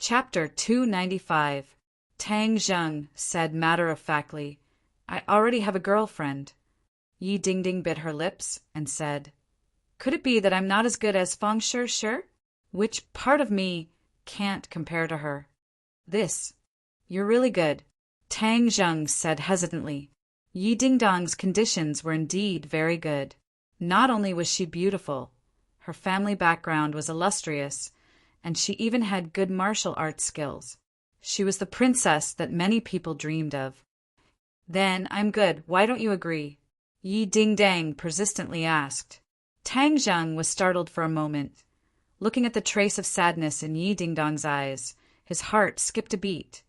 Chapter 295. Tang Zheng said matter-of-factly, "I already have a girlfriend." Yi Dingding bit her lips and said, "Could it be that I'm not as good as Feng Shi? Which part of me can't compare to her?" "This. You're really good," Tang Zheng said hesitantly. Yi Dingdong's conditions were indeed very good. Not only was she beautiful, her family background was illustrious, and she even had good martial arts skills. She was the princess that many people dreamed of. "Then I'm good. Why don't you agree?" Yi Dingdang persistently asked. Tang Zheng was startled for a moment. Looking at the trace of sadness in Yi Dingdong's eyes, his heart skipped a beat.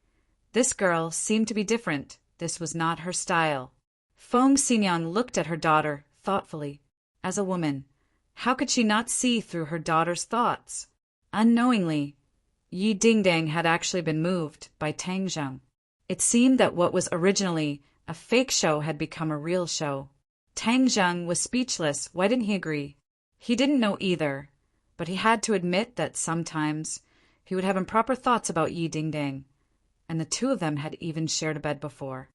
This girl seemed to be different. This was not her style. Feng Xinyang looked at her daughter thoughtfully. As a woman, how could she not see through her daughter's thoughts? Unknowingly, Yi Dingdang had actually been moved by Tang Zheng. It seemed that what was originally a fake show had become a real show. Tang Zheng was speechless. Why didn't he agree? He didn't know either, but he had to admit that sometimes he would have improper thoughts about Yi Dingdang, and the two of them had even shared a bed before.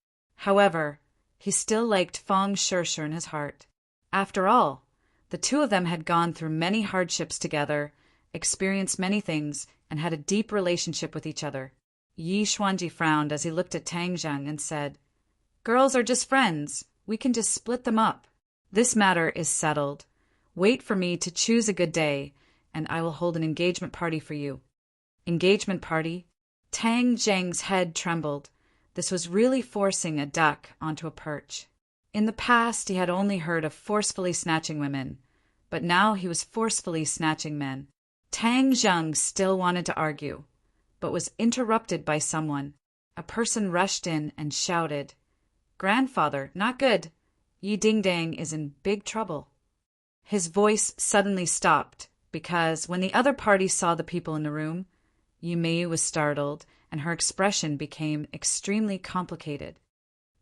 However, he still liked Feng Shi in his heart. After all, the two of them had gone through many hardships together, experienced many things, and had a deep relationship with each other. Yi Xuanji frowned as he looked at Tang Zheng and said, "Girls are just friends. We can just split them up. This matter is settled. Wait for me to choose a good day, and I will hold an engagement party for you." Engagement party? Tang Zheng's head trembled. This was really forcing a duck onto a perch. In the past, he had only heard of forcefully snatching women, but now he was forcefully snatching men. Tang Zheng still wanted to argue, but was interrupted by someone. A person rushed in and shouted, "Grandfather, not good. Yi Dingdang is in big trouble." His voice suddenly stopped because when the other party saw the people in the room, Yi Meiyu was startled and her expression became extremely complicated.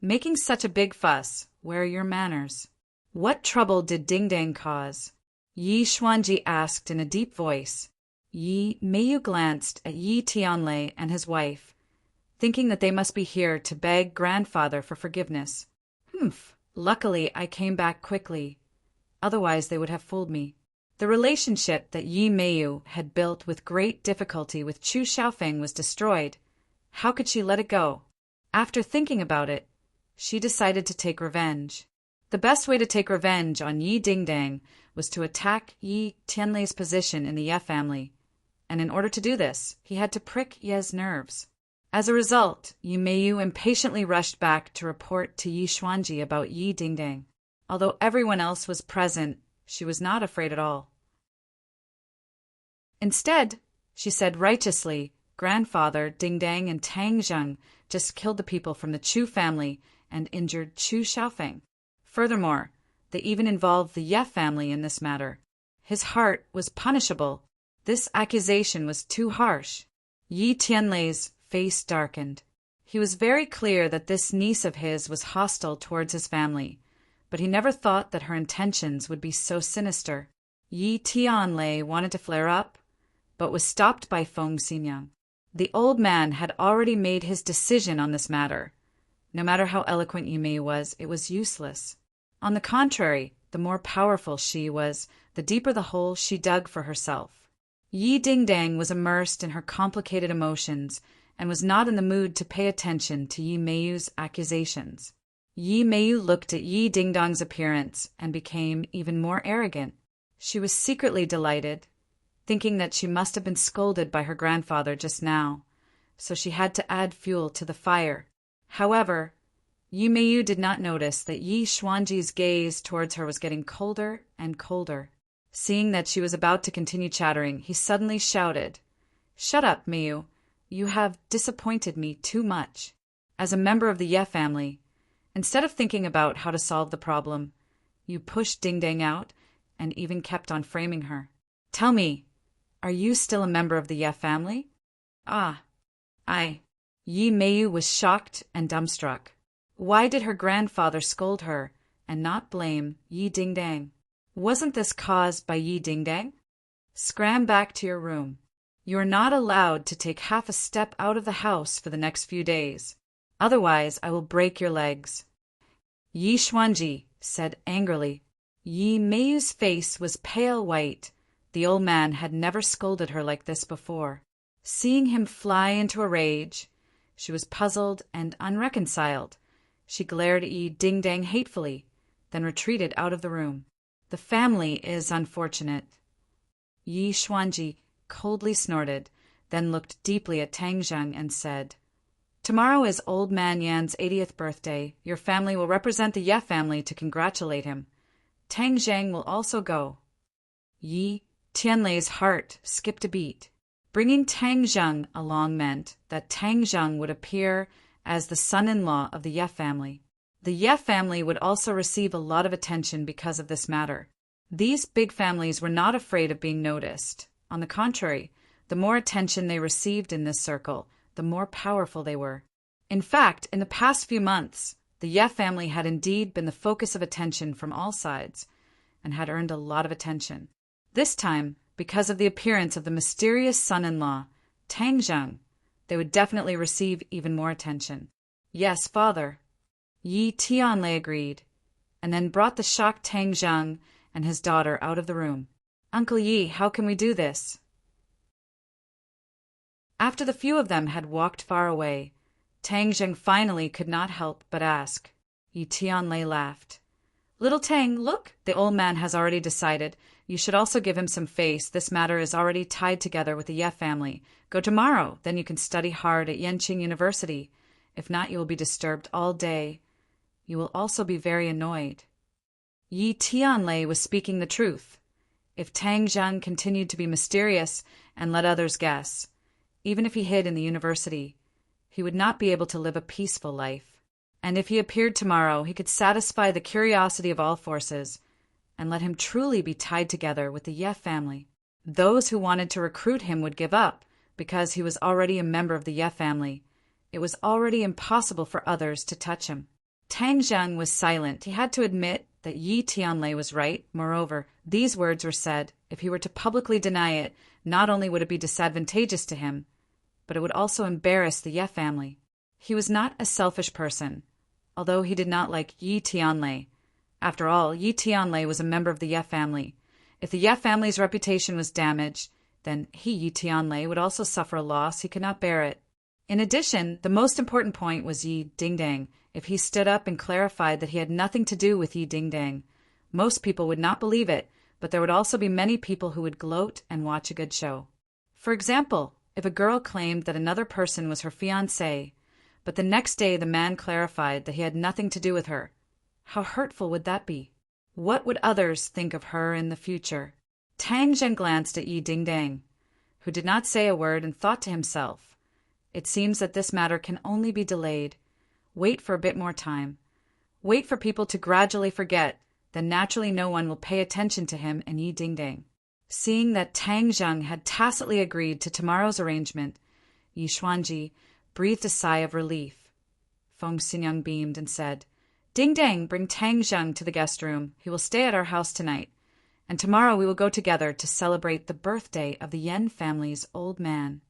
"Making such a big fuss, where are your manners? What trouble did Dingdang cause?" Yi Xuanji asked in a deep voice. Yi Meiyu glanced at Yi Tianlei and his wife, thinking that they must be here to beg grandfather for forgiveness. Luckily I came back quickly. Otherwise they would have fooled me. The relationship that Yi Meiyu had built with great difficulty with Chu Xiaofeng was destroyed. How could she let it go? After thinking about it, she decided to take revenge. The best way to take revenge on Yi Dingdang was to attack Yi Tianlei's position in the Ye family, and in order to do this, he had to prick Ye's nerves. As a result, Yi Meiyu impatiently rushed back to report to Yi Xuanji about Yi Dingdang. Although everyone else was present, she was not afraid at all. Instead, she said righteously, "Grandfather, Dingdang and Tang Zheng just killed the people from the Chu family and injured Chu Xiaofeng. Furthermore, they even involved the Ye family in this matter. His heart was punishable. This accusation was too harsh." Yi Tianlei's face darkened. He was very clear that this niece of his was hostile towards his family, but he never thought that her intentions would be so sinister. Yi Tianlei wanted to flare up, but was stopped by Feng Xinyang. The old man had already made his decision on this matter. No matter how eloquent Yi Mei was, it was useless. On the contrary, the more powerful she was, the deeper the hole she dug for herself. Yi Dingdang was immersed in her complicated emotions and was not in the mood to pay attention to Yi Meiyu's accusations. Yi Meiyu looked at Yi Dingdong's appearance and became even more arrogant. She was secretly delighted, thinking that she must have been scolded by her grandfather just now, so she had to add fuel to the fire. However, Yi Meiyu did not notice that Yi Xuanji's gaze towards her was getting colder and colder. Seeing that she was about to continue chattering, he suddenly shouted, "Shut up, Meiyu. You have disappointed me too much." As a member of the Ye family, instead of thinking about how to solve the problem, you pushed Dingdang out and even kept on framing her. "Tell me, are you still a member of the Ye family?" "Ah, Yi Meiyu was shocked and dumbstruck. Why did her grandfather scold her and not blame Yi Dingdang? Wasn't this caused by Yi Dingdang? "Scram back to your room." You are not allowed to take half a step out of the house for the next few days. Otherwise, I will break your legs. Yi Xuanji said angrily. Yi Meiyu's face was pale white. The old man had never scolded her like this before. Seeing him fly into a rage, she was puzzled and unreconciled. She glared at Yi Ding-Dang hatefully, then retreated out of the room. The family is unfortunate. Yi Xuanji coldly snorted, then looked deeply at Tang Zheng and said, Tomorrow is old man Yan's 80th birthday. Your family will represent the Ye family to congratulate him. Tang Zheng will also go. Yi Tianlei's heart skipped a beat. Bringing Tang Zheng along meant that Tang Zheng would appear as the son-in-law of the Ye family. The Ye family would also receive a lot of attention because of this matter. These big families were not afraid of being noticed. On the contrary, the more attention they received in this circle, the more powerful they were. In fact, in the past few months, the Ye family had indeed been the focus of attention from all sides, and had earned a lot of attention. This time, because of the appearance of the mysterious son-in-law, Tang Zheng, they would definitely receive even more attention. Yes, father. Yi Tianlei agreed, and then brought the shocked Tang Zheng and his daughter out of the room. Uncle Yi, how can we do this? After the few of them had walked far away, Tang Zheng finally could not help but ask. Yi Tianlei laughed. Little Tang, look, the old man has already decided. You should also give him some face. This matter is already tied together with the Ye family. Go tomorrow, then you can study hard at Yenqing University. If not, you will be disturbed all day. You will also be very annoyed. Yi Tianlei was speaking the truth. If Tang Zheng continued to be mysterious and let others guess, even if he hid in the university, he would not be able to live a peaceful life. And if he appeared tomorrow, he could satisfy the curiosity of all forces and let him truly be tied together with the Ye family. Those who wanted to recruit him would give up because he was already a member of the Ye family. It was already impossible for others to touch him. Tang Zheng was silent. He had to admit that Yi Tianlei was right. Moreover, these words were said. If he were to publicly deny it, not only would it be disadvantageous to him, but it would also embarrass the Ye family. He was not a selfish person, although he did not like Yi Tianlei. After all, Yi Tianlei was a member of the Ye family. If the Ye family's reputation was damaged, then he, Yi Tianlei, would also suffer a loss. He could not bear it. In addition, the most important point was Yi Ding-Dang. If he stood up and clarified that he had nothing to do with Yi Ding-Dang, most people would not believe it, but there would also be many people who would gloat and watch a good show. For example, if a girl claimed that another person was her fiancé, but the next day the man clarified that he had nothing to do with her, how hurtful would that be? What would others think of her in the future? Tang Zheng glanced at Yi Ding-Dang, who did not say a word, and thought to himself, it seems that this matter can only be delayed. Wait for a bit more time. Wait for people to gradually forget, then naturally no one will pay attention to him and Yi Ding-Dang. Seeing that Tang Zheng had tacitly agreed to tomorrow's arrangement, Yi Xuanji breathed a sigh of relief. Feng Xinyang beamed and said, Ding-Dang, bring Tang Zheng to the guest room. He will stay at our house tonight, and tomorrow we will go together to celebrate the birthday of the Yan family's old man.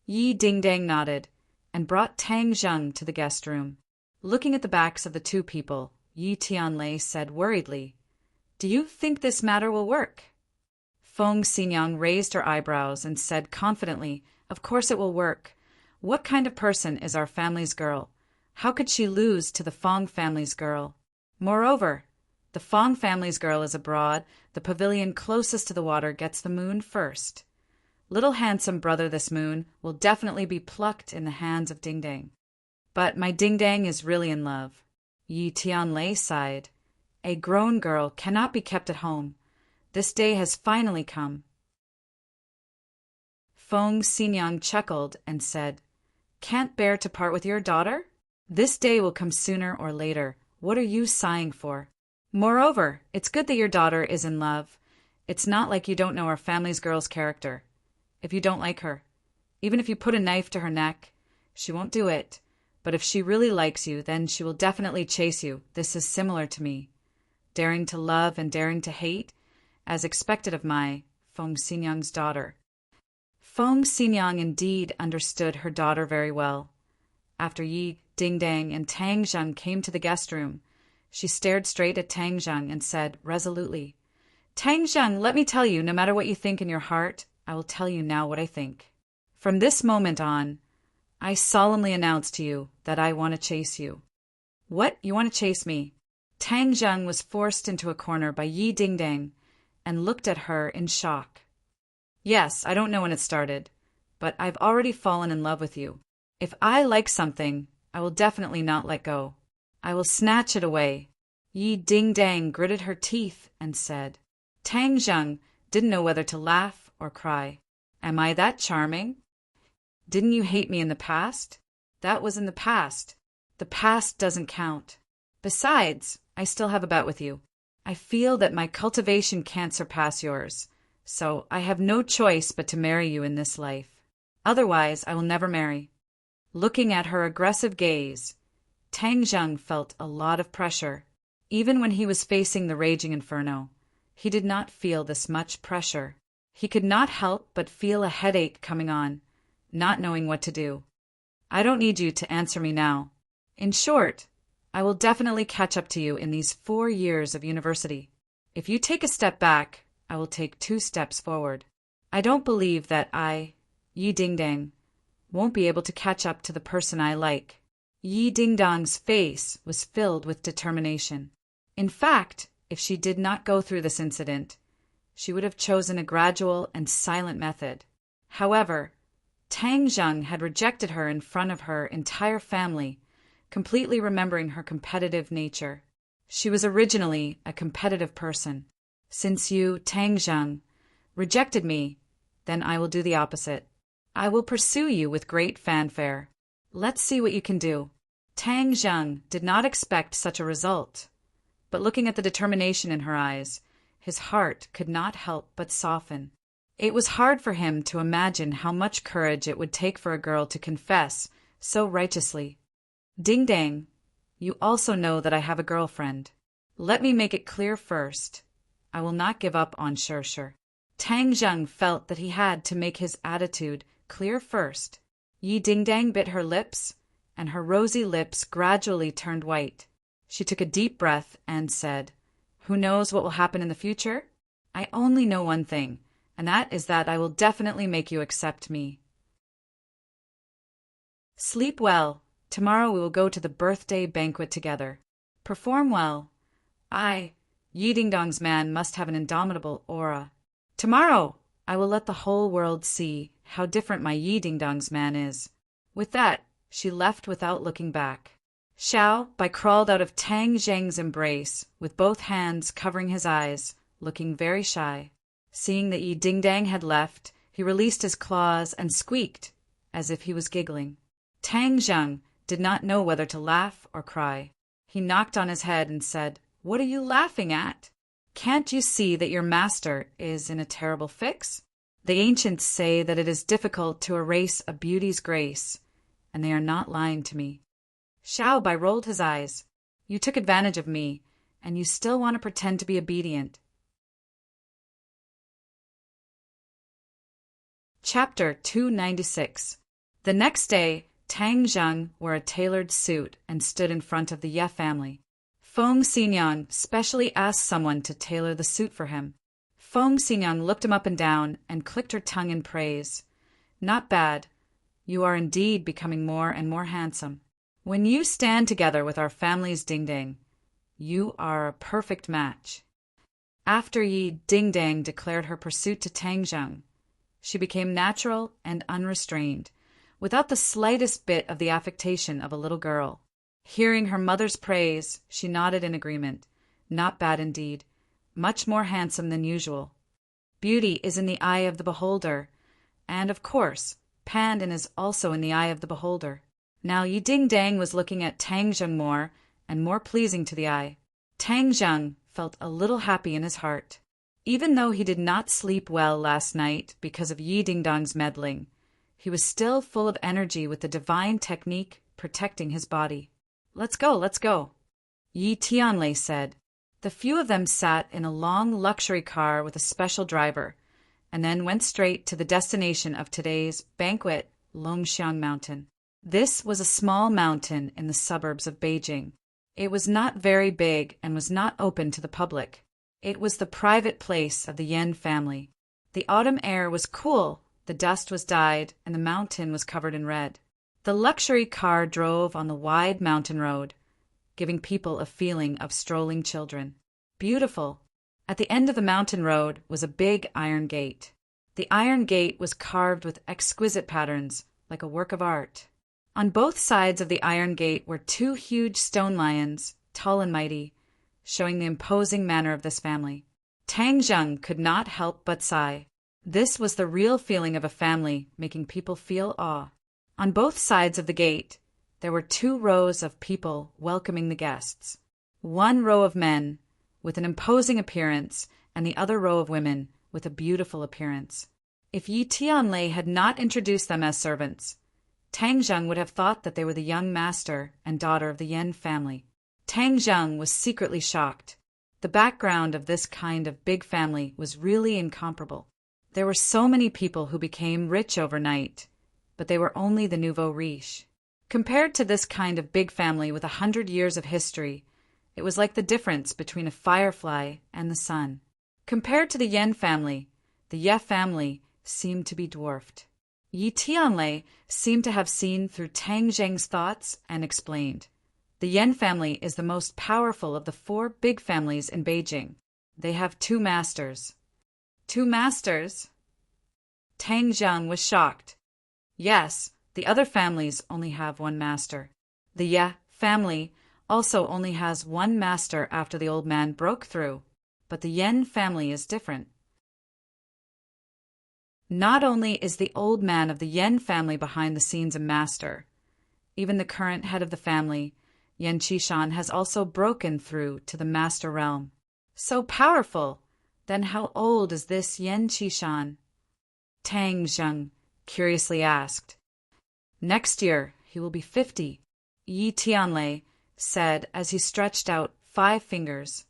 Yi Ding-Dang nodded, and brought Tang Zheng to the guest room. Looking at the backs of the two people, Yi Tianlei said worriedly, Do you think this matter will work? Feng Xinyang raised her eyebrows and said confidently, Of course it will work. What kind of person is our family's girl? How could she lose to the Feng family's girl? Moreover, the Feng family's girl is abroad. The pavilion closest to the water gets the moon first. Little handsome brother this moon will definitely be plucked in the hands of Ding-Dang. But my Ding-Dang is really in love. Yi Tianlei sighed. A grown girl cannot be kept at home. This day has finally come. Feng Xinyang chuckled and said, Can't bear to part with your daughter? This day will come sooner or later. What are you sighing for? Moreover, it's good that your daughter is in love. It's not like you don't know our family's girl's character. If you don't like her, even if you put a knife to her neck, she won't do it. But if she really likes you, then she will definitely chase you. This is similar to me. Daring to love and daring to hate, as expected of my Feng Xinyang's daughter. Feng Xinyang indeed understood her daughter very well. After Yi Dingdang and Tang Zheng came to the guest room, she stared straight at Tang Zheng and said resolutely, "Tang Zheng, let me tell you, no matter what you think in your heart, I will tell you now what I think. From this moment on, I solemnly announce to you that I want to chase you." "What? You want to chase me?" Tang Zheng was forced into a corner by Yi Dingdang and looked at her in shock. "Yes, I don't know when it started, but I've already fallen in love with you. If I like something, I will definitely not let go. I will snatch it away." Yi Dingdang gritted her teeth and said. Tang Zheng didn't know whether to laugh or cry. "Am I that charming? Didn't you hate me in the past?" "That was in the past. The past doesn't count. Besides, I still have a bet with you. I feel that my cultivation can't surpass yours, so I have no choice but to marry you in this life. Otherwise, I will never marry." Looking at her aggressive gaze, Tang Zheng felt a lot of pressure. Even when he was facing the raging inferno, he did not feel this much pressure. He could not help but feel a headache coming on, not knowing what to do. "I don't need you to answer me now. In short, I will definitely catch up to you in these 4 years of university. If you take a step back, I will take 2 steps forward. I don't believe that I, Yi Dingdang, won't be able to catch up to the person I like." Yi Dingdang's face was filled with determination. In fact, if she did not go through this incident, she would have chosen a gradual and silent method. However, Tang Zheng had rejected her in front of her entire family, completely remembering her competitive nature. She was originally a competitive person. "Since you, Tang Zheng, rejected me, then I will do the opposite. I will pursue you with great fanfare. Let's see what you can do." Tang Zheng did not expect such a result, but looking at the determination in her eyes, his heart could not help but soften. It was hard for him to imagine how much courage it would take for a girl to confess so righteously. "Dingdang, you also know that I have a girlfriend. Let me make it clear first. I will not give up on Shirshir." Tang Zheng felt that he had to make his attitude clear first. Yi Dingdang bit her lips, and her rosy lips gradually turned white. She took a deep breath and said, "Who knows what will happen in the future? I only know one thing, and that is that I will definitely make you accept me. Sleep well. Tomorrow we will go to the birthday banquet together. Perform well. Yi Dingdong's man must have an indomitable aura. Tomorrow I will let the whole world see how different my Yi Dingdong's man is." With that, she left without looking back. Xiao Bai crawled out of Tang Zheng's embrace, with both hands covering his eyes, looking very shy. Seeing that Yi Dingdang had left, he released his claws and squeaked, as if he was giggling. Tang Zheng did not know whether to laugh or cry. He knocked on his head and said, "What are you laughing at? Can't you see that your master is in a terrible fix? The ancients say that it is difficult to erase a beauty's grace, and they are not lying to me." Xiao Bai rolled his eyes. "You took advantage of me, and you still want to pretend to be obedient." Chapter 296. The next day, Tang Zheng wore a tailored suit and stood in front of the Ye family. Feng Xinyang specially asked someone to tailor the suit for him. Feng Xinyang looked him up and down and clicked her tongue in praise. "Not bad. You are indeed becoming more and more handsome. When you stand together with our family's Dingdang, you are a perfect match." After Yi Dingdang declared her pursuit to Tang Zheng, she became natural and unrestrained, without the slightest bit of the affectation of a little girl. Hearing her mother's praise, she nodded in agreement. Not bad indeed. Much more handsome than usual. Beauty is in the eye of the beholder, and, of course, Pandan is also in the eye of the beholder. Now Yi Dingdang was looking at Tang Zheng more and more pleasing to the eye. Tang Zheng felt a little happy in his heart. Even though he did not sleep well last night because of Yi Dingdong's meddling, he was still full of energy with the divine technique protecting his body. "Let's go, let's go," Yi Tianlei said. The few of them sat in a long luxury car with a special driver, and then went straight to the destination of today's banquet, Longxiang Mountain. This was a small mountain in the suburbs of Beijing. It was not very big and was not open to the public. It was the private place of the Yan family. The autumn air was cool, the dust was dyed, and the mountain was covered in red. The luxury car drove on the wide mountain road, giving people a feeling of strolling children. Beautiful. At the end of the mountain road was a big iron gate. The iron gate was carved with exquisite patterns, like a work of art. On both sides of the iron gate were two huge stone lions, tall and mighty, showing the imposing manner of this family. Tang Zheng could not help but sigh. This was the real feeling of a family, making people feel awe. On both sides of the gate, there were 2 rows of people welcoming the guests. 1 row of men, with an imposing appearance, and the other row of women, with a beautiful appearance. If Yi Tianlei had not introduced them as servants, Tang Zheng would have thought that they were the young master and daughter of the Yan family. Tang Zheng was secretly shocked. The background of this kind of big family was really incomparable. There were so many people who became rich overnight, but they were only the nouveau riche. Compared to this kind of big family with 100 years of history, it was like the difference between a firefly and the sun. Compared to the Yan family, the Ye family seemed to be dwarfed. Yi Tianlei seemed to have seen through Tang Zheng's thoughts and explained, "The Yan family is the most powerful of the 4 big families in Beijing. They have 2 masters." 2 masters? Tang Zheng was shocked. Yes, the other families only have 1 master. The Ye family also only has 1 master after the old man broke through, but the Yan family is different. Not only is the old man of the Yan family behind the scenes a master, even the current head of the family, Yan Qishan, has also broken through to the master realm. So powerful! Then how old is this Yan Qishan? Tang Zheng curiously asked. Next year he will be 50, Yi Tianlei said as he stretched out 5 fingers.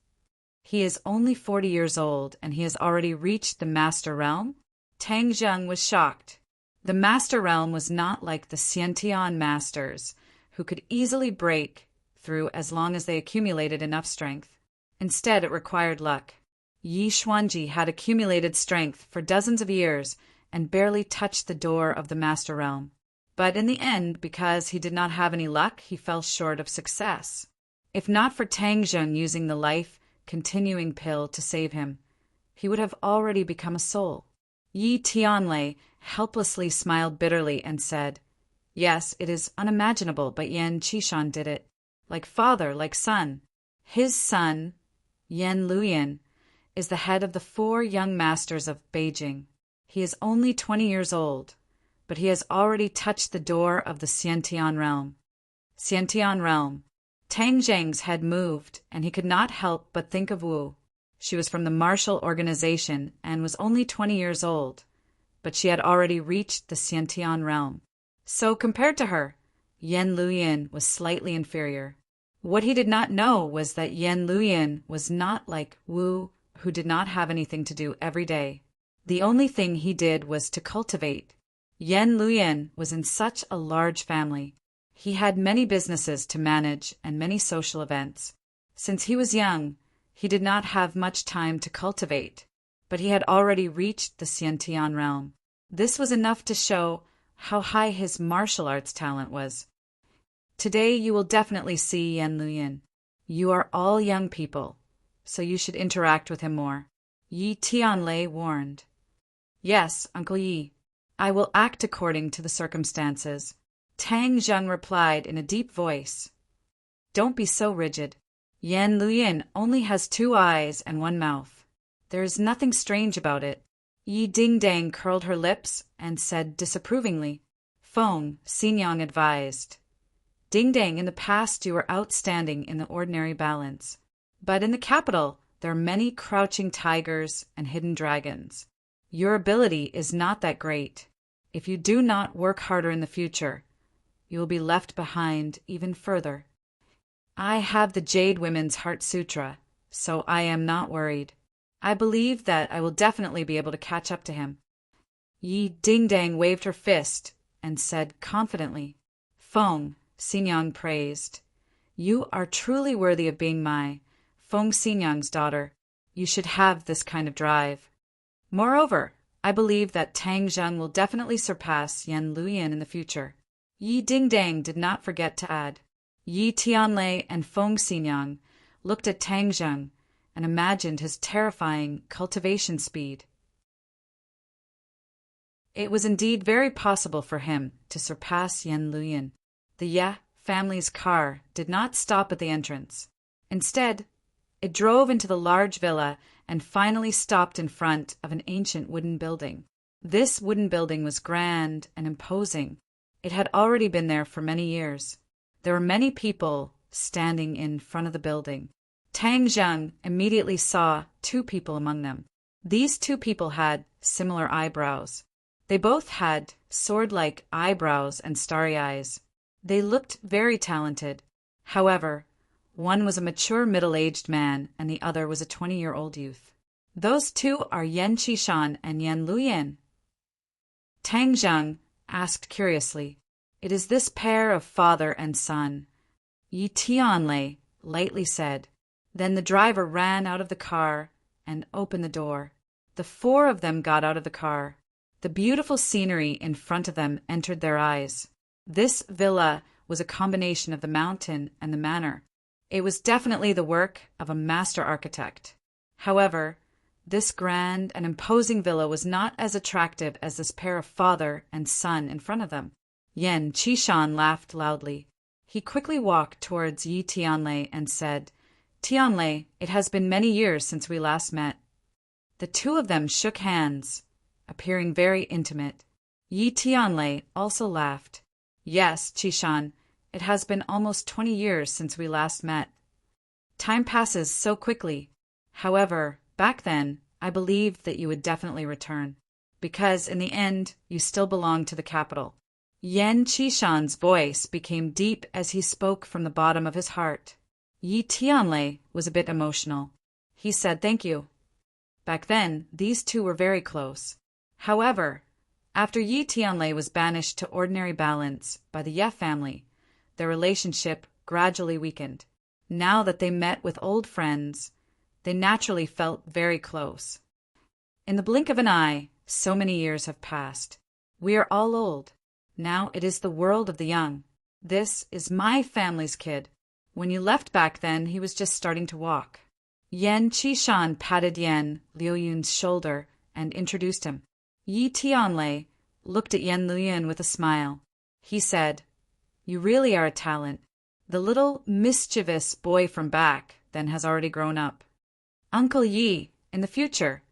He is only 40 years old and he has already reached the master realm? Tang Zheng was shocked. The master realm was not like the Xiantian masters, who could easily break through as long as they accumulated enough strength. Instead, it required luck. Yi Xuanji had accumulated strength for dozens of years and barely touched the door of the master realm. But in the end, because he did not have any luck, he fell short of success. If not for Tang Zheng using the life-continuing pill to save him, he would have already become a soul. Yi Tianlei helplessly smiled bitterly and said, "Yes, it is unimaginable, but Yan Qishan did it. Like father, like son. His son, Yan Luyan, is the head of the 4 young masters of Beijing. He is only 20 years old, but he has already touched the door of the Xiantian realm." Xiantian realm. Tang Zheng's head moved, and he could not help but think of Wu. She was from the martial organization and was only 20 years old, but she had already reached the Xiantian realm. So compared to her, Yan Luyan was slightly inferior. What he did not know was that Yan Luyan was not like Wu, who did not have anything to do every day. The only thing he did was to cultivate. Yan Luyan was in such a large family. He had many businesses to manage and many social events. Since he was young, he did not have much time to cultivate, but he had already reached the Xiantian realm. This was enough to show how high his martial arts talent was. Today you will definitely see Yan Luyan. You are all young people, so you should interact with him more, Yi Tianlei warned. Yes, Uncle Yi, I will act according to the circumstances, Tang Zheng replied in a deep voice. Don't be so rigid. Yan Luyan only has 2 eyes and 1 mouth. There is nothing strange about it. Yi Dingdang curled her lips and said disapprovingly. Feng, Xinyang advised. Dingdang, in the past you were outstanding in the ordinary balance. But in the capital there are many crouching tigers and hidden dragons. Your ability is not that great. If you do not work harder in the future, you will be left behind even further. I have the Jade Women's Heart Sutra, so I am not worried. I believe that I will definitely be able to catch up to him. Yi Dingdang waved her fist and said confidently. Feng, Xingyang praised. You are truly worthy of being my Feng Xingyang's daughter. You should have this kind of drive. Moreover, I believe that Tang Zheng will definitely surpass Yan Luyan in the future. Yi Dingdang did not forget to add. Yi Tianlei and Feng Xingyang looked at Tang Zheng and imagined his terrifying cultivation speed. It was indeed very possible for him to surpass Yan Luyan. The Ye family's car did not stop at the entrance. Instead, it drove into the large villa and finally stopped in front of an ancient wooden building. This wooden building was grand and imposing. It had already been there for many years. There were many people standing in front of the building. Tang Zheng immediately saw two people among them. These two people had similar eyebrows. They both had sword-like eyebrows and starry eyes. They looked very talented. However, one was a mature middle-aged man and the other was a 20-year-old youth. Those two are Yan Qishan and Yan Luyan. Tang Zheng asked curiously, It is this pair of father and son. Yi Tianlei lightly said. Then the driver ran out of the car and opened the door. The four of them got out of the car. The beautiful scenery in front of them entered their eyes. This villa was a combination of the mountain and the manor. It was definitely the work of a master architect. However, this grand and imposing villa was not as attractive as this pair of father and son in front of them. Yan Qishan laughed loudly. He quickly walked towards Yi Tianlei and said, Tianlei, it has been many years since we last met. The two of them shook hands, appearing very intimate. Yi Tianlei also laughed. Yes, Qishan, it has been almost 20 years since we last met. Time passes so quickly. However, back then, I believed that you would definitely return, because in the end, you still belong to the capital. Yan Qishan's voice became deep as he spoke from the bottom of his heart. Yi Tianlei was a bit emotional. He said thank you. Back then, these two were very close. However, after Yi Tianlei was banished to ordinary balance by the Ye family, their relationship gradually weakened. Now that they met with old friends, they naturally felt very close. In the blink of an eye, so many years have passed. We are all old. Now it is the world of the young. This is my family's kid. When you left back then, he was just starting to walk. Yan Qishan patted Yan Liuyun's shoulder and introduced him. Yi Tianlei looked at Yan Luyan with a smile. He said, You really are a talent. The little mischievous boy from back then has already grown up. Uncle Yi, in the future,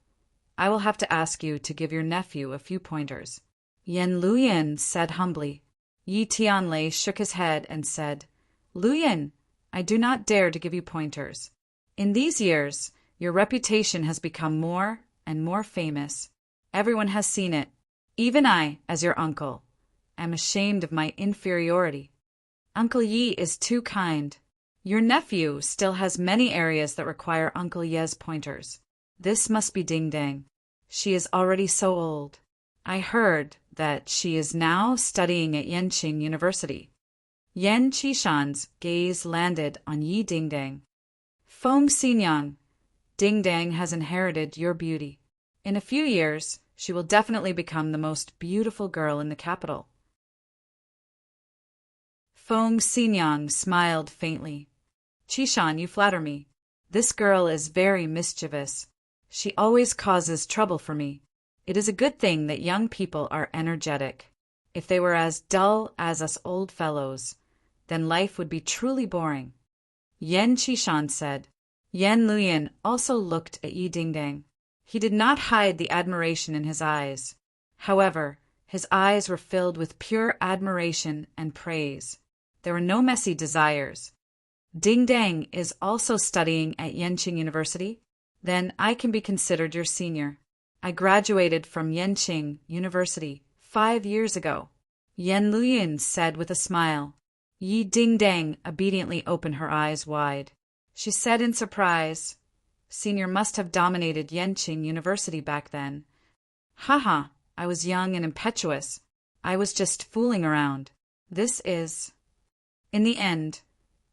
I will have to ask you to give your nephew a few pointers. Yan Luyan said humbly. Yi Tianlei shook his head and said, Luyan, I do not dare to give you pointers. In these years, your reputation has become more and more famous. Everyone has seen it. Even I, as your uncle, am ashamed of my inferiority. Uncle Yi is too kind. Your nephew still has many areas that require Uncle Ye's pointers. This must be Ding Dang. She is already so old. I heard that she is now studying at Yenqing University. Yan Qishan's gaze landed on Yi Dingdang. Feng Xingyang, Dingdang has inherited your beauty. In a few years, she will definitely become the most beautiful girl in the capital. Feng Xingyang smiled faintly. Qishan, you flatter me. This girl is very mischievous. She always causes trouble for me. It is a good thing that young people are energetic. If they were as dull as us old fellows, then life would be truly boring. Yan Qishan said. Yan Luyan also looked at Yi Dingdang. He did not hide the admiration in his eyes. However, his eyes were filled with pure admiration and praise. There were no messy desires. Dingdang is also studying at Yenqing University? Then I can be considered your senior. I graduated from Yenqing University 5 years ago. Yan Luyan said with a smile. Yi Dingdang obediently opened her eyes wide. She said in surprise, Senior must have dominated Yenching University back then. Haha, I was young and impetuous. I was just fooling around. This is... In the end,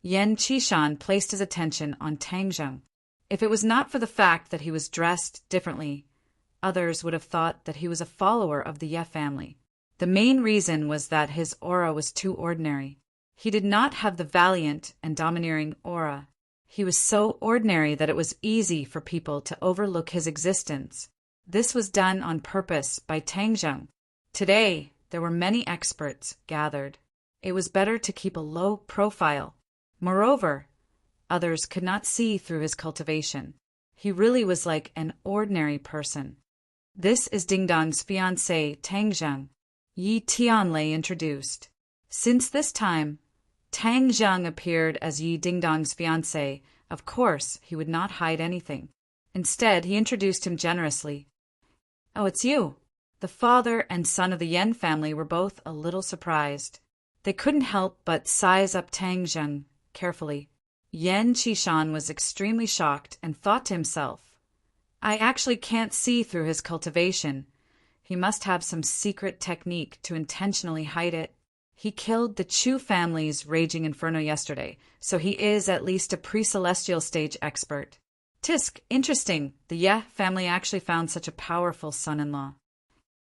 Yan Qishan placed his attention on Tang Zheng. If it was not for the fact that he was dressed differently, others would have thought that he was a follower of the Ye family. The main reason was that his aura was too ordinary. He did not have the valiant and domineering aura. He was so ordinary that it was easy for people to overlook his existence. This was done on purpose by Tang Zheng. Today, there were many experts gathered. It was better to keep a low profile. Moreover, others could not see through his cultivation. He really was like an ordinary person. This is Ding Dong's fiancé, Tang Zheng. Yi Tianlei introduced. Since this time, Tang Zheng appeared as Yi Dingdong's fiancé. Of course, he would not hide anything. Instead, he introduced him generously. Oh, it's you. The father and son of the Yan family were both a little surprised. They couldn't help but size up Tang Zheng carefully. Yan Qishan was extremely shocked and thought to himself, I actually can't see through his cultivation. He must have some secret technique to intentionally hide it. He killed the Chu family's raging inferno yesterday, so he is at least a pre-celestial stage expert. Tisk, interesting. The Ye family actually found such a powerful son-in-law.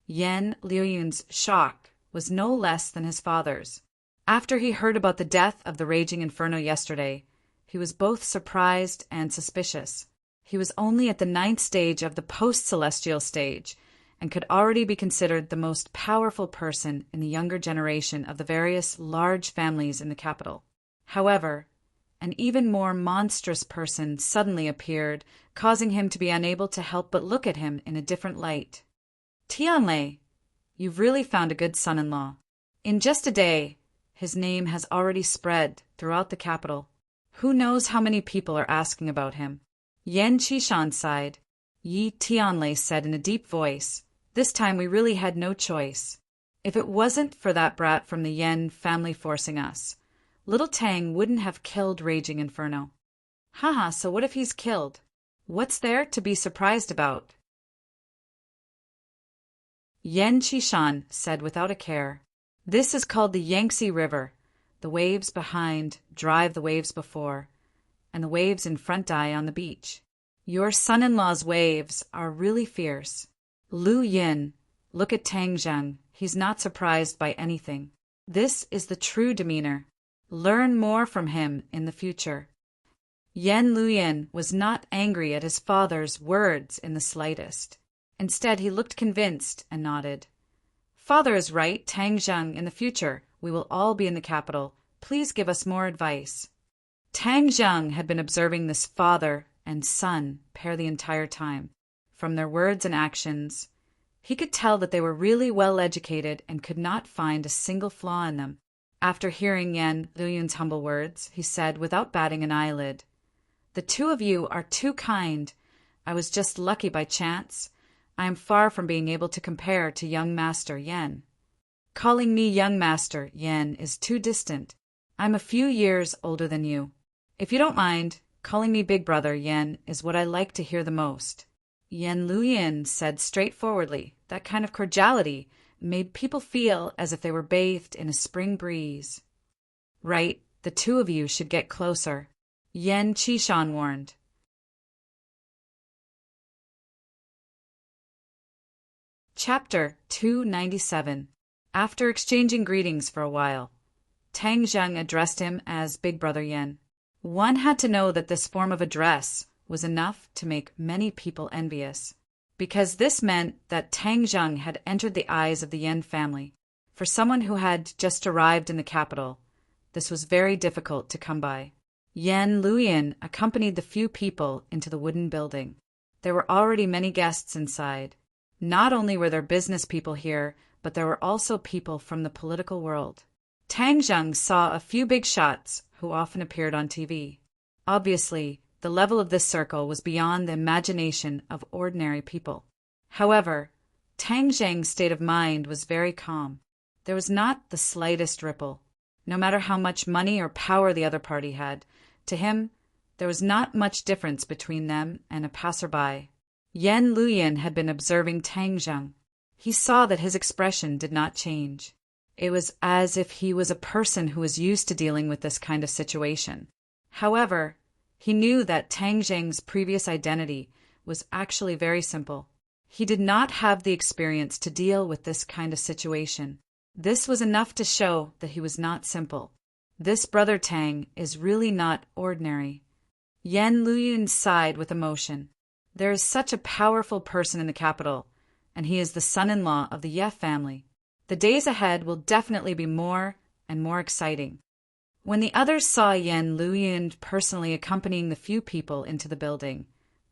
Yan Liuyun's shock was no less than his father's. After he heard about the death of the raging inferno yesterday, he was both surprised and suspicious. He was only at the 9th stage of the post-celestial stage, and could already be considered the most powerful person in the younger generation of the various large families in the capital. However, an even more monstrous person suddenly appeared, causing him to be unable to help but look at him in a different light. Tianlei, you've really found a good son-in-law. In just a day, his name has already spread throughout the capital. Who knows how many people are asking about him? Yan Qishan sighed. Yi Tianlei said in a deep voice, This time we really had no choice. If it wasn't for that brat from the Yan family forcing us, little Tang wouldn't have killed Raging Inferno. Haha, so what if he's killed? What's there to be surprised about? Yan Qishan said without a care, This is called the Yangtze River. The waves behind drive the waves before, and the waves in front die on the beach. Your son-in-law's waves are really fierce. Lu Yin, look at Tang Zheng. He's not surprised by anything. This is the true demeanor. Learn more from him in the future. Yan Luyin was not angry at his father's words in the slightest. Instead, he looked convinced and nodded. Father is right, Tang Zheng. In the future, we will all be in the capital. Please give us more advice. Tang Zheng had been observing this father and son pair the entire time. From their words and actions, he could tell that they were really well educated and could not find a single flaw in them. After hearing Yan Luyun's humble words, he said without batting an eyelid, The two of you are too kind. I was just lucky by chance. I am far from being able to compare to young Master Yan. Calling me young Master Yan is too distant. I'm a few years older than you. If you don't mind, calling me Big Brother Yan is what I like to hear the most. Yan Luyin said straightforwardly. That kind of cordiality made people feel as if they were bathed in a spring breeze. Right, the two of you should get closer, Yan Qishan warned. Chapter 297. After exchanging greetings for a while, Tang Zheng addressed him as Big Brother Yan. One had to know that this form of address was enough to make many people envious, because this meant that Tang Zheng had entered the eyes of the Yan family. For someone who had just arrived in the capital, this was very difficult to come by. Yan Luyin accompanied the few people into the wooden building. There were already many guests inside. Not only were there business people here, but there were also people from the political world. Tang Zheng saw a few big shots who often appeared on TV. Obviously, the level of this circle was beyond the imagination of ordinary people. However, Tang Zheng's state of mind was very calm. There was not the slightest ripple. No matter how much money or power the other party had, to him, There was not much difference between them and a passerby. Yan Luyan had been observing Tang Zheng. He saw that his expression did not change. It was as if he was a person who was used to dealing with this kind of situation. However, he knew that Tang Zheng's previous identity was actually very simple. He did not have the experience to deal with this kind of situation. This was enough to show that he was not simple. This brother Tang is really not ordinary. Yan Luyan sighed with emotion. There is such a powerful person in the capital, and he is the son-in-law of the Ye family. The days ahead will definitely be more and more exciting. When the others saw Yan Luyan personally accompanying the few people into the building,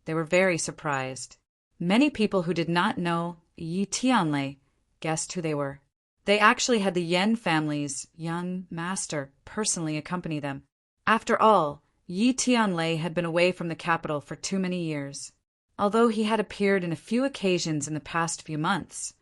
they were very surprised. Many people who did not know Yi Tianlei guessed who they were. They actually had the Yan family's young master personally accompany them. After all, Yi Tianlei had been away from the capital for too many years. Although he had appeared in a few occasions in the past few months,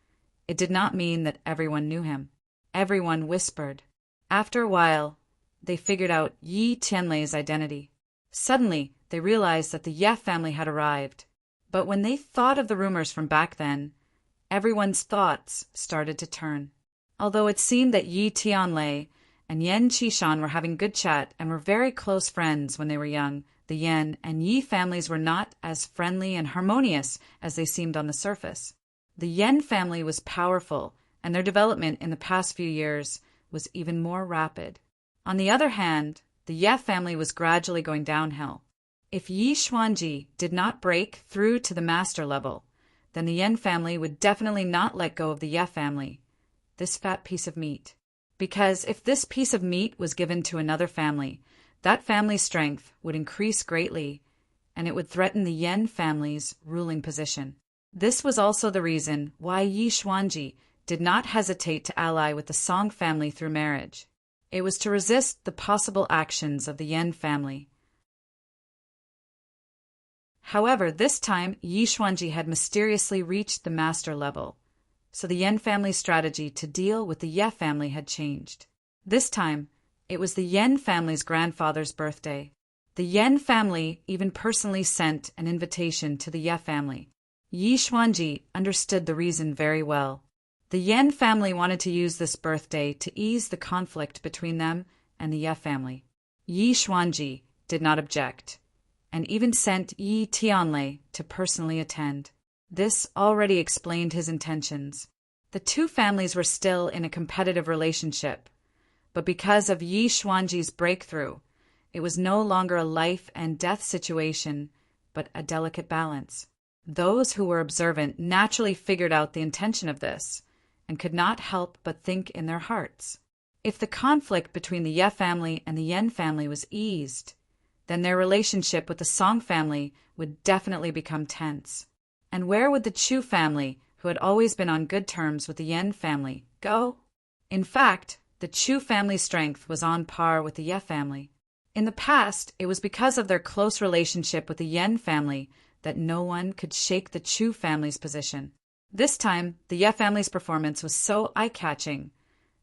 it did not mean that everyone knew him. Everyone whispered. After a while, they figured out Yi Tianlei's identity. Suddenly, they realized that the Ye family had arrived. But when they thought of the rumors from back then, everyone's thoughts started to turn. Although it seemed that Yi Tianlei and Yan Qishan were having good chat and were very close friends when they were young, the Yan and Yi families were not as friendly and harmonious as they seemed on the surface. The Yan family was powerful, and their development in the past few years was even more rapid. On the other hand, the Ye family was gradually going downhill. If Yi Xuanji did not break through to the master level, then the Yan family would definitely not let go of the Ye family, this fat piece of meat. Because if this piece of meat was given to another family, that family's strength would increase greatly, and it would threaten the Yan family's ruling position. This was also the reason why Yi Xuanji did not hesitate to ally with the Song family through marriage. It was to resist the possible actions of the Yan family. However, this time Yi Xuanji had mysteriously reached the master level, so the Yan family's strategy to deal with the Ye family had changed. This time, it was the Yan family's grandfather's birthday. The Yan family even personally sent an invitation to the Ye family. Yi Xuanji understood the reason very well. The Yan family wanted to use this birthday to ease the conflict between them and the Ye family. Yi Xuanji did not object, and even sent Yi Tianlei to personally attend. This already explained his intentions. The two families were still in a competitive relationship, but because of Yi Xuanji's breakthrough, it was no longer a life and death situation, but a delicate balance. Those who were observant naturally figured out the intention of this, and could not help but think in their hearts. If the conflict between the Ye family and the Yan family was eased, then their relationship with the Song family would definitely become tense. And where would the Chu family, who had always been on good terms with the Yan family, go? In fact, the Chu family's strength was on par with the Ye family. In the past, it was because of their close relationship with the Yan family that no one could shake the Chu family's position. This time, the Ye family's performance was so eye-catching,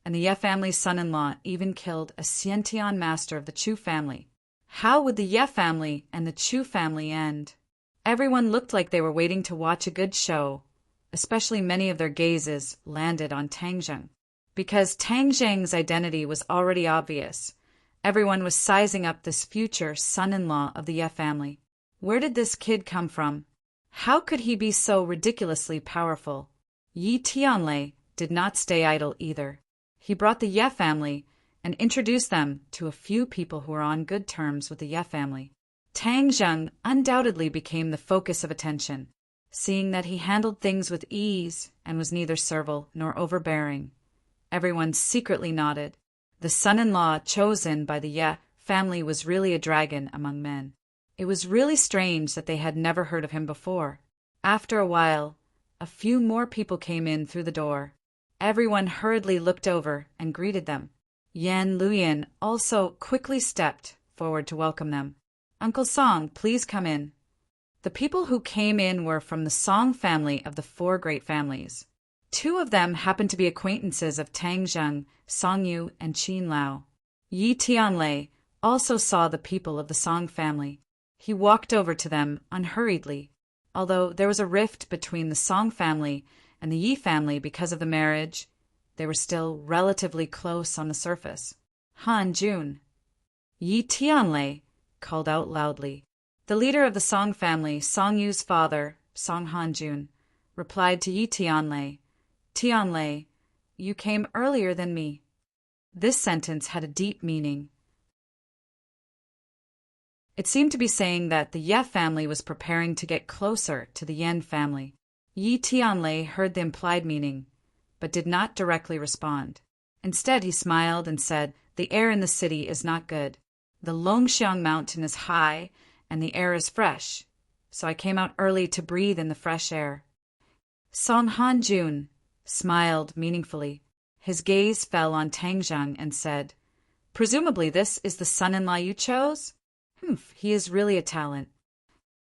and the Ye family's son-in-law even killed a Xiantian master of the Chu family. How would the Ye family and the Chu family end? Everyone looked like they were waiting to watch a good show, especially many of their gazes landed on Tang Zheng. Because Tang Zheng's identity was already obvious, everyone was sizing up this future son-in-law of the Ye family. Where did this kid come from? How could he be so ridiculously powerful? Yi Tianlei did not stay idle either. He brought the Ye family and introduced them to a few people who were on good terms with the Ye family. Tang Zheng undoubtedly became the focus of attention, seeing that he handled things with ease and was neither servile nor overbearing. Everyone secretly nodded. The son-in-law chosen by the Ye family was really a dragon among men. It was really strange that they had never heard of him before. After a while, a few more people came in through the door. Everyone hurriedly looked over and greeted them. Yan Luyan also quickly stepped forward to welcome them. "Uncle Song, please come in." The people who came in were from the Song family of the four great families. Two of them happened to be acquaintances of Tang Zheng, Song Yu, and Qin Lao. Yi Tianlei also saw the people of the Song family. He walked over to them unhurriedly. Although there was a rift between the Song family and the Yi family because of the marriage, they were still relatively close on the surface. Han Jun. Yi Tianlei called out loudly. The leader of the Song family, Song Yu's father, Song Han Jun, replied to Yi Tianlei, Tianlei, you came earlier than me. This sentence had a deep meaning. It seemed to be saying that the Ye family was preparing to get closer to the Yan family. Yi Tianlei heard the implied meaning, but did not directly respond. Instead, he smiled and said, the air in the city is not good. The Longxiang mountain is high, and the air is fresh, so I came out early to breathe in the fresh air. Song Han Jun smiled meaningfully. His gaze fell on Tang Zheng and said, presumably this is the son-in-law you chose? He is really a talent.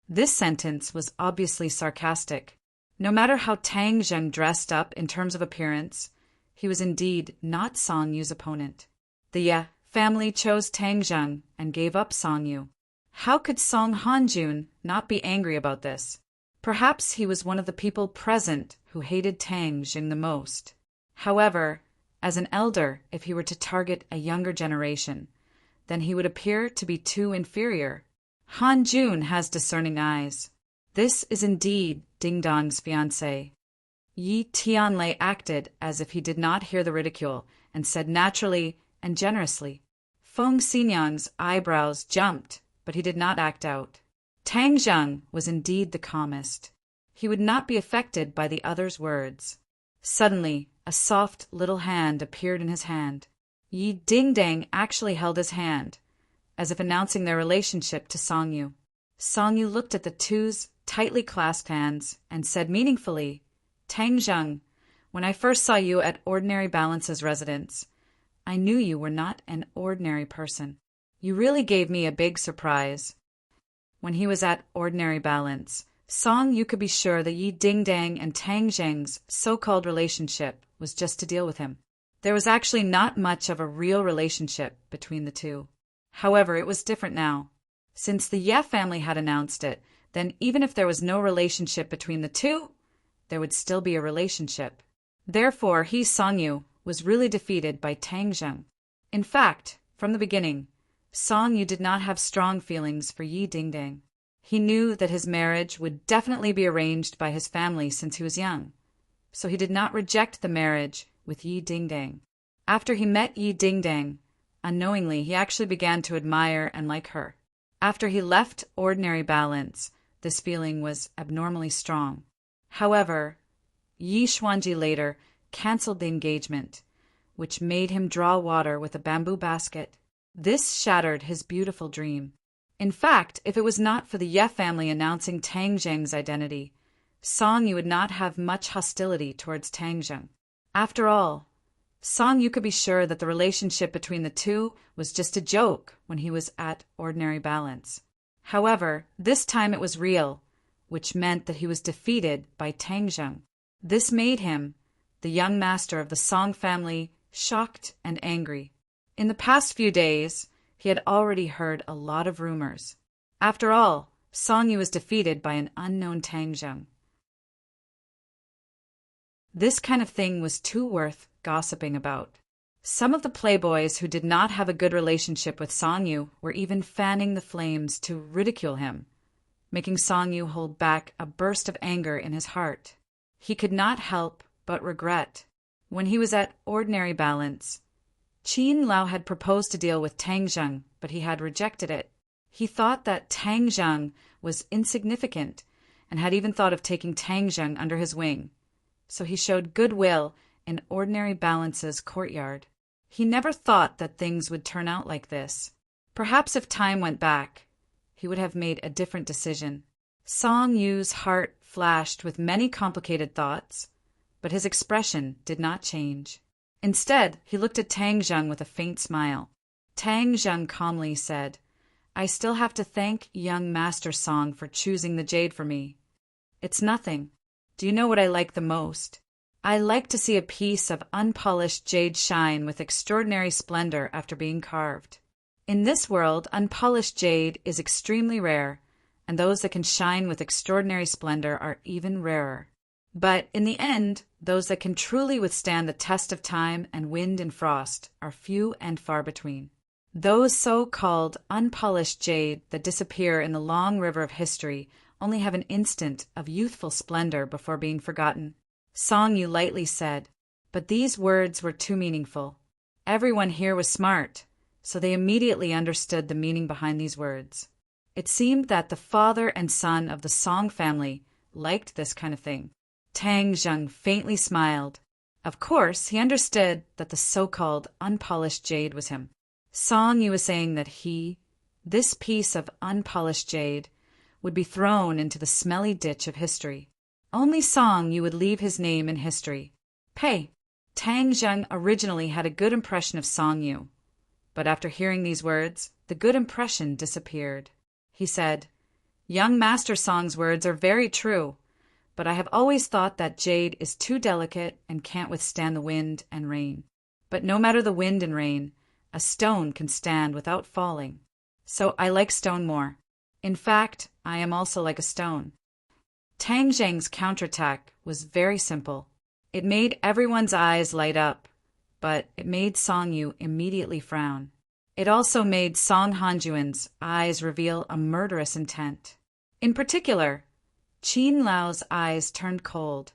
This sentence was obviously sarcastic. No matter how Tang Zheng dressed up in terms of appearance, he was indeed not Song Yu's opponent. The Ye family chose Tang Zheng and gave up Song Yu. How could Song Han Jun not be angry about this? Perhaps he was one of the people present who hated Tang Zheng the most. However, as an elder, if he were to target a younger generation, then he would appear to be too inferior. Han Jun has discerning eyes. This is indeed Ding Dong's fiancé. Yi Tianlei acted as if he did not hear the ridicule and said naturally and generously. Feng Xinyang's eyebrows jumped, but he did not act out. Tang Zheng was indeed the calmest. He would not be affected by the other's words. Suddenly, a soft little hand appeared in his hand. Yi Dingdang actually held his hand, as if announcing their relationship to Song Yu. Song Yu looked at the two's tightly clasped hands and said meaningfully, Tang Zheng, when I first saw you at Ordinary Balance's residence, I knew you were not an ordinary person. You really gave me a big surprise. When he was at Ordinary Balance, Song Yu could be sure that Yi Dingdang and Tang Zheng's so-called relationship was just to deal with him. There was actually not much of a real relationship between the two. However, it was different now. Since the Ye family had announced it, then even if there was no relationship between the two, there would still be a relationship. Therefore, he, Song Yu, was really defeated by Tang Zheng. In fact, from the beginning, Song Yu did not have strong feelings for Yi Dingdang. He knew that his marriage would definitely be arranged by his family since he was young, so he did not reject the marriage with Yi Dingdang. After he met Yi Dingdang, unknowingly he actually began to admire and like her. After he left Ordinary Balance, this feeling was abnormally strong. However, Yi Xuanji later cancelled the engagement, which made him draw water with a bamboo basket. This shattered his beautiful dream. In fact, if it was not for the Ye family announcing Tang Zheng's identity, Song Yu would not have much hostility towards Tang Zheng. After all, Song Yu could be sure that the relationship between the two was just a joke when he was at Ordinary Balance. However, this time it was real, which meant that he was defeated by Tang Zheng. This made him, the young master of the Song family, shocked and angry. In the past few days, he had already heard a lot of rumors. After all, Song Yu was defeated by an unknown Tang Zheng. This kind of thing was too worth gossiping about. Some of the playboys who did not have a good relationship with Song Yu were even fanning the flames to ridicule him, making Song Yu hold back a burst of anger in his heart. He could not help but regret. When he was at Ordinary Balance, Qin Lao had proposed to deal with Tang Zheng, but he had rejected it. He thought that Tang Zheng was insignificant and had even thought of taking Tang Zheng under his wing, so he showed goodwill in Ordinary Balance's courtyard. He never thought that things would turn out like this. Perhaps if time went back, he would have made a different decision. Song Yu's heart flashed with many complicated thoughts, but his expression did not change. Instead, he looked at Tang Zheng with a faint smile. Tang Zheng calmly said, I still have to thank young Master Song for choosing the jade for me. It's nothing. Do you know what I like the most? I like to see a piece of unpolished jade shine with extraordinary splendor after being carved. In this world, unpolished jade is extremely rare, and those that can shine with extraordinary splendor are even rarer. But in the end, those that can truly withstand the test of time and wind and frost are few and far between. Those so-called unpolished jade that disappear in the long river of history only have an instant of youthful splendor before being forgotten. Song Yu lightly said, but these words were too meaningful. Everyone here was smart, so they immediately understood the meaning behind these words. It seemed that the father and son of the Song family liked this kind of thing. Tang Zheng faintly smiled. Of course, he understood that the so-called unpolished jade was him. Song Yu was saying that this piece of unpolished jade, would be thrown into the smelly ditch of history. Only Song Yu would leave his name in history. Tang Zheng originally had a good impression of Song Yu, but after hearing these words, the good impression disappeared. He said, Young Master Song's words are very true, but I have always thought that jade is too delicate and can't withstand the wind and rain. But no matter the wind and rain, a stone can stand without falling. So I like stone more. In fact, I am also like a stone. Tang Zheng's counterattack was very simple. It made everyone's eyes light up, but it made Song Yu immediately frown. It also made Song Hanjuan's eyes reveal a murderous intent. In particular, Qin Lao's eyes turned cold,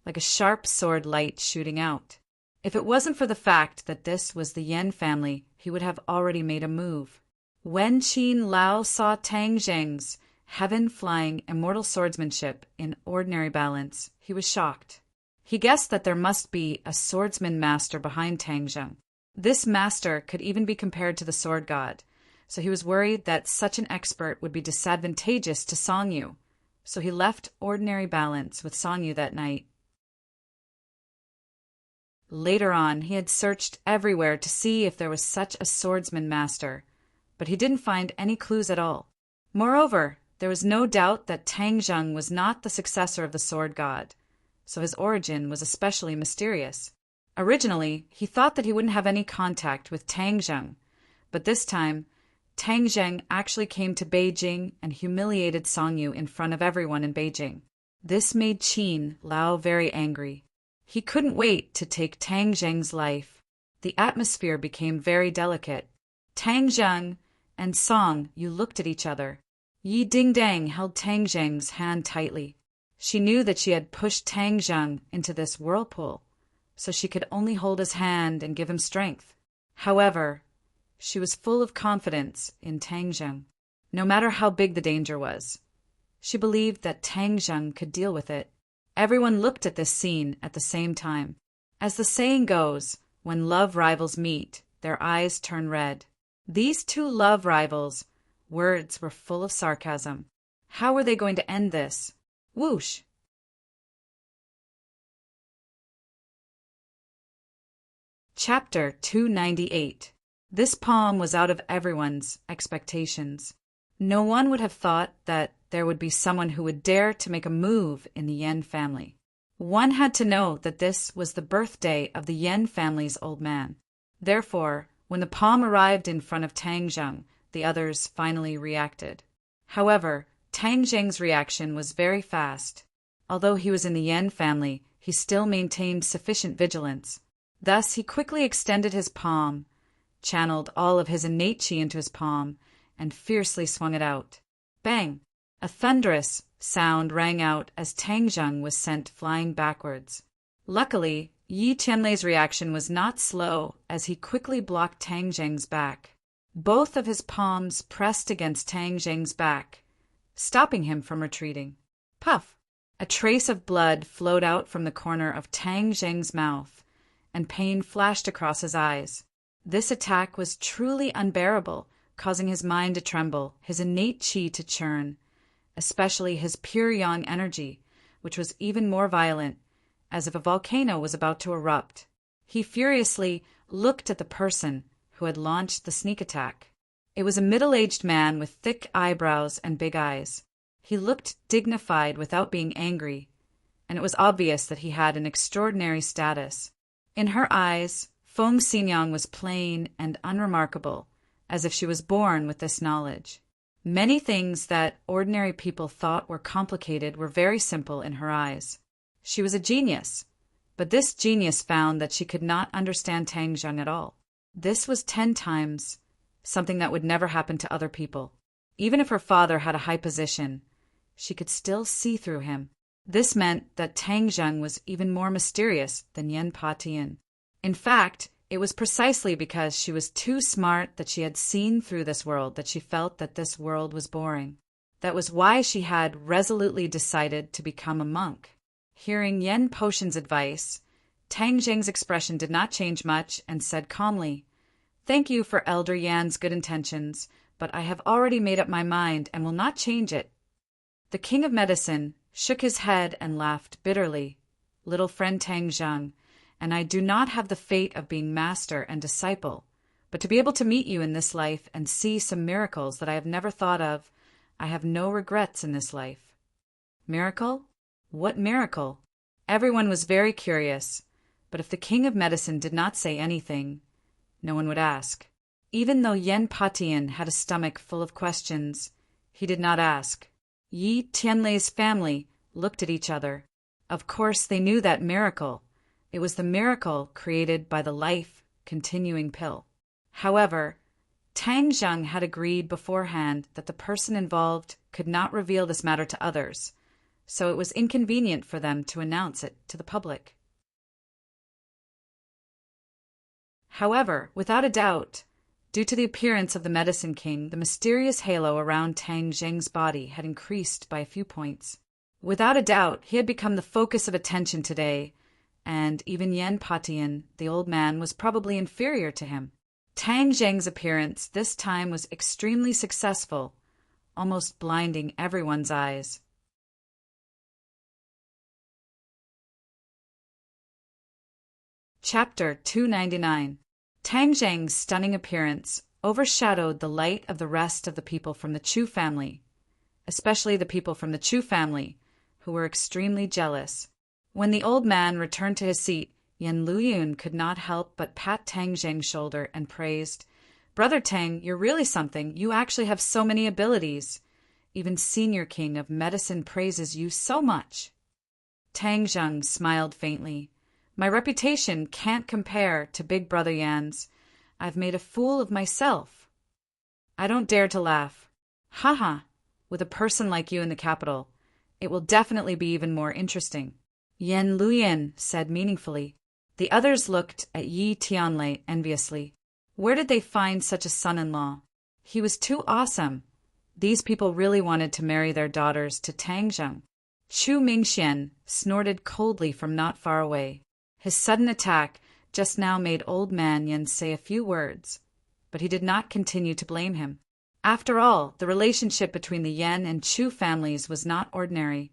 like a sharp sword light shooting out. If it wasn't for the fact that this was the Yan family, he would have already made a move. When Qin Lao saw Tang Zheng's heaven-flying immortal swordsmanship in ordinary balance, he was shocked. He guessed that there must be a swordsman master behind Tang Zheng. This master could even be compared to the sword god, so he was worried that such an expert would be disadvantageous to Song Yu, so he left ordinary balance with Song Yu that night. Later on, he had searched everywhere to see if there was such a swordsman master, but he didn't find any clues at all. Moreover, there was no doubt that Tang Zheng was not the successor of the sword god, so his origin was especially mysterious. Originally, he thought that he wouldn't have any contact with Tang Zheng, but this time, Tang Zheng actually came to Beijing and humiliated Song Yu in front of everyone in Beijing. This made Qin Lao very angry. He couldn't wait to take Tang Zheng's life. The atmosphere became very delicate. Tang Zheng and Song Yu looked at each other. Yi Dingdang held Tang Zheng's hand tightly. She knew that she had pushed Tang Zheng into this whirlpool, so she could only hold his hand and give him strength. However, she was full of confidence in Tang Zheng. No matter how big the danger was, she believed that Tang Zheng could deal with it. Everyone looked at this scene at the same time. As the saying goes, when love rivals meet, their eyes turn red. These two love rivals' words were full of sarcasm. How were they going to end this? Whoosh! Chapter 298. This poem was out of everyone's expectations. No one would have thought that there would be someone who would dare to make a move in the Yen family. One had to know that this was the birthday of the Yen family's old man. Therefore, when the poem arrived in front of Tang Zheng, the others finally reacted. However, Tang Zheng's reaction was very fast. Although he was in the Yen family, he still maintained sufficient vigilance. Thus, he quickly extended his palm, channeled all of his innate qi into his palm, and fiercely swung it out. Bang! A thunderous sound rang out as Tang Zheng was sent flying backwards. Luckily, Yi Tianlei's reaction was not slow as he quickly blocked Tang Zheng's back. Both of his palms pressed against Tang Zheng's back, stopping him from retreating. Puff! A trace of blood flowed out from the corner of Tang Zheng's mouth, and pain flashed across his eyes. This attack was truly unbearable, causing his mind to tremble, his innate qi to churn, especially his pure yang energy, which was even more violent, as if a volcano was about to erupt. He furiously looked at the person who had launched the sneak attack. It was a middle-aged man with thick eyebrows and big eyes. He looked dignified without being angry, and it was obvious that he had an extraordinary status. In her eyes, Feng Xinyang was plain and unremarkable, as if she was born with this knowledge. Many things that ordinary people thought were complicated were very simple in her eyes. She was a genius, but this genius found that she could not understand Tang Zheng at all. This was 10 times something that would never happen to other people. Even if her father had a high position, she could still see through him. This meant that Tang Zheng was even more mysterious than Yen Patian. In fact, it was precisely because she was too smart that she had seen through this world that she felt that this world was boring. That was why she had resolutely decided to become a monk. Hearing Yen Potion's advice, Tang Zheng's expression did not change much and said calmly, "Thank you for Elder Yan's good intentions, but I have already made up my mind and will not change it." The King of Medicine shook his head and laughed bitterly. "Little friend Tang Zheng, and I do not have the fate of being master and disciple, but to be able to meet you in this life and see some miracles that I have never thought of, I have no regrets in this life." Miracle? What miracle? Everyone was very curious, but if the King of Medicine did not say anything, no one would ask. Even though Yen Patian had a stomach full of questions, he did not ask. Yi Tianlei's family looked at each other. Of course they knew that miracle. It was the miracle created by the life-continuing pill. However, Tang Zheng had agreed beforehand that the person involved could not reveal this matter to others, so it was inconvenient for them to announce it to the public. However, without a doubt, due to the appearance of the Medicine King, the mysterious halo around Tang Zheng's body had increased by a few points. Without a doubt, he had become the focus of attention today, and even Yen Patian, the old man, was probably inferior to him. Tang Zheng's appearance this time was extremely successful, almost blinding everyone's eyes. Chapter 299. Tang Zheng's stunning appearance overshadowed the light of the rest of the people from the Chu family, especially the people from the Chu family, who were extremely jealous. When the old man returned to his seat, Yen Luyun could not help but pat Tang Zheng's shoulder and praised, "Brother Tang, you're really something. You actually have so many abilities. Even Senior King of Medicine praises you so much." Tang Zheng smiled faintly. "My reputation can't compare to Big Brother Yan's. I've made a fool of myself. I don't dare to laugh. Haha, with a person like you in the capital, it will definitely be even more interesting." Yen Luyan said meaningfully. The others looked at Yi Tianlei enviously. Where did they find such a son-in-law? He was too awesome. These people really wanted to marry their daughters to Tang Zheng. Chu Mingxian snorted coldly from not far away. His sudden attack just now made old man Yen say a few words, but he did not continue to blame him. After all, the relationship between the Yen and Chu families was not ordinary,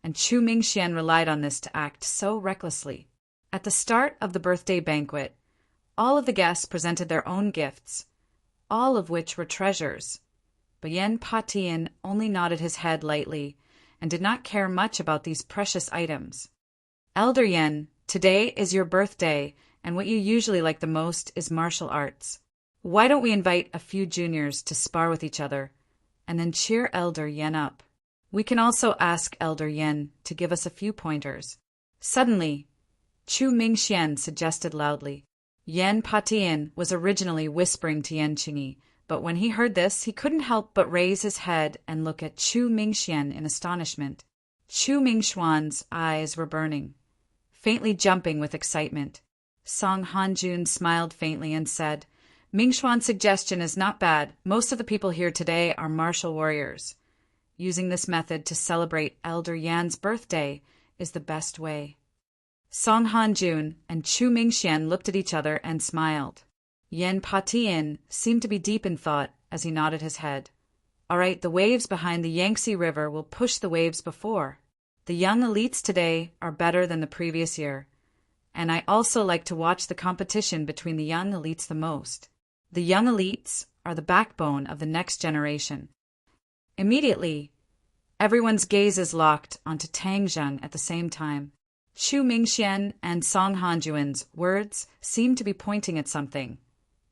and Chu Mingxian relied on this to act so recklessly. At the start of the birthday banquet, all of the guests presented their own gifts, all of which were treasures, but Yen Patian only nodded his head lightly and did not care much about these precious items. "Elder Yen, today is your birthday, and what you usually like the most is martial arts. Why don't we invite a few juniors to spar with each other, and then cheer Elder Yen up? We can also ask Elder Yen to give us a few pointers." Suddenly, Chu Mingxian suggested loudly. Yen Patian was originally whispering to Yen Qingyi, but when he heard this, he couldn't help but raise his head and look at Chu Mingxian in astonishment. Chu Mingxuan's eyes were burning, faintly jumping with excitement. Song Hanjun smiled faintly and said, "Mingxuan's suggestion is not bad. Most of the people here today are martial warriors. Using this method to celebrate Elder Yan's birthday is the best way." Song Hanjun and Chu Mingxian looked at each other and smiled. Yen Patian seemed to be deep in thought as he nodded his head. "All right, the waves behind the Yangtze River will push the waves before. The young elites today are better than the previous year, and I also like to watch the competition between the young elites the most. The young elites are the backbone of the next generation." Immediately, everyone's gazes locked onto Tang Zheng at the same time. Chu Mingxian and Song Hanjuan's words seemed to be pointing at something,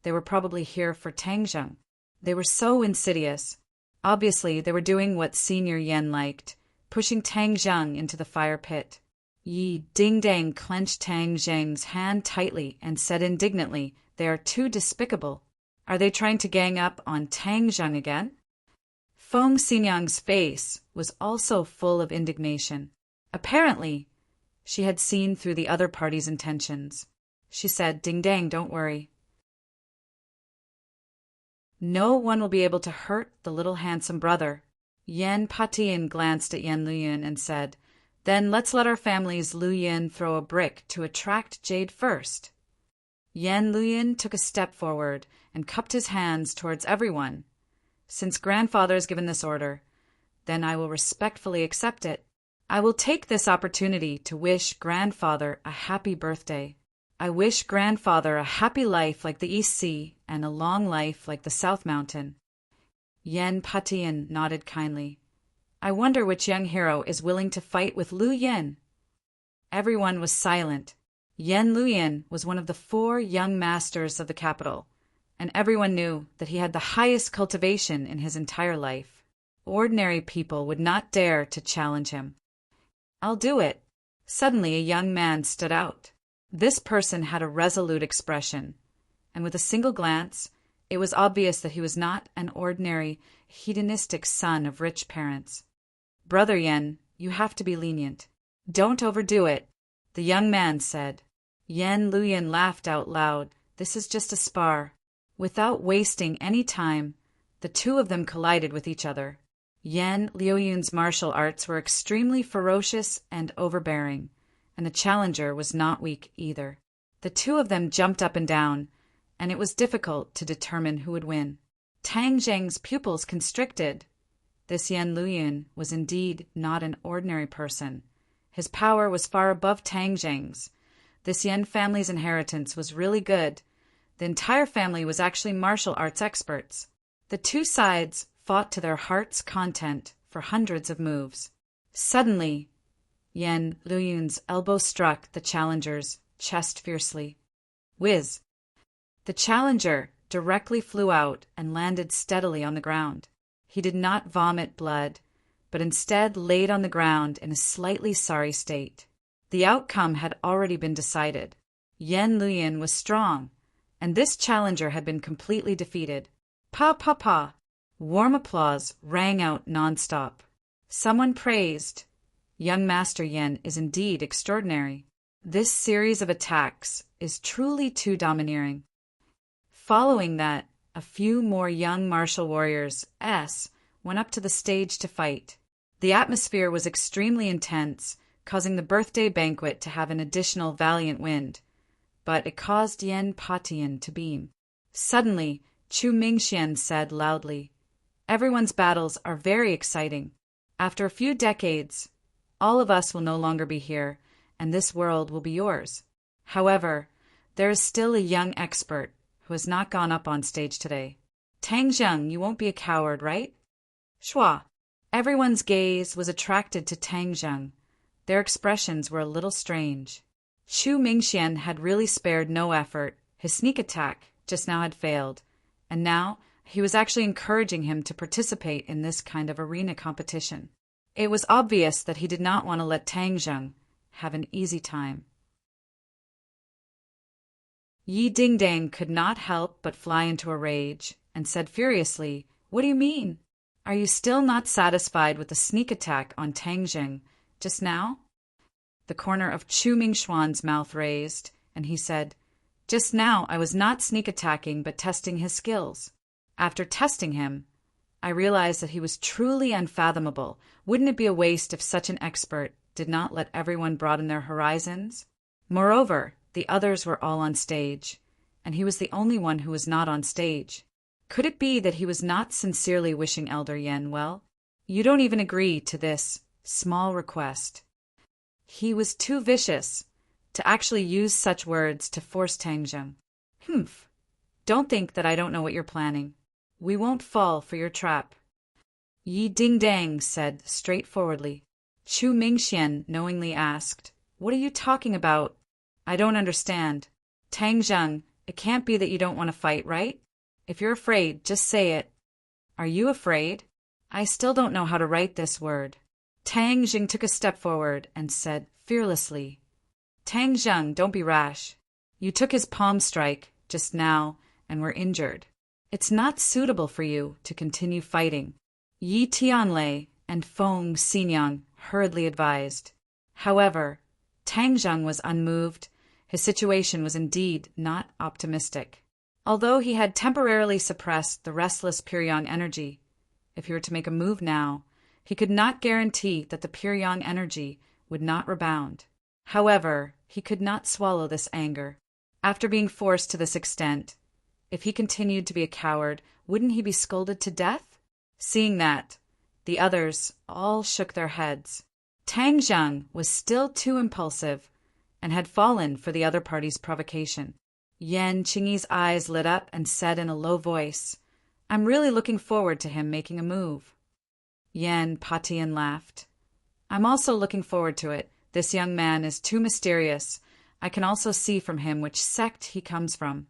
They were probably here for Tang Zheng. They were so insidious. Obviously, they were doing what Senior Yen liked, pushing Tang Zheng into the fire pit. Yi Ding-Dang clenched Tang Zheng's hand tightly and said indignantly, "They are too despicable. Are they trying to gang up on Tang Zheng again?" Feng Xinyang's face was also full of indignation. Apparently, she had seen through the other party's intentions. She said, "Ding-Dang, don't worry. No one will be able to hurt the little handsome brother." Yen Patian glanced at Yen Luyin and said, "Then let's let our family's Luyin throw a brick to attract Jade first." Yen Luyin took a step forward and cupped his hands towards everyone. "Since grandfather has given this order, then I will respectfully accept it. I will take this opportunity to wish grandfather a happy birthday. I wish grandfather a happy life like the East Sea and a long life like the South Mountain." Yen Patian nodded kindly. "I wonder which young hero is willing to fight with Lu Yin." Everyone was silent. Yen Luyin was one of the 4 young masters of the capital, and everyone knew that he had the highest cultivation in his entire life. Ordinary people would not dare to challenge him. "I'll do it." Suddenly a young man stood out. This person had a resolute expression, and with a single glance, it was obvious that he was not an ordinary, hedonistic son of rich parents. "Brother Yen, you have to be lenient. Don't overdo it," the young man said. Yen Luyin laughed out loud. "This is just a spar." Without wasting any time, the two of them collided with each other. Yen Liuyun's martial arts were extremely ferocious and overbearing, and the challenger was not weak either. The two of them jumped up and down, and it was difficult to determine who would win. Tang Zheng's pupils constricted. This Yen Luyin was indeed not an ordinary person. His power was far above Tang Zheng's. This Yen family's inheritance was really good. The entire family was actually martial arts experts. The two sides fought to their heart's content for hundreds of moves. Suddenly, Yen Luyun's elbow struck the challenger's chest fiercely. Whiz! The challenger directly flew out and landed steadily on the ground. He did not vomit blood, but instead laid on the ground in a slightly sorry state. The outcome had already been decided. Yen Luyin was strong, and this challenger had been completely defeated. Pa pa pa! Warm applause rang out nonstop. Someone praised, "Young Master Yen is indeed extraordinary. This series of attacks is truly too domineering." Following that, a few more young martial warriors went up to the stage to fight. The atmosphere was extremely intense, causing the birthday banquet to have an additional valiant wind, but it caused Yen Patian to beam. Suddenly, Chu Mingxian said loudly, "Everyone's battles are very exciting. After a few decades, all of us will no longer be here, and this world will be yours. However, there is still a young expert who has not gone up on stage today. Tang Zheng, you won't be a coward, right?" Shua. Everyone's gaze was attracted to Tang Zheng. Their expressions were a little strange. Chu Mingxian had really spared no effort. His sneak attack just now had failed, and now he was actually encouraging him to participate in this kind of arena competition. It was obvious that he did not want to let Tang Zheng have an easy time. Yi Dingdang could not help but fly into a rage, and said furiously, "What do you mean? Are you still not satisfied with the sneak attack on Tang Zheng just now?" The corner of Chu Mingxuan's mouth raised, and he said, "Just now I was not sneak attacking but testing his skills. After testing him, I realized that he was truly unfathomable. Wouldn't it be a waste if such an expert did not let everyone broaden their horizons? Moreover, the others were all on stage, and he was the only one who was not on stage. Could it be that he was not sincerely wishing Elder Yen well? You don't even agree to this small request." He was too vicious to actually use such words to force Tang Zheng. "Humph! Don't think that I don't know what you're planning. We won't fall for your trap." Yi Dingdang said straightforwardly. Chu Mingxian knowingly asked, "What are you talking about? I don't understand." Tang Zheng It can't be that you don't want to fight, right? If you're afraid, just say it. Are you afraid? I still don't know how to write this word. Tang Jing took a step forward and said fearlessly, Tang Zheng, don't be rash. You took his palm strike just now and were injured. It's not suitable for you to continue fighting. Yi Tianlei and Feng Xinyang hurriedly advised. However, Tang Zheng was unmoved. His situation was indeed not optimistic. Although he had temporarily suppressed the restless Pyongyang energy, if he were to make a move now, he could not guarantee that the Pyongyang energy would not rebound. However, he could not swallow this anger. After being forced to this extent, if he continued to be a coward, wouldn't he be scolded to death? Seeing that, the others all shook their heads. Tang Zheng was still too impulsive and had fallen for the other party's provocation. Yan Qingyi's eyes lit up and said in a low voice, I'm really looking forward to him making a move. Yan Patian laughed. I'm also looking forward to it. This young man is too mysterious. I can also see from him which sect he comes from.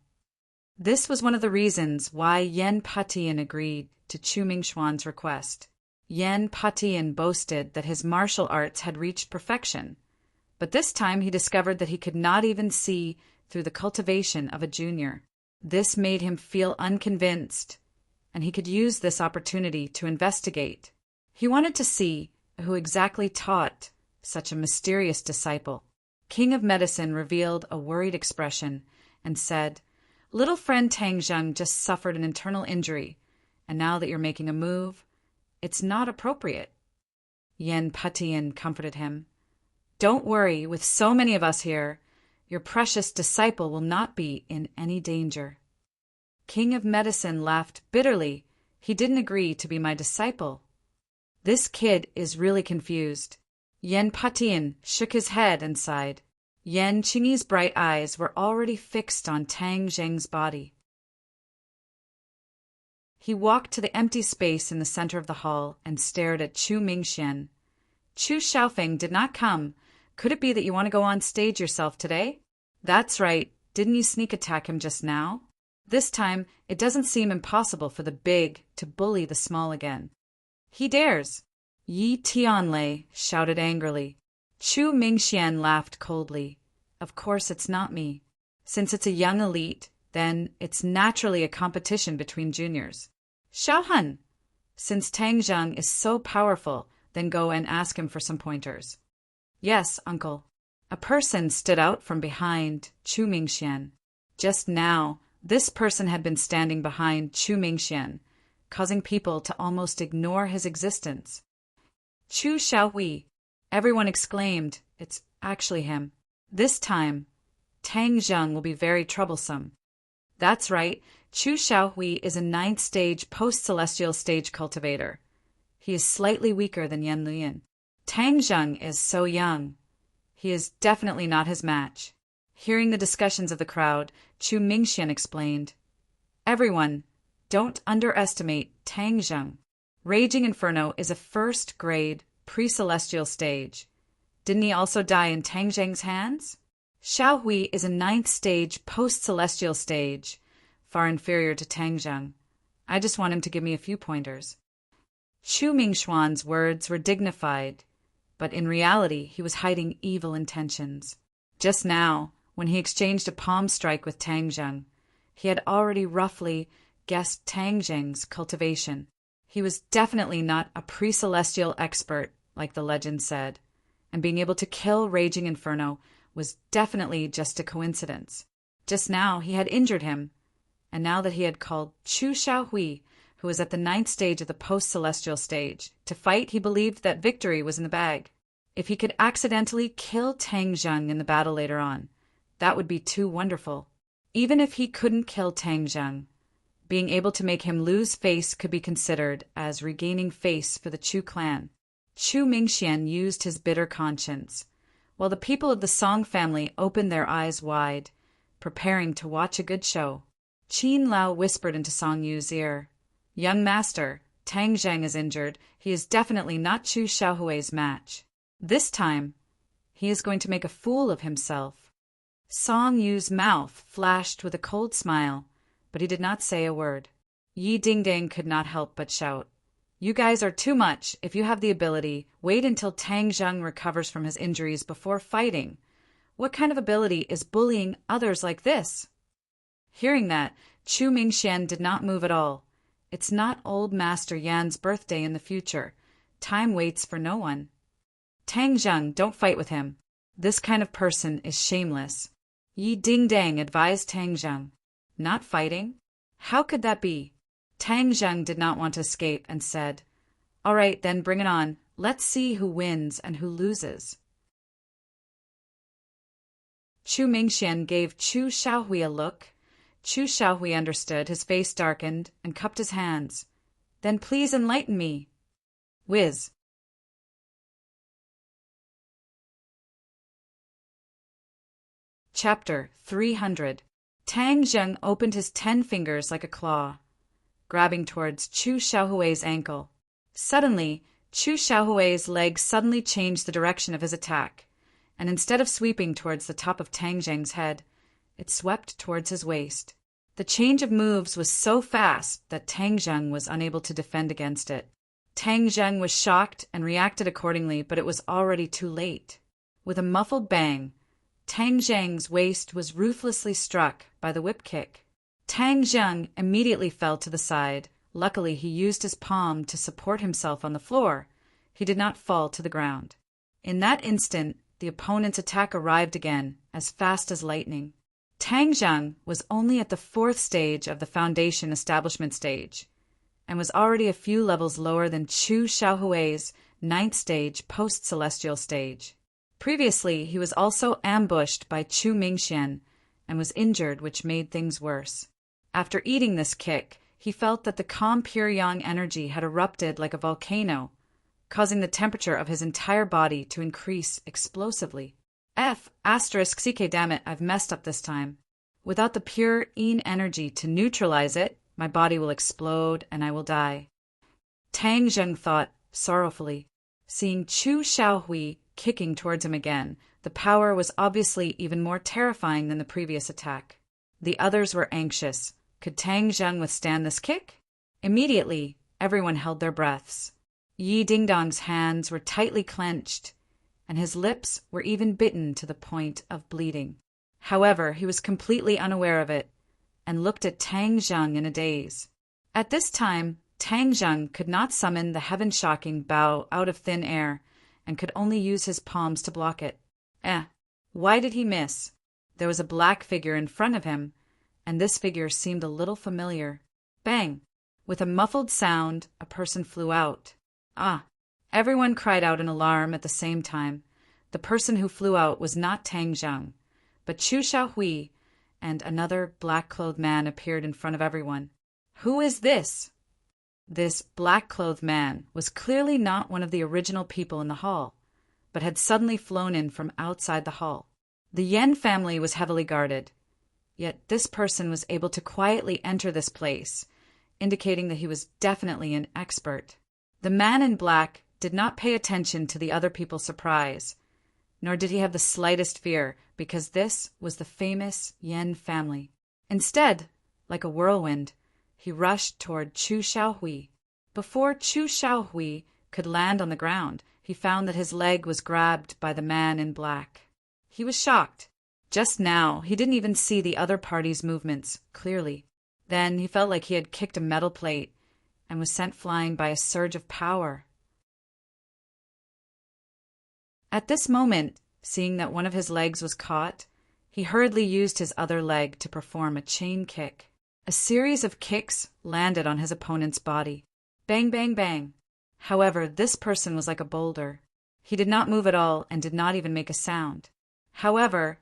This was one of the reasons why Yan Patian agreed to Chu Mingxuan's request. Yan Patian boasted that his martial arts had reached perfection, but this time he discovered that he could not even see through the cultivation of a junior. This made him feel unconvinced, and he could use this opportunity to investigate. He wanted to see who exactly taught such a mysterious disciple. King of Medicine revealed a worried expression and said, Little friend Tang Zheng just suffered an internal injury, and now that you're making a move, it's not appropriate. Yan Patian comforted him. Don't worry, with so many of us here, your precious disciple will not be in any danger. King of Medicine laughed bitterly. He didn't agree to be my disciple. This kid is really confused. Yan Patian shook his head and sighed. Yan Qingyi's bright eyes were already fixed on Tang Zheng's body. He walked to the empty space in the center of the hall and stared at Chu Mingxian. Chu Xiaofeng did not come. Could it be that you want to go on stage yourself today? That's right. Didn't you sneak attack him just now? This time, it doesn't seem impossible for the big to bully the small again. He dares. Yi Tianlei shouted angrily. Chu Mingxian laughed coldly. Of course it's not me. Since it's a young elite, then it's naturally a competition between juniors. Xiaohun, since Tang Zheng is so powerful, then go and ask him for some pointers. Yes, uncle. A person stood out from behind Chu Mingxian. Just now, this person had been standing behind Chu Mingxian, causing people to almost ignore his existence. Chu Xiaohui. Everyone exclaimed, it's actually him. This time, Tang Zheng will be very troublesome. That's right, Chu Xiaohui is a 9th stage post-celestial stage cultivator. He is slightly weaker than Yan Lian. Tang Zheng is so young. He is definitely not his match. Hearing the discussions of the crowd, Chu Mingxian explained, Everyone, don't underestimate Tang Zheng. Raging Inferno is a first-grade pre-celestial stage. Didn't he also die in Tang Zheng's hands? Xiaohui is a 9th stage post-celestial stage, far inferior to Tang Zheng. I just want him to give me a few pointers. Chu Mingxuan's words were dignified, but in reality he was hiding evil intentions. Just now, when he exchanged a palm strike with Tang Zheng, he had already roughly guessed Tang Zheng's cultivation. He was definitely not a pre-celestial expert, like the legend said, and being able to kill Raging Inferno was definitely just a coincidence. Just now he had injured him, and now that he had called Chu Xiaohui, who was at the 9th stage of the post-celestial stage, to fight, he believed that victory was in the bag. If he could accidentally kill Tang Zheng in the battle later on, that would be too wonderful. Even if he couldn't kill Tang Zheng, being able to make him lose face could be considered as regaining face for the Chu clan. Chu Mingxian used his bitter conscience, while the people of the Song family opened their eyes wide, preparing to watch a good show. Qin Lao whispered into Song Yu's ear, Young master, Tang Zheng is injured. He is definitely not Chu Xiaohui's match. This time, he is going to make a fool of himself. Song Yu's mouth flashed with a cold smile, but he did not say a word. Yi Dingding could not help but shout, "You guys are too much. If you have the ability, wait until Tang Zheng recovers from his injuries before fighting. What kind of ability is bullying others like this?" Hearing that, Chu Mingxian did not move at all. It's not old Master Yan's birthday in the future. Time waits for no one. Tang Zheng, don't fight with him. This kind of person is shameless. Yi Dingdang advised Tang Zheng. Not fighting? How could that be? Tang Zheng did not want to escape and said, "All right, then bring it on. Let's see who wins and who loses." Chu Mingxian gave Chu Xiaohui a look. Chu Xiaohui understood, his face darkened, and cupped his hands. "Then please enlighten me." Whiz. Chapter 300. Tang Zheng opened his 10 fingers like a claw, grabbing towards Chu Xiaohui's ankle. Suddenly, Chu Xiaohui's leg suddenly changed the direction of his attack, and instead of sweeping towards the top of Tang Zheng's head, it swept towards his waist. The change of moves was so fast that Tang Zheng was unable to defend against it. Tang Zheng was shocked and reacted accordingly, but it was already too late. With a muffled bang, Tang Zheng's waist was ruthlessly struck by the whip kick. Tang Zheng immediately fell to the side. Luckily, he used his palm to support himself on the floor. He did not fall to the ground. In that instant, the opponent's attack arrived again, as fast as lightning. Tang Zheng was only at the 4th stage of the foundation establishment stage, and was already a few levels lower than Chu Xiaohui's 9th stage post-celestial stage. Previously, he was also ambushed by Chu Mingxian and was injured, which made things worse. After eating this kick, he felt that the calm pure yang energy had erupted like a volcano, causing the temperature of his entire body to increase explosively. *CK, damn it, I've messed up this time. Without the pure yin energy to neutralize it, my body will explode and I will die. Tang Zheng thought sorrowfully. Seeing Chu Xiaohui kicking towards him again, the power was obviously even more terrifying than the previous attack. The others were anxious. Could Tang Zheng withstand this kick? Immediately, everyone held their breaths. Yi Dingdong's hands were tightly clenched, and his lips were even bitten to the point of bleeding. However, he was completely unaware of it, and looked at Tang Zheng in a daze. At this time, Tang Zheng could not summon the heaven-shocking bow out of thin air, and could only use his palms to block it. Why did he miss? There was a black figure in front of him, and this figure seemed a little familiar. Bang! With a muffled sound, a person flew out. Everyone cried out in alarm at the same time. The person who flew out was not Tang Zheng, but Chu Xiaohui, and another black-clothed man appeared in front of everyone. Who is this? This black-clothed man was clearly not one of the original people in the hall, but had suddenly flown in from outside the hall. The Yen family was heavily guarded, yet this person was able to quietly enter this place, indicating that he was definitely an expert. The man in black did not pay attention to the other people's surprise, nor did he have the slightest fear, because this was the famous Yen family. Instead, like a whirlwind, he rushed toward Chu Xiaohui. Before Chu Xiaohui could land on the ground, he found that his leg was grabbed by the man in black. He was shocked. Just now, he didn't even see the other party's movements clearly. Then he felt like he had kicked a metal plate and was sent flying by a surge of power. At this moment, seeing that one of his legs was caught, he hurriedly used his other leg to perform a chain kick. A series of kicks landed on his opponent's body. Bang, bang, bang. However, this person was like a boulder. He did not move at all and did not even make a sound. However,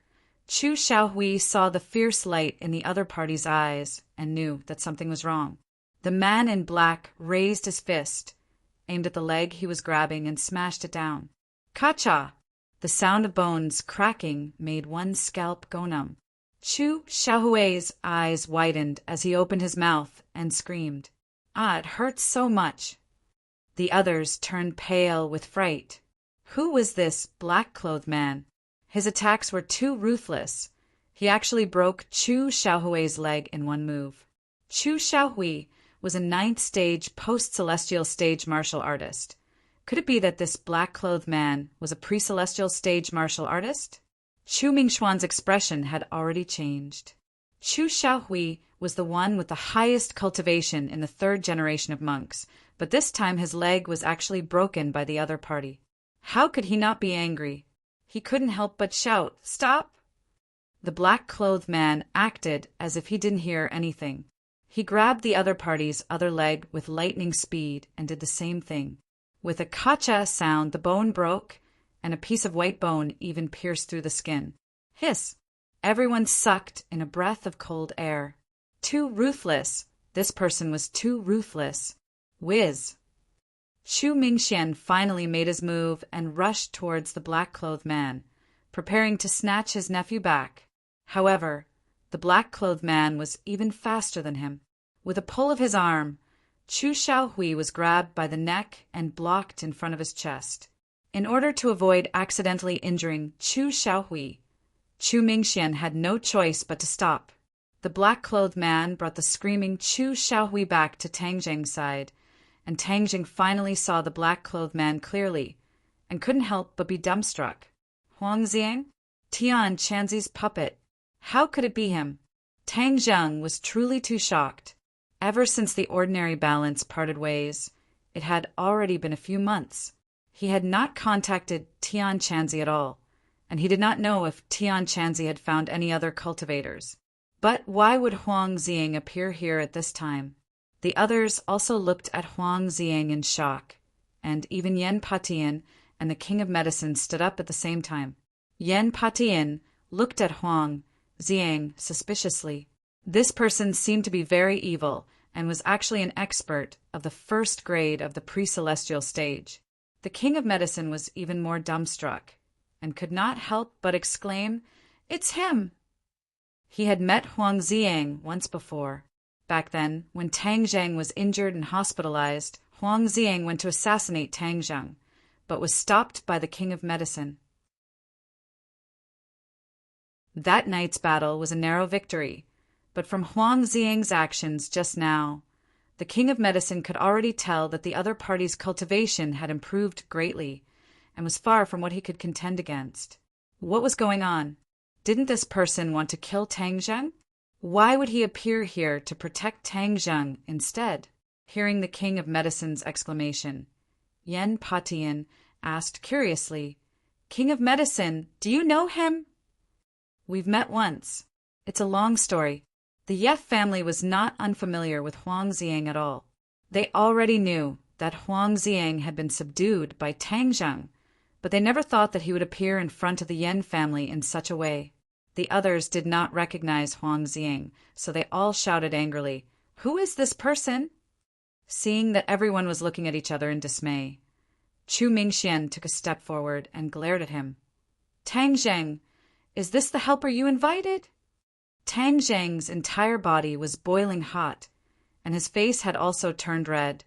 Chu Xiaohui saw the fierce light in the other party's eyes and knew that something was wrong. The man in black raised his fist, aimed at the leg he was grabbing, and smashed it down. Ka-cha! The sound of bones cracking made one's scalp go numb. Chu Xiaohui's eyes widened as he opened his mouth and screamed. It hurts so much. The others turned pale with fright. Who was this black-clothed man? His attacks were too ruthless. He actually broke Chu Xiaohui's leg in one move. Chu Xiaohui was a ninth-stage post-celestial stage martial artist. Could it be that this black-clothed man was a pre-celestial stage martial artist? Chu Mingxuan's expression had already changed. Chu Xiaohui was the one with the highest cultivation in the third generation of monks, but this time his leg was actually broken by the other party. How could he not be angry? He couldn't help but shout, "Stop!" The black-clothed man acted as if he didn't hear anything. He grabbed the other party's other leg with lightning speed and did the same thing. With a "kacha" sound, the bone broke, and a piece of white bone even pierced through the skin. Hiss! Everyone sucked in a breath of cold air. Too ruthless. This person was too ruthless. Whiz! Chu Mingxian finally made his move and rushed towards the black-clothed man, preparing to snatch his nephew back. However, the black-clothed man was even faster than him. With a pull of his arm, Chu Xiaohui was grabbed by the neck and blocked in front of his chest. In order to avoid accidentally injuring Chu Xiaohui, Chu Mingxian had no choice but to stop. The black-clothed man brought the screaming Chu Xiaohui back to Tang Zheng's side, and Tang Zheng finally saw the black-clothed man clearly, and couldn't help but be dumbstruck. Huang Xiang? Tian Chanzi's puppet. How could it be him? Tang Zheng was truly too shocked. Ever since the ordinary balance parted ways, it had already been a few months. He had not contacted Tian Chanzi at all, and he did not know if Tian Chanzi had found any other cultivators. But why would Huang Xiang appear here at this time? The others also looked at Huang Xiang in shock, and even Yen Patian and the King of Medicine stood up at the same time. Yen Patian looked at Huang Xiang suspiciously. This person seemed to be very evil and was actually an expert of the first grade of the pre-celestial stage. The King of Medicine was even more dumbstruck and could not help but exclaim, "It's him!" He had met Huang Xiang once before. Back then, when Tang Zheng was injured and hospitalized, Huang Xiang went to assassinate Tang Zheng, but was stopped by the King of Medicine. That night's battle was a narrow victory, but from Huang Xiang's actions just now, the King of Medicine could already tell that the other party's cultivation had improved greatly, and was far from what he could contend against. What was going on? Didn't this person want to kill Tang Zheng? Why would he appear here to protect Tang Zheng instead? Hearing the King of Medicine's exclamation, Yen Patian asked curiously, "King of Medicine, do you know him?" "We've met once. It's a long story." The Yef family was not unfamiliar with Huang Xiang at all. They already knew that Huang Xiang had been subdued by Tang Zheng, but they never thought that he would appear in front of the Yen family in such a way. The others did not recognize Huang Xiang, so they all shouted angrily, "Who is this person?" Seeing that everyone was looking at each other in dismay, Chu Mingxian took a step forward and glared at him. "Tang Zheng, is this the helper you invited?" Tang Zheng's entire body was boiling hot, and his face had also turned red,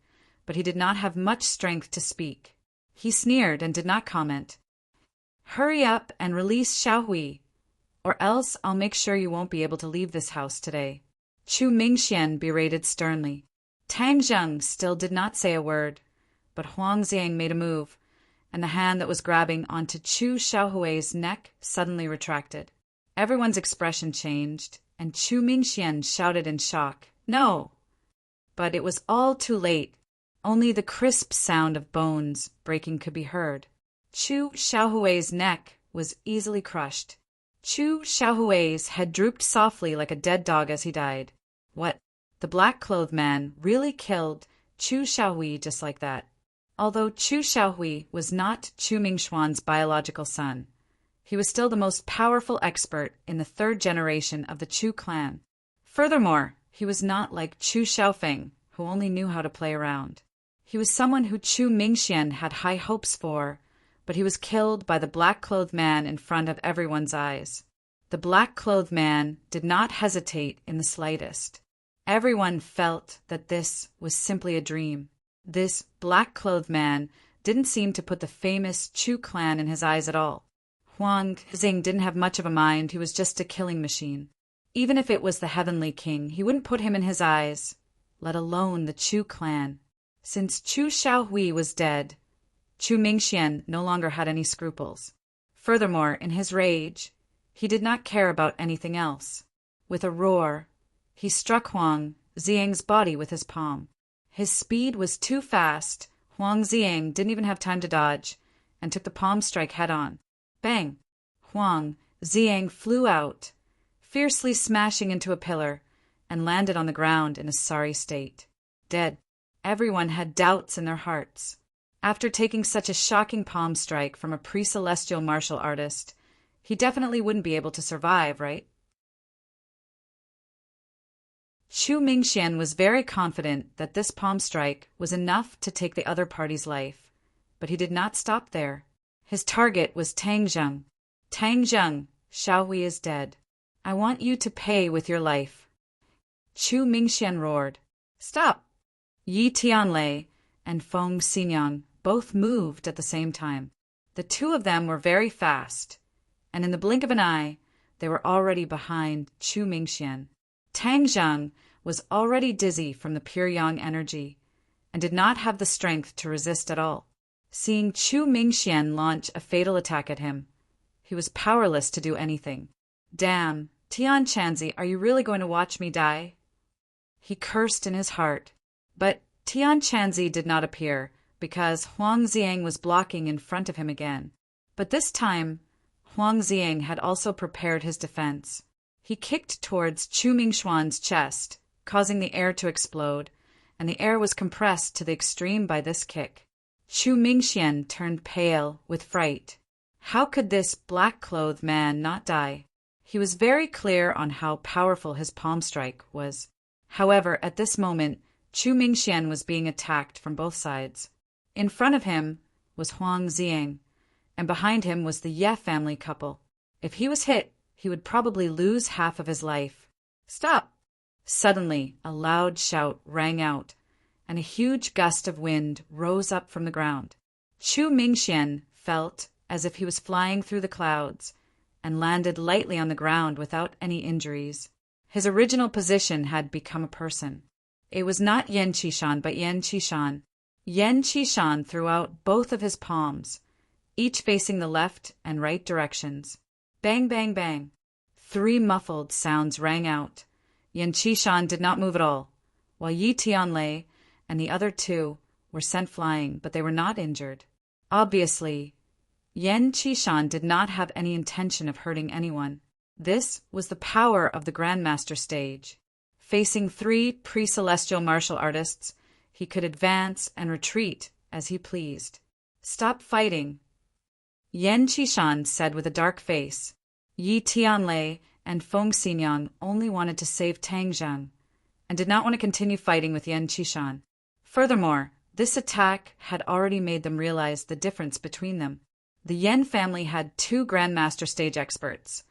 but he did not have much strength to speak. He sneered and did not comment. "Hurry up and release Xiaohui, or else I'll make sure you won't be able to leave this house today," Chu Mingxian berated sternly. Tang Zheng still did not say a word, but Huang Xiang made a move, and the hand that was grabbing onto Chu Xiaohui's neck suddenly retracted. Everyone's expression changed, and Chu Mingxian shouted in shock, "No!" But it was all too late. Only the crisp sound of bones breaking could be heard. Chu Xiaohui's neck was easily crushed. Chu Xiaohui's head drooped softly like a dead dog as he died. What? The black-clothed man really killed Chu Xiaohui just like that. Although Chu Xiaohui was not Chu Mingxuan's biological son, he was still the most powerful expert in the third generation of the Chu clan. Furthermore, he was not like Chu Xiaofeng, who only knew how to play around. He was someone who Chu Mingxian had high hopes for, but he was killed by the black-clothed man in front of everyone's eyes. The black-clothed man did not hesitate in the slightest. Everyone felt that this was simply a dream. This black-clothed man didn't seem to put the famous Chu clan in his eyes at all. Huang Zing didn't have much of a mind, he was just a killing machine. Even if it was the Heavenly King, he wouldn't put him in his eyes, let alone the Chu clan. Since Chu Xiaohui was dead, Chu Mingxian no longer had any scruples. Furthermore, in his rage, he did not care about anything else. With a roar, he struck Huang Ziang's body with his palm. His speed was too fast, Huang Ziang didn't even have time to dodge, and took the palm strike head-on. Bang! Huang Ziang flew out, fiercely smashing into a pillar, and landed on the ground in a sorry state. Dead. Everyone had doubts in their hearts. After taking such a shocking palm strike from a pre-celestial martial artist, he definitely wouldn't be able to survive, right? Chu Mingxian was very confident that this palm strike was enough to take the other party's life, but he did not stop there. His target was Tang Zheng. Tang Zheng, Xiaohui is dead. I want you to pay with your life. Chu Mingxian roared. Stop! Yi Tianlei and Feng Xinyang both moved at the same time. The two of them were very fast, and in the blink of an eye, they were already behind Chu Mingxian. Tang Zheng was already dizzy from the pure yang energy, and did not have the strength to resist at all. Seeing Chu Mingxian launch a fatal attack at him, he was powerless to do anything. Damn, Tian Chanzi, are you really going to watch me die? He cursed in his heart. But Tian Chanzi did not appear, because Huang Ziang was blocking in front of him again. But this time, Huang Ziang had also prepared his defense. He kicked towards Chu Mingxuan's chest, causing the air to explode, and the air was compressed to the extreme by this kick. Chu Mingxian turned pale with fright. How could this black-clothed man not die? He was very clear on how powerful his palm strike was. However, at this moment, Chu Mingxian was being attacked from both sides. In front of him was Huang Ziang, and behind him was the Ye family couple. If he was hit, he would probably lose half of his life. Stop! Suddenly, a loud shout rang out, and a huge gust of wind rose up from the ground. Chu Mingxian felt as if he was flying through the clouds, and landed lightly on the ground without any injuries. His original position had become a person. It was not Yan Qishan, but Yan Qishan. Yan Qishan threw out both of his palms, each facing the left and right directions. Bang, bang, bang. 3 muffled sounds rang out. Yan Qishan did not move at all, while Yi Tianlei and the other 2 were sent flying, but they were not injured. Obviously, Yan Qishan did not have any intention of hurting anyone. This was the power of the Grandmaster stage. Facing 3 pre-celestial martial artists, he could advance and retreat as he pleased. Stop fighting, Yan Qishan said with a dark face. Yi Tianlei and Feng Xinyang only wanted to save Tang Zheng, and did not want to continue fighting with Yan Qishan. Furthermore, this attack had already made them realize the difference between them. The Yan family had 2 Grandmaster stage experts,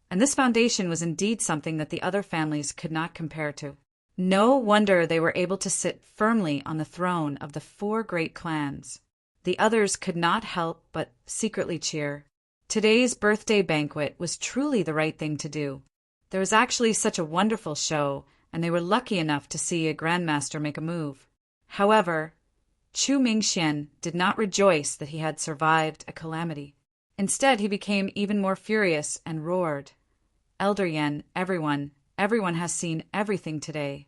and this foundation was indeed something that the other families could not compare to. No wonder they were able to sit firmly on the throne of the 4 great clans. The others could not help but secretly cheer. Today's birthday banquet was truly the right thing to do. There was actually such a wonderful show, and they were lucky enough to see a Grandmaster make a move. However, Chu Mingxian did not rejoice that he had survived a calamity. Instead, he became even more furious and roared, "Elder Yan, everyone has seen everything today.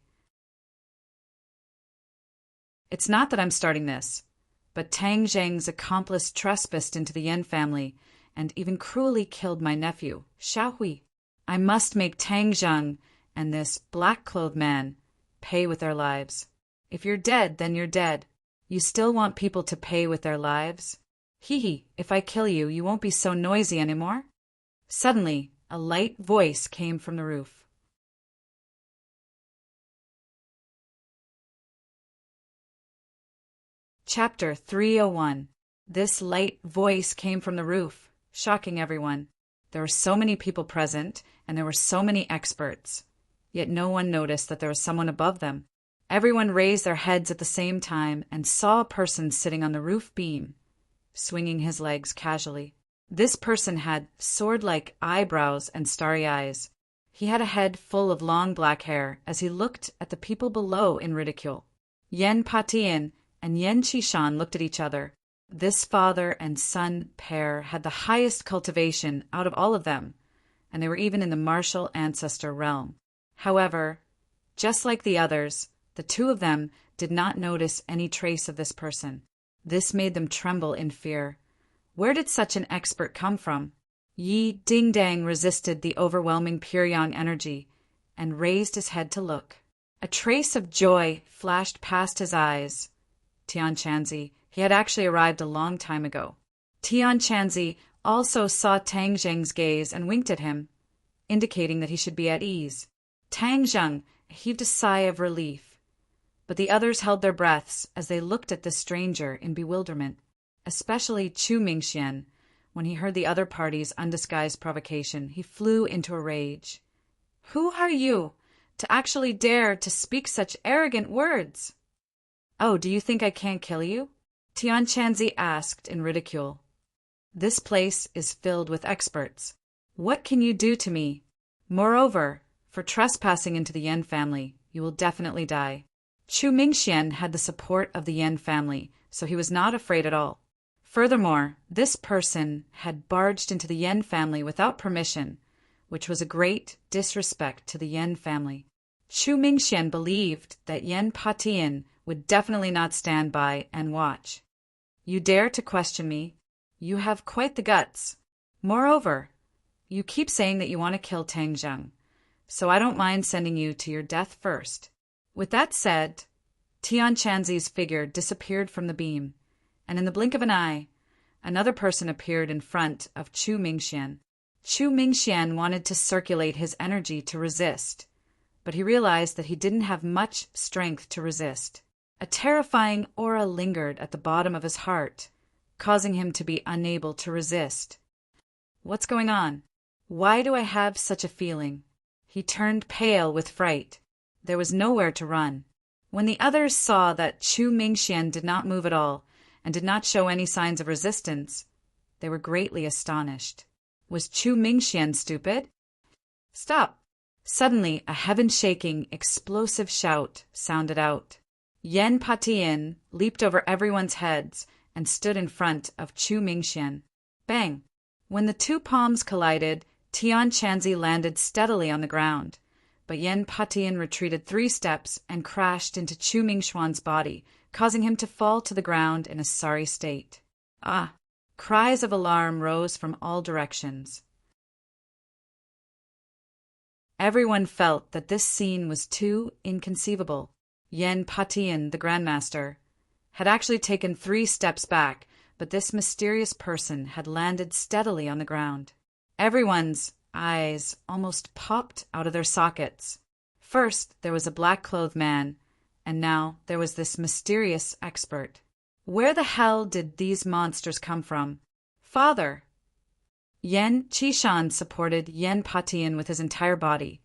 It's not that I'm starting this, but Tang Zheng's accomplice trespassed into the Yan family and even cruelly killed my nephew, Xiaohui. I must make Tang Zheng and this black-clothed man pay with their lives. If you're dead, then you're dead. You still want people to pay with their lives? Hee, if I kill you, you won't be so noisy anymore." Suddenly, a light voice came from the roof. Chapter 301. This light voice came from the roof, shocking everyone. There were so many people present, and there were so many experts. Yet no one noticed that there was someone above them. Everyone raised their heads at the same time and saw a person sitting on the roof beam, swinging his legs casually. This person had sword-like eyebrows and starry eyes. He had a head full of long black hair as he looked at the people below in ridicule. Yen Patian and Yen Qishan looked at each other. This father and son pair had the highest cultivation out of all of them, and they were even in the martial ancestor realm. However, just like the others, the two of them did not notice any trace of this person. This made them tremble in fear. Where did such an expert come from? Yi Ding-Dang resisted the overwhelming pure yang energy and raised his head to look. A trace of joy flashed past his eyes. Tian Chanzi, he had actually arrived a long time ago. Tian Chanzi also saw Tang Zheng's gaze and winked at him, indicating that he should be at ease. Tang Zheng heaved a sigh of relief, but the others held their breaths as they looked at the stranger in bewilderment, especially Chu Mingxian. When he heard the other party's undisguised provocation, he flew into a rage. "Who are you, to actually dare to speak such arrogant words?" "Oh, do you think I can't kill you?" Tian Chanzi asked in ridicule. "This place is filled with experts. What can you do to me? Moreover, for trespassing into the Yen family, you will definitely die." Chu Mingxian had the support of the Yen family, so he was not afraid at all. Furthermore, this person had barged into the Yen family without permission, which was a great disrespect to the Yen family. Chu Mingxian believed that Yen Patian would definitely not stand by and watch. "You dare to question me? You have quite the guts. Moreover, you keep saying that you want to kill Tang Zheng, so I don't mind sending you to your death first." With that said, Tian Chanzi's figure disappeared from the beam, and in the blink of an eye, another person appeared in front of Chu Mingxian. Chu Mingxian wanted to circulate his energy to resist, but he realized that he didn't have much strength to resist. A terrifying aura lingered at the bottom of his heart, causing him to be unable to resist. "What's going on? Why do I have such a feeling?" He turned pale with fright. There was nowhere to run. When the others saw that Chu Mingxian did not move at all and did not show any signs of resistance, they were greatly astonished. Was Chu Mingxian stupid? "Stop!" Suddenly, a heaven-shaking, explosive shout sounded out. Yen Patian leaped over everyone's heads and stood in front of Chu Mingxian. Bang! When the two palms collided, Tian Chanzi landed steadily on the ground, but Yen Patian retreated 3 steps and crashed into Chu Mingxuan's body, causing him to fall to the ground in a sorry state. Ah! Cries of alarm rose from all directions. Everyone felt that this scene was too inconceivable. Yen Patian, the Grandmaster, had actually taken 3 steps back, but this mysterious person had landed steadily on the ground. Everyone's eyes almost popped out of their sockets. First, there was a black-clothed man, and now there was this mysterious expert. Where the hell did these monsters come from? "Father!" Yen Qishan supported Yen Patian with his entire body,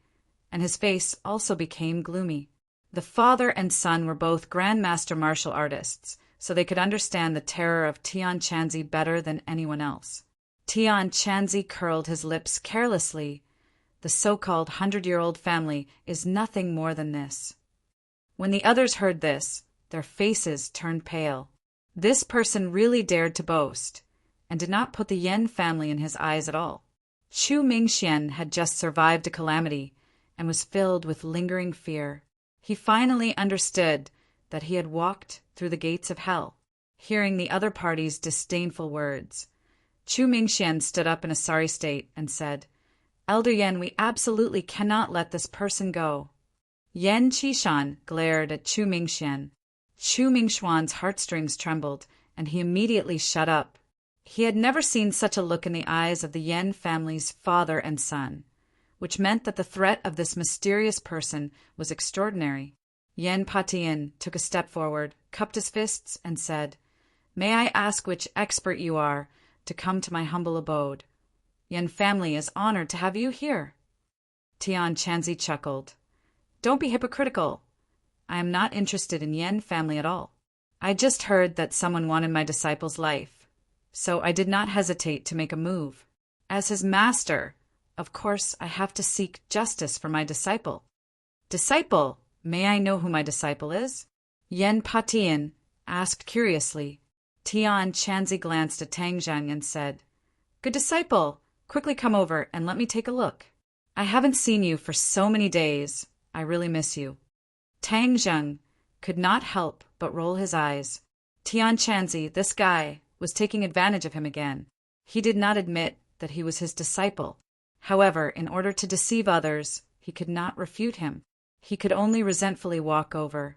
and his face also became gloomy. The father and son were both grandmaster martial artists, so they could understand the terror of Tian Chanzi better than anyone else. Tian Chanzi curled his lips carelessly. The so-called 100-year-old family is nothing more than this. When the others heard this, their faces turned pale. This person really dared to boast, and did not put the Yen family in his eyes at all. Chu Mingxian had just survived a calamity, and was filled with lingering fear. He finally understood that he had walked through the gates of hell. Hearing the other party's disdainful words, Chu Mingxian stood up in a sorry state and said, "Elder Yen, we absolutely cannot let this person go." Yen Qishan glared at Chu Mingxian. Chu Mingxuan's heartstrings trembled, and he immediately shut up. He had never seen such a look in the eyes of the Yen family's father and son, which meant that the threat of this mysterious person was extraordinary. Yen Patian took a step forward, cupped his fists, and said, "May I ask which expert you are to come to my humble abode? Yen family is honored to have you here." Tian Chanzi chuckled. "Don't be hypocritical. I am not interested in Yen family at all. I just heard that someone wanted my disciple's life. so I did not hesitate to make a move. As his master, of course I have to seek justice for my disciple. Disciple? May I know who my disciple is? Yen Patian asked curiously. Tian Chanzi glanced at Tang Zheng and said, Good disciple, quickly come over and let me take a look. I haven't seen you for so many days. I really miss you. Tang Zheng could not help but roll his eyes. Tian Chanzi, this guy, was taking advantage of him again. He did not admit that he was his disciple. However, in order to deceive others, he could not refute him. He could only resentfully walk over.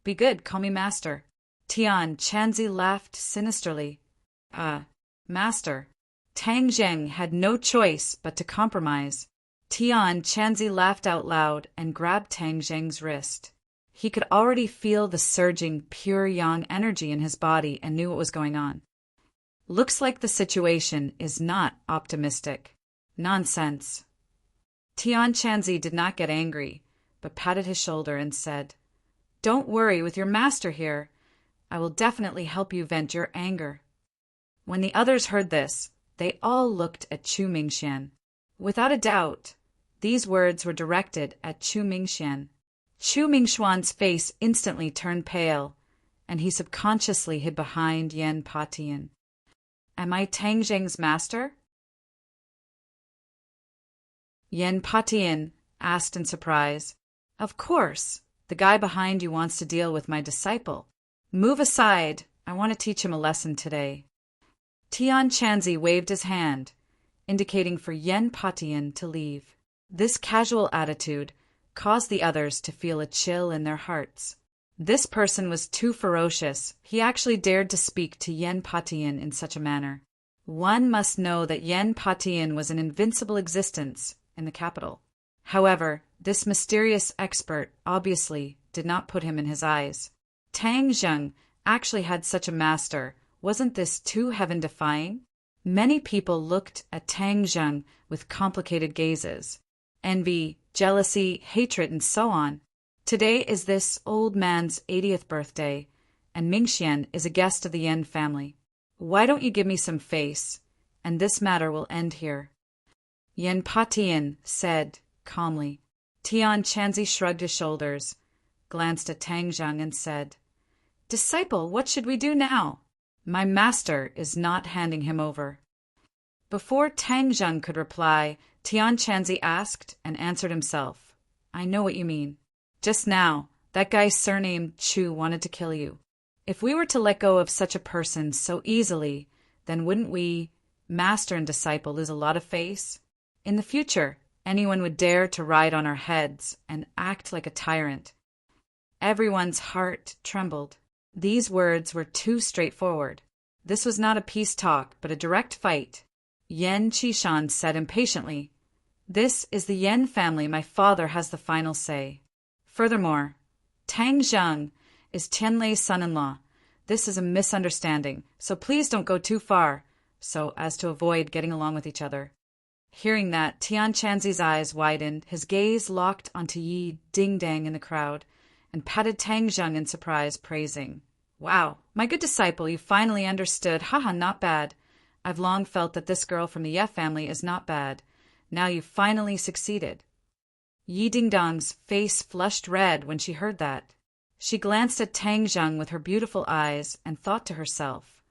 Be good, call me master. Tian Chanzi laughed sinisterly. Master. Tang Zheng had no choice but to compromise. Tian Chanzi laughed out loud and grabbed Tang Zheng's wrist. He could already feel the surging, pure yang energy in his body and knew what was going on. Looks like the situation is not optimistic. Nonsense. Tian Chanzi did not get angry, but patted his shoulder and said, Don't worry, with your master here, I will definitely help you vent your anger. When the others heard this, they all looked at Chu Mingxian. Without a doubt, these words were directed at Chu Mingxian. Chu Mingxuan's face instantly turned pale, and he subconsciously hid behind Yen Patian. Am I Tang Zheng's master? Yen Patian asked in surprise. Of course. The guy behind you wants to deal with my disciple. Move aside. I want to teach him a lesson today. Tian Chanzi waved his hand, indicating for Yen Patian to leave. This casual attitude caused the others to feel a chill in their hearts. This person was too ferocious. He actually dared to speak to Yen Patian in such a manner. One must know that Yen Patian was an invincible existence in the capital. However, this mysterious expert obviously did not put him in his eyes. Tang Zheng actually had such a master. Wasn't this too heaven-defying? Many people looked at Tang Zheng with complicated gazes. Envy, jealousy, hatred, and so on. Today is this old man's 80th birthday, and Mingxian is a guest of the Yen family. Why don't you give me some face, and this matter will end here? Yen Patian said calmly. Tian Chanzi shrugged his shoulders, glanced at Tang Zheng and said, Disciple, what should we do now? My master is not handing him over. Before Tang Zheng could reply, Tian Chanzi asked and answered himself. I know what you mean. Just now, that guy surnamed Chu wanted to kill you. If we were to let go of such a person so easily, then wouldn't we, master and disciple, lose a lot of face? In the future, anyone would dare to ride on our heads and act like a tyrant. Everyone's heart trembled. These words were too straightforward. This was not a peace talk, but a direct fight. Yen Qishan said impatiently, This is the Yen family. My father has the final say. Furthermore, Tang Zheng is Tianlei's son-in-law. This is a misunderstanding, so please don't go too far, so as to avoid getting along with each other. Hearing that, Tian Chanzi's eyes widened, his gaze locked onto Yi Ding-Dang in the crowd, and patted Tang Zheng in surprise, praising, Wow, my good disciple, you finally understood. Haha, not bad. I've long felt that this girl from the Ye family is not bad. Now you've finally succeeded. Yi Ding-Dong's face flushed red when she heard that. She glanced at Tang Zheng with her beautiful eyes and thought to herself,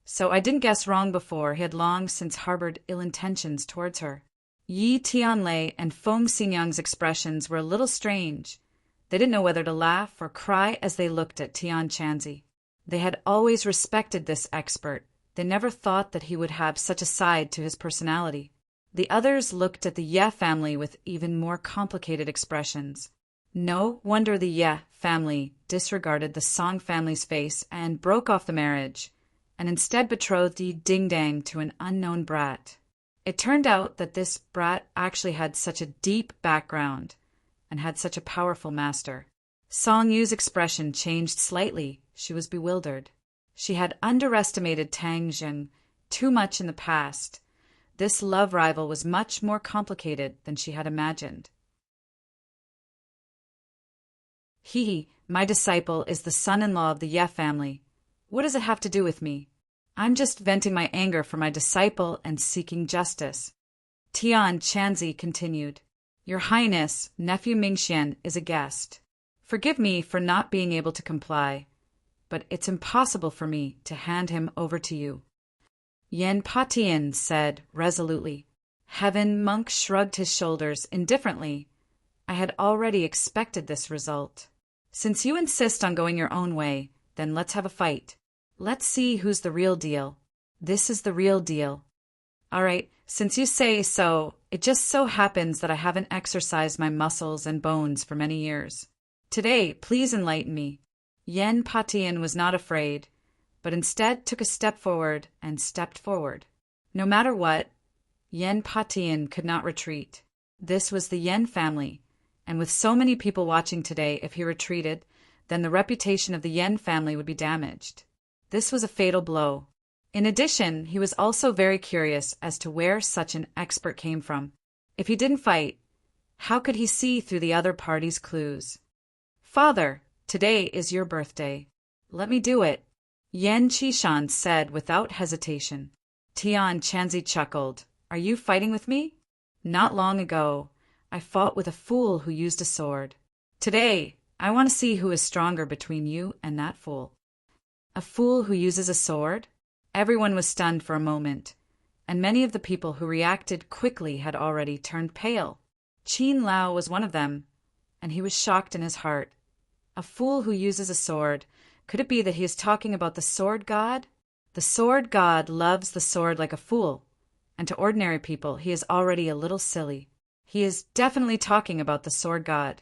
So I didn't guess wrong before. He had long since harbored ill intentions towards her. Yi Tianlei and Feng Xinyang's expressions were a little strange. They didn't know whether to laugh or cry as they looked at Tian Chanzi. They had always respected this expert. They never thought that he would have such a side to his personality. The others looked at the Ye family with even more complicated expressions. No wonder the Ye family disregarded the Song family's face and broke off the marriage, and instead betrothed Yi Ding-Dang to an unknown brat. It turned out that this brat actually had such a deep background and had such a powerful master. Song Yu's expression changed slightly. She was bewildered. She had underestimated Tang Zheng too much in the past. This love rival was much more complicated than she had imagined. He, my disciple, is the son-in-law of the Ye family. What does it have to do with me? I'm just venting my anger for my disciple and seeking justice. Tian Chanzi continued. Your Highness, nephew Mingxian is a guest. Forgive me for not being able to comply, but it's impossible for me to hand him over to you. Yen Patian said resolutely. Heaven Monk shrugged his shoulders indifferently. I had already expected this result. Since you insist on going your own way, then let's have a fight. Let's see who's the real deal. This is the real deal. All right, since you say so, it just so happens that I haven't exercised my muscles and bones for many years. Today, please enlighten me. Yen Patian was not afraid, but instead took a step forward and stepped forward. No matter what, Yen Patian could not retreat. This was the Yen family, and with so many people watching today, if he retreated, then the reputation of the Yen family would be damaged. This was a fatal blow. In addition, he was also very curious as to where such an expert came from. If he didn't fight, how could he see through the other party's clues? Father, today is your birthday. Let me do it, Yen Qishan said without hesitation. Tian Chanzi chuckled. Are you fighting with me? Not long ago, I fought with a fool who used a sword. Today, I want to see who is stronger between you and that fool. A fool who uses a sword? Everyone was stunned for a moment, and many of the people who reacted quickly had already turned pale. Qin Lao was one of them, and he was shocked in his heart. A fool who uses a sword. Could it be that he is talking about the sword god? The sword god loves the sword like a fool, and to ordinary people he is already a little silly. He is definitely talking about the sword god.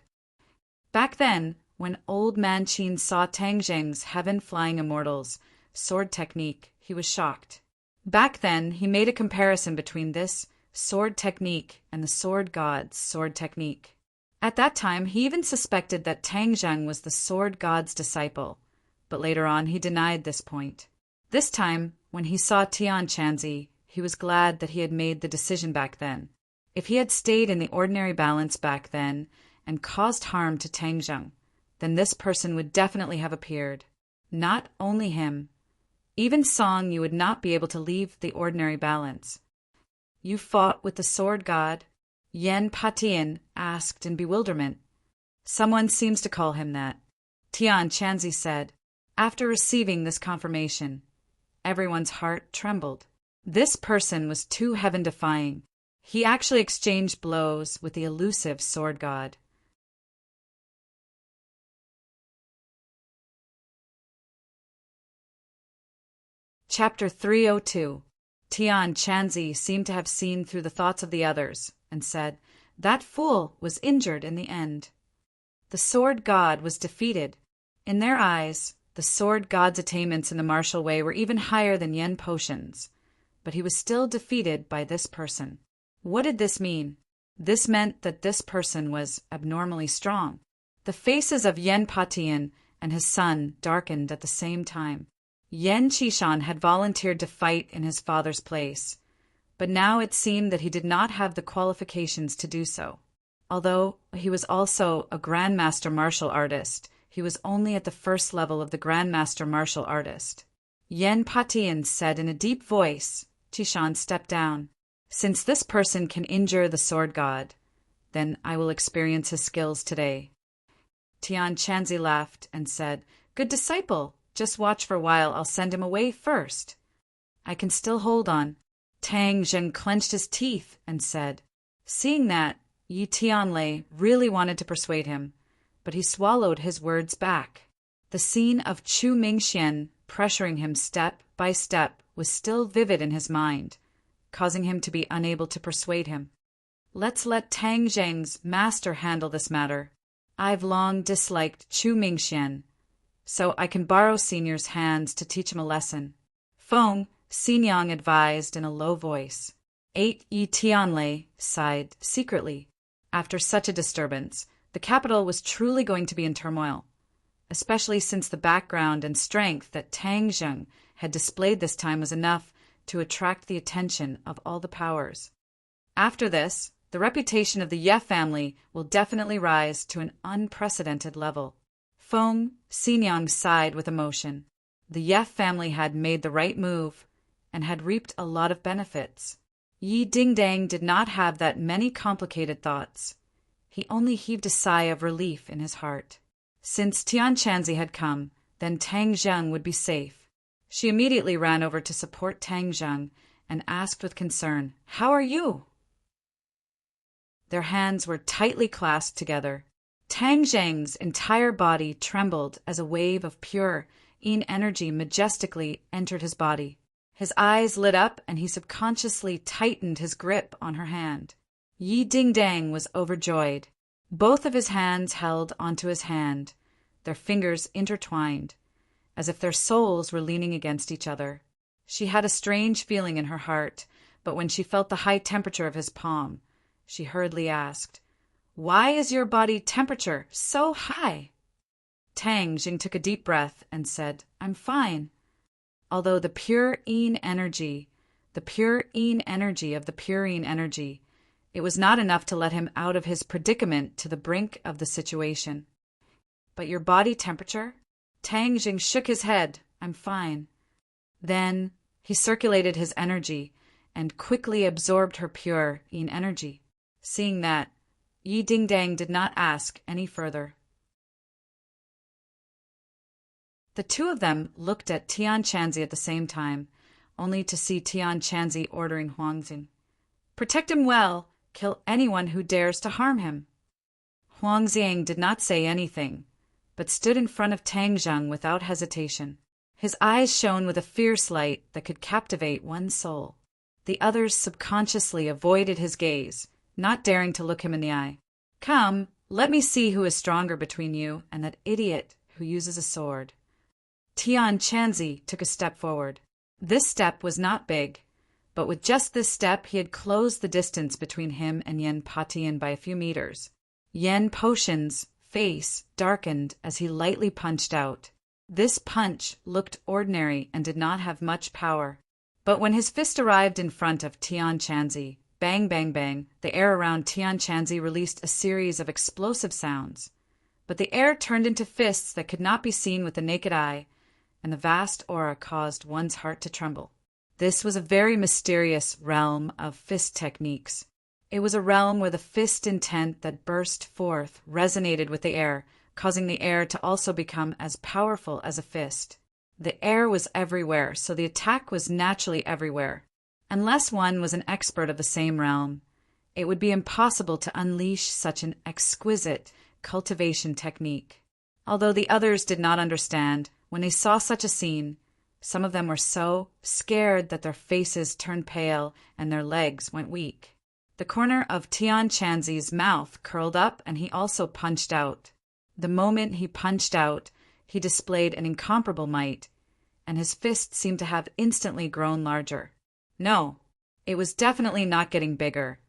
Back then, when old man Qin saw Tang Zheng's heaven-flying immortals sword technique, he was shocked. Back then, he made a comparison between this sword technique and the sword god's sword technique. At that time, he even suspected that Tang Zheng was the sword god's disciple, but later on he denied this point. This time, when he saw Tian Chanzi, he was glad that he had made the decision back then. If he had stayed in the ordinary balance back then and caused harm to Tang Zheng, then this person would definitely have appeared. Not only him. Even Song, you would not be able to leave the ordinary balance. You fought with the sword god? Yen Patian asked in bewilderment. Someone seems to call him that, Tian Chanzi said. After receiving this confirmation, everyone's heart trembled. This person was too heaven-defying. He actually exchanged blows with the elusive sword god. Chapter 302. Tian Chanzi seemed to have seen through the thoughts of the others, and said, That fool was injured in the end. The sword god was defeated. In their eyes, the sword god's attainments in the martial way were even higher than Yen Potion's, but he was still defeated by this person. What did this mean? This meant that this person was abnormally strong. The faces of Yen Patian and his son darkened at the same time. Yen Qishan had volunteered to fight in his father's place, but now it seemed that he did not have the qualifications to do so. Although he was also a Grandmaster martial artist, he was only at the first level of the Grandmaster martial artist. Yen Patian said in a deep voice. Qishan stepped down. Since this person can injure the sword god, then I will experience his skills today. Tian Chanzi laughed and said, Good disciple, just watch for a while, I'll send him away first. I can still hold on. Tang Zheng clenched his teeth and said, Seeing that, Yi Tianlei really wanted to persuade him, but he swallowed his words back. The scene of Chu Mingxian pressuring him step by step was still vivid in his mind, causing him to be unable to persuade him. Let's let Tang Zheng's master handle this matter. I've long disliked Chu Mingxian, so I can borrow Senior's hands to teach him a lesson. Feng, Xinyang advised in a low voice. Yi Tianlei sighed secretly. After such a disturbance, the capital was truly going to be in turmoil, especially since the background and strength that Tang Zheng had displayed this time was enough to attract the attention of all the powers. After this, the reputation of the Ye family will definitely rise to an unprecedented level. Feng Xinyang sighed with emotion. The Yef family had made the right move and had reaped a lot of benefits. Yi Dingdang did not have that many complicated thoughts. He only heaved a sigh of relief in his heart. Since Tian Chanzi had come, then Tang Zheng would be safe. She immediately ran over to support Tang Zheng and asked with concern, "How are you?" Their hands were tightly clasped together. Tang Zheng's entire body trembled as a wave of pure yin energy majestically entered his body. His eyes lit up and he subconsciously tightened his grip on her hand. Yi Dingdang was overjoyed. Both of his hands held onto his hand, their fingers intertwined, as if their souls were leaning against each other. She had a strange feeling in her heart, but when she felt the high temperature of his palm, she hurriedly asked, "Why is your body temperature so high?" Tang Jing took a deep breath and said, "I'm fine." Although the pure yin energy of the pure yin energy, it was not enough to let him out of his predicament to the brink of the situation. "But your body temperature?" Tang Jing shook his head. "I'm fine." Then he circulated his energy and quickly absorbed her pure yin energy. Seeing that, Yi Dingdang did not ask any further. The two of them looked at Tian Chanzi at the same time, only to see Tian Chanzi ordering Huangxing, "Protect him well, kill anyone who dares to harm him." Huangxiang did not say anything, but stood in front of Tang Zheng without hesitation. His eyes shone with a fierce light that could captivate one's soul. The others subconsciously avoided his gaze, not daring to look him in the eye. "Come, let me see who is stronger between you and that idiot who uses a sword." Tian Chanzi took a step forward. This step was not big, but with just this step he had closed the distance between him and Yen Patian by a few meters. Yen Potion's face darkened as he lightly punched out. This punch looked ordinary and did not have much power. But when his fist arrived in front of Tian Chanzi, bang, bang, bang, the air around Tian Chanzi released a series of explosive sounds. But the air turned into fists that could not be seen with the naked eye, and the vast aura caused one's heart to tremble. This was a very mysterious realm of fist techniques. It was a realm where the fist intent that burst forth resonated with the air, causing the air to also become as powerful as a fist. The air was everywhere, so the attack was naturally everywhere. Unless one was an expert of the same realm, it would be impossible to unleash such an exquisite cultivation technique. Although the others did not understand, when they saw such a scene, some of them were so scared that their faces turned pale and their legs went weak. The corner of Tian Chanzi's mouth curled up and he also punched out. The moment he punched out, he displayed an incomparable might, and his fist seemed to have instantly grown larger. No, it was definitely not getting bigger,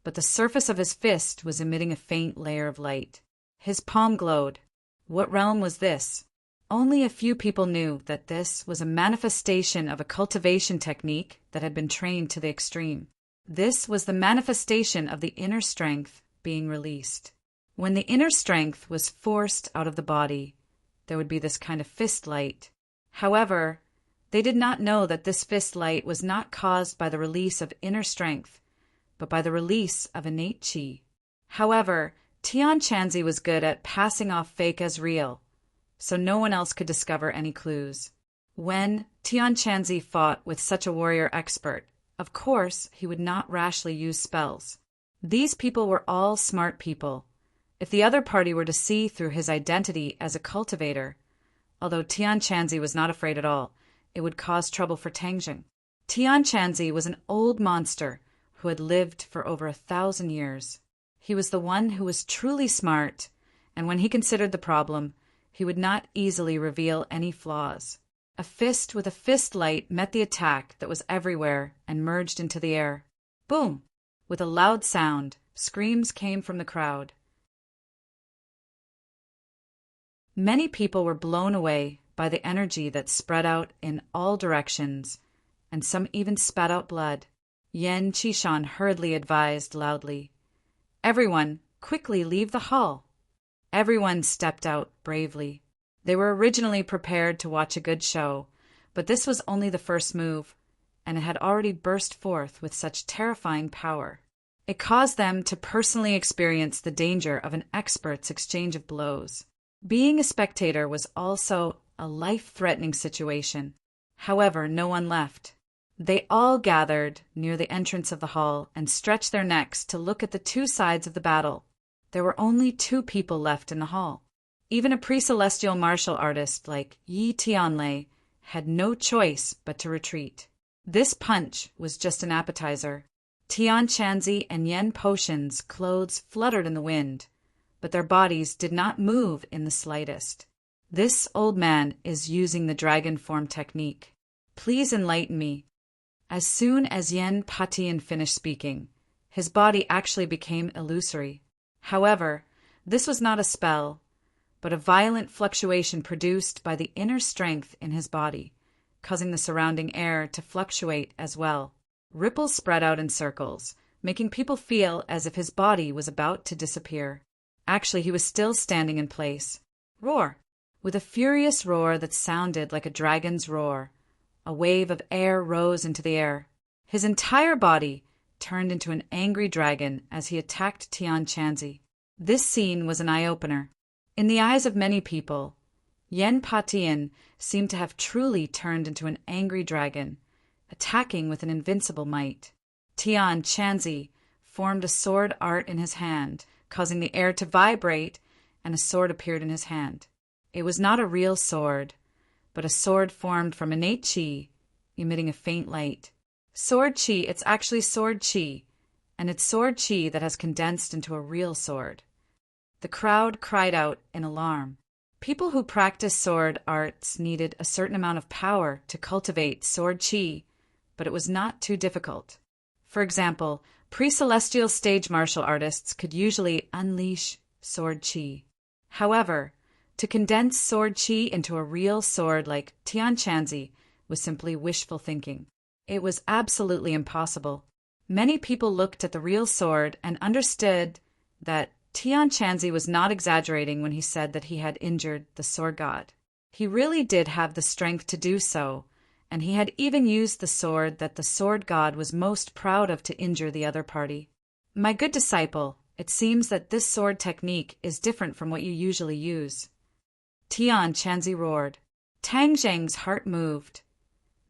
but the surface of his fist was emitting a faint layer of light. His palm glowed. What realm was this? Only a few people knew that this was a manifestation of a cultivation technique that had been trained to the extreme. This was the manifestation of the inner strength being released. When the inner strength was forced out of the body, there would be this kind of fist light. However, they did not know that this fist light was not caused by the release of inner strength, but by the release of innate qi. However, Tian Chanzi was good at passing off fake as real, so no one else could discover any clues. When Tian Chanzi fought with such a warrior expert, of course he would not rashly use spells. These people were all smart people. If the other party were to see through his identity as a cultivator, although Tian Chanzi was not afraid at all, it would cause trouble for Tangjing. Tian Chanzi was an old monster who had lived for over 1,000 years. He was the one who was truly smart, and when he considered the problem, he would not easily reveal any flaws. A fist with a fist light met the attack that was everywhere and merged into the air. Boom! With a loud sound, screams came from the crowd. Many people were blown away by the energy that spread out in all directions, and some even spat out blood. Yen Qishan hurriedly advised loudly, "Everyone, quickly leave the hall." Everyone stepped out bravely. They were originally prepared to watch a good show, but this was only the first move, and it had already burst forth with such terrifying power. It caused them to personally experience the danger of an expert's exchange of blows. Being a spectator was also a life-threatening situation. However, no one left. They all gathered near the entrance of the hall and stretched their necks to look at the two sides of the battle. There were only 2 people left in the hall. Even a pre-celestial martial artist like Yi Tianlei had no choice but to retreat. This punch was just an appetizer. Tian Chanzi and Yen Potion's clothes fluttered in the wind, but their bodies did not move in the slightest. This old man is using the dragon form technique. Please enlighten me. As soon as Yen Patian finished speaking, his body actually became illusory. However, this was not a spell, but a violent fluctuation produced by the inner strength in his body, causing the surrounding air to fluctuate as well. Ripples spread out in circles, making people feel as if his body was about to disappear. Actually, he was still standing in place. Roar! With a furious roar that sounded like a dragon's roar, a wave of air rose into the air. His entire body turned into an angry dragon as he attacked Tian Chanzi. This scene was an eye-opener. In the eyes of many people, Yen Patian seemed to have truly turned into an angry dragon, attacking with an invincible might. Tian Chanzi formed a sword art in his hand, causing the air to vibrate, and a sword appeared in his hand. It was not a real sword, but a sword formed from innate qi, emitting a faint light. Sword qi, it's actually sword qi, and it's sword qi that has condensed into a real sword. The crowd cried out in alarm. People who practiced sword arts needed a certain amount of power to cultivate sword qi, but it was not too difficult. For example, pre-celestial stage martial artists could usually unleash sword qi. However, to condense sword qi into a real sword like Tian Chanzi was simply wishful thinking. It was absolutely impossible. Many people looked at the real sword and understood that Tian Chanzi was not exaggerating when he said that he had injured the sword god. He really did have the strength to do so, and he had even used the sword that the sword god was most proud of to injure the other party. My good disciple, it seems that this sword technique is different from what you usually use. Tian Chanzi roared. Tang Zheng's heart moved,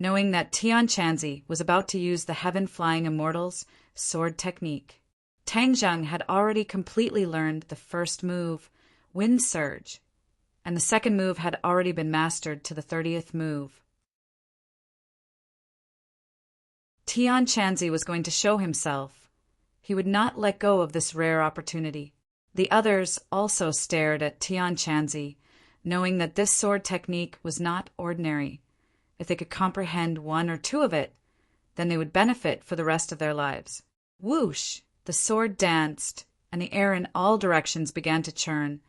knowing that Tian Chanzi was about to use the heaven-flying immortal's sword technique. Tang Zheng had already completely learned the first move, Wind Surge, and the second move had already been mastered to the 30th move. Tian Chanzi was going to show himself. He would not let go of this rare opportunity. The others also stared at Tian Chanzi, knowing that this sword technique was not ordinary. If they could comprehend 1 or 2 of it, then they would benefit for the rest of their lives. Whoosh! The sword danced, and the air in all directions began to churn,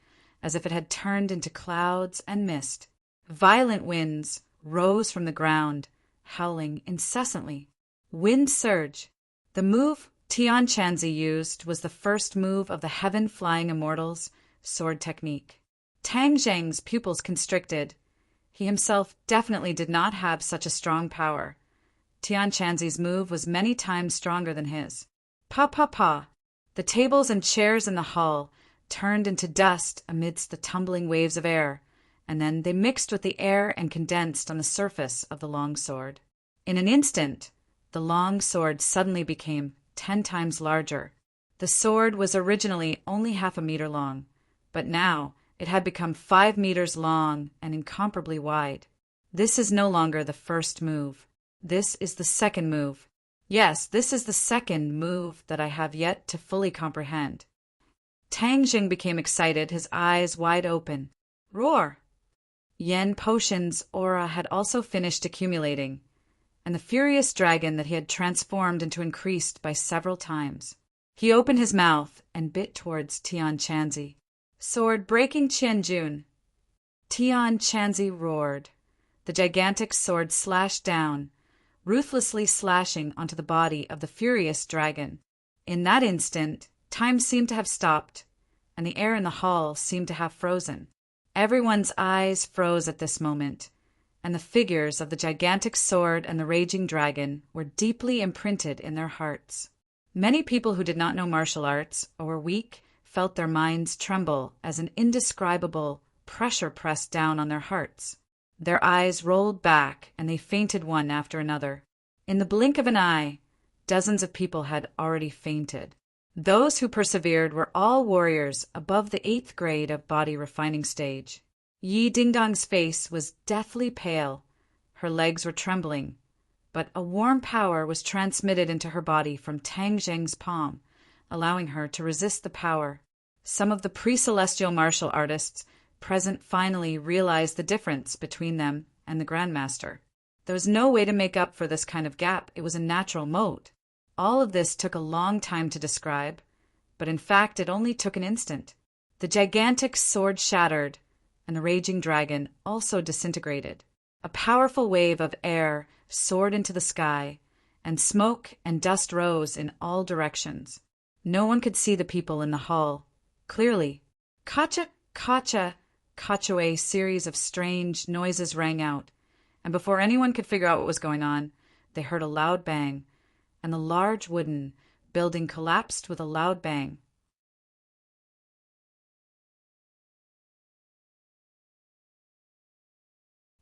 as if it had turned into clouds and mist. Violent winds rose from the ground, howling incessantly. Wind Surge. The move Tian Chanzi used was the first move of the heaven-flying immortal's sword technique. Tang Zheng's pupils constricted. He himself definitely did not have such a strong power. Tian Chanzi's move was many times stronger than his. Pa pa pa! The tables and chairs in the hall turned into dust amidst the tumbling waves of air, and then they mixed with the air and condensed on the surface of the long sword. In an instant, the long sword suddenly became 10 times larger. The sword was originally only half a meter long, but now it had become 5 meters long and incomparably wide. This is no longer the first move. This is the second move. Yes, this is the second move that I have yet to fully comprehend. Tang Jing became excited, his eyes wide open. Roar! Yen Potion's aura had also finished accumulating, and the furious dragon that he had transformed into increased by several times. He opened his mouth and bit towards Tian Chanzi. Sword breaking Qianjun. Tian Chanzi roared. The gigantic sword slashed down, ruthlessly slashing onto the body of the furious dragon. In that instant, time seemed to have stopped, and the air in the hall seemed to have frozen. Everyone's eyes froze at this moment, and the figures of the gigantic sword and the raging dragon were deeply imprinted in their hearts. Many people who did not know martial arts or were weak felt their minds tremble as an indescribable pressure pressed down on their hearts. Their eyes rolled back, and they fainted one after another. In the blink of an eye, dozens of people had already fainted. Those who persevered were all warriors above the 8th grade of body refining stage. Yi Dingdong's face was deathly pale. Her legs were trembling, but a warm power was transmitted into her body from Tang Zheng's palm, allowing her to resist the power. Some of the pre-celestial martial artists present finally realized the difference between them and the Grandmaster. There was no way to make up for this kind of gap. It was a natural mode. All of this took a long time to describe, but in fact it only took an instant. The gigantic sword shattered, and the raging dragon also disintegrated. A powerful wave of air soared into the sky, and smoke and dust rose in all directions. No one could see the people in the hall clearly. Kacha, kacha, kacha, a series of strange noises rang out, and before anyone could figure out what was going on, they heard a loud bang, and the large wooden building collapsed with a loud bang.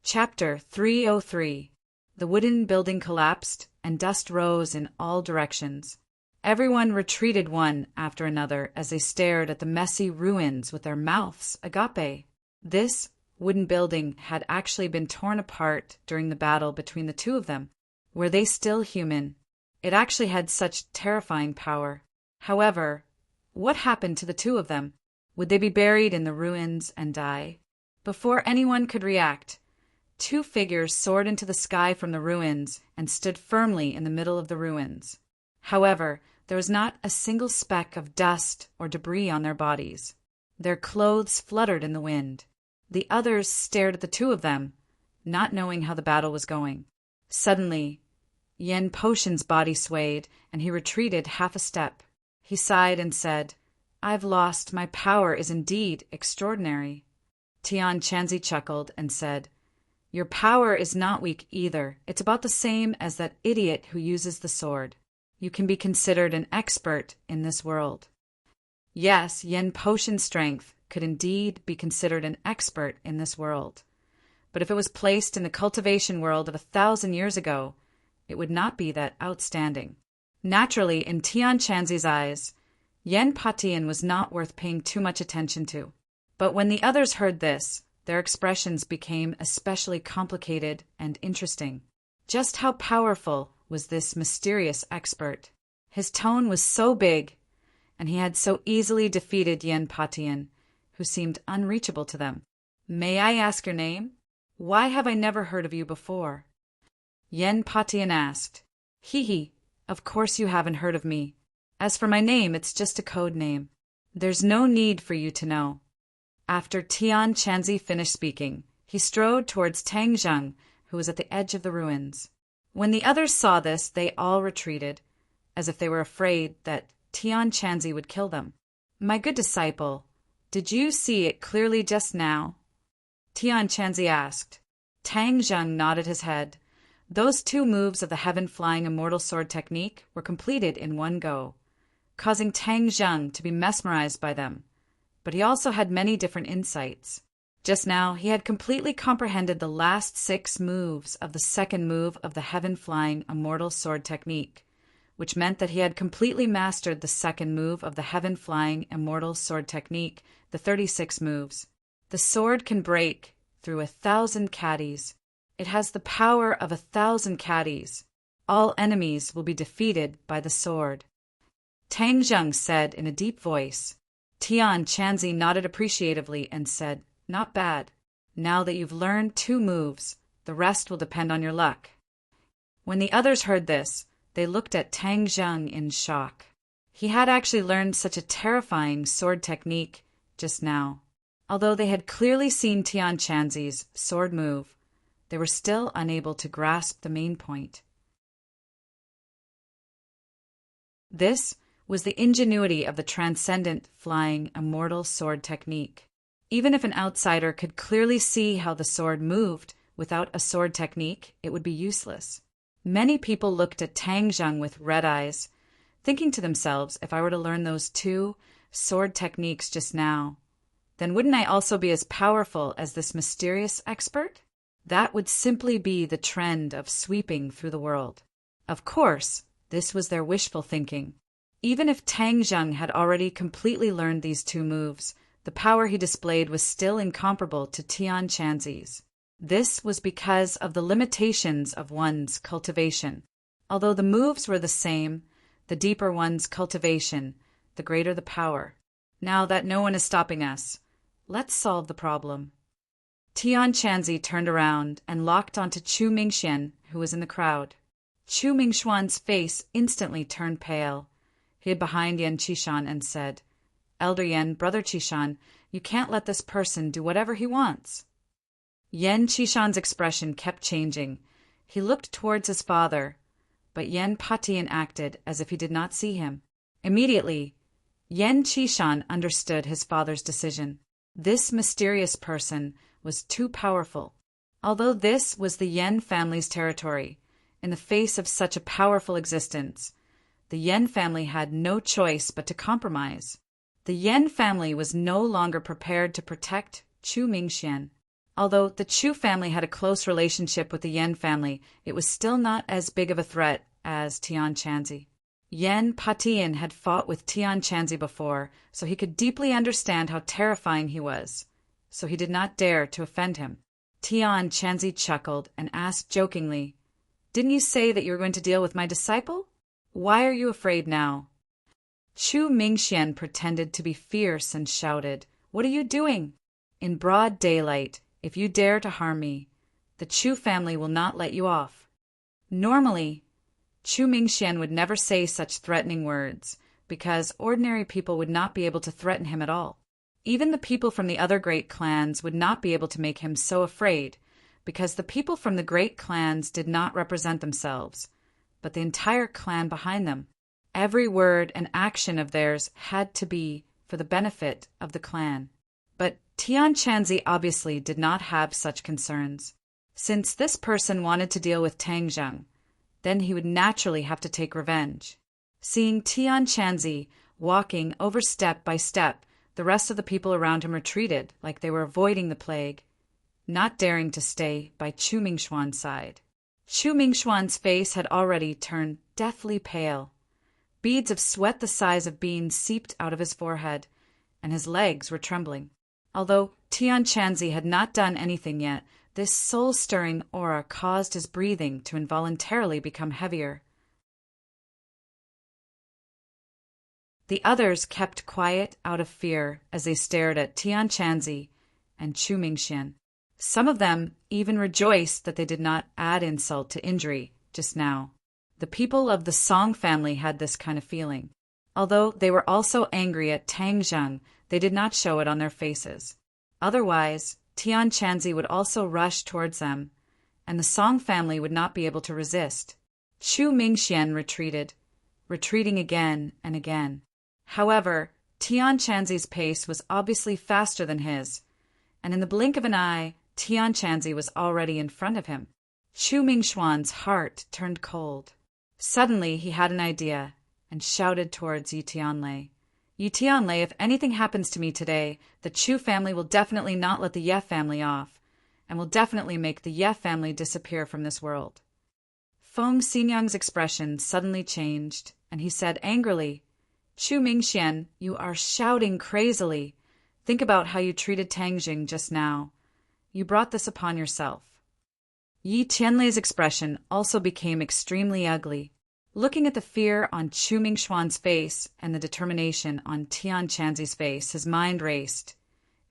Chapter 303. The wooden building collapsed, and dust rose in all directions. Everyone retreated one after another as they stared at the messy ruins with their mouths agape. This wooden building had actually been torn apart during the battle between the two of them. Were they still human? It actually had such terrifying power. However, what happened to the two of them? Would they be buried in the ruins and die? Before anyone could react, two figures soared into the sky from the ruins and stood firmly in the middle of the ruins. However, there was not a single speck of dust or debris on their bodies. Their clothes fluttered in the wind. The others stared at the two of them, not knowing how the battle was going. Suddenly, Yen Potion's body swayed, and he retreated half a step. He sighed and said, "I've lost. My power is indeed extraordinary." Tian Chanzi chuckled and said, "Your power is not weak either. It's about the same as that idiot who uses the sword. You can be considered an expert in this world." Yes, Yen Potion's strength could indeed be considered an expert in this world. But if it was placed in the cultivation world of 1,000 years ago, it would not be that outstanding. Naturally, in Tian Chanzi's eyes, Yen Patian was not worth paying too much attention to. But when the others heard this, their expressions became especially complicated and interesting. Just how powerful was this mysterious expert? His tone was so big, and he had so easily defeated Yen Patian, who seemed unreachable to them. "May I ask your name? Why have I never heard of you before?" Yen Patian asked. "Hee, of course you haven't heard of me. As for my name, it's just a code name. There's no need for you to know." After Tian Chanzi finished speaking, he strode towards Tang Zheng, who was at the edge of the ruins. When the others saw this, they all retreated, as if they were afraid that Tian Chanzi would kill them. "My good disciple, did you see it clearly just now?" Tian Chanzi asked. Tang Zheng nodded his head. Those two moves of the heaven-flying immortal sword technique were completed in one go, causing Tang Zheng to be mesmerized by them. But he also had many different insights. Just now, he had completely comprehended the last 6 moves of the second move of the heaven-flying immortal sword technique, which meant that he had completely mastered the second move of the heaven-flying immortal sword technique, the 36 moves. The sword can break through 1,000 caddies. It has the power of 1,000 caddies. All enemies will be defeated by the sword. Tang Zheng said in a deep voice. Tian Chanzi nodded appreciatively and said, "Not bad. Now that you've learned 2 moves, the rest will depend on your luck." When the others heard this, they looked at Tang Zheng in shock. He had actually learned such a terrifying sword technique just now. Although they had clearly seen Tian Chanzi's sword move, they were still unable to grasp the main point. This was the ingenuity of the transcendent flying immortal sword technique. Even if an outsider could clearly see how the sword moved, without a sword technique, it would be useless. Many people looked at Tang Zheng with red eyes, thinking to themselves, if I were to learn those 2 sword techniques just now, then wouldn't I also be as powerful as this mysterious expert? That would simply be the trend of sweeping through the world. Of course, this was their wishful thinking. Even if Tang Zheng had already completely learned these 2 moves, the power he displayed was still incomparable to Tian Chanzi's. This was because of the limitations of one's cultivation. Although the moves were the same, the deeper one's cultivation, the greater the power. Now that no one is stopping us, let's solve the problem. Tian Chanzi turned around and locked onto Chu Mingxian, who was in the crowd. Chu Mingxuan's face instantly turned pale. He hid behind Yan Qishan and said, Elder Yan, Brother Qishan, you can't let this person do whatever he wants. Yan Qishan's expression kept changing. He looked towards his father, but Yan Patian acted as if he did not see him. Immediately, Yan Qishan understood his father's decision. This mysterious person was too powerful. Although this was the Yan family's territory, in the face of such a powerful existence, the Yan family had no choice but to compromise. The Yan family was no longer prepared to protect Chu Mingxian. Although the Chu family had a close relationship with the Yan family, it was still not as big of a threat as Tian Chanzi. Yan Patian had fought with Tian Chanzi before, so he could deeply understand how terrifying he was, so he did not dare to offend him. Tian Chanzi chuckled and asked jokingly, Didn't you say that you were going to deal with my disciple? Why are you afraid now? Chu Mingxian pretended to be fierce and shouted, What are you doing? In broad daylight, if you dare to harm me, the Chu family will not let you off. Normally, Chu Mingxian would never say such threatening words, because ordinary people would not be able to threaten him at all. Even the people from the other great clans would not be able to make him so afraid, because the people from the great clans did not represent themselves, but the entire clan behind them. Every word and action of theirs had to be for the benefit of the clan. But Tian Chanzi obviously did not have such concerns. Since this person wanted to deal with Tang Zheng, then he would naturally have to take revenge. Seeing Tian Chanzi walking over step by step, the rest of the people around him retreated like they were avoiding the plague, not daring to stay by Chu Mingxuan's side. Chu Mingxuan's face had already turned deathly pale. Beads of sweat the size of beans seeped out of his forehead, and his legs were trembling. Although Tian Chanzi had not done anything yet, this soul-stirring aura caused his breathing to involuntarily become heavier. The others kept quiet out of fear as they stared at Tian Chanzi and Chu Mingxian. Some of them even rejoiced that they did not add insult to injury just now. The people of the Song family had this kind of feeling. Although they were also angry at Tang Zheng, they did not show it on their faces. Otherwise, Tian Chanzi would also rush towards them, and the Song family would not be able to resist. Chu Mingxian retreating again and again. However, Tian Chanzi's pace was obviously faster than his, and in the blink of an eye, Tian Chanzi was already in front of him. Chu Mingxuan's heart turned cold. Suddenly he had an idea, and shouted towards Yi Tianlei. Yi Tianlei, if anything happens to me today, the Chu family will definitely not let the Ye family off, and will definitely make the Ye family disappear from this world. Feng Xinyang's expression suddenly changed, and he said angrily, Chu Mingxian, you are shouting crazily. Think about how you treated Tang Jing just now. You brought this upon yourself. Yi Tianlei's expression also became extremely ugly. Looking at the fear on Chu Mingxuan's face and the determination on Tian Chanzi's face, his mind raced.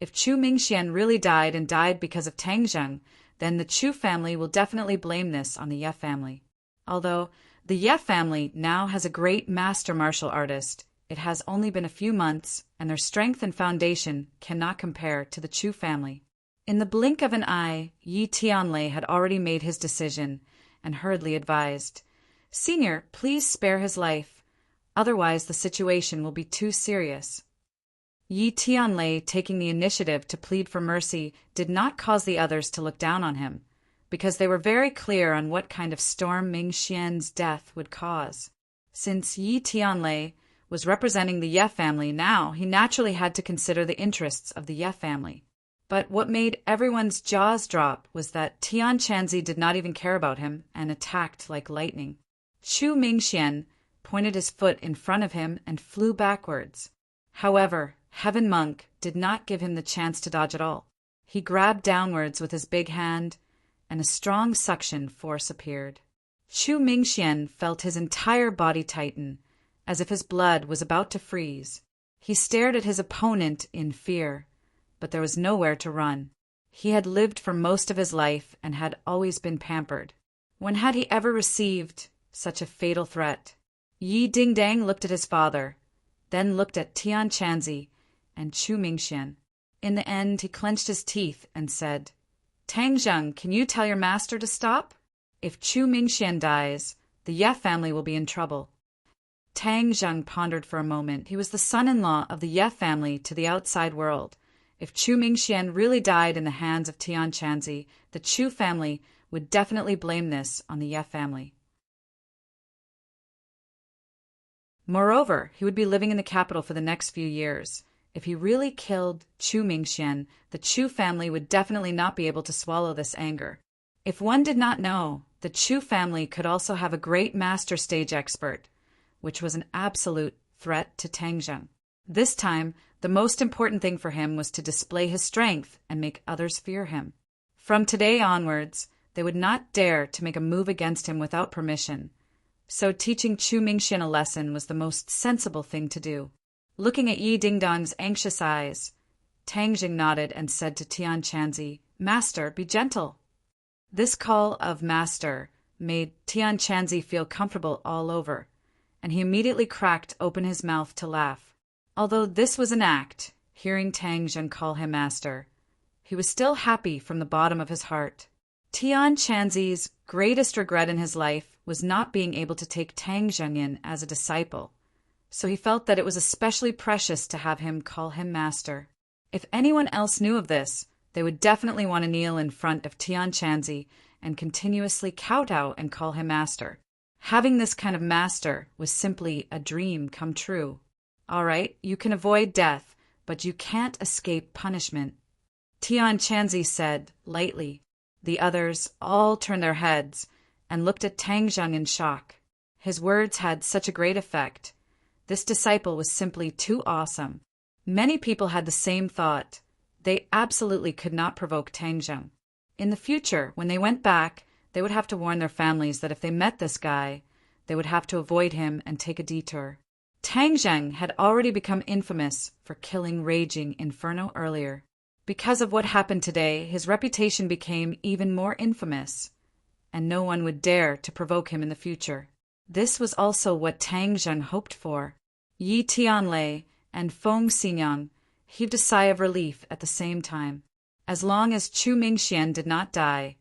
If Chu Mingxian really died and died because of Tang Zheng, then the Chu family will definitely blame this on the Ye family. Although the Ye family now has a great master martial artist, it has only been a few months, and their strength and foundation cannot compare to the Chu family. In the blink of an eye, Yi Tianlei had already made his decision, and hurriedly advised, Senior, please spare his life. Otherwise the situation will be too serious. Yi Tianlei taking the initiative to plead for mercy did not cause the others to look down on him, because they were very clear on what kind of storm Ming Xian's death would cause. Since Yi Tianlei was representing the Ye family now, he naturally had to consider the interests of the Ye family. But what made everyone's jaws drop was that Tian Chanzi did not even care about him and attacked like lightning. Chu Mingxian pointed his foot in front of him and flew backwards. However, Heaven Monk did not give him the chance to dodge at all. He grabbed downwards with his big hand, and a strong suction force appeared. Chu Mingxian felt his entire body tighten, as if his blood was about to freeze. He stared at his opponent in fear, but there was nowhere to run. He had lived for most of his life and had always been pampered. When had he ever received such a fatal threat? Yi Dingdang looked at his father, then looked at Tian Chanzi and Chu Mingxian. In the end, he clenched his teeth and said, "Tang Zheng, can you tell your master to stop? If Chu Mingxian dies, the Ye family will be in trouble." Tang Zheng pondered for a moment. He was the son-in-law of the Ye family to the outside world. If Chu Mingxian really died in the hands of Tian Chanzi, the Chu family would definitely blame this on the Ye family. Moreover, he would be living in the capital for the next few years. If he really killed Chu Mingxian, the Chu family would definitely not be able to swallow this anger. If one did not know, the Chu family could also have a great master stage expert, which was an absolute threat to Tang Zheng. This time, the most important thing for him was to display his strength and make others fear him. From today onwards, they would not dare to make a move against him without permission. So teaching Chu Mingxian a lesson was the most sensible thing to do. Looking at Yi Dingdong's anxious eyes, Tang Zheng nodded and said to Tian Chanzi, "Master, be gentle." This call of master made Tian Chanzi feel comfortable all over, and he immediately cracked open his mouth to laugh. Although this was an act, hearing Tang Zheng call him master, he was still happy from the bottom of his heart. Tian Chanzi's greatest regret in his life was not being able to take Tang Zheng in as a disciple, so he felt that it was especially precious to have him call him master. If anyone else knew of this, they would definitely want to kneel in front of Tian Chanzi and continuously kowtow and call him master. Having this kind of master was simply a dream come true. All right, you can avoid death, but you can't escape punishment, Tian Chanzi said lightly. The others all turned their heads and looked at Tang Zheng in shock. His words had such a great effect. This disciple was simply too awesome. Many people had the same thought. They absolutely could not provoke Tang Zheng. In the future, when they went back, they would have to warn their families that if they met this guy, they would have to avoid him and take a detour. Tang Zheng had already become infamous for killing Raging Inferno earlier. Because of what happened today, his reputation became even more infamous, and no one would dare to provoke him in the future. This was also what Tang Zheng hoped for. Yi Tianlei and Feng Xinyang heaved a sigh of relief at the same time. As long as Chu Mingxian did not die,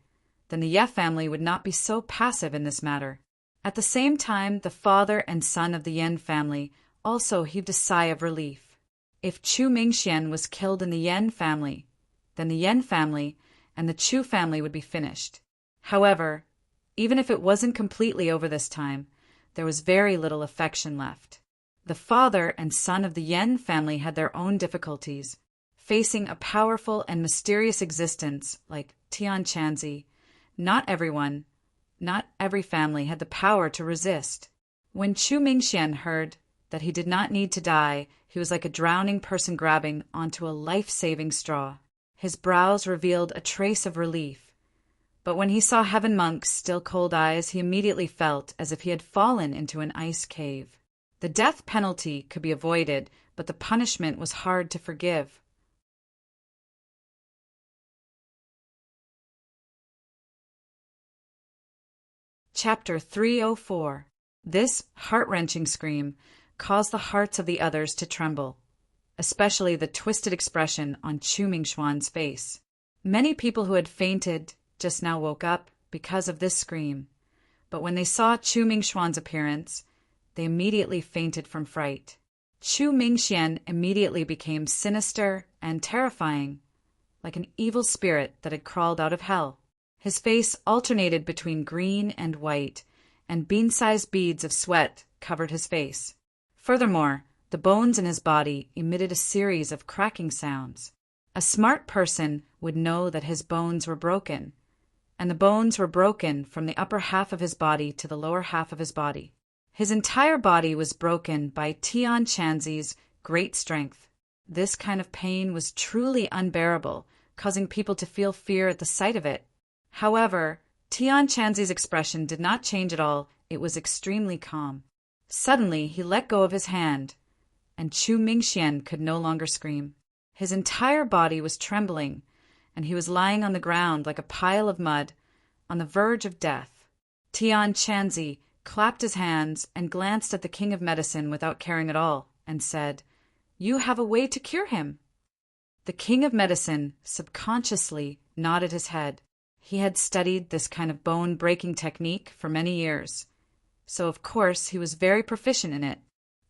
then the Ye family would not be so passive in this matter. At the same time, the father and son of the Yan family also heaved a sigh of relief. If Chu Mingxian was killed in the Yan family, then the Yan family and the Chu family would be finished. However, even if it wasn't completely over this time, there was very little affection left. The father and son of the Yan family had their own difficulties. Facing a powerful and mysterious existence like Tian Chanzi, not every family had the power to resist. When Chu Mingxian heard that he did not need to die, he was like a drowning person grabbing onto a life-saving straw. His brows revealed a trace of relief. But when he saw Heaven Monk's still cold eyes, he immediately felt as if he had fallen into an ice cave. The death penalty could be avoided, but the punishment was hard to forgive. Chapter 304. This heart-wrenching scream caused the hearts of the others to tremble, especially the twisted expression on Chu Mingxuan's face. Many people who had fainted just now woke up because of this scream, but when they saw Chu Mingxuan's appearance, they immediately fainted from fright. Chu Mingxian immediately became sinister and terrifying, like an evil spirit that had crawled out of hell. His face alternated between green and white, and bean-sized beads of sweat covered his face. Furthermore, the bones in his body emitted a series of cracking sounds. A smart person would know that his bones were broken, and the bones were broken from the upper half of his body to the lower half of his body. His entire body was broken by Tian Chanzi's great strength. This kind of pain was truly unbearable, causing people to feel fear at the sight of it. However, Tian Chanzi's expression did not change at all. It was extremely calm. Suddenly, he let go of his hand, and Chu Mingxian could no longer scream. His entire body was trembling, and he was lying on the ground like a pile of mud, on the verge of death. Tian Chanzi clapped his hands and glanced at the King of Medicine without caring at all, and said, "You have a way to cure him." The King of Medicine subconsciously nodded his head. He had studied this kind of bone-breaking technique for many years, so of course he was very proficient in it.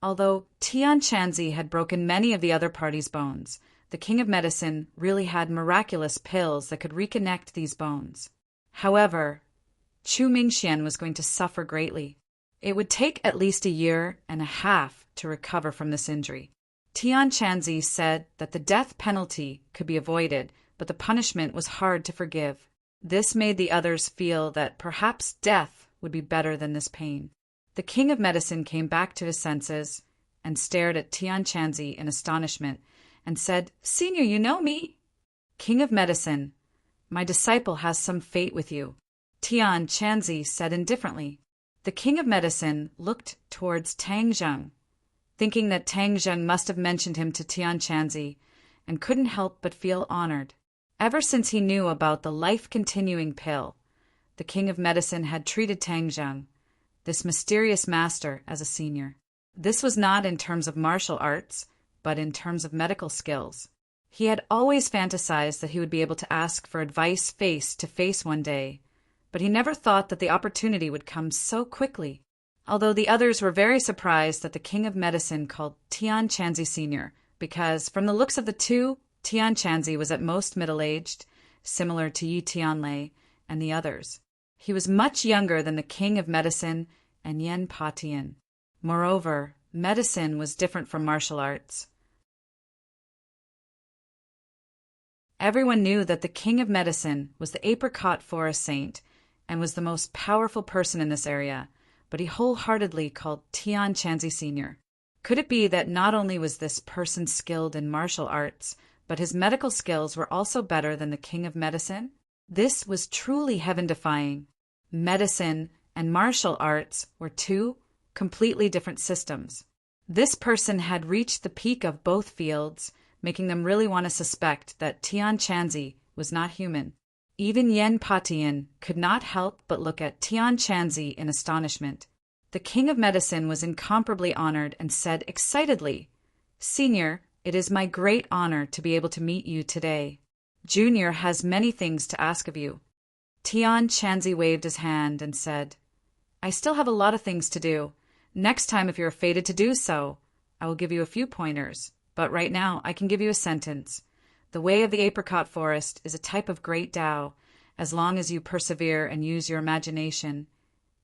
Although Tian Chanzi had broken many of the other party's bones, the King of Medicine really had miraculous pills that could reconnect these bones. However, Chu Mingxian was going to suffer greatly. It would take at least a year and a half to recover from this injury. Tian Chanzi said that the death penalty could be avoided, but the punishment was hard to forgive. This made the others feel that perhaps death would be better than this pain. The King of Medicine came back to his senses and stared at Tian Chanzi in astonishment and said, "Senior, you know me?" "King of Medicine, my disciple has some fate with you," Tian Chanzi said indifferently. The King of Medicine looked towards Tang Zheng, thinking that Tang Zheng must have mentioned him to Tian Chanzi, and couldn't help but feel honored. Ever since he knew about the life-continuing pill, the King of Medicine had treated Tang Zheng, this mysterious master, as a senior. This was not in terms of martial arts, but in terms of medical skills. He had always fantasized that he would be able to ask for advice face to face one day, but he never thought that the opportunity would come so quickly. Although the others were very surprised that the King of Medicine called Tian Chanzi Sr., because from the looks of the two, Tian Chanzi was at most middle-aged, similar to Yi Tianlei and the others. He was much younger than the King of Medicine and Yen Patian. Moreover, medicine was different from martial arts. Everyone knew that the King of Medicine was the apricot forest saint and was the most powerful person in this area, but he wholeheartedly called Tian Chanzi Sr. Could it be that not only was this person skilled in martial arts, but his medical skills were also better than the King of Medicine? This was truly heaven-defying. Medicine and martial arts were two completely different systems. This person had reached the peak of both fields, making them really want to suspect that Tian Chanzi was not human. Even Yen Patian could not help but look at Tian Chanzi in astonishment. The King of Medicine was incomparably honored and said excitedly, "Senior, it is my great honor to be able to meet you today. Junior has many things to ask of you." Tian Chanzi waved his hand and said, "I still have a lot of things to do. Next time, if you are fated to do so, I will give you a few pointers, but right now I can give you a sentence. The way of the apricot forest is a type of great Tao, as long as you persevere and use your imagination.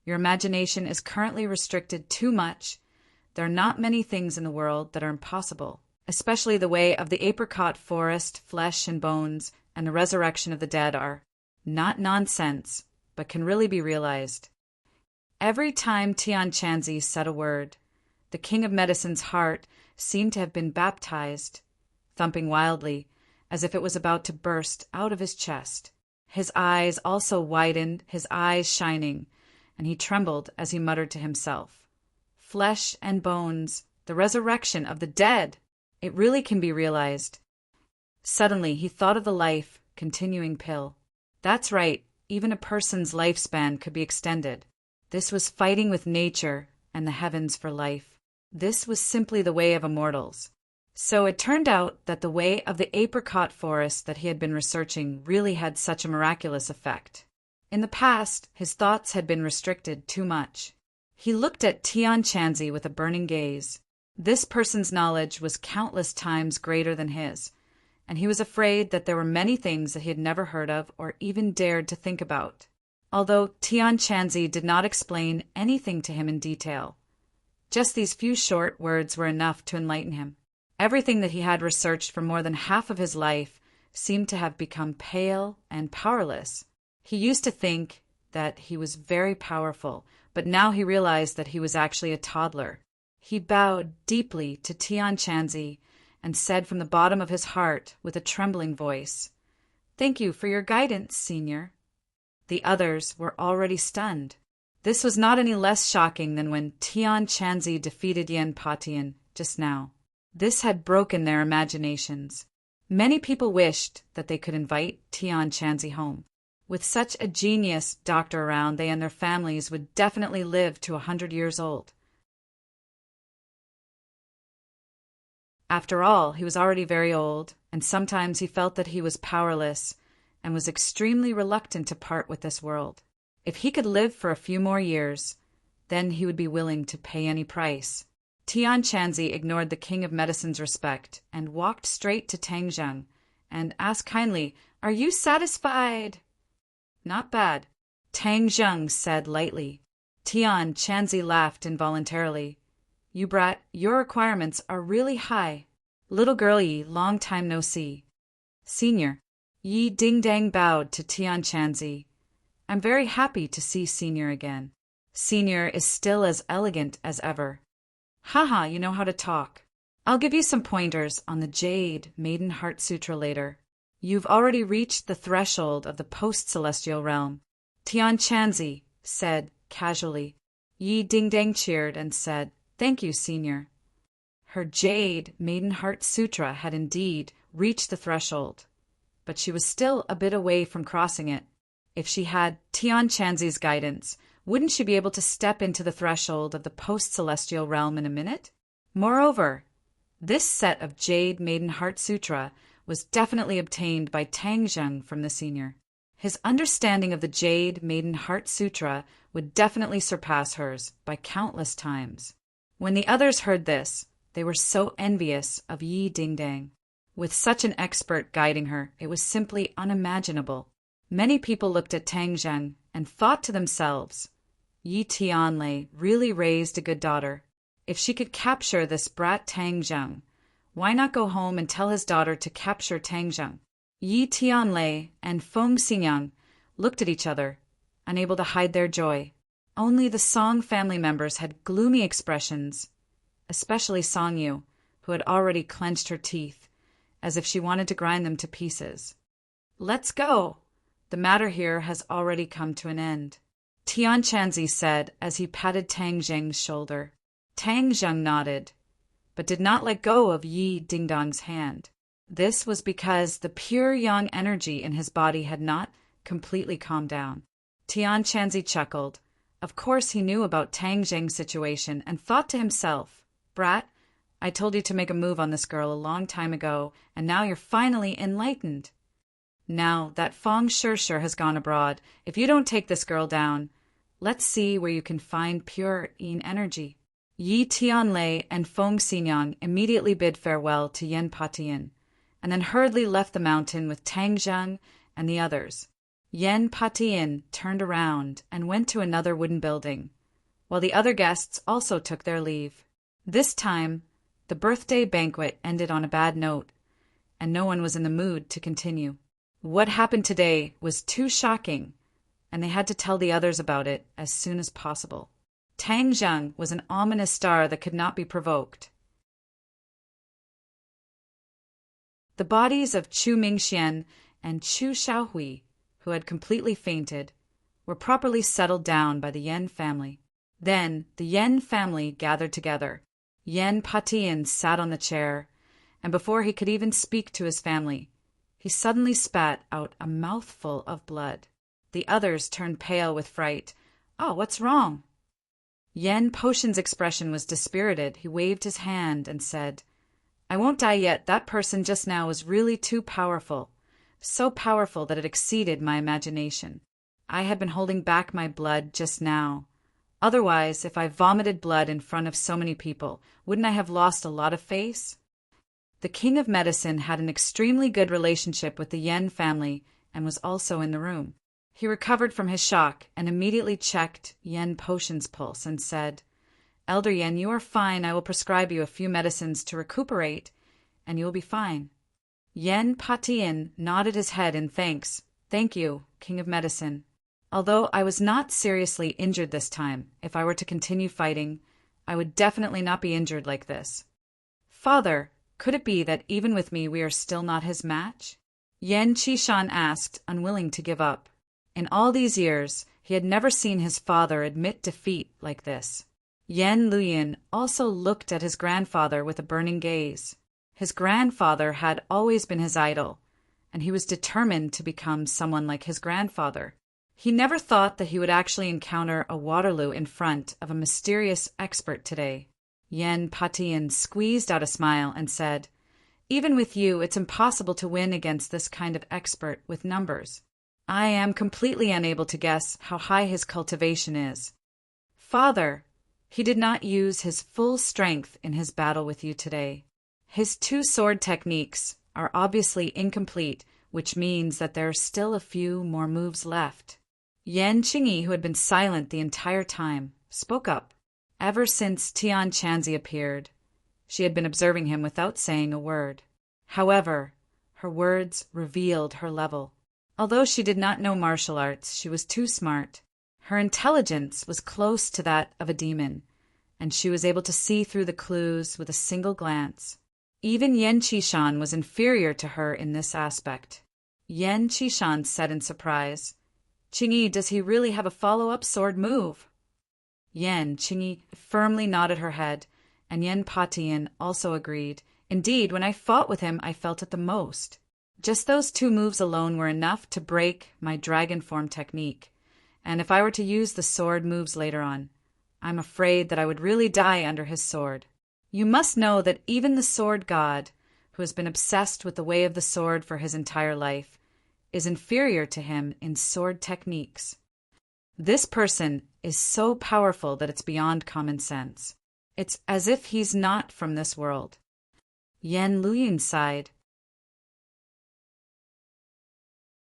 Your imagination is currently restricted too much. There are not many things in the world that are impossible, especially the way of the apricot forest, flesh and bones, and the resurrection of the dead are not nonsense, but can really be realized." Every time Tian Chanzi said a word, the King of Medicine's heart seemed to have been baptized, thumping wildly, as if it was about to burst out of his chest. His eyes also widened, his eyes shining, and he trembled as he muttered to himself, "Flesh and bones, the resurrection of the dead! It really can be realized." Suddenly he thought of the life-continuing pill. That's right, even a person's lifespan could be extended. This was fighting with nature and the heavens for life. This was simply the way of immortals. So it turned out that the way of the apricot forest that he had been researching really had such a miraculous effect. In the past, his thoughts had been restricted too much. He looked at Tian Chanzi with a burning gaze. This person's knowledge was countless times greater than his, and he was afraid that there were many things that he had never heard of or even dared to think about. Although Tian Chanzi did not explain anything to him in detail, just these few short words were enough to enlighten him. Everything that he had researched for more than half of his life seemed to have become pale and powerless. He used to think that he was very powerful, but now he realized that he was actually a toddler. He bowed deeply to Tian Chanzi and said from the bottom of his heart with a trembling voice, "Thank you for your guidance, Senior." The others were already stunned. This was not any less shocking than when Tian Chanzi defeated Yen Patian just now. This had broken their imaginations. Many people wished that they could invite Tian Chanzi home. With such a genius doctor around, they and their families would definitely live to 100 years old. After all, he was already very old, and sometimes he felt that he was powerless and was extremely reluctant to part with this world. If he could live for a few more years, then he would be willing to pay any price. Tian Chanzi ignored the King of Medicine's respect and walked straight to Tang Zheng and asked kindly, "Are you satisfied?" "Not bad," Tang Zheng said lightly. Tian Chanzi laughed involuntarily. "You brat, your requirements are really high. Little girl Yi, long time no see." "Senior." Yi Ding Dang bowed to Tian Chanzi. "I'm very happy to see Senior again." "Senior is still as elegant as ever." "Haha, you know how to talk. I'll give you some pointers on the Jade Maiden Heart Sutra later. You've already reached the threshold of the post-celestial realm," Tian Chanzi said casually. Yi Ding Dang cheered and said, "Thank you, Senior." Her Jade Maiden Heart Sutra had indeed reached the threshold, but she was still a bit away from crossing it. If she had Tian Chanzi's guidance, wouldn't she be able to step into the threshold of the post-celestial realm in a minute? Moreover, this set of Jade Maiden Heart Sutra was definitely obtained by Tang Zheng from the Senior. His understanding of the Jade Maiden Heart Sutra would definitely surpass hers by countless times. When the others heard this, they were so envious of Yi Ding Dang. With such an expert guiding her, it was simply unimaginable. Many people looked at Tang Zheng and thought to themselves, Yi Tianlei really raised a good daughter. If she could capture this brat Tang Zheng, why not go home and tell his daughter to capture Tang Zheng? Yi Tianlei and Feng Xinyang looked at each other, unable to hide their joy. Only the Song family members had gloomy expressions, especially Song Yu, who had already clenched her teeth, as if she wanted to grind them to pieces. "Let's go. The matter here has already come to an end," Tian Chanzi said as he patted Tang Zheng's shoulder. Tang Zheng nodded, but did not let go of Yi Dingdong's hand. This was because the pure yang energy in his body had not completely calmed down. Tian Chanzi chuckled. Of course he knew about Tang Zheng's situation and thought to himself, "Brat, I told you to make a move on this girl a long time ago, and now you're finally enlightened. Now that Feng Shishir has gone abroad, if you don't take this girl down, let's see where you can find pure yin energy." Yi Tianlei and Feng Xinyang immediately bid farewell to Yen Patian, and then hurriedly left the mountain with Tang Zheng and the others. Yen Patian turned around and went to another wooden building, while the other guests also took their leave. This time, the birthday banquet ended on a bad note, and no one was in the mood to continue. What happened today was too shocking, and they had to tell the others about it as soon as possible. Tang Zheng was an ominous star that could not be provoked. The bodies of Chu Mingxian and Chu Xiaohui, who had completely fainted, were properly settled down by the Yen family. Then the Yen family gathered together. Yen Patian sat on the chair, and before he could even speak to his family, he suddenly spat out a mouthful of blood. The others turned pale with fright. "Oh, what's wrong?" Yen Potion's expression was dispirited. He waved his hand and said, "I won't die yet. That person just now was really too powerful, so powerful that it exceeded my imagination. I had been holding back my blood just now, Otherwise, if I vomited blood in front of so many people, wouldn't I have lost a lot of face? The King of Medicine had an extremely good relationship with the Yen family and was also in the room. He recovered from his shock and immediately checked Yen Potion's pulse and said, "Elder Yen, you are fine. I will prescribe you a few medicines to recuperate, and you will be fine." Yen Patian nodded his head in thanks. "Thank you, King of Medicine. Although I was not seriously injured this time, if I were to continue fighting, I would definitely not be injured like this." "Father, could it be that even with me we are still not his match?" Yen Qishan asked, unwilling to give up. In all these years, he had never seen his father admit defeat like this. Yen Luyin also looked at his grandfather with a burning gaze. His grandfather had always been his idol, and he was determined to become someone like his grandfather. He never thought that he would actually encounter a Waterloo in front of a mysterious expert today. Yen Patian squeezed out a smile and said, "Even with you, it's impossible to win against this kind of expert with numbers. I am completely unable to guess how high his cultivation is." "Father, he did not use his full strength in his battle with you today. His two sword techniques are obviously incomplete, which means that there are still a few more moves left." Yan Qingyi, who had been silent the entire time, spoke up. Ever since Tian Chanzi appeared, she had been observing him without saying a word. However, her words revealed her level. Although she did not know martial arts, she was too smart. Her intelligence was close to that of a demon, and she was able to see through the clues with a single glance. Even Yen Qishan was inferior to her in this aspect. Yen Qishan said in surprise, "Qingyi, does he really have a follow-up sword move?" Yen Qingyi firmly nodded her head, and Yen Patian also agreed. "Indeed, when I fought with him, I felt it the most. Just those two moves alone were enough to break my dragon form technique, and if I were to use the sword moves later on, I'm afraid that I would really die under his sword. You must know that even the sword god, who has been obsessed with the way of the sword for his entire life, is inferior to him in sword techniques. This person is so powerful that it's beyond common sense. It's as if he's not from this world." Yen Luyin sighed.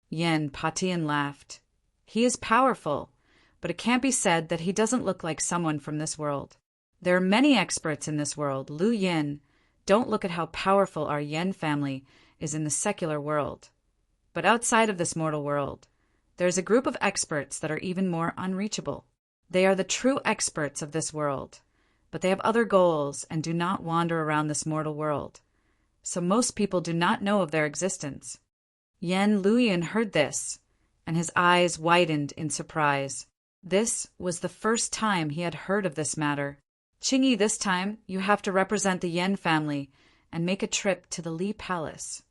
Yen Patian laughed. "He is powerful, but it can't be said that he doesn't look like someone from this world. There are many experts in this world. Lu Yin, don't look at how powerful our Yen family is in the secular world. But outside of this mortal world, there is a group of experts that are even more unreachable. They are the true experts of this world, but they have other goals and do not wander around this mortal world. So most people do not know of their existence." Yen Luyin heard this, and his eyes widened in surprise. This was the first time he had heard of this matter. "Qingyi, this time you have to represent the Yen family and make a trip to the Li Palace."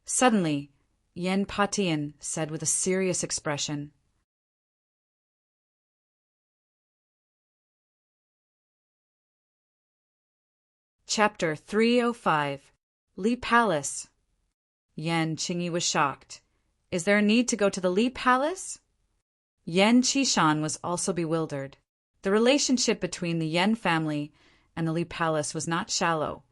Suddenly, Yen Patian said with a serious expression, Chapter 305, Li Palace. Yen Qingyi was shocked. "Is there a need to go to the Li Palace?" Yen Qishan was also bewildered. The relationship between the Yen family and the Li Palace was not shallow,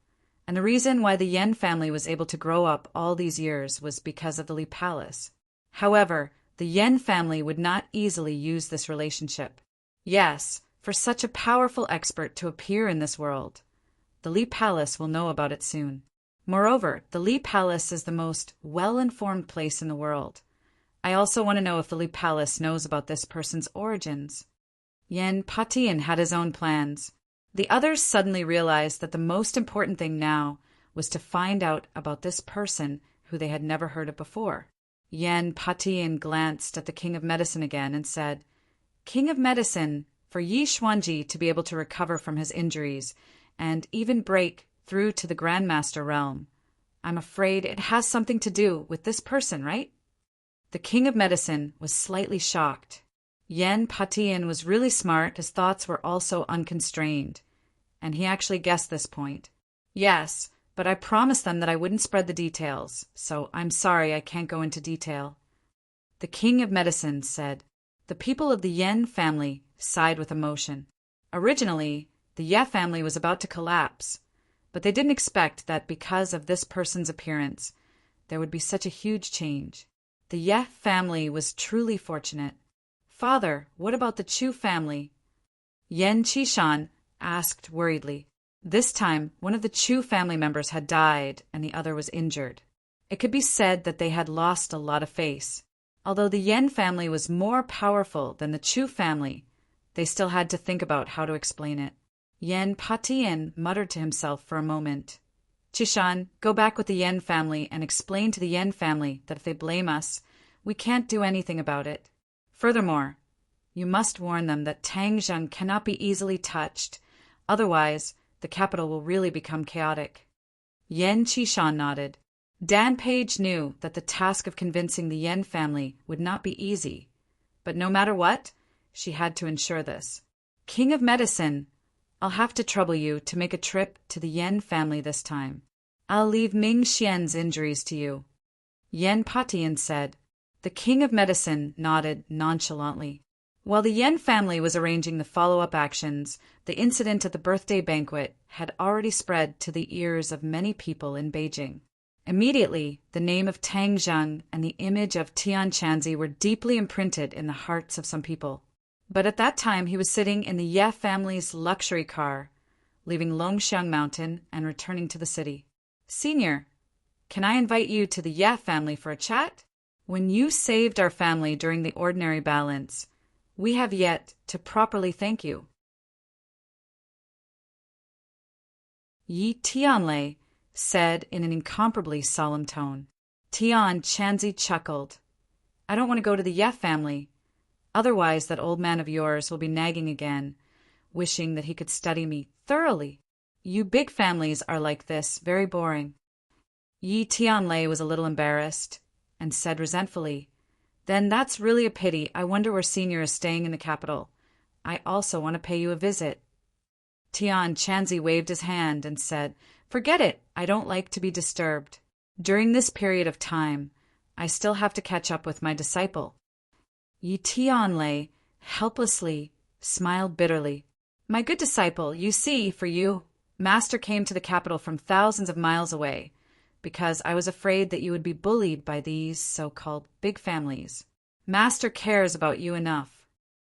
and the reason why the Yen family was able to grow up all these years was because of the Li Palace. However, the Yen family would not easily use this relationship. Yes, for such a powerful expert to appear in this world, the Li Palace will know about it soon. Moreover, the Li Palace is the most well-informed place in the world. I also want to know if the Li Palace knows about this person's origins. Yen Patian had his own plans. The others suddenly realized that the most important thing now was to find out about this person who they had never heard of before. Yen Patian glanced at the King of Medicine again and said, "King of Medicine, for Yi Xuanji to be able to recover from his injuries and even break through to the Grandmaster realm, I'm afraid it has something to do with this person, right?" The King of Medicine was slightly shocked. Yen Patian was really smart. His thoughts were also unconstrained, and he actually guessed this point. "Yes, but I promised them that I wouldn't spread the details, so I'm sorry I can't go into detail." The King of Medicine said, "The people of the Yen family sighed with emotion. Originally, the Ye family was about to collapse, but they didn't expect that because of this person's appearance, there would be such a huge change. The Ye family was truly fortunate. Father, what about the Chu family? Yen Qishan asked worriedly. This time, one of the Chu family members had died and the other was injured. It could be said that they had lost a lot of face. Although the Yen family was more powerful than the Chu family, they still had to think about how to explain it. Yen Patian muttered to himself for a moment. Qishan, go back with the Yen family and explain to the Yen family that if they blame us, we can't do anything about it. Furthermore, you must warn them that Tangzheng cannot be easily touched, otherwise the capital will really become chaotic. Yen Qishan nodded. Dan Page knew that the task of convincing the Yen family would not be easy, but no matter what, she had to ensure this. King of Medicine, I'll have to trouble you to make a trip to the Yen family this time. I'll leave Ming Xian's injuries to you. Yen Patian said. The King of Medicine nodded nonchalantly. While the Yen family was arranging the follow-up actions, the incident at the birthday banquet had already spread to the ears of many people in Beijing. Immediately, the name of Tang Zheng and the image of Tian Chanzi were deeply imprinted in the hearts of some people. But at that time he was sitting in the Ye family's luxury car, leaving Longxiang Mountain and returning to the city. Senior, can I invite you to the Ye family for a chat? When you saved our family during the ordinary balance, we have yet to properly thank you. Yi Tianlei said in an incomparably solemn tone. Tian Chanzi chuckled. I don't want to go to the Ye family. Otherwise that old man of yours will be nagging again, wishing that he could study me thoroughly. You big families are like this, very boring. Yi Tianlei was a little embarrassed and said resentfully, Then that's really a pity. I wonder where Senior is staying in the capital. I also want to pay you a visit. Tian Chanzi waved his hand and said, Forget it. I don't like to be disturbed. During this period of time, I still have to catch up with my disciple. Yi Tianlei helplessly smiled bitterly. My good disciple, you see, for you, Master came to the capital from thousands of miles away, because I was afraid that you would be bullied by these so-called big families. Master cares about you enough.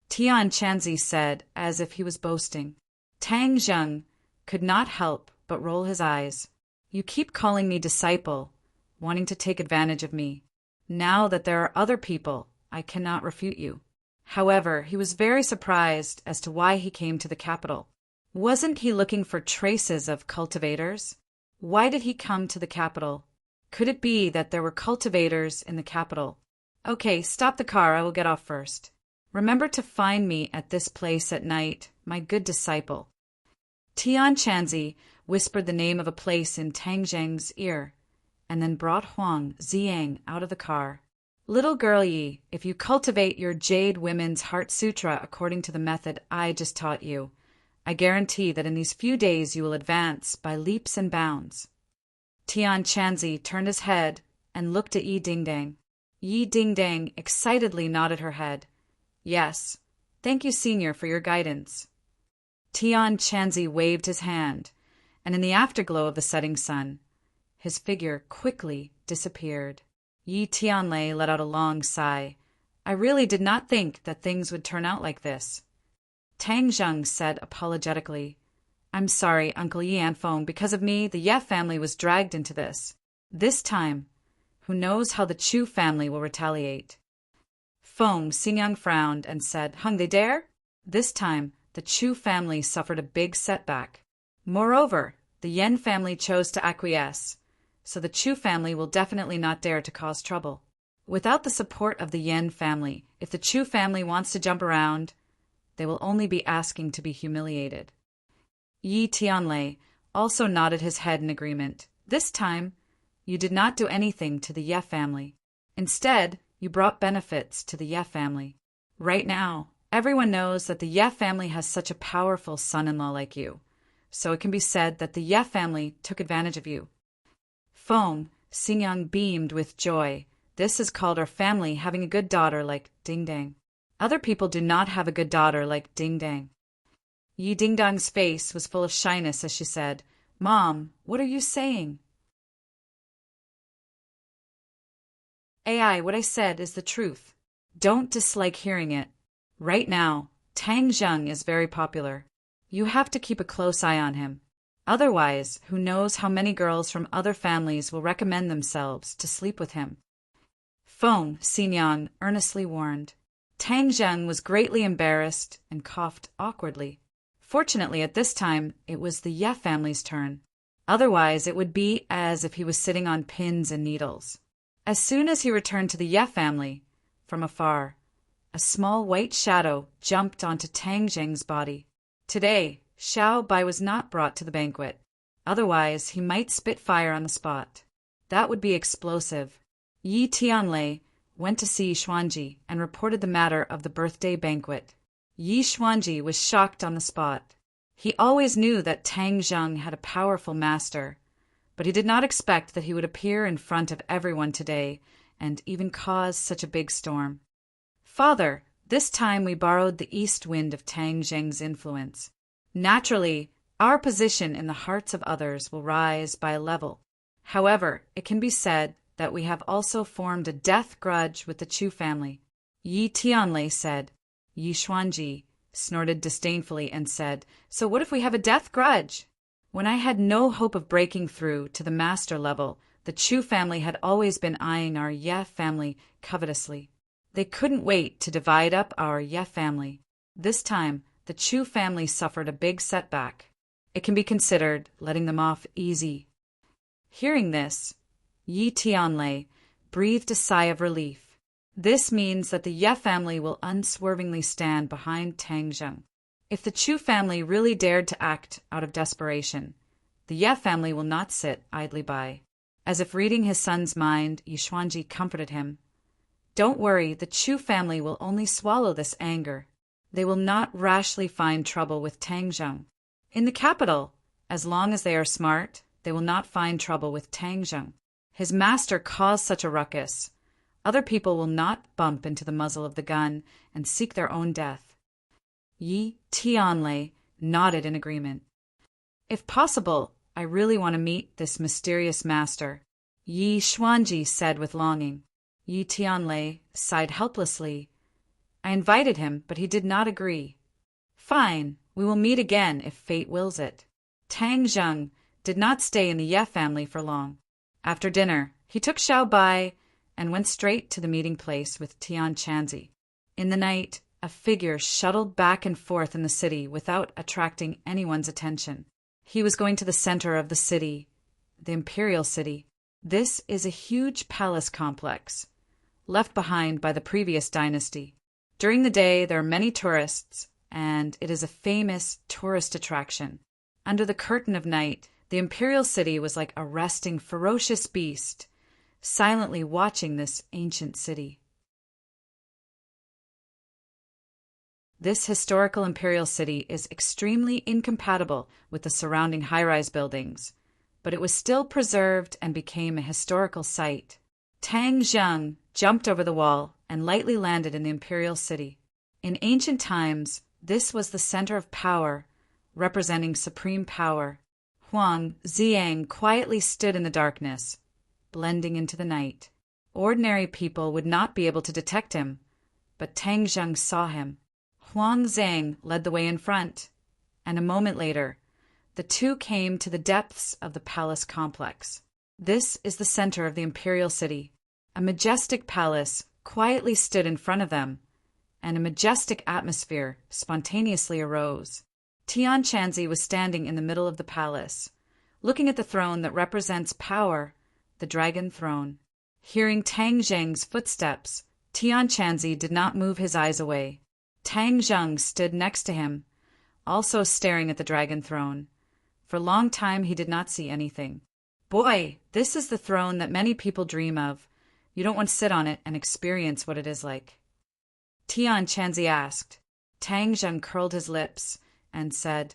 Tian Chanzi said, as if he was boasting. Tang Zheng could not help but roll his eyes. You keep calling me disciple, wanting to take advantage of me. Now that there are other people, I cannot refute you. However, he was very surprised as to why he came to the capital. Wasn't he looking for traces of cultivators? Why did he come to the capital? Could it be that there were cultivators in the capital? Okay, stop the car, I will get off first. Remember to find me at this place at night, my good disciple. Tian Chanzi whispered the name of a place in Tang Zheng's ear, and then brought Huang Ziyang out of the car. Little girl Yi, if you cultivate your Jade Women's Heart Sutra according to the method I just taught you, I guarantee that in these few days you will advance by leaps and bounds. Tian Chanzi turned his head and looked at Yi Dingdang. Yi Dingdang excitedly nodded her head. Yes, thank you, Senior, for your guidance. Tian Chanzi waved his hand, and in the afterglow of the setting sun, his figure quickly disappeared. Yi Tianlei let out a long sigh. I really did not think that things would turn out like this. Tang Zheng said apologetically, I'm sorry, Uncle Yi Anfeng. Because of me, the Ye family was dragged into this. This time, who knows how the Chu family will retaliate. Feng Xingyang frowned and said, Hung they dare? This time, the Chu family suffered a big setback. Moreover, the Yen family chose to acquiesce, so the Chu family will definitely not dare to cause trouble. Without the support of the Yen family, if the Chu family wants to jump around, they will only be asking to be humiliated. Yi Tianlei also nodded his head in agreement. This time, you did not do anything to the Ye family. Instead, you brought benefits to the Ye family. Right now, everyone knows that the Ye family has such a powerful son-in-law like you, so it can be said that the Ye family took advantage of you. Feng Xingyang beamed with joy. This is called our family having a good daughter like Dingdang. Other people do not have a good daughter like Ding Dang. Yi Ding Dong's face was full of shyness as she said, Mom, what are you saying? AI, what I said is the truth. Don't dislike hearing it. Right now, Tang Zheng is very popular. You have to keep a close eye on him. Otherwise, who knows how many girls from other families will recommend themselves to sleep with him. Feng Xinyan earnestly warned. Tang Zheng was greatly embarrassed and coughed awkwardly. Fortunately, at this time, it was the Ye family's turn. Otherwise, it would be as if he was sitting on pins and needles. As soon as he returned to the Ye family, from afar, a small white shadow jumped onto Tang Zheng's body. Today, Xiao Bai was not brought to the banquet. Otherwise, he might spit fire on the spot. That would be explosive. Yi Tianlei went to see Xuanji and reported the matter of the birthday banquet. Yi Xuanji was shocked on the spot. He always knew that Tang Zheng had a powerful master, but he did not expect that he would appear in front of everyone today and even cause such a big storm. Father, this time we borrowed the east wind of Tang Zheng's influence. Naturally, our position in the hearts of others will rise by a level. However, it can be said that we have also formed a death grudge with the Chu family. Yi Tianlei said. Yi Xuanji snorted disdainfully and said, So what if we have a death grudge? When I had no hope of breaking through to the master level, the Chu family had always been eyeing our Ye family covetously. They couldn't wait to divide up our Ye family. This time, the Chu family suffered a big setback. It can be considered letting them off easy. Hearing this, Yi Tianlei breathed a sigh of relief. This means that the Ye family will unswervingly stand behind Tang Zheng. If the Chu family really dared to act out of desperation, the Ye family will not sit idly by. As if reading his son's mind, Yi Xuanji comforted him. Don't worry, the Chu family will only swallow this anger. They will not rashly find trouble with Tang Zheng. In the capital, as long as they are smart, they will not find trouble with Tang Zheng. His master caused such a ruckus. Other people will not bump into the muzzle of the gun and seek their own death. Yi Tianlei nodded in agreement. If possible, I really want to meet this mysterious master, Yi Xuanji said with longing. Yi Tianlei sighed helplessly. I invited him, but he did not agree. Fine, we will meet again if fate wills it. Tang Zheng did not stay in the Ye family for long. After dinner, he took Xiao Bai and went straight to the meeting place with Tian Chanzi. In the night, a figure shuttled back and forth in the city without attracting anyone's attention. He was going to the center of the city, the imperial city. This is a huge palace complex, left behind by the previous dynasty. During the day, there are many tourists, and it is a famous tourist attraction. Under the curtain of night, the imperial city was like a resting, ferocious beast, silently watching this ancient city. This historical imperial city is extremely incompatible with the surrounding high-rise buildings, but it was still preserved and became a historical site. Tang Zheng jumped over the wall and lightly landed in the imperial city. In ancient times, this was the center of power, representing supreme power. Huang Ziang quietly stood in the darkness, blending into the night. Ordinary people would not be able to detect him, but Tang Zheng saw him. Huang Zhang led the way in front, and a moment later, the two came to the depths of the palace complex. This is the center of the imperial city. A majestic palace quietly stood in front of them, and a majestic atmosphere spontaneously arose. Tian Chanzi was standing in the middle of the palace, looking at the throne that represents power, the dragon throne. Hearing Tang Zheng's footsteps, Tian Chanzi did not move his eyes away. Tang Zheng stood next to him, also staring at the dragon throne. For a long time he did not see anything. Boy, this is the throne that many people dream of. You don't want to sit on it and experience what it is like. Tian Chanzi asked. Tang Zheng curled his lips and said,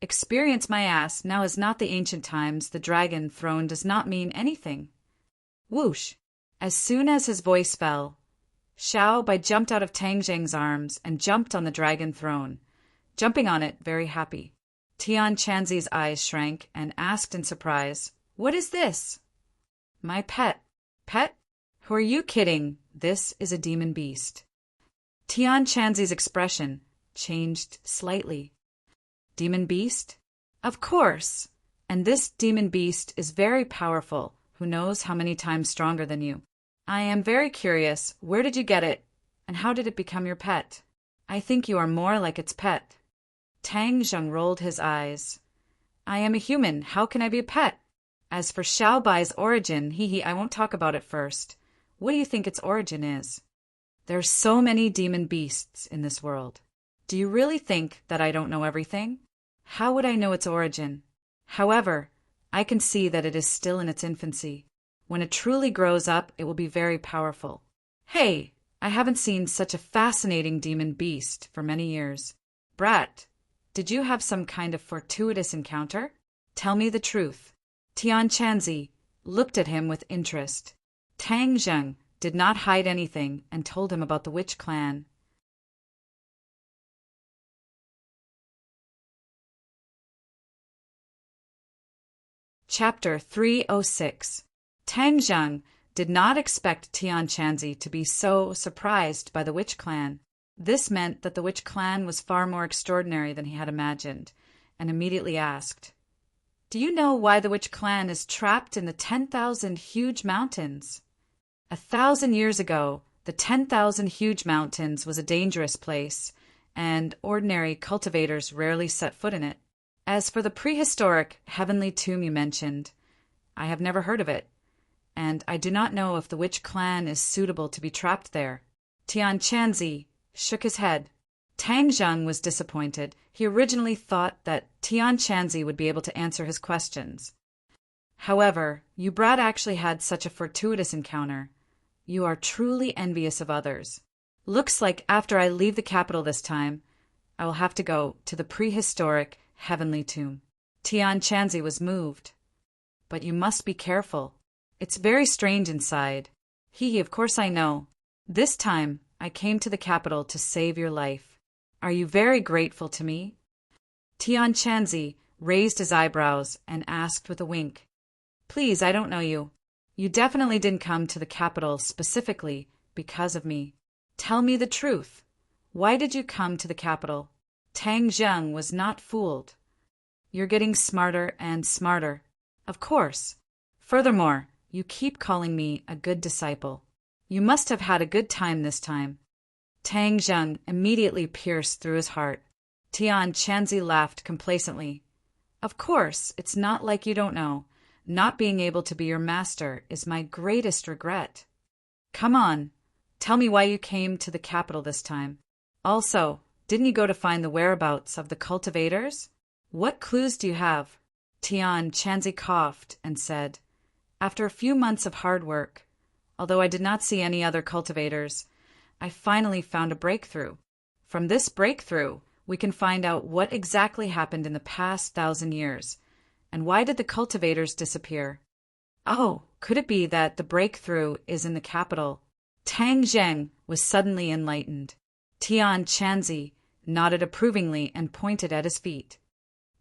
Experience my ass, now is not the ancient times, the dragon throne does not mean anything. Whoosh! As soon as his voice fell, Xiao Bai jumped out of Tang Zheng's arms and jumped on the dragon throne, jumping on it very happy. Tian Chanzi's eyes shrank and asked in surprise, "What is this?" "My pet." "Pet? Who are you kidding? This is a demon beast." Tian Chanzi's expression changed slightly. "Demon beast? Of course! And this demon beast is very powerful, who knows how many times stronger than you. I am very curious, where did you get it, and how did it become your pet? I think you are more like its pet." Tang Zheng rolled his eyes. "I am a human, how can I be a pet? As for Xiao Bai's origin, I won't talk about it first. What do you think its origin is? There's so many demon beasts in this world. Do you really think that I don't know everything? How would I know its origin? However, I can see that it is still in its infancy. When it truly grows up, it will be very powerful. Hey, I haven't seen such a fascinating demon beast for many years. Brat, did you have some kind of fortuitous encounter? Tell me the truth." Tian Chanzi looked at him with interest. Tang Zheng did not hide anything and told him about the witch clan. Chapter 306. Tang Zheng did not expect Tian Chanzi to be so surprised by the witch clan. This meant that the witch clan was far more extraordinary than he had imagined, and immediately asked, "Do you know why the witch clan is trapped in the 10,000 huge mountains?" 1,000 years ago, the 10,000 huge mountains was a dangerous place, and ordinary cultivators rarely set foot in it. As for the prehistoric heavenly tomb you mentioned, I have never heard of it, and I do not know if the witch clan is suitable to be trapped there. Tian Chanzi shook his head. Tang Zheng was disappointed. He originally thought that Tian Chanzi would be able to answer his questions. However, you brat actually had such a fortuitous encounter. You are truly envious of others. Looks like after I leave the capital this time, I will have to go to the prehistoric heavenly tomb. Tian Chanzi was moved. But you must be careful. It's very strange inside. Of course I know. This time, I came to the capital to save your life. Are you very grateful to me? Tian Chanzi raised his eyebrows and asked with a wink, "Please, I don't know you. You definitely didn't come to the capital specifically because of me. Tell me the truth. Why did you come to the capital?" Tang Zheng was not fooled. "You're getting smarter and smarter. Of course. Furthermore, you keep calling me a good disciple. You must have had a good time this time." Tang Zheng immediately pierced through his heart. Tian Chanzi laughed complacently. "Of course, it's not like you don't know. Not being able to be your master is my greatest regret. Come on, tell me why you came to the capital this time. Also, didn't you go to find the whereabouts of the cultivators? What clues do you have?" Tian Chanzi coughed and said, "After a few months of hard work, although I did not see any other cultivators, I finally found a breakthrough. From this breakthrough, we can find out what exactly happened in the past 1,000 years, and why did the cultivators disappear? Oh, could it be that the breakthrough is in the capital?" Tang Zheng was suddenly enlightened. Tian Chanzi nodded approvingly and pointed at his feet.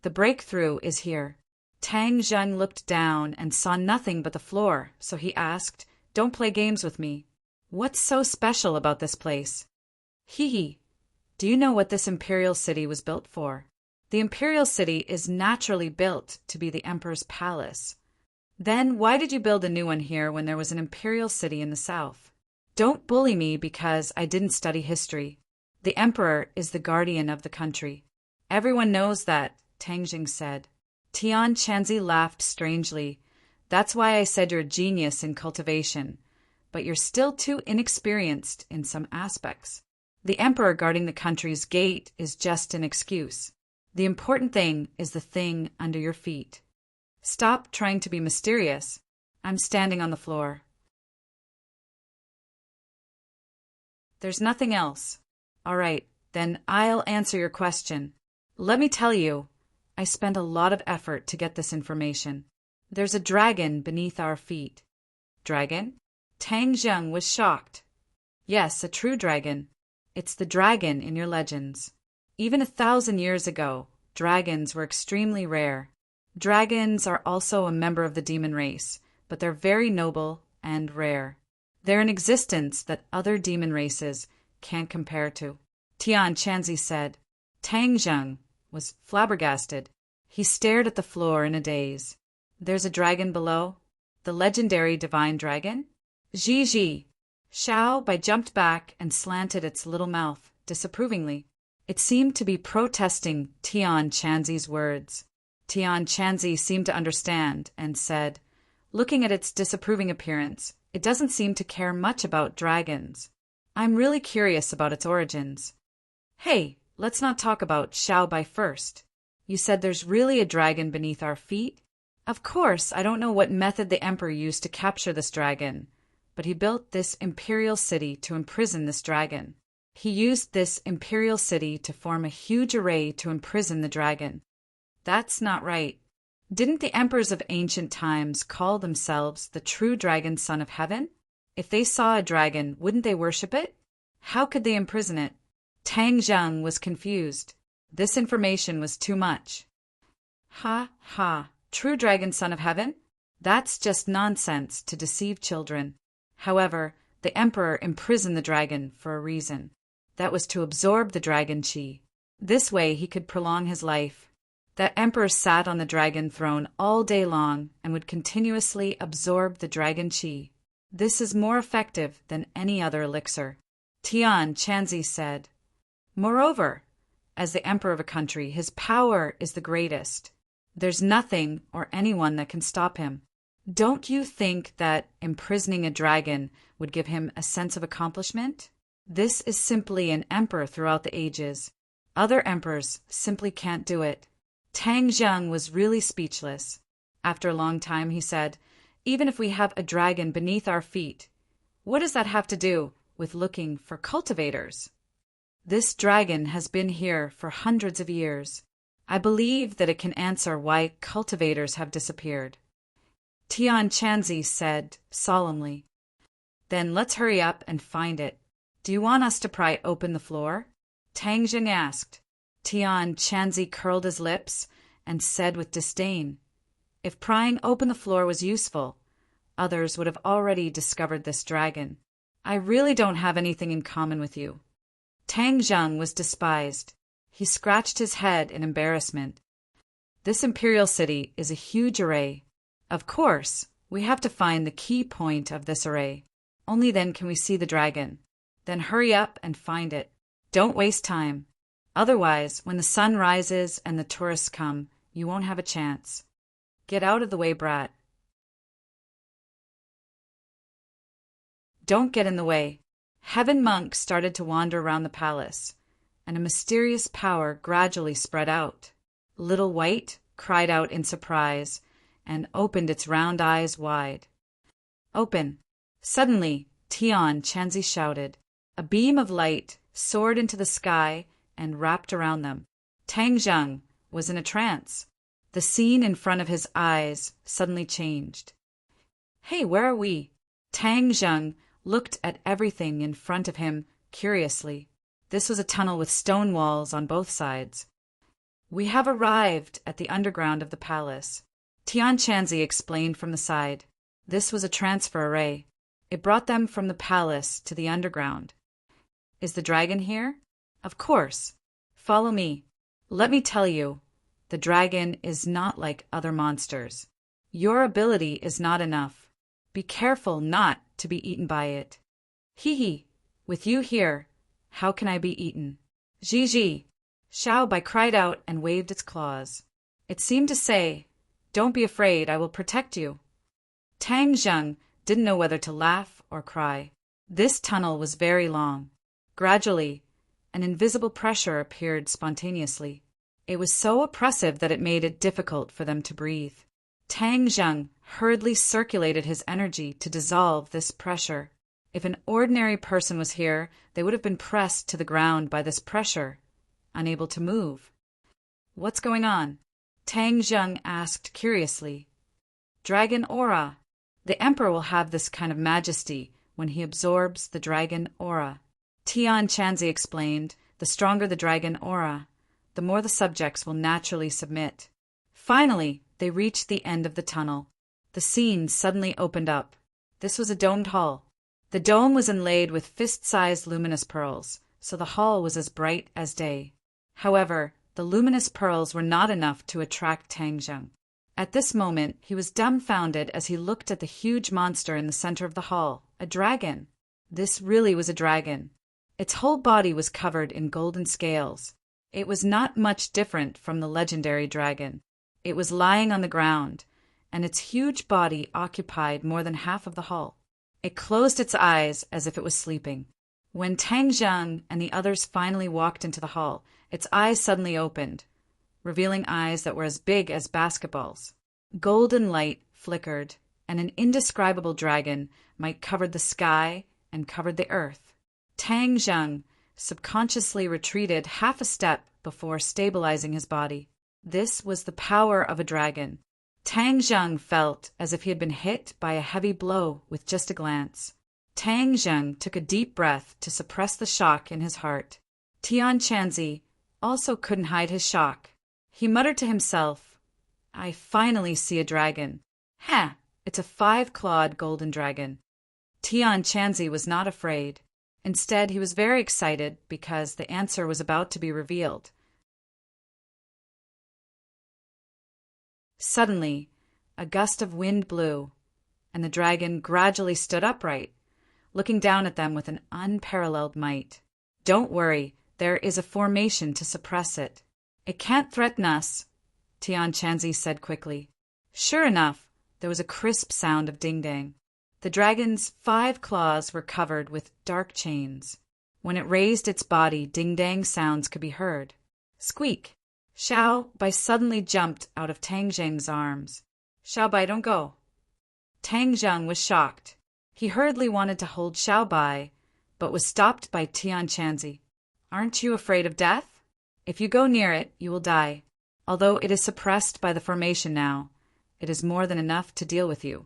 "The breakthrough is here." Tang Zheng looked down and saw nothing but the floor, so he asked, "Don't play games with me. What's so special about this place?" Do you know what this imperial city was built for? The imperial city is naturally built to be the emperor's palace. Then why did you build a new one here when there was an imperial city in the south? Don't bully me because I didn't study history. The emperor is the guardian of the country. Everyone knows that, Tang Zheng said. Tian Chanzi laughed strangely. "That's why I said you're a genius in cultivation, but you're still too inexperienced in some aspects. The emperor guarding the country's gate is just an excuse. The important thing is the thing under your feet. Stop trying to be mysterious. I'm standing on the floor." "There's nothing else. All right, then I'll answer your question. Let me tell you, I spent a lot of effort to get this information. There's a dragon beneath our feet." "Dragon?" Tang Zheng was shocked. Yes, a true dragon. It's the dragon in your legends. Even 1,000 years ago, dragons were extremely rare. Dragons are also a member of the demon race, but they're very noble and rare. They're an existence that other demon races can't compare to. Tian Chanzi said. Tang Zheng was flabbergasted. He stared at the floor in a daze. There's a dragon below? The legendary divine dragon? Ji. Xiao Bai jumped back and slanted its little mouth disapprovingly. It seemed to be protesting Tian Chanzi's words. Tian Chanzi seemed to understand and said, looking at its disapproving appearance, it doesn't seem to care much about dragons. I'm really curious about its origins. Hey, let's not talk about Xiao Bai first. You said there's really a dragon beneath our feet? Of course, I don't know what method the emperor used to capture this dragon, but he built this imperial city to imprison this dragon. He used this imperial city to form a huge array to imprison the dragon. That's not right. Didn't the emperors of ancient times call themselves the true dragon son of heaven? If they saw a dragon, wouldn't they worship it? How could they imprison it? Tang Zheng was confused. This information was too much. Ha ha, true dragon son of heaven? That's just nonsense to deceive children. However, the emperor imprisoned the dragon for a reason. That was to absorb the dragon chi. This way he could prolong his life. That emperor sat on the dragon throne all day long and would continuously absorb the dragon chi. This is more effective than any other elixir. Tian Chanzi said. Moreover, as the emperor of a country, his power is the greatest. There's nothing or anyone that can stop him. Don't you think that imprisoning a dragon would give him a sense of accomplishment? This is simply an emperor throughout the ages. Other emperors simply can't do it. Tang Zheng was really speechless. After a long time, he said, even if we have a dragon beneath our feet, what does that have to do with looking for cultivators? This dragon has been here for hundreds of years. I believe that it can answer why cultivators have disappeared. Tian Chanzi said solemnly. Then let's hurry up and find it. Do you want us to pry open the floor? Tang Zheng asked. Tian Chanzi curled his lips and said with disdain, if prying open the floor was useful, others would have already discovered this dragon. I really don't have anything in common with you. Tang Zheng was despised. He scratched his head in embarrassment. This imperial city is a huge array. Of course, we have to find the key point of this array. Only then can we see the dragon. Then hurry up and find it. Don't waste time. Otherwise, when the sun rises and the tourists come, you won't have a chance. Get out of the way, brat. Don't get in the way. Heaven monks started to wander around the palace, and a mysterious power gradually spread out. Little White cried out in surprise and opened its round eyes wide. Open! Suddenly, Tian Chanzi shouted. A beam of light soared into the sky and wrapped around them. Tang Zheng was in a trance. The scene in front of his eyes suddenly changed. Hey, where are we? Tang Zheng looked at everything in front of him curiously. This was a tunnel with stone walls on both sides. We have arrived at the underground of the palace. Tian Chanzi explained from the side. This was a transfer array. It brought them from the palace to the underground. Is the dragon here? Of course. Follow me. Let me tell you, the dragon is not like other monsters. Your ability is not enough. Be careful not to be eaten by it. Hee, with you here, how can I be eaten? Ji. Xiao Bai cried out and waved its claws. It seemed to say, don't be afraid, I will protect you. Tang Zheng didn't know whether to laugh or cry. This tunnel was very long. Gradually, an invisible pressure appeared spontaneously. It was so oppressive that it made it difficult for them to breathe. Tang Zheng hurriedly circulated his energy to dissolve this pressure. If an ordinary person was here, they would have been pressed to the ground by this pressure, unable to move. What's going on? Tang Zheng asked curiously. Dragon aura. The emperor will have this kind of majesty when he absorbs the dragon aura. Tian Chanzi explained, the stronger the dragon aura, the more the subjects will naturally submit. Finally, they reached the end of the tunnel. The scene suddenly opened up. This was a domed hall. The dome was inlaid with fist-sized luminous pearls, so the hall was as bright as day. However, the luminous pearls were not enough to attract Tang Zheng. At this moment, he was dumbfounded as he looked at the huge monster in the center of the hall, a dragon. This really was a dragon. Its whole body was covered in golden scales. It was not much different from the legendary dragon. It was lying on the ground, and its huge body occupied more than half of the hall. It closed its eyes as if it was sleeping. When Tang Zheng and the others finally walked into the hall, its eyes suddenly opened, revealing eyes that were as big as basketballs. Golden light flickered, and an indescribable dragon might covered the sky and covered the earth. Tang Zheng subconsciously retreated half a step before stabilizing his body. This was the power of a dragon. Tang Zheng felt as if he had been hit by a heavy blow with just a glance. Tang Zheng took a deep breath to suppress the shock in his heart. Tian Chanzi also couldn't hide his shock. He muttered to himself, "I finally see a dragon. Ha! It's a 5-clawed golden dragon." Tian Chanzi was not afraid. Instead, he was very excited because the answer was about to be revealed. Suddenly, a gust of wind blew, and the dragon gradually stood upright, looking down at them with an unparalleled might. "Don't worry, there is a formation to suppress it. It can't threaten us," Tian Chanzi said quickly. Sure enough, there was a crisp sound of ding-dang. The dragon's 5 claws were covered with dark chains. When it raised its body, ding-dang sounds could be heard. Squeak! Xiao Bai suddenly jumped out of Tang Zheng's arms. "Xiao Bai, don't go." Tang Zheng was shocked. He hurriedly wanted to hold Xiao Bai, but was stopped by Tian Chanzi. "Aren't you afraid of death? If you go near it, you will die. Although it is suppressed by the formation now, it is more than enough to deal with you."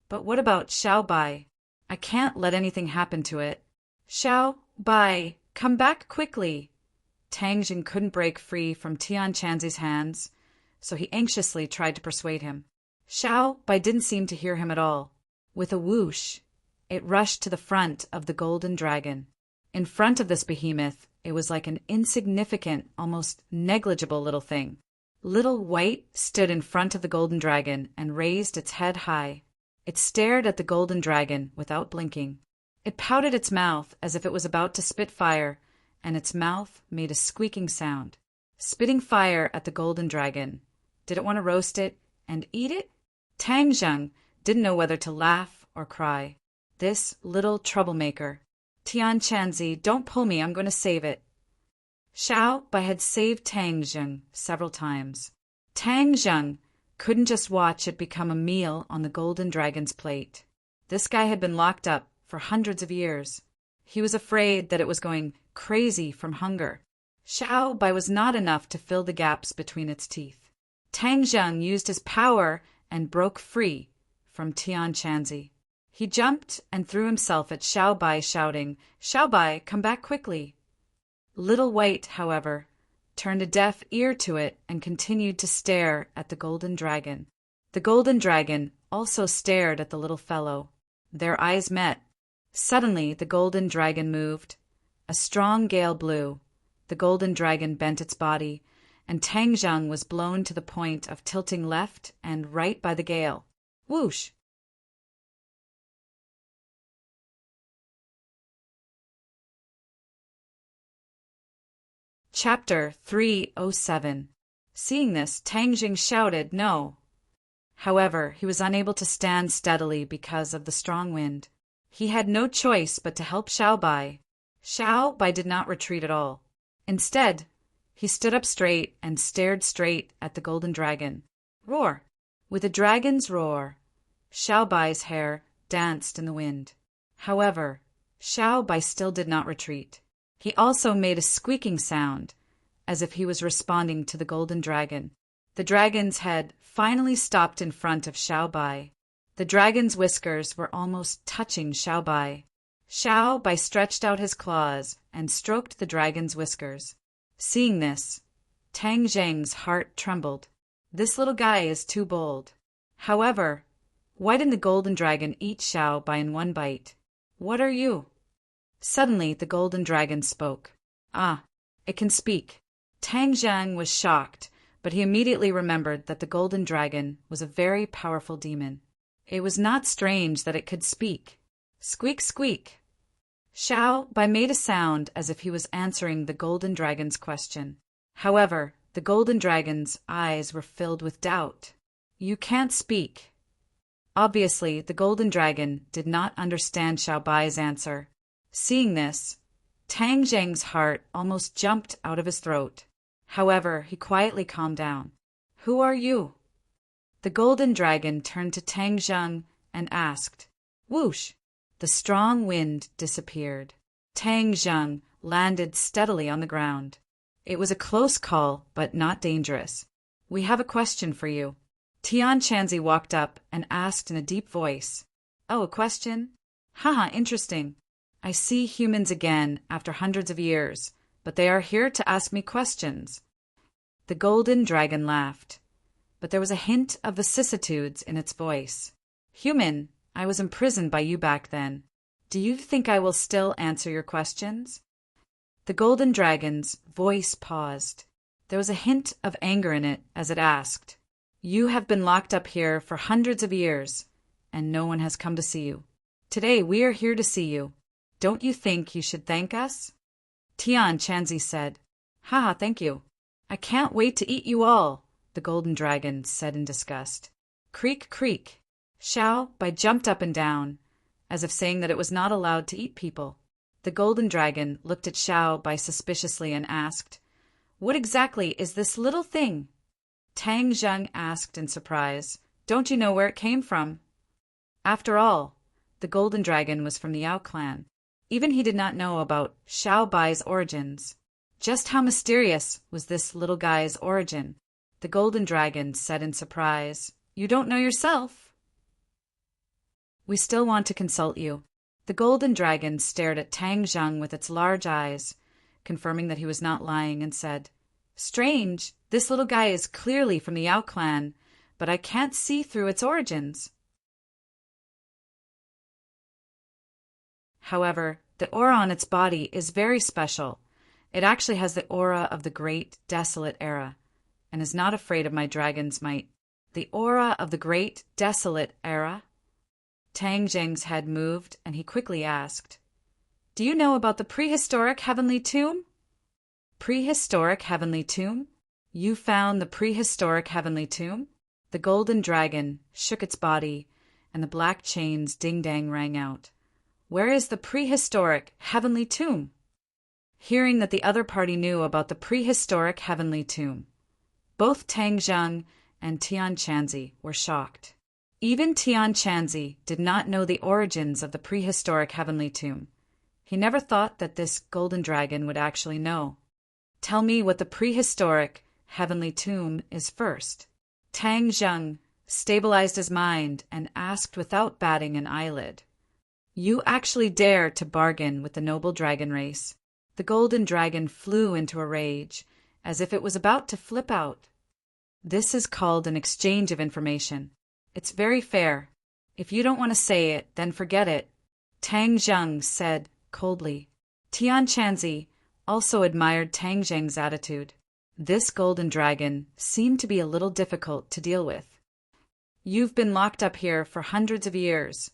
"But what about Xiao Bai? I can't let anything happen to it." "Xiao Bai, come back quickly." Tang Zheng couldn't break free from Tian Chanzi's hands, so he anxiously tried to persuade him. Xiao Bai didn't seem to hear him at all. With a whoosh, it rushed to the front of the golden dragon. In front of this behemoth, it was like an insignificant, almost negligible little thing. Little White stood in front of the golden dragon and raised its head high. It stared at the golden dragon without blinking. It pouted its mouth as if it was about to spit fire, and its mouth made a squeaking sound. Spitting fire at the golden dragon. Did it want to roast it and eat it? Tang Zheng didn't know whether to laugh or cry. This little troublemaker. "Tian Chanzi, don't pull me, I'm going to save it." Xiao Bai had saved Tang Zheng several times. Tang Zheng couldn't just watch it become a meal on the golden dragon's plate. This guy had been locked up for hundreds of years. He was afraid that it was going crazy from hunger. Xiao Bai was not enough to fill the gaps between its teeth. Tang Zheng used his power and broke free from Tian Chanzi. He jumped and threw himself at Xiao Bai, shouting, "Xiao Bai, come back quickly." Little White, however, turned a deaf ear to it and continued to stare at the golden dragon. The golden dragon also stared at the little fellow. Their eyes met. Suddenly, the golden dragon moved. A strong gale blew. The golden dragon bent its body, and Tang Zheng was blown to the point of tilting left and right by the gale. Whoosh! Chapter 307. Seeing this, Tang Zheng shouted, "No!" However, he was unable to stand steadily because of the strong wind. He had no choice but to help Xiao Bai. Xiao Bai did not retreat at all. Instead, he stood up straight and stared straight at the golden dragon. Roar! With a dragon's roar, Xiao Bai's hair danced in the wind. However, Xiao Bai still did not retreat. He also made a squeaking sound, as if he was responding to the golden dragon. The dragon's head finally stopped in front of Xiao Bai. The dragon's whiskers were almost touching Xiao Bai. Xiao Bai stretched out his claws and stroked the dragon's whiskers. Seeing this, Tang Zheng's heart trembled. This little guy is too bold. However, why didn't the golden dragon eat Xiao Bai in one bite? What are you? Suddenly the golden dragon spoke. Ah, it can speak. Tang Zheng was shocked, but he immediately remembered that the golden dragon was a very powerful demon. It was not strange that it could speak. Squeak, squeak. Xiao Bai made a sound as if he was answering the golden dragon's question. However, the golden dragon's eyes were filled with doubt. You can't speak. Obviously, the golden dragon did not understand Xiao Bai's answer. Seeing this, Tang Zheng's heart almost jumped out of his throat. However, he quietly calmed down. Who are you? The golden dragon turned to Tang Zheng and asked. Whoosh! The strong wind disappeared. Tang Zheng landed steadily on the ground. It was a close call, but not dangerous. We have a question for you. Tian Chanzi walked up and asked in a deep voice. Oh, a question? Haha, interesting. I see humans again after hundreds of years, but they are here to ask me questions. The golden dragon laughed, but there was a hint of vicissitudes in its voice. Human, I was imprisoned by you back then. Do you think I will still answer your questions? The golden dragon's voice paused. There was a hint of anger in it as it asked. You have been locked up here for hundreds of years, and no one has come to see you. Today we are here to see you. Don't you think you should thank us? Tian Chanzi said. Haha, thank you. I can't wait to eat you all, the golden dragon said in disgust. Creak, creak. Xiao Bai jumped up and down, as if saying that it was not allowed to eat people. The golden dragon looked at Xiao Bai suspiciously and asked, What exactly is this little thing? Tang Zheng asked in surprise, Don't you know where it came from? After all, the golden dragon was from the Yao clan. Even he did not know about Xiao Bai's origins. Just how mysterious was this little guy's origin? The golden dragon said in surprise, You don't know yourself. We still want to consult you. The golden dragon stared at Tang Zheng with its large eyes, confirming that he was not lying, and said, Strange, this little guy is clearly from the Yao clan, but I can't see through its origins. However, the aura on its body is very special. It actually has the aura of the great, desolate era, and is not afraid of my dragon's might. The aura of the great, desolate era? Tang Zheng's head moved, and he quickly asked, Do you know about the prehistoric heavenly tomb? Prehistoric heavenly tomb? You found the prehistoric heavenly tomb? The golden dragon shook its body, and the black chains ding-dang rang out. Where is the prehistoric heavenly tomb? Hearing that the other party knew about the prehistoric heavenly tomb, both Tang Zheng and Tian Chanzi were shocked. Even Tian Chanzi did not know the origins of the prehistoric heavenly tomb. He never thought that this golden dragon would actually know. Tell me what the prehistoric heavenly tomb is first. Tang Zheng stabilized his mind and asked without batting an eyelid. You actually dare to bargain with the noble dragon race. The golden dragon flew into a rage, as if it was about to flip out. This is called an exchange of information. It's very fair. If you don't want to say it, then forget it, Tang Zheng said coldly. Tian Chanzi also admired Tang Zheng's attitude. This golden dragon seemed to be a little difficult to deal with. You've been locked up here for hundreds of years,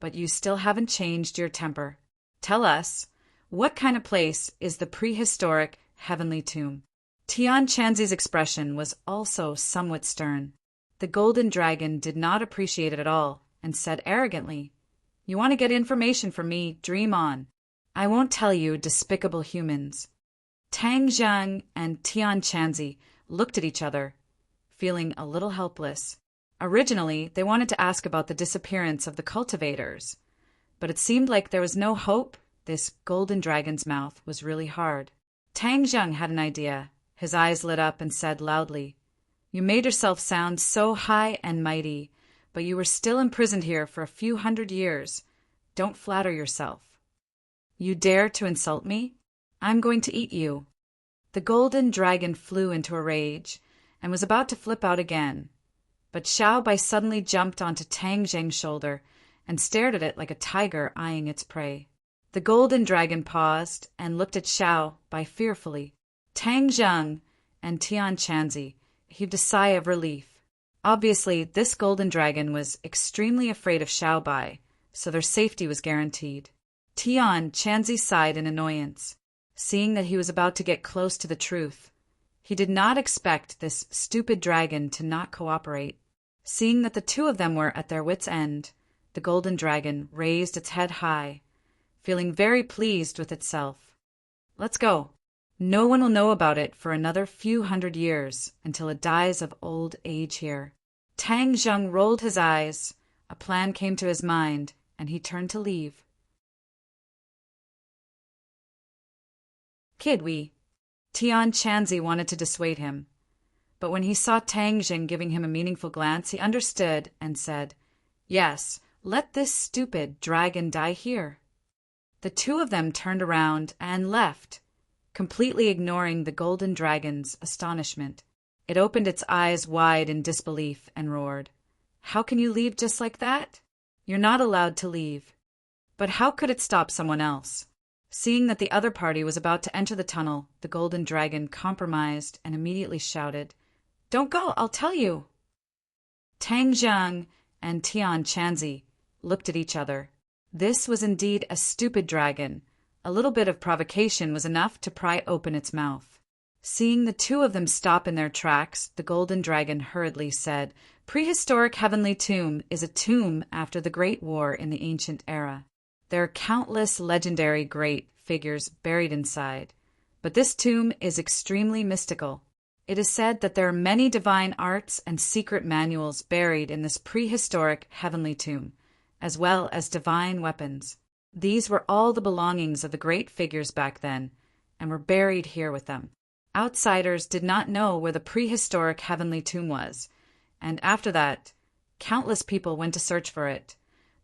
but you still haven't changed your temper. Tell us, what kind of place is the prehistoric heavenly tomb? Tian Chanzi's expression was also somewhat stern. The golden dragon did not appreciate it at all and said arrogantly, You want to get information from me, dream on. I won't tell you, despicable humans. Tang Zheng and Tian Chanzi looked at each other, feeling a little helpless. Originally, they wanted to ask about the disappearance of the cultivators, but it seemed like there was no hope. This golden dragon's mouth was really hard. Tang Zheng had an idea. His eyes lit up and said loudly, You made yourself sound so high and mighty, but you were still imprisoned here for a few hundred years. Don't flatter yourself. You dare to insult me? I'm going to eat you." The golden dragon flew into a rage and was about to flip out again, but Xiao Bai suddenly jumped onto Tang Zheng's shoulder and stared at it like a tiger eyeing its prey. The golden dragon paused and looked at Xiao Bai fearfully. Tang Zheng and Tian Chanzi heaved a sigh of relief. Obviously, this golden dragon was extremely afraid of Xiao Bai, so their safety was guaranteed. Tian Chanzi sighed in annoyance, seeing that he was about to get close to the truth. He did not expect this stupid dragon to not cooperate. Seeing that the two of them were at their wits' end, the golden dragon raised its head high, feeling very pleased with itself. "Let's go. No one will know about it for another few hundred years until it dies of old age here." Tang Zheng rolled his eyes. A plan came to his mind, and he turned to leave. "Kid, Tian Chanzi wanted to dissuade him, but when he saw Tang Zheng giving him a meaningful glance, he understood and said, "Yes, let this stupid dragon die here." The two of them turned around and left, completely ignoring the golden dragon's astonishment. It opened its eyes wide in disbelief and roared, "How can you leave just like that? You're not allowed to leave." But how could it stop someone else? Seeing that the other party was about to enter the tunnel, the golden dragon compromised and immediately shouted, "Don't go, I'll tell you." Tang Zheng and Tian Chanzi looked at each other. This was indeed a stupid dragon. A little bit of provocation was enough to pry open its mouth. Seeing the two of them stop in their tracks, the golden dragon hurriedly said, "Prehistoric Heavenly Tomb is a tomb after the Great War in the ancient era. There are countless legendary great figures buried inside, but this tomb is extremely mystical. It is said that there are many divine arts and secret manuals buried in this prehistoric heavenly tomb, as well as divine weapons. These were all the belongings of the great figures back then, and were buried here with them. Outsiders did not know where the prehistoric heavenly tomb was, and after that, countless people went to search for it,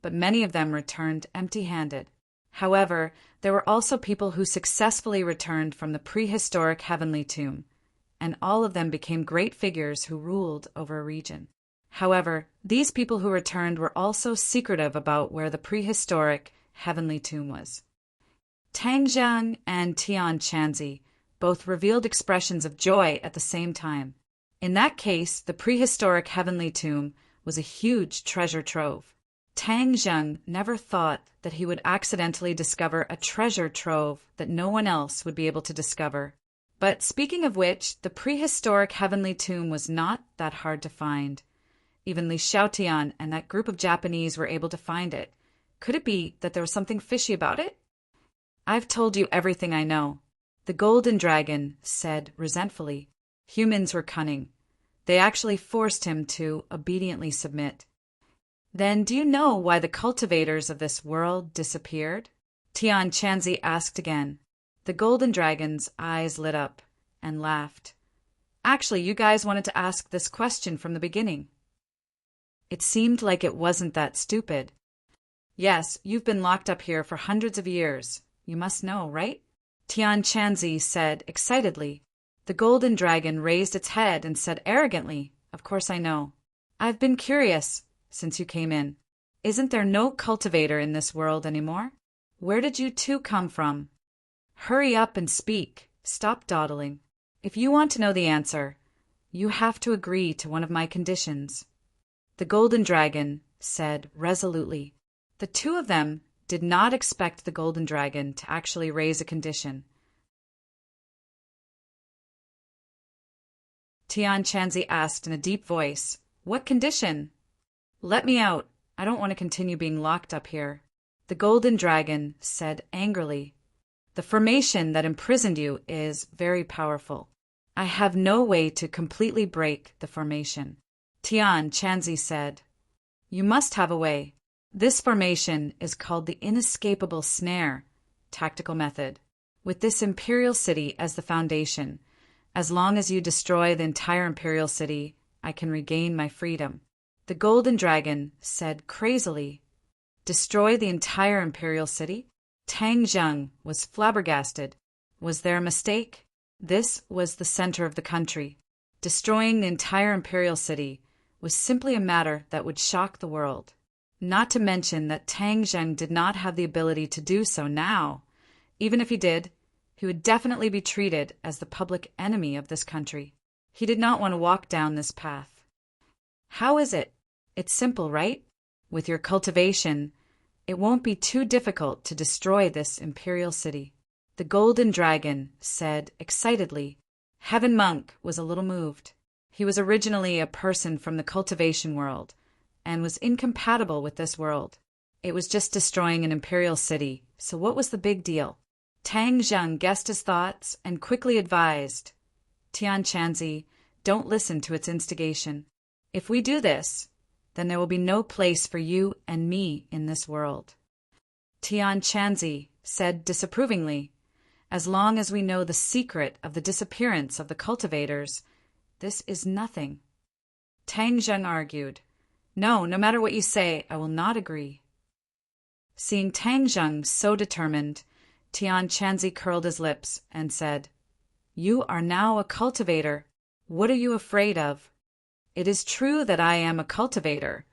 but many of them returned empty-handed. However, there were also people who successfully returned from the prehistoric heavenly tomb, and all of them became great figures who ruled over a region. However, these people who returned were also secretive about where the prehistoric heavenly tomb was. Tang Zheng and Tian Chanzi both revealed expressions of joy at the same time. In that case, the prehistoric heavenly tomb was a huge treasure trove. Tang Zheng never thought that he would accidentally discover a treasure trove that no one else would be able to discover. But speaking of which, the prehistoric heavenly tomb was not that hard to find. Even Li Xiaotian and that group of Japanese were able to find it. Could it be that there was something fishy about it? "I've told you everything I know," the golden dragon said resentfully. Humans were cunning. They actually forced him to obediently submit. "Then do you know why the cultivators of this world disappeared?" Tian Chanzi asked again. The golden dragon's eyes lit up and laughed. "Actually, you guys wanted to ask this question from the beginning. It seemed like it wasn't that stupid. Yes, you've been locked up here for hundreds of years. You must know, right?" Tian Chanzi said excitedly. The golden dragon raised its head and said arrogantly, "Of course I know. I've been curious since you came in. Isn't there no cultivator in this world anymore? Where did you two come from? Hurry up and speak. Stop dawdling. If you want to know the answer, you have to agree to one of my conditions." The golden dragon said resolutely. The two of them did not expect the golden dragon to actually raise a condition. Tian Chanzi asked in a deep voice, "What condition?" "Let me out. I don't want to continue being locked up here." The golden dragon said angrily, "The formation that imprisoned you is very powerful. I have no way to completely break the formation." Tian Chanzi said, "You must have a way. This formation is called the inescapable snare tactical method. With this imperial city as the foundation, as long as you destroy the entire imperial city, I can regain my freedom. The Golden Dragon said crazily. Destroy the entire imperial city? Tang Zheng was flabbergasted. Was there a mistake? This was the center of the country. Destroying the entire imperial city was simply a matter that would shock the world. Not to mention that Tang Zheng did not have the ability to do so now. Even if he did, he would definitely be treated as the public enemy of this country. He did not want to walk down this path. How is it? It's simple, right? With your cultivation, it won't be too difficult to destroy this imperial city. The Golden Dragon said excitedly. Heaven Monk was a little moved. He was originally a person from the cultivation world, and was incompatible with this world. It was just destroying an imperial city, so what was the big deal? Tang Zheng guessed his thoughts and quickly advised, Tian Chanzi, don't listen to its instigation. If we do this, then there will be no place for you and me in this world. Tian Chanzi said disapprovingly, as long as we know the secret of the disappearance of the cultivators, this is nothing. Tang Zheng argued, no matter what you say, I will not agree. Seeing Tang Zheng so determined, Tian Chanzi curled his lips and said, You are now a cultivator. What are you afraid of? It is true that I am a cultivator,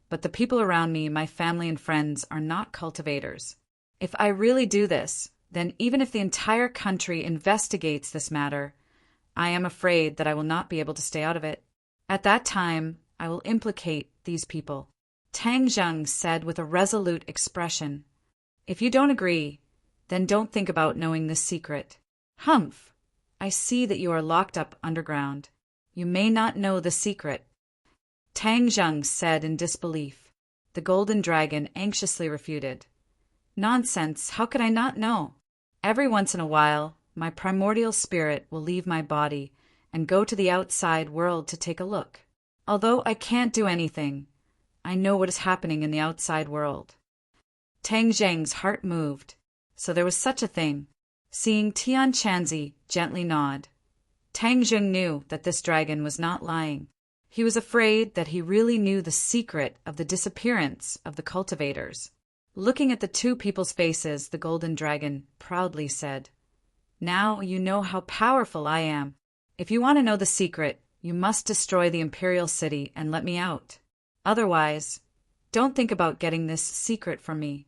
but the people around me, my family and friends, are not cultivators. If I really do this, then even if the entire country investigates this matter, I am afraid that I will not be able to stay out of it. At that time, I will implicate these people. Tang Zheng said with a resolute expression, If you don't agree, then don't think about knowing this secret. Humph! I see that you are locked up underground. You may not know the secret. Tang Zheng said in disbelief. The Golden Dragon anxiously refuted. Nonsense, how could I not know? Every once in a while, my primordial spirit will leave my body and go to the outside world to take a look. Although I can't do anything, I know what is happening in the outside world. Tang Zheng's heart moved. So there was such a thing. Seeing Tian Chanzi gently nod, Tang Zheng knew that this dragon was not lying. He was afraid that he really knew the secret of the disappearance of the cultivators. Looking at the two people's faces, the Golden Dragon proudly said, Now you know how powerful I am. If you want to know the secret, you must destroy the imperial city and let me out. Otherwise, don't think about getting this secret from me.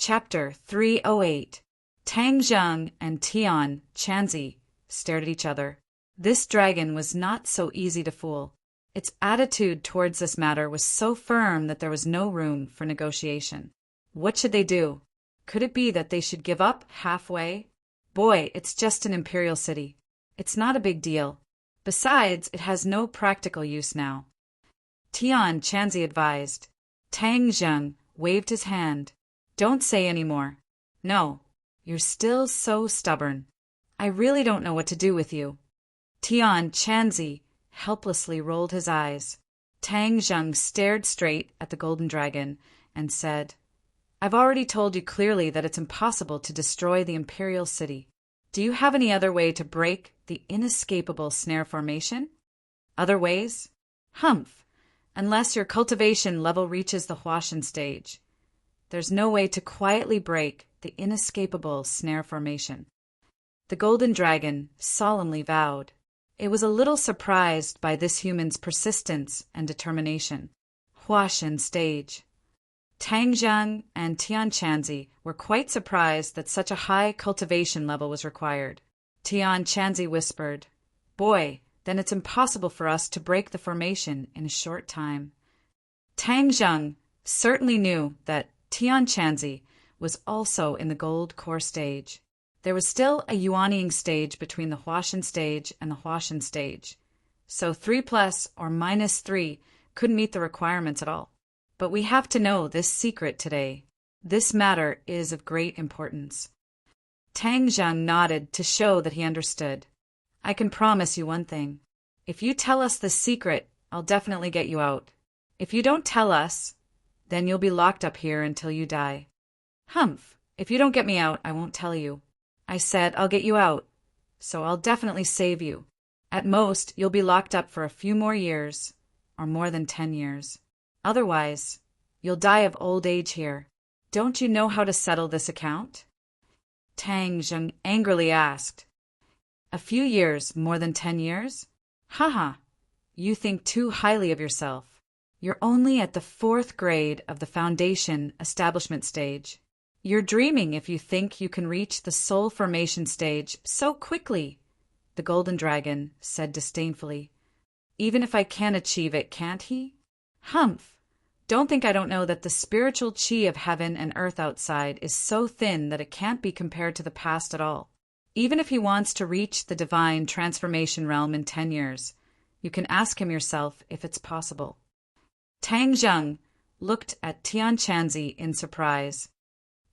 Chapter 308. Tang Zheng and Tian Chanzi stared at each other. This dragon was not so easy to fool. Its attitude towards this matter was so firm that there was no room for negotiation. What should they do? Could it be that they should give up halfway? Boy, it's just an imperial city. It's not a big deal. Besides, it has no practical use now. Tian Chanzi advised. Tang Zheng waved his hand. Don't say any more. No, you're still so stubborn. I really don't know what to do with you. Tian Chanzi helplessly rolled his eyes. Tang Zheng stared straight at the Golden Dragon and said, I've already told you clearly that it's impossible to destroy the imperial city. Do you have any other way to break the inescapable snare formation? Other ways? Humph! Unless your cultivation level reaches the Huashan stage. There's no way to quietly break the inescapable snare formation. The Golden Dragon solemnly vowed. It was a little surprised by this human's persistence and determination. Huashan stage. Tang Zheng and Tian Chanzi were quite surprised that such a high cultivation level was required. Tian Chanzi whispered, Boy, then it's impossible for us to break the formation in a short time. Tang Zheng certainly knew that Tian Chanzi was also in the gold core stage. There was still a yuanying stage between the Huashan stage and the Huashan stage, so 3 plus or minus 3 couldn't meet the requirements at all. But we have to know this secret today. This matter is of great importance. Tang Zheng nodded to show that he understood. I can promise you one thing. If you tell us this secret, I'll definitely get you out. If you don't tell us, then you'll be locked up here until you die. Humph! If you don't get me out, I won't tell you. I said I'll get you out, so I'll definitely save you. At most, you'll be locked up for a few more years, or more than 10 years. Otherwise, you'll die of old age here. Don't you know how to settle this account? Tang Zheng angrily asked. A few years, more than 10 years? Haha, you think too highly of yourself. You're only at the 4th grade of the foundation establishment stage. You're dreaming if you think you can reach the soul formation stage so quickly, the Golden Dragon said disdainfully. Even if I can achieve it, can't he? Humph! Don't think I don't know that the spiritual chi of heaven and earth outside is so thin that it can't be compared to the past at all. Even if he wants to reach the divine transformation realm in 10 years, you can ask him yourself if it's possible. Tang Zheng looked at Tian Chanzi in surprise.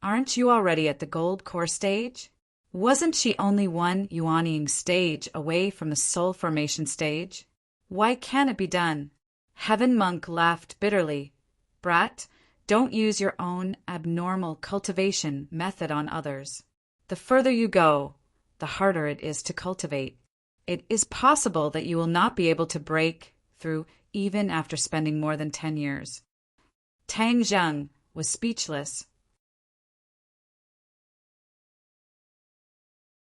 Aren't you already at the gold core stage? Wasn't she only one yuanying stage away from the soul formation stage? Why can't it be done? Heaven Monk laughed bitterly. Brat, don't use your own abnormal cultivation method on others. The further you go, the harder it is to cultivate. It is possible that you will not be able to break through even after spending more than 10 years. Tang Zheng was speechless.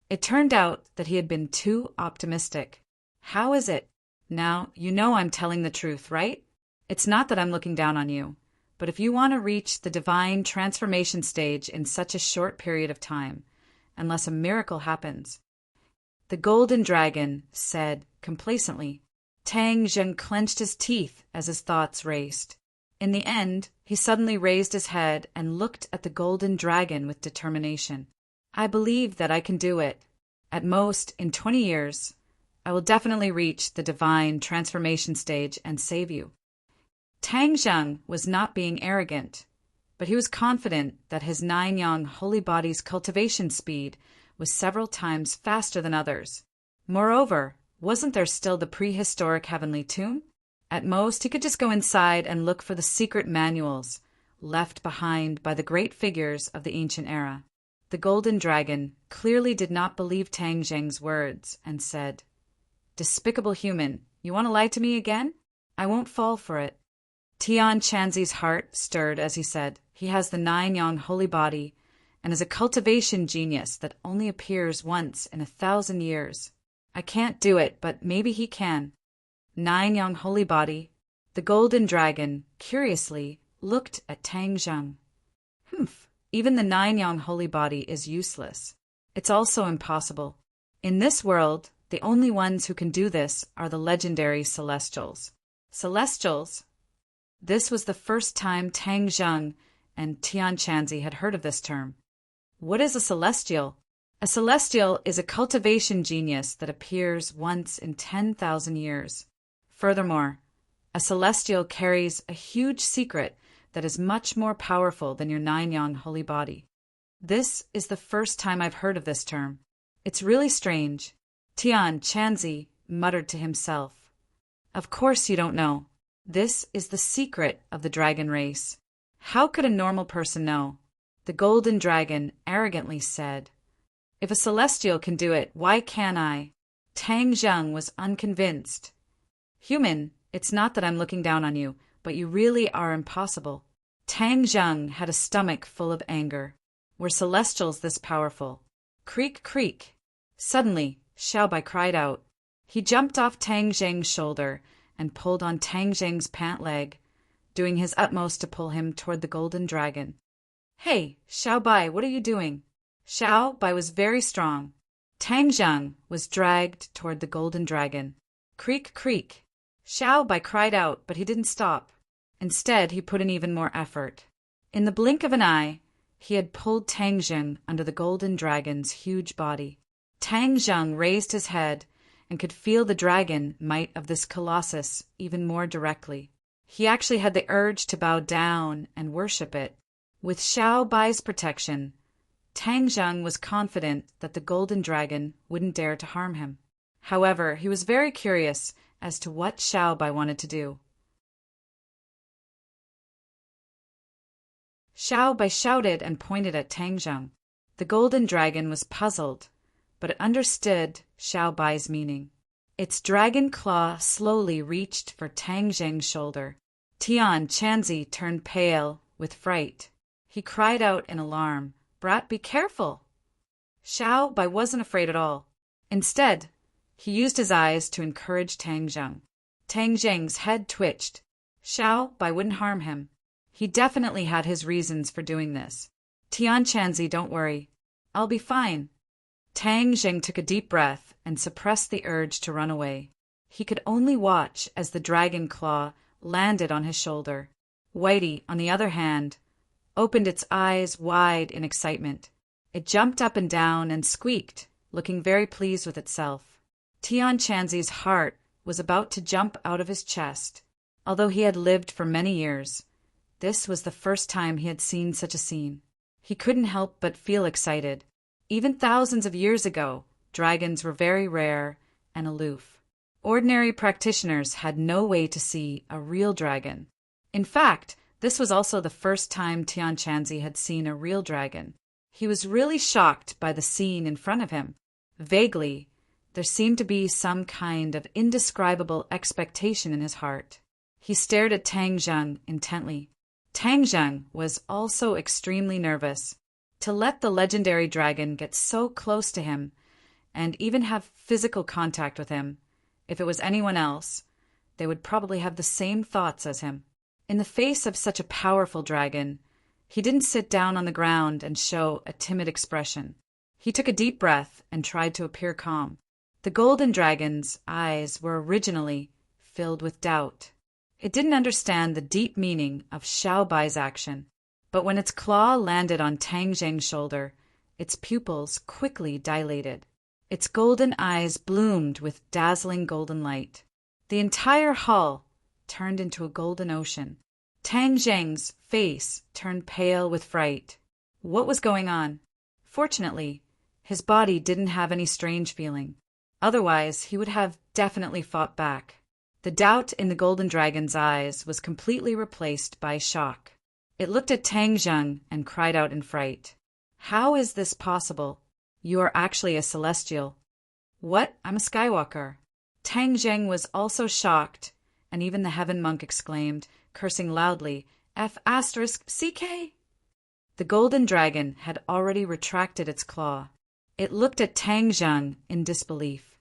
It turned out that he had been too optimistic. How is it? Now, you know I'm telling the truth, right? It's not that I'm looking down on you, but if you want to reach the divine transformation stage in such a short period of time, unless a miracle happens, the Golden Dragon said complacently. Tang Zheng clenched his teeth as his thoughts raced. In the end, he suddenly raised his head and looked at the Golden Dragon with determination. I believe that I can do it. At most, in 20 years, I will definitely reach the divine transformation stage and save you. Tang Zheng was not being arrogant, but he was confident that his 9-yang holy body's cultivation speed was several times faster than others. Moreover, wasn't there still the prehistoric heavenly tomb? At most, he could just go inside and look for the secret manuals left behind by the great figures of the ancient era. The Golden Dragon clearly did not believe Tang Zheng's words and said, Despicable human, you want to lie to me again? I won't fall for it. Tian Chanzi's heart stirred as he said, he has the 9-yang holy body and is a cultivation genius that only appears once in 1,000 years. I can't do it, but maybe he can. 9-yang holy body. The Golden Dragon, curiously, looked at Tang Zheng. Humph, even the 9-yang holy body is useless. It's also impossible. In this world, the only ones who can do this are the legendary Celestials. Celestials? This was the first time Tang Zheng and Tian Chanzi had heard of this term. What is a Celestial? A Celestial is a cultivation genius that appears once in 10,000 years. Furthermore, a Celestial carries a huge secret that is much more powerful than your 9-yang holy body. This is the first time I've heard of this term. It's really strange. Tian Chanzi muttered to himself. Of course you don't know. This is the secret of the dragon race. How could a normal person know? The Golden Dragon arrogantly said. If a Celestial can do it, why can't I? Tang Zheng was unconvinced. Human, it's not that I'm looking down on you, but you really are impossible. Tang Zheng had a stomach full of anger. Were Celestials this powerful? Creak, creak. Suddenly, Xiaobai cried out. He jumped off Tang Zheng's shoulder and pulled on Tang Zheng's pant leg, doing his utmost to pull him toward the Golden Dragon. Hey, Xiaobai, what are you doing? Xiaobai was very strong. Tang Zheng was dragged toward the Golden Dragon. Creak, creak. Xiaobai cried out, but he didn't stop. Instead, he put in even more effort. In the blink of an eye, he had pulled Tang Zheng under the Golden Dragon's huge body. Tang Zheng raised his head and could feel the dragon might of this colossus even more directly. He actually had the urge to bow down and worship it. With Xiaobai's protection, Tang Zheng was confident that the Golden Dragon wouldn't dare to harm him. However, he was very curious as to what Xiaobai wanted to do. Xiaobai shouted and pointed at Tang Zheng. The golden dragon was puzzled, but it understood Xiao Bai's meaning. Its dragon claw slowly reached for Tang Zheng's shoulder. Tian Chanzi turned pale with fright. He cried out in alarm, "Brat, be careful!" Xiao Bai wasn't afraid at all. Instead, he used his eyes to encourage Tang Zheng. Tang Zheng's head twitched. Xiao Bai wouldn't harm him. He definitely had his reasons for doing this. Tian Chanzi, don't worry. I'll be fine. Tang Zheng took a deep breath and suppressed the urge to run away. He could only watch as the dragon claw landed on his shoulder. Whitey, on the other hand, opened its eyes wide in excitement. It jumped up and down and squeaked, looking very pleased with itself. Tian Chanzi's heart was about to jump out of his chest. Although he had lived for many years, this was the first time he had seen such a scene. He couldn't help but feel excited. Even thousands of years ago, dragons were very rare and aloof. Ordinary practitioners had no way to see a real dragon. In fact, this was also the first time Tian Chanzi had seen a real dragon. He was really shocked by the scene in front of him. Vaguely, there seemed to be some kind of indescribable expectation in his heart. He stared at Tang Zheng intently. Tang Zheng was also extremely nervous. To let the legendary dragon get so close to him and even have physical contact with him, if it was anyone else, they would probably have the same thoughts as him. In the face of such a powerful dragon, he didn't sit down on the ground and show a timid expression. He took a deep breath and tried to appear calm. The golden dragon's eyes were originally filled with doubt. It didn't understand the deep meaning of Xiao Bai's action, but when its claw landed on Tang Zheng's shoulder, its pupils quickly dilated. Its golden eyes bloomed with dazzling golden light. The entire hall turned into a golden ocean. Tang Zheng's face turned pale with fright. What was going on? Fortunately, his body didn't have any strange feeling. Otherwise, he would have definitely fought back. The doubt in the golden dragon's eyes was completely replaced by shock. It looked at Tang Zheng and cried out in fright. "How is this possible? You are actually a celestial." "What? I'm a Skywalker." Tang Zheng was also shocked, and even the heaven monk exclaimed, cursing loudly, F***CK? The golden dragon had already retracted its claw. It looked at Tang Zheng in disbelief.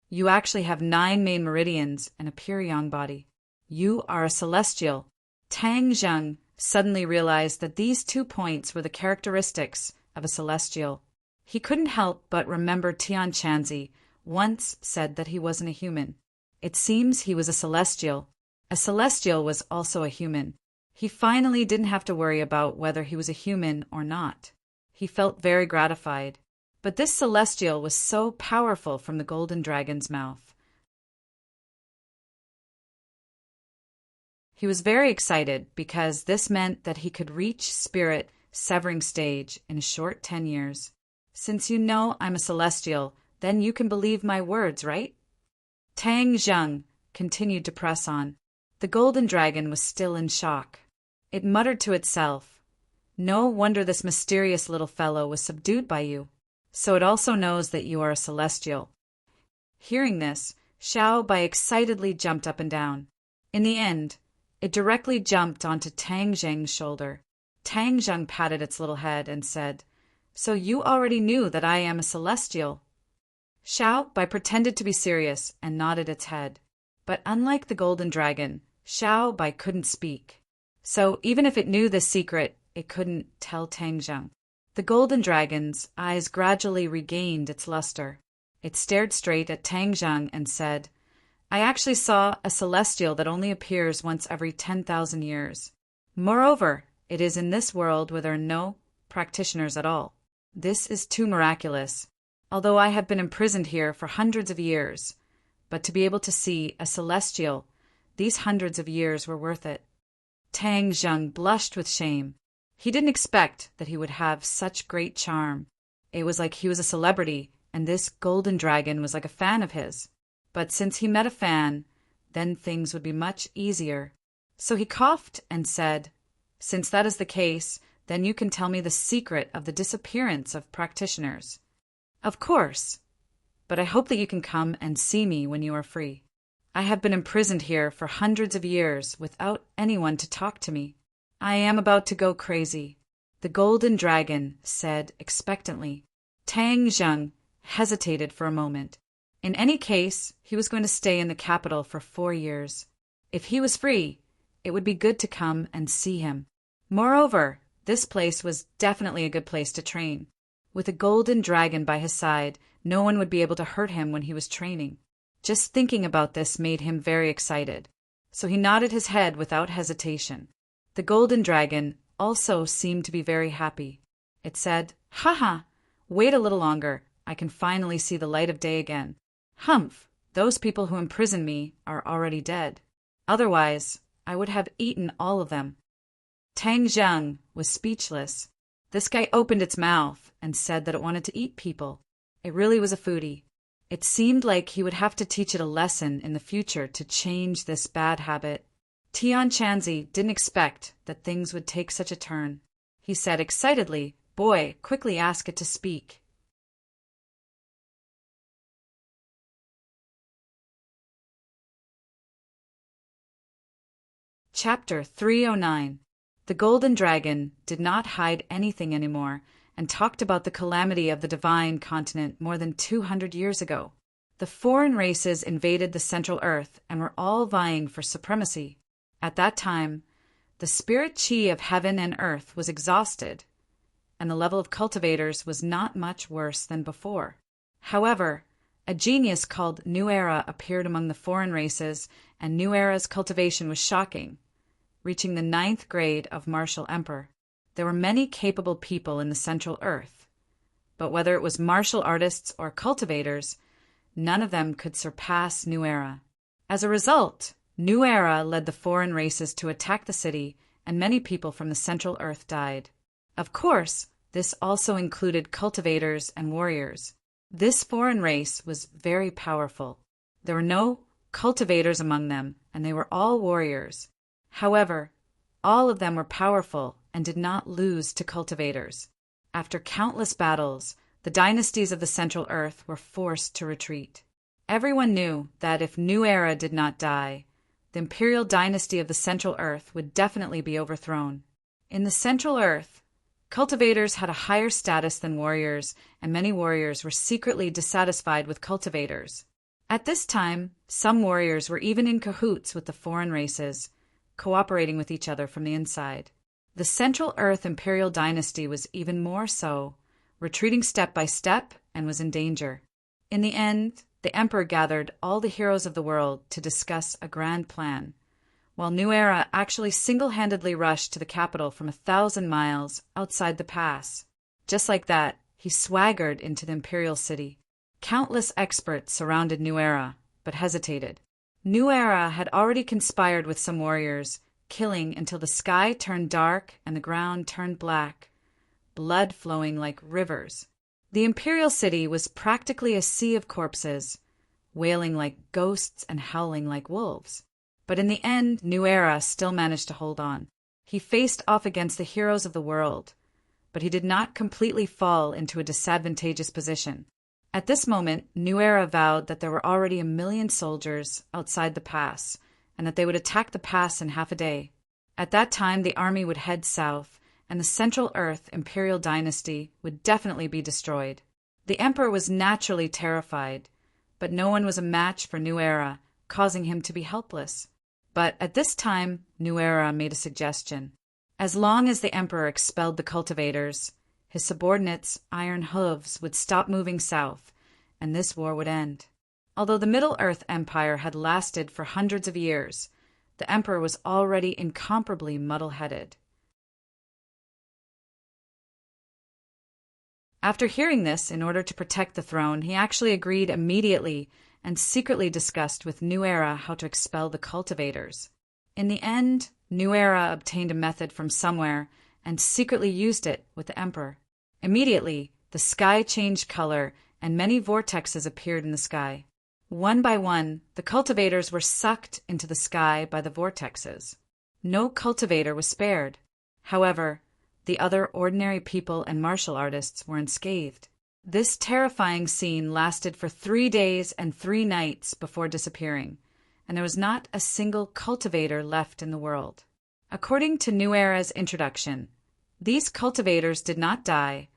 "You actually have 9 main meridians and a pure yang body. You are a celestial." Tang Zheng suddenly realized that these 2 points were the characteristics of a celestial. He couldn't help but remember Tian Chanzi once said that he wasn't a human. It seems he was a celestial. A celestial was also a human. He finally didn't have to worry about whether he was a human or not. He felt very gratified. But this celestial was so powerful from the golden dragon's mouth. He was very excited because this meant that he could reach spirit severing stage in a short 10 years. "Since you know I'm a celestial, then you can believe my words, right?" Tang Zheng continued to press on. The golden dragon was still in shock. It muttered to itself, "No wonder this mysterious little fellow was subdued by you. So it also knows that you are a celestial." Hearing this, Xiao Bai excitedly jumped up and down. In the end, it directly jumped onto Tang Zheng's shoulder. Tang Zheng patted its little head and said, "So you already knew that I am a celestial?" Xiao Bai pretended to be serious and nodded its head. But unlike the golden dragon, Xiao Bai couldn't speak. So even if it knew this secret, it couldn't tell Tang Zheng. The golden dragon's eyes gradually regained its luster. It stared straight at Tang Zheng and said, "I actually saw a celestial that only appears once every 10,000 years. Moreover, it is in this world where there are no practitioners at all. This is too miraculous, although I have been imprisoned here for hundreds of years. But to be able to see a celestial, these hundreds of years were worth it." Tang Zheng blushed with shame. He didn't expect that he would have such great charm. It was like he was a celebrity, and this golden dragon was like a fan of his. But since he met a fan, then things would be much easier. So he coughed and said, "Since that is the case, Then you can tell me the secret of the disappearance of practitioners. Of course, but I hope that you can come and see me when you are free. I have been imprisoned here for hundreds of years without anyone to talk to me. I am about to go crazy," the golden dragon said expectantly. Tang Zheng hesitated for a moment. In any case, he was going to stay in the capital for 4 years. If he was free, it would be good to come and see him. Moreover, this place was definitely a good place to train. With a golden dragon by his side, no one would be able to hurt him when he was training. Just thinking about this made him very excited, so he nodded his head without hesitation. The golden dragon also seemed to be very happy. It said, "Haha, wait a little longer. I can finally see the light of day again. Humph, those people who imprisoned me are already dead. Otherwise, I would have eaten all of them." Tang Zheng was speechless. This guy opened its mouth and said that it wanted to eat people. It really was a foodie. It seemed like he would have to teach it a lesson in the future to change this bad habit. Tian Chanzi didn't expect that things would take such a turn. He said excitedly, "Boy, quickly ask it to speak." Chapter 309. The Golden Dragon did not hide anything anymore and talked about the calamity of the divine continent more than 200 years ago. The foreign races invaded the Central Earth and were all vying for supremacy. At that time, the spirit chi of heaven and earth was exhausted, and the level of cultivators was not much worse than before. However, a genius called New Era appeared among the foreign races, and New Era's cultivation was shocking, reaching the 9th grade of martial emperor. There were many capable people in the Central Earth, but whether it was martial artists or cultivators, none of them could surpass New Era. As a result, New Era led the foreign races to attack the city, and many people from the Central Earth died. Of course, this also included cultivators and warriors. This foreign race was very powerful. There were no cultivators among them, and they were all warriors. However, all of them were powerful and did not lose to cultivators. After countless battles, the dynasties of the Central Earth were forced to retreat. Everyone knew that if New Era did not die, the imperial dynasty of the Central Earth would definitely be overthrown. In the Central Earth, cultivators had a higher status than warriors, and many warriors were secretly dissatisfied with cultivators. At this time, some warriors were even in cahoots with the foreign races, cooperating with each other from the inside. The Central Earth imperial dynasty was even more so, retreating step by step, and was in danger. In the end, the emperor gathered all the heroes of the world to discuss a grand plan, while New Era actually single-handedly rushed to the capital from 1,000 miles outside the pass. Just like that, he swaggered into the imperial city. Countless experts surrounded New Era, but hesitated. New Era had already conspired with some warriors, killing until the sky turned dark and the ground turned black, blood flowing like rivers. The imperial city was practically a sea of corpses, wailing like ghosts and howling like wolves. But in the end, New Era still managed to hold on. He faced off against the heroes of the world, but he did not completely fall into a disadvantageous position. At this moment, New Era vowed that there were already 1 million soldiers outside the pass, and that they would attack the pass in half a day. At that time, the army would head south, and the Central Earth imperial dynasty would definitely be destroyed. The emperor was naturally terrified, but no one was a match for New Era, causing him to be helpless. But at this time, New Era made a suggestion. As long as the emperor expelled the cultivators, his subordinates' iron hooves would stop moving south, and this war would end. Although the Middle-earth Empire had lasted for hundreds of years, the emperor was already incomparably muddle-headed. After hearing this, in order to protect the throne, he actually agreed immediately and secretly discussed with New Era how to expel the cultivators. In the end, New Era obtained a method from somewhere and secretly used it with the emperor. Immediately, the sky changed color and many vortexes appeared in the sky. One by one, the cultivators were sucked into the sky by the vortexes. No cultivator was spared. However, The other ordinary people and martial artists were unscathed. This terrifying scene lasted for 3 days and 3 nights before disappearing, and there was not a single cultivator left in the world. According to New Era's introduction, these cultivators did not die,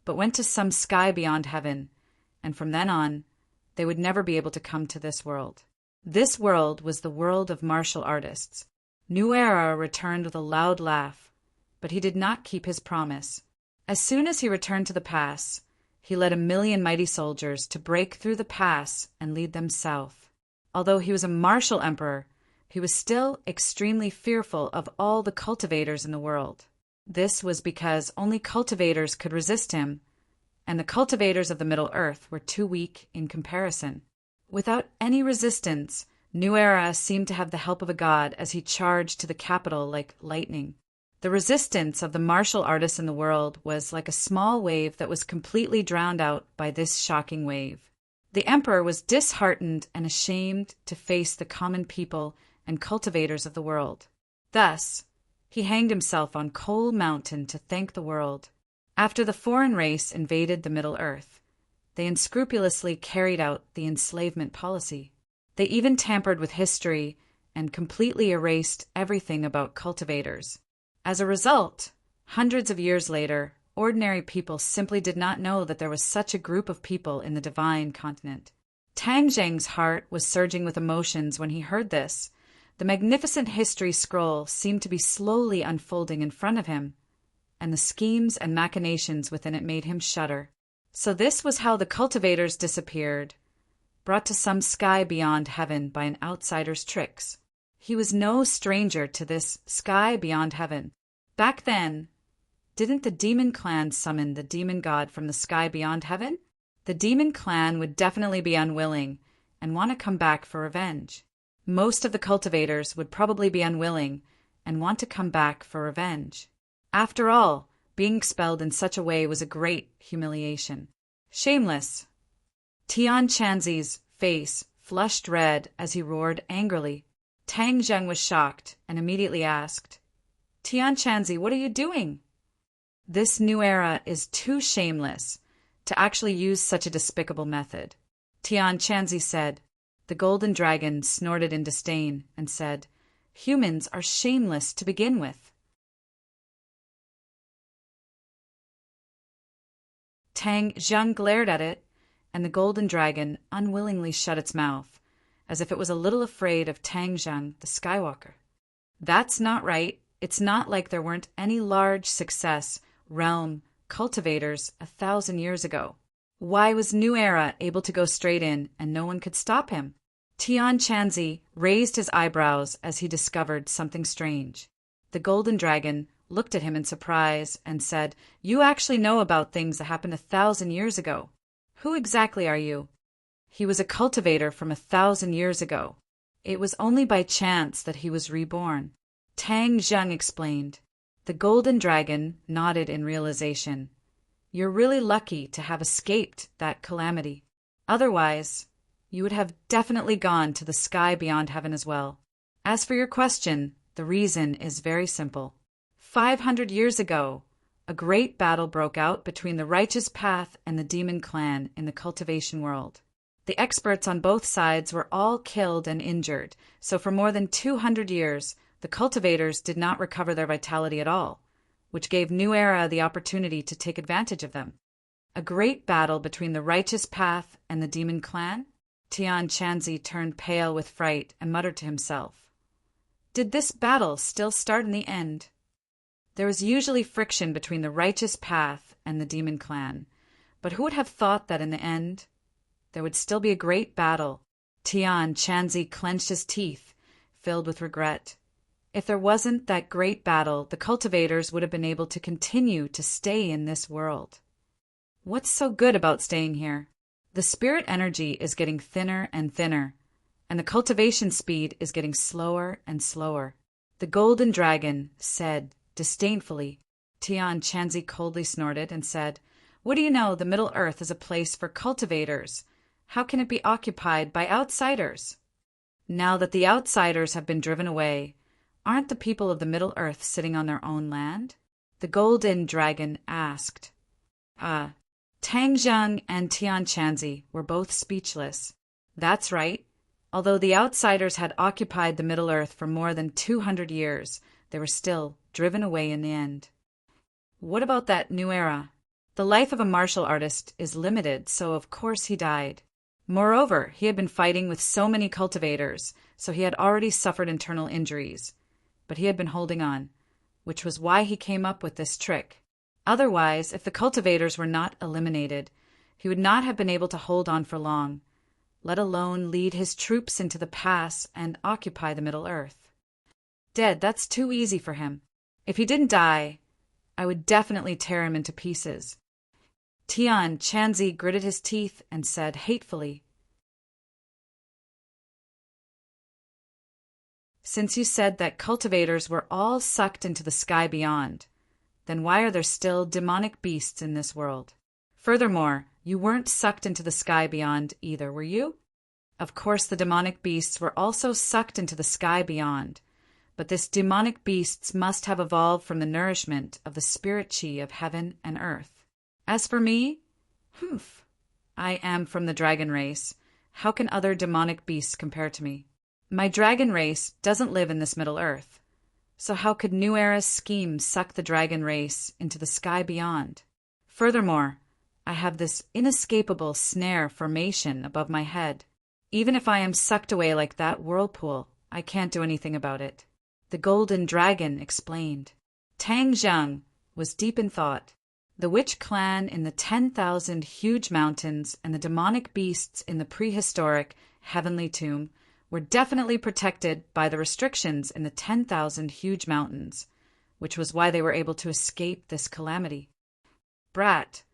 but went to some sky beyond heaven, and from then on, they would never be able to come to this world. This world was the world of martial artists. New Era returned with a loud laugh, but he did not keep his promise. As soon as he returned to the pass, he led 1,000,000 mighty soldiers to break through the pass and lead them south. Although he was a martial emperor, he was still extremely fearful of all the cultivators in the world. This was because only cultivators could resist him, and the cultivators of the Middle Earth were too weak in comparison. Without any resistance, New Era seemed to have the help of a god as he charged to the capital like lightning. The resistance of the martial artists in the world was like a small wave that was completely drowned out by this shocking wave. The emperor was disheartened and ashamed to face the common people and cultivators of the world. Thus, he hanged himself on Coal Mountain to thank the world. After the foreign race invaded the Middle Earth, they unscrupulously carried out the enslavement policy. They even tampered with history and completely erased everything about cultivators. As a result, hundreds of years later, ordinary people simply did not know that there was such a group of people in the divine continent. Tang Zheng's heart was surging with emotions when he heard this. The magnificent history scroll seemed to be slowly unfolding in front of him, and the schemes and machinations within it made him shudder. So this was how the cultivators disappeared, brought to some sky beyond heaven by an outsider's tricks. He was no stranger to this sky beyond heaven. Back then, didn't the demon clan summon the demon god from the sky beyond heaven? The demon clan would definitely be unwilling and want to come back for revenge. Most of the cultivators would probably be unwilling and want to come back for revenge. After all, being expelled in such a way was a great humiliation. Shameless. Tian Chanzi's face flushed red as he roared angrily. Tang Zheng was shocked and immediately asked, "Tian Chanzi, what are you doing?" This New Era is too shameless to actually use such a despicable method. Tian Chanzi said. The golden dragon snorted in disdain and said, "Humans are shameless to begin with." Tang Zheng glared at it, and the golden dragon unwillingly shut its mouth, as if it was a little afraid of Tang Zheng, the Skywalker. That's not right. It's not like there weren't any large success realm cultivators 1,000 years ago. Why was New Era able to go straight in and no one could stop him? Tian Chanzi raised his eyebrows as he discovered something strange. The golden dragon looked at him in surprise and said, "You actually know about things that happened 1,000 years ago. Who exactly are you?" He was a cultivator from 1,000 years ago. It was only by chance that he was reborn. Tang Zheng explained. The golden dragon nodded in realization. You're really lucky to have escaped that calamity. Otherwise, you would have definitely gone to the sky beyond heaven as well. As for your question, the reason is very simple. 500 years ago, a great battle broke out between the righteous path and the demon clan in the cultivation world. The experts on both sides were all killed and injured, so for more than 200 years, the cultivators did not recover their vitality at all, which gave New Era the opportunity to take advantage of them. A great battle between the righteous path and the demon clan? Tian Chanzi turned pale with fright and muttered to himself. Did this battle still start in the end? There was usually friction between the righteous path and the demon clan, but who would have thought that in the end there would still be a great battle? Tian Chanzi clenched his teeth, filled with regret. If there wasn't that great battle, the cultivators would have been able to continue to stay in this world. What's so good about staying here? The spirit energy is getting thinner and thinner, and the cultivation speed is getting slower and slower. The golden dragon said disdainfully. Tian Chanzi coldly snorted and said, "What do you know? The Middle Earth is a place for cultivators. How can it be occupied by outsiders?" Now that the outsiders have been driven away, aren't the people of the Middle Earth sitting on their own land? The golden dragon asked. Tang Zheng and Tian Chanzi were both speechless. That's right. Although the outsiders had occupied the Middle Earth for more than 200 years, they were still driven away in the end. What about that new era? The life of a martial artist is limited, so of course he died. Moreover, he had been fighting with so many cultivators, so he had already suffered internal injuries. But he had been holding on, which was why he came up with this trick. Otherwise, if the cultivators were not eliminated, he would not have been able to hold on for long, let alone lead his troops into the pass and occupy the Middle Earth. Dead, that's too easy for him. If he didn't die, I would definitely tear him into pieces. Tian Chanzi gritted his teeth and said hatefully, "Since you said that cultivators were all sucked into the sky beyond, then why are there still demonic beasts in this world? Furthermore, you weren't sucked into the sky beyond either, were you? Of course, the demonic beasts were also sucked into the sky beyond, but this demonic beasts must have evolved from the nourishment of the spirit chi of heaven and earth. As for me, I am from the dragon race. How can other demonic beasts compare to me? My dragon race doesn't live in this Middle Earth. So how could New Era's scheme suck the dragon race into the sky beyond? Furthermore, I have this inescapable snare formation above my head. Even if I am sucked away like that whirlpool, I can't do anything about it." The golden dragon explained. Tang Zheng was deep in thought. The witch clan in the 10,000 huge mountains and the demonic beasts in the prehistoric heavenly tomb were definitely protected by the restrictions in the 10,000 huge mountains, which was why they were able to escape this calamity. "Brat,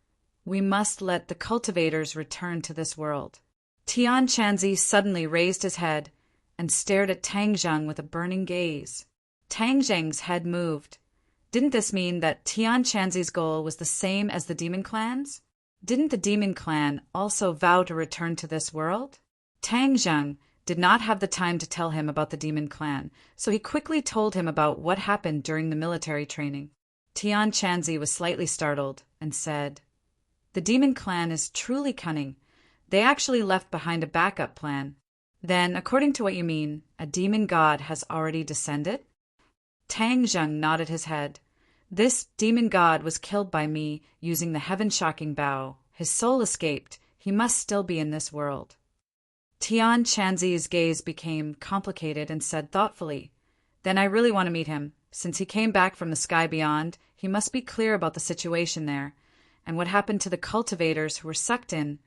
we must let the cultivators return to this world." Tian Chanzi suddenly raised his head and stared at Tang Zheng with a burning gaze. Tang Zheng's head moved. Didn't this mean that Tian Chanzi's goal was the same as the demon clans? Didn't the demon clan also vow to return to this world? Tang Zheng did not have the time to tell him about the demon clan, so he quickly told him about what happened during the military training. Tian Chanzi was slightly startled and said, "The demon clan is truly cunning. They actually left behind a backup plan. Then, according to what you mean, a demon god has already descended?" Tang Zheng nodded his head. "This demon god was killed by me using the heaven-shocking bow. His soul escaped. He must still be in this world." Tian Chanzi's gaze became complicated and said thoughtfully, "Then I really want to meet him. Since he came back from the sky beyond, he must be clear about the situation there, and what happened to the cultivators who were sucked in.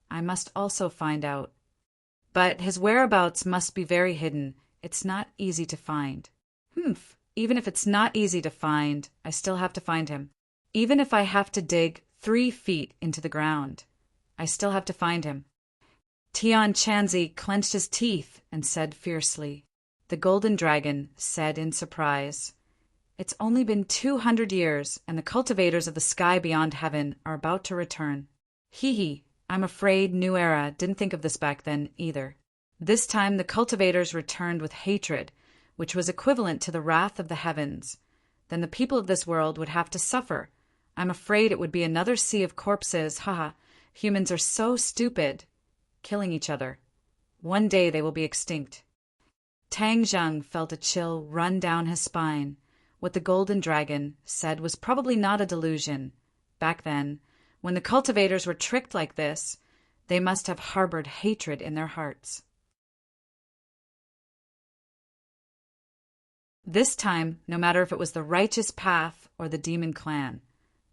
I must also find out. But his whereabouts must be very hidden. It's not easy to find." Even if it's not easy to find, I still have to find him. Even if I have to dig 3 feet into the ground, I still have to find him. Tian Chanzi clenched his teeth and said fiercely. The golden dragon said in surprise, "It's only been 200 years, and the cultivators of the sky beyond heaven are about to return. I'm afraid New Era didn't think of this back then either. This time the cultivators returned with hatred, which was equivalent to the wrath of the heavens. Then the people of this world would have to suffer. I'm afraid it would be another sea of corpses. Humans are so stupid. Killing each other. One day they will be extinct." Tang Zheng felt a chill run down his spine. What the golden dragon said was probably not a delusion. Back then, when the cultivators were tricked like this, they must have harbored hatred in their hearts. This time, no matter if it was the righteous path or the demon clan,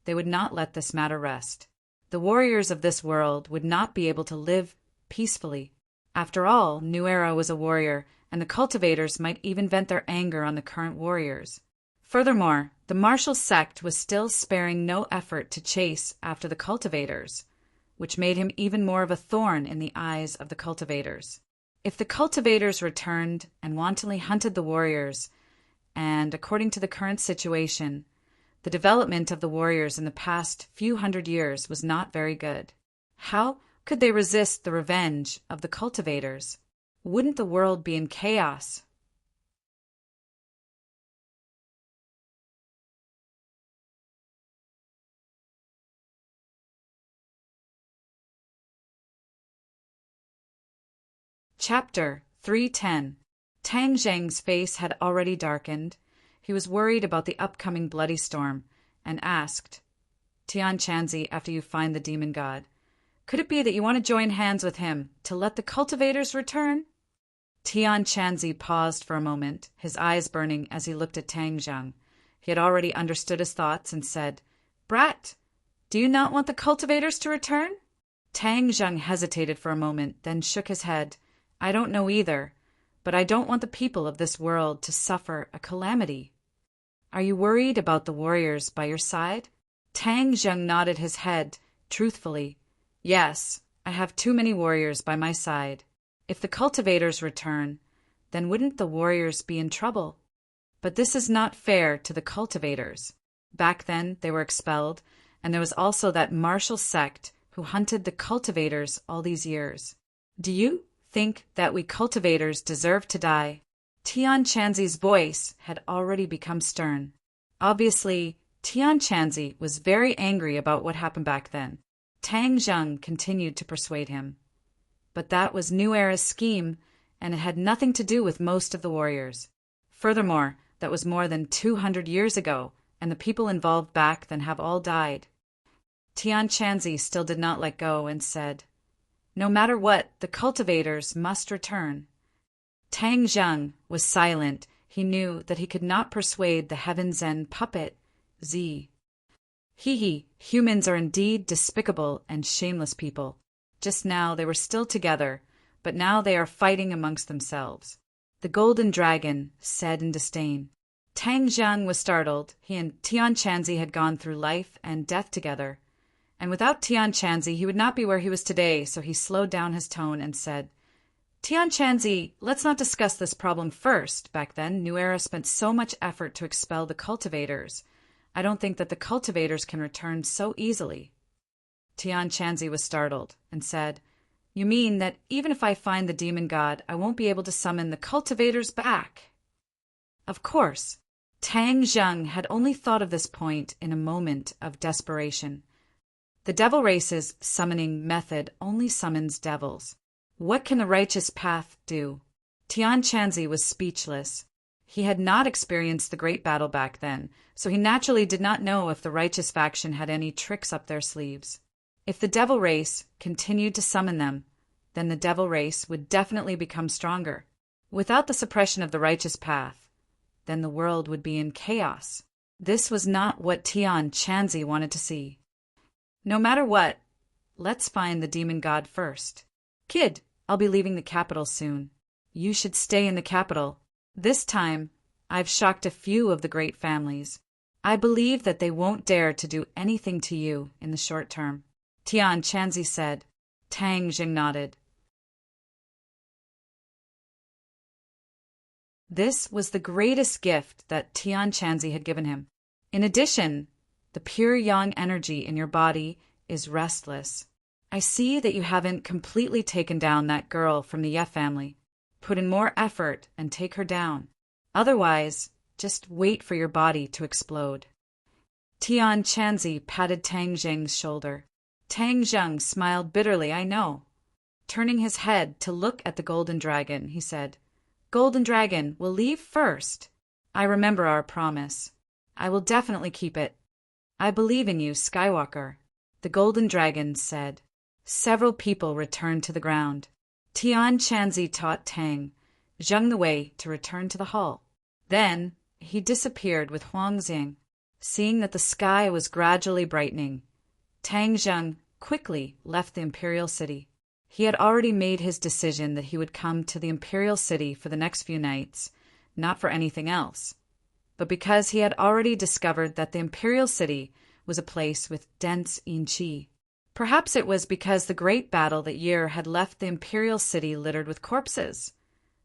they would not let this matter rest. The warriors of this world would not be able to live peacefully. After all, New Era was a warrior, and the cultivators might even vent their anger on the current warriors. Furthermore, the martial sect was still sparing no effort to chase after the cultivators, which made him even more of a thorn in the eyes of the cultivators. If the cultivators returned and wantonly hunted the warriors, and according to the current situation, the development of the warriors in the past few hundred years was not very good. How could they resist the revenge of the cultivators? Wouldn't the world be in chaos? Chapter 310. Tang Zheng's face had already darkened. He was worried about the upcoming bloody storm, and asked, Tian Chanzi, after you find the demon god, could it be that you want to join hands with him to let the cultivators return? Tian Chanzi paused for a moment, his eyes burning as he looked at Tang Zheng. He had already understood his thoughts and said, Brat, do you not want the cultivators to return? Tang Zheng hesitated for a moment, then shook his head. I don't know either, but I don't want the people of this world to suffer a calamity. Are you worried about the warriors by your side? Tang Zheng nodded his head, truthfully. Yes, I have too many warriors by my side. If the cultivators return, then wouldn't the warriors be in trouble? But this is not fair to the cultivators. Back then, they were expelled, and there was also that martial sect who hunted the cultivators all these years. Do you think that we cultivators deserve to die? Tian Chanzi's voice had already become stern. Obviously, Tian Chanzi was very angry about what happened back then. Tang Zheng continued to persuade him. But that was New Era's scheme, and it had nothing to do with most of the warriors. Furthermore, that was more than 200 years ago, and the people involved back then have all died. Tian Chanzi still did not let go and said, No matter what, the cultivators must return. Tang Zheng was silent. He knew that he could not persuade the Heaven Zen puppet, Z. Humans are indeed despicable and shameless people. Just now they were still together, but now they are fighting amongst themselves. The golden dragon said in disdain. Tang Zheng was startled. He and Tian Chanzi had gone through life and death together. And without Tian Chanzi, he would not be where he was today, so he slowed down his tone and said, Tian Chanzi, let's not discuss this problem first. Back then, New Era spent so much effort to expel the cultivators. I don't think that the cultivators can return so easily. Tian Chanzi was startled and said, You mean that even if I find the demon god, I won't be able to summon the cultivators back? Of course. Tang Zheng had only thought of this point in a moment of desperation. The devil race's summoning method only summons devils. What can the righteous path do? Tian Chanzi was speechless. He had not experienced the great battle back then, so he naturally did not know if the righteous faction had any tricks up their sleeves. If the devil race continued to summon them, then the devil race would definitely become stronger. Without the suppression of the righteous path, then the world would be in chaos. This was not what Tian Chanzi wanted to see. No matter what, let's find the demon god first. Kid, I'll be leaving the capital soon. You should stay in the capital. This time, I've shocked a few of the great families. I believe that they won't dare to do anything to you in the short term. Tian Chanzi said. Tang Zheng nodded. This was the greatest gift that Tian Chanzi had given him. In addition, the pure yang energy in your body is restless. I see that you haven't completely taken down that girl from the Ye family. Put in more effort and take her down. Otherwise, just wait for your body to explode. Tian Chanzi patted Tang Zheng's shoulder. Tang Zheng smiled bitterly, I know. Turning his head to look at the golden dragon, he said, Golden dragon, we'll leave first. I remember our promise. I will definitely keep it. I believe in you, Skywalker. The golden dragon said. Several people returned to the ground. Tian Chanzi taught Tang Zheng the way to return to the hall. Then he disappeared with Huang Xing. Seeing that the sky was gradually brightening, Tang Zheng quickly left the imperial city. He had already made his decision that he would come to the imperial city for the next few nights, not for anything else, but because he had already discovered that the imperial city was a place with dense yin qi. Perhaps it was because the great battle that year had left the imperial city littered with corpses,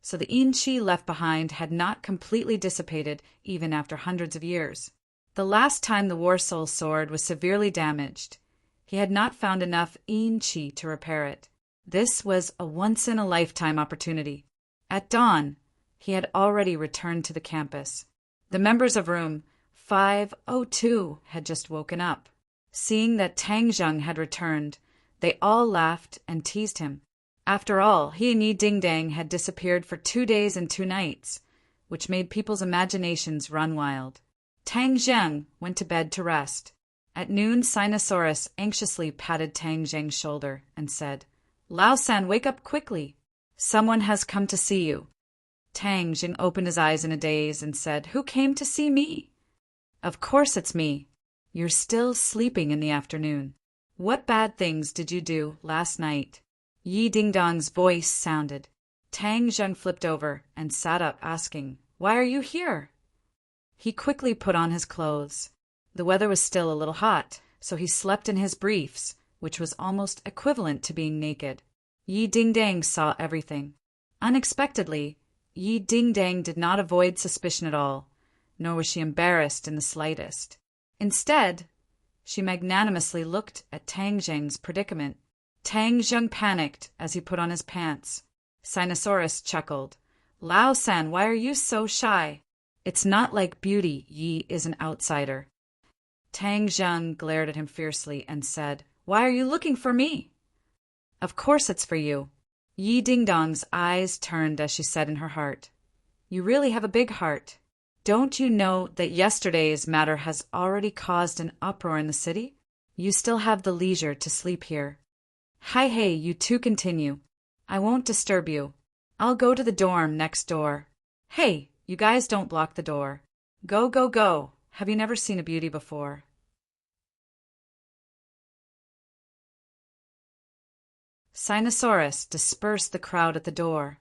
so the yin qi left behind had not completely dissipated even after hundreds of years. The last time the War Soul sword was severely damaged, he had not found enough yin qi to repair it. This was a once-in-a-lifetime opportunity. At dawn, he had already returned to the campus. The members of room 502 had just woken up. Seeing that Tang Zheng had returned, they all laughed and teased him. After all, he and Yi Ding-dang had disappeared for 2 days and 2 nights, which made people's imaginations run wild. Tang Zheng went to bed to rest. At noon, Sinosaurus anxiously patted Tang Zheng's shoulder and said, "Lao-san, wake up quickly. Someone has come to see you." Tang Zheng opened his eyes in a daze and said, "Who came to see me?" "Of course it's me. You're still sleeping in the afternoon. What bad things did you do last night?" Yi Ding-dong's voice sounded. Tang Zheng flipped over and sat up, asking, "Why are you here?" He quickly put on his clothes. The weather was still a little hot, so he slept in his briefs, which was almost equivalent to being naked. Yi Ding-dang saw everything. Unexpectedly, Yi Ding-dang did not avoid suspicion at all, nor was she embarrassed in the slightest. Instead, she magnanimously looked at Tang Zheng's predicament. Tang Zheng panicked as he put on his pants. Sinosaurus chuckled. "Lao-san, why are you so shy? It's not like beauty. Yi is an outsider." Tang Zheng glared at him fiercely and said, "Why are you looking for me?" "Of course it's for you." Yi Ding-dong's eyes turned as she said in her heart, "You really have a big heart. Don't you know that yesterday's matter has already caused an uproar in the city? You still have the leisure to sleep here. Hey, you two continue. I won't disturb you. I'll go to the dorm next door. Hey, you guys don't block the door. Go, go, go. Have you never seen a beauty before?" Sinosaurus dispersed the crowd at the door.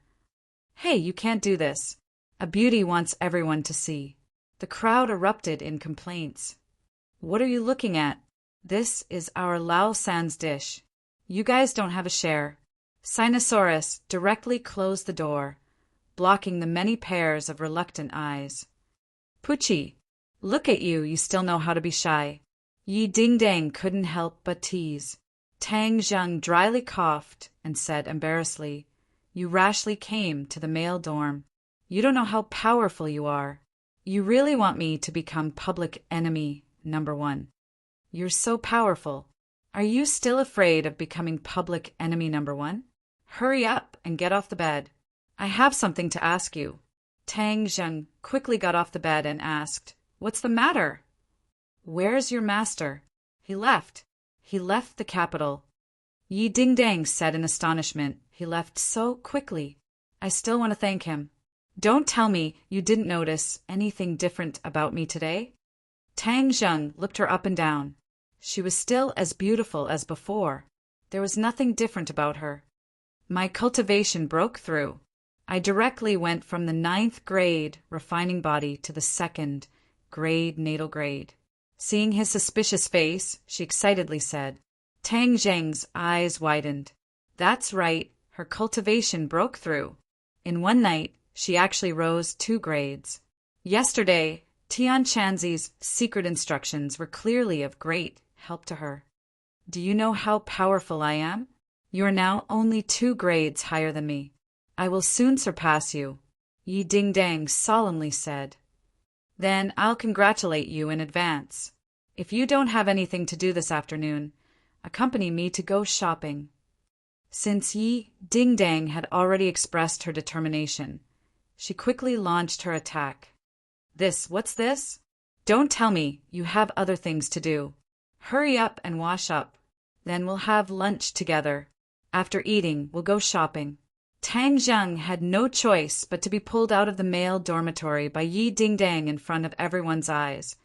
"Hey, you can't do this. A beauty wants everyone to see." The crowd erupted in complaints. "What are you looking at? This is our Lao-san's dish. You guys don't have a share." Sinosaurus directly closed the door, blocking the many pairs of reluctant eyes. "Poochie, look at you, you still know how to be shy." Yi Ding-dang couldn't help but tease. Tang Zheng dryly coughed and said embarrassedly, "You rashly came to the male dorm. You don't know how powerful you are. You really want me to become public enemy #1. You're so powerful. Are you still afraid of becoming public enemy #1? Hurry up and get off the bed. I have something to ask you." Tang Zheng quickly got off the bed and asked, "What's the matter?" "Where's your master?" He left the capital." Yi Ding-dang said in astonishment. "He left so quickly. I still want to thank him. Don't tell me you didn't notice anything different about me today?" Tang Zheng looked her up and down. She was still as beautiful as before. There was nothing different about her. "My cultivation broke through. I directly went from the 9th grade refining body to the 2nd grade natal grade." Seeing his suspicious face, she excitedly said. Tang Zheng's eyes widened. That's right, her cultivation broke through. In one night, she actually rose 2 grades. Yesterday, Tian Chanzi's secret instructions were clearly of great help to her. "Do you know how powerful I am? You are now only 2 grades higher than me. I will soon surpass you," Yi Ding-dang solemnly said. "Then I'll congratulate you in advance. If you don't have anything to do this afternoon, accompany me to go shopping." Since Yi Ding-dang had already expressed her determination, she quickly launched her attack. What's this? Don't tell me you have other things to do. Hurry up and wash up. Then we'll have lunch together. After eating, we'll go shopping." Tang Zheng had no choice but to be pulled out of the male dormitory by Yi Ding-dang in front of everyone's eyes,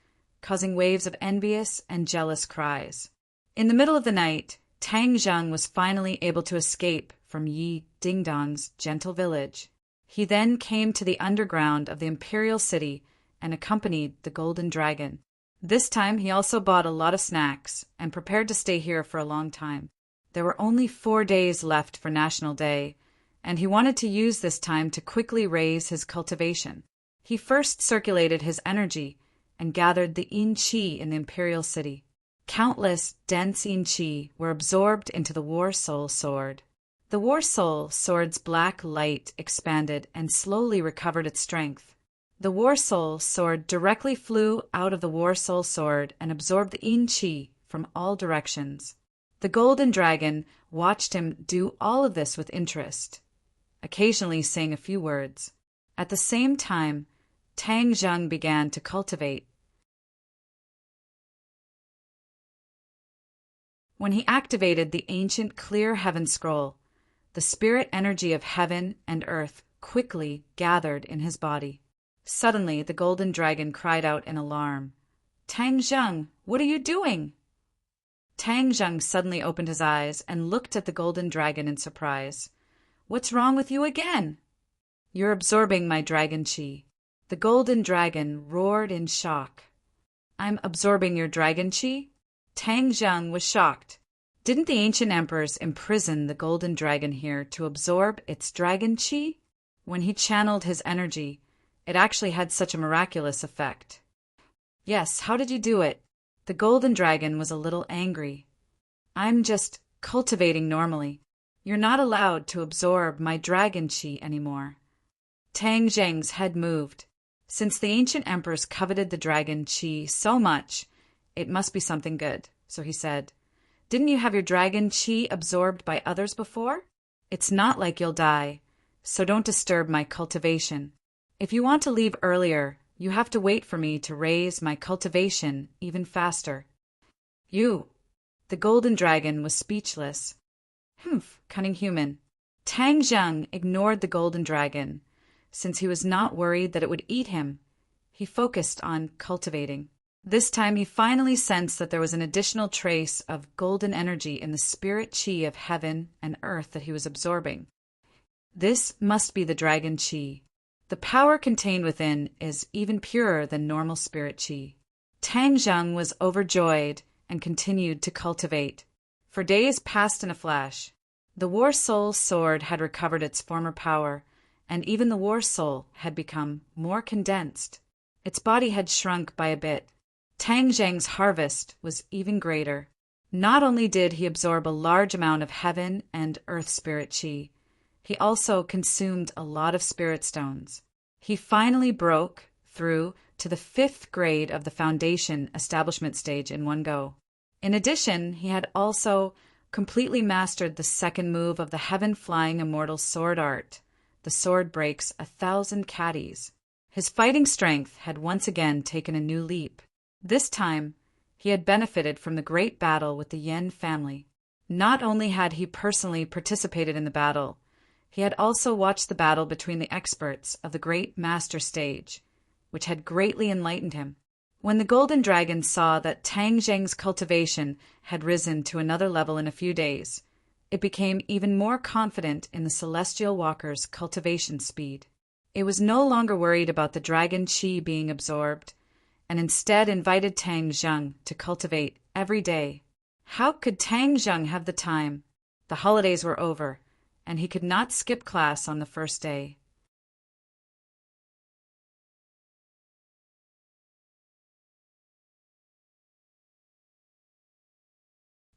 causing waves of envious and jealous cries. In the middle of the night, Tang Zheng was finally able to escape from Yi Ding-dong's gentle village. He then came to the underground of the imperial city and accompanied the Golden Dragon. This time he also bought a lot of snacks and prepared to stay here for a long time. There were only 4 days left for National Day, and he wanted to use this time to quickly raise his cultivation. He first circulated his energy and gathered the yin qi in the imperial city. Countless dense yin qi were absorbed into the War Soul Sword. The War Soul Sword's black light expanded and slowly recovered its strength. The War Soul Sword directly flew out of the War Soul Sword and absorbed the yin qi from all directions. The golden dragon watched him do all of this with interest, occasionally saying a few words. At the same time, Tang Zheng began to cultivate. When he activated the ancient clear heaven scroll, the spirit energy of heaven and earth quickly gathered in his body. Suddenly, the golden dragon cried out in alarm, "Tang Zheng, what are you doing?" Tang Zheng suddenly opened his eyes and looked at the golden dragon in surprise. "What's wrong with you again?" "You're absorbing my dragon qi." The golden dragon roared in shock. "I'm absorbing your dragon qi?" Tang Zheng was shocked. Didn't the ancient emperors imprison the golden dragon here to absorb its dragon qi? When he channeled his energy, it actually had such a miraculous effect. "Yes, how did you do it?" The golden dragon was a little angry. "I'm just cultivating normally. You're not allowed to absorb my dragon qi anymore." Tang Zheng's head moved. Since the ancient emperors coveted the dragon qi so much, it must be something good. So he said, "Didn't you have your dragon qi absorbed by others before? It's not like you'll die, so don't disturb my cultivation. If you want to leave earlier, you have to wait for me to raise my cultivation even faster." "You." The golden dragon was speechless. "Humph, cunning human." Tang Zheng ignored the golden dragon. Since he was not worried that it would eat him, he focused on cultivating. This time he finally sensed that there was an additional trace of golden energy in the spirit qi of heaven and earth that he was absorbing. This must be the dragon qi. The power contained within is even purer than normal spirit qi. Tang Zheng was overjoyed and continued to cultivate. For days passed in a flash. The War Soul sword had recovered its former power, and even the War Soul had become more condensed. Its body had shrunk by a bit. Tang Zheng's harvest was even greater. Not only did he absorb a large amount of heaven and earth spirit qi, he also consumed a lot of spirit stones. He finally broke through to the 5th grade of the foundation establishment stage in one go. In addition, he had also completely mastered the second move of the heaven-flying immortal sword art. The sword breaks 1,000 caddies. His fighting strength had once again taken a new leap. This time, he had benefited from the great battle with the Yen family. Not only had he personally participated in the battle, he had also watched the battle between the experts of the great master stage, which had greatly enlightened him. When the golden dragon saw that Tang Zheng's cultivation had risen to another level in a few days, it became even more confident in the celestial walker's cultivation speed. It was no longer worried about the dragon qi being absorbed, and instead invited Tang Zheng to cultivate every day. How could Tang Zheng have the time? The holidays were over, and he could not skip class on the first day.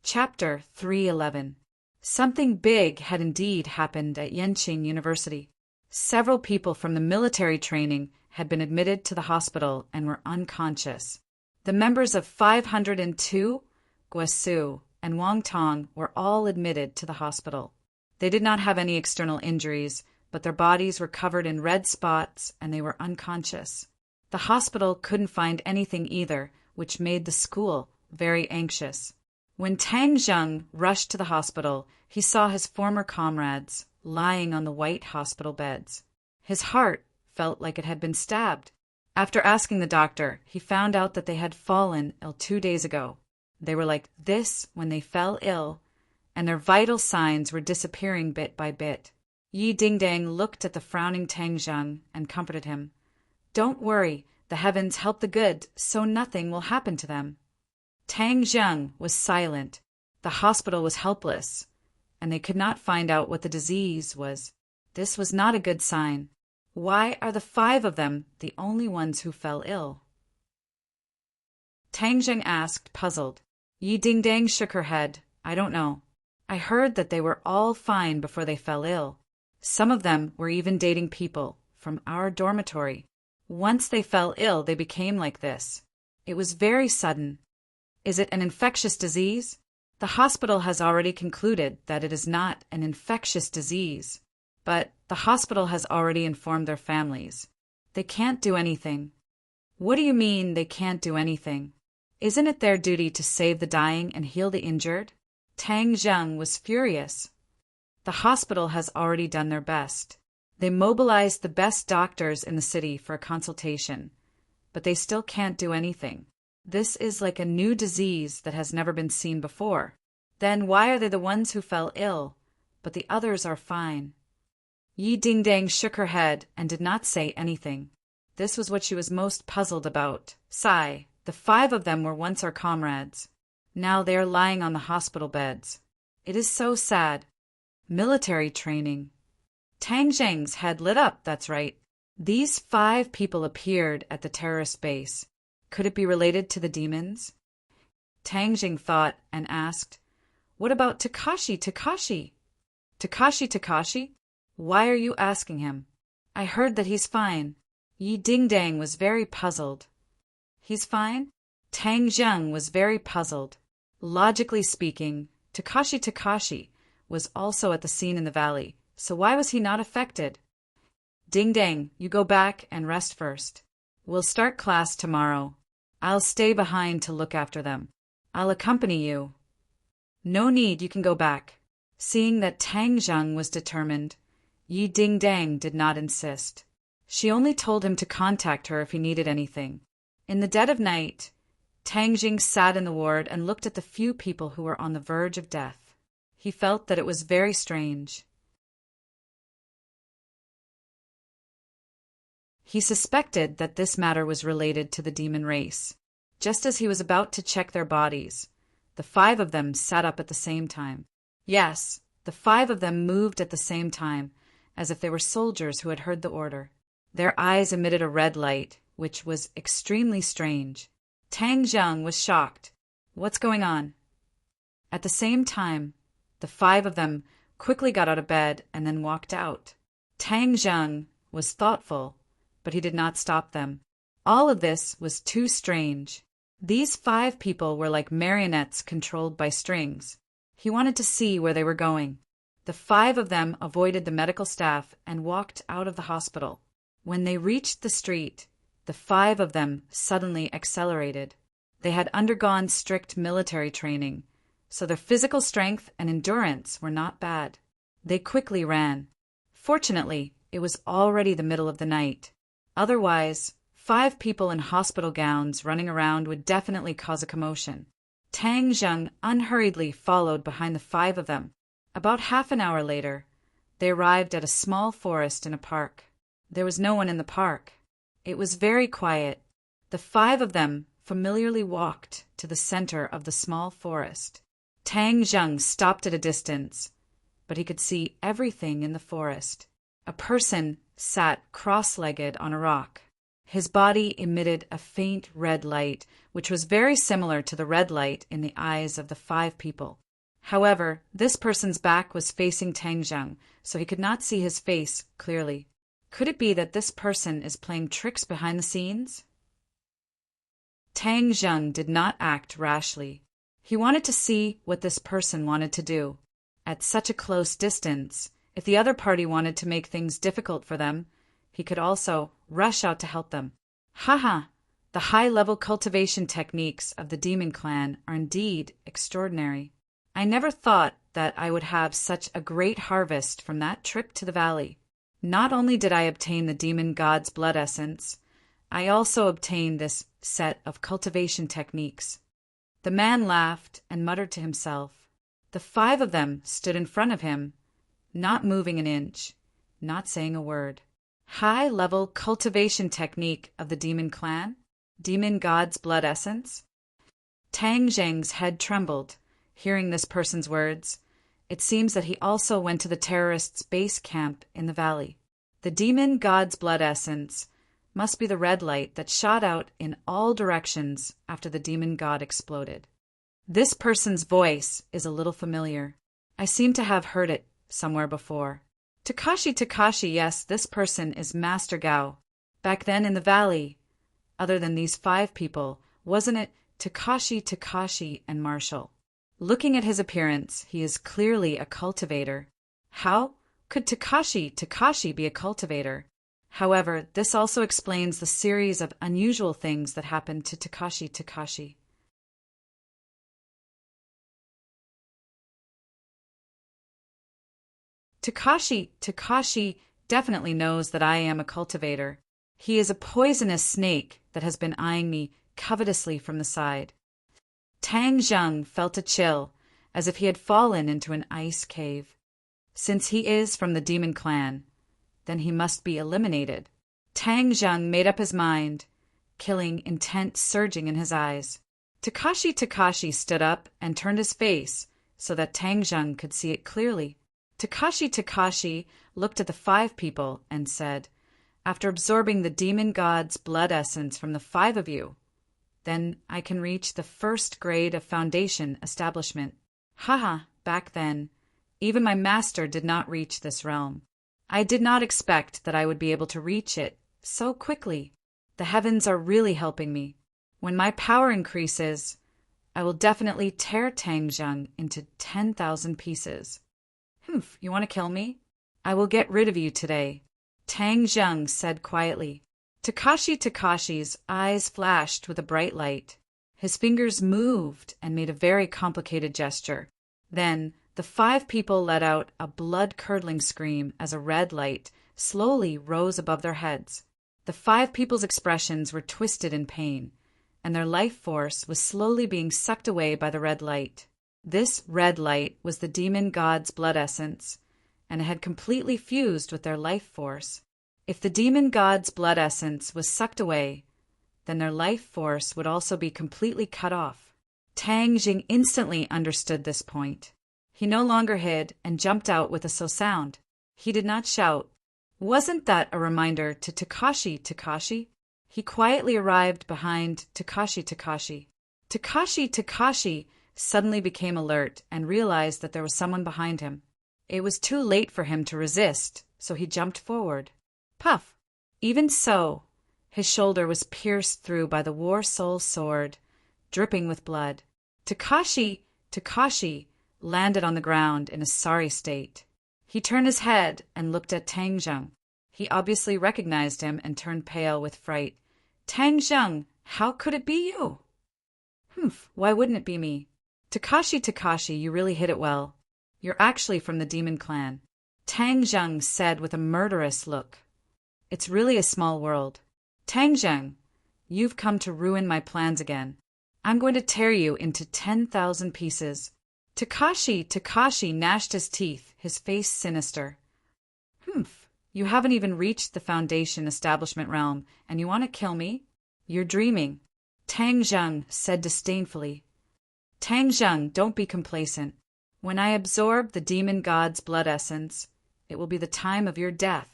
Chapter 311. Something big had indeed happened at Yenqing University. Several people from the military training had been admitted to the hospital and were unconscious. The members of 502, Guesu, and Wang Tong were all admitted to the hospital. They did not have any external injuries, but their bodies were covered in red spots and they were unconscious. The hospital couldn't find anything either, which made the school very anxious. When Tang Zheng rushed to the hospital, he saw his former comrades lying on the white hospital beds. His heart felt like it had been stabbed. After asking the doctor, he found out that they had fallen ill 2 days ago. They were like this when they fell ill, and their vital signs were disappearing bit by bit. Yi Dingdang looked at the frowning Tang Zheng and comforted him. "Don't worry, the heavens help the good, so nothing will happen to them." Tang Zheng was silent. The hospital was helpless, and they could not find out what the disease was. This was not a good sign. Why are the 5 of them the only ones who fell ill? Tang Zheng asked, puzzled. Yi Dingdang shook her head. "I don't know. I heard that they were all fine before they fell ill. Some of them were even dating people from our dormitory. Once they fell ill, they became like this. It was very sudden. Is it an infectious disease?" The hospital has already concluded that it is not an infectious disease, but the hospital has already informed their families. They can't do anything. What do you mean they can't do anything? Isn't it their duty to save the dying and heal the injured? Tang Zheng was furious. The hospital has already done their best. They mobilized the best doctors in the city for a consultation, but they still can't do anything. This is like a new disease that has never been seen before. Then why are they the ones who fell ill, but the others are fine? Yi Dingdang shook her head and did not say anything. This was what she was most puzzled about. Sigh, the 5 of them were once our comrades. Now they are lying on the hospital beds. It is so sad. Military training. Tang Zheng's head lit up, that's right. These 5 people appeared at the terrorist base. Could it be related to the demons? Tang Zheng thought and asked, "What about Takashi? Takashi? Takashi? Why are you asking him? I heard that he's fine." Yi Dingdang was very puzzled. He's fine? Tang Zheng was very puzzled. Logically speaking, Takashi was also at the scene in the valley, so why was he not affected? Dingdang, you go back and rest first. We'll start class tomorrow. I'll stay behind to look after them. I'll accompany you. No need, you can go back. Seeing that Tang Zheng was determined, Yi Dingdang did not insist. She only told him to contact her if he needed anything. In the dead of night, Tang Zheng sat in the ward and looked at the few people who were on the verge of death. He felt that it was very strange. He suspected that this matter was related to the demon race. Just as he was about to check their bodies, the 5 of them sat up at the same time. Yes, the 5 of them moved at the same time, as if they were soldiers who had heard the order. Their eyes emitted a red light, which was extremely strange. Tang Zheng was shocked. What's going on? At the same time, the 5 of them quickly got out of bed and then walked out. Tang Zheng was thoughtful, but he did not stop them. All of this was too strange. These 5 people were like marionettes controlled by strings. He wanted to see where they were going. The 5 of them avoided the medical staff and walked out of the hospital. When they reached the street, the 5 of them suddenly accelerated. They had undergone strict military training, so their physical strength and endurance were not bad. They quickly ran. Fortunately, it was already the middle of the night. Otherwise, 5 people in hospital gowns running around would definitely cause a commotion. Tang Zheng unhurriedly followed behind the 5 of them. About half an hour later, they arrived at a small forest in a park. There was no one in the park. It was very quiet. The 5 of them familiarly walked to the center of the small forest. Tang Zheng stopped at a distance, but he could see everything in the forest. A person sat cross-legged on a rock. His body emitted a faint red light, which was very similar to the red light in the eyes of the 5 people. However, this person's back was facing Tang Zheng, so he could not see his face clearly. Could it be that this person is playing tricks behind the scenes? Tang Zheng did not act rashly. He wanted to see what this person wanted to do. At such a close distance, if the other party wanted to make things difficult for them, he could also rush out to help them. Haha! The high-level cultivation techniques of the demon clan are indeed extraordinary. I never thought that I would have such a great harvest from that trip to the valley. Not only did I obtain the demon god's blood essence, I also obtained this set of cultivation techniques. The man laughed and muttered to himself. The 5 of them stood in front of him, not moving an inch, not saying a word. High-level cultivation technique of the demon clan? Demon god's blood essence? Tang Zheng's head trembled, hearing this person's words. It seems that he also went to the terrorists' base camp in the valley. The demon god's blood essence must be the red light that shot out in all directions after the demon god exploded. This person's voice is a little familiar. I seem to have heard it somewhere before. Takashi, yes, this person is Master Gao. Back then in the valley, other than these 5 people, wasn't it Takashi and Marshall? Looking at his appearance, he is clearly a cultivator. How could Takashi be a cultivator? However, this also explains the series of unusual things that happened to Takashi. Takashi definitely knows that I am a cultivator. He is a poisonous snake that has been eyeing me covetously from the side. Tang Zheng felt a chill, as if he had fallen into an ice cave. Since he is from the demon clan, then he must be eliminated. Tang Zheng made up his mind, killing intent surging in his eyes. Takashi stood up and turned his face so that Tang Zheng could see it clearly. Takashi looked at the 5 people and said, "After absorbing the demon god's blood essence from the 5 of you, then I can reach the first grade of foundation establishment." Back then, even my master did not reach this realm. I did not expect that I would be able to reach it so quickly. The heavens are really helping me. When my power increases, I will definitely tear Tang Zheng into 10,000 pieces. You want to kill me? I will get rid of you today, Tang Zheng said quietly. Takashi's eyes flashed with a bright light. His fingers moved and made a very complicated gesture. Then the 5 people let out a blood-curdling scream as a red light slowly rose above their heads. The 5 people's expressions were twisted in pain, and their life force was slowly being sucked away by the red light. This red light was the demon god's blood essence, and it had completely fused with their life force. If the demon god's blood essence was sucked away, then their life force would also be completely cut off. Tang Zheng instantly understood this point. He no longer hid and jumped out with a sound. He did not shout. Wasn't that a reminder to Takashi? He quietly arrived behind Takashi. Takashi suddenly became alert and realized that there was someone behind him. It was too late for him to resist, so he jumped forward. Puff! Even so, his shoulder was pierced through by the War Soul sword, dripping with blood. Takashi landed on the ground in a sorry state. He turned his head and looked at Tang Zheng. He obviously recognized him and turned pale with fright. Tang Zheng, how could it be you? Why wouldn't it be me? Takashi, you really hit it well. You're actually from the demon clan, Tang Zheng said with a murderous look. It's really a small world. Tang Zheng, you've come to ruin my plans again. I'm going to tear you into 10,000 pieces. Takashi gnashed his teeth, his face sinister. You haven't even reached the foundation establishment realm, and you want to kill me? You're dreaming, Tang Zheng said disdainfully. Tang Zheng, don't be complacent. When I absorb the demon god's blood essence, it will be the time of your death.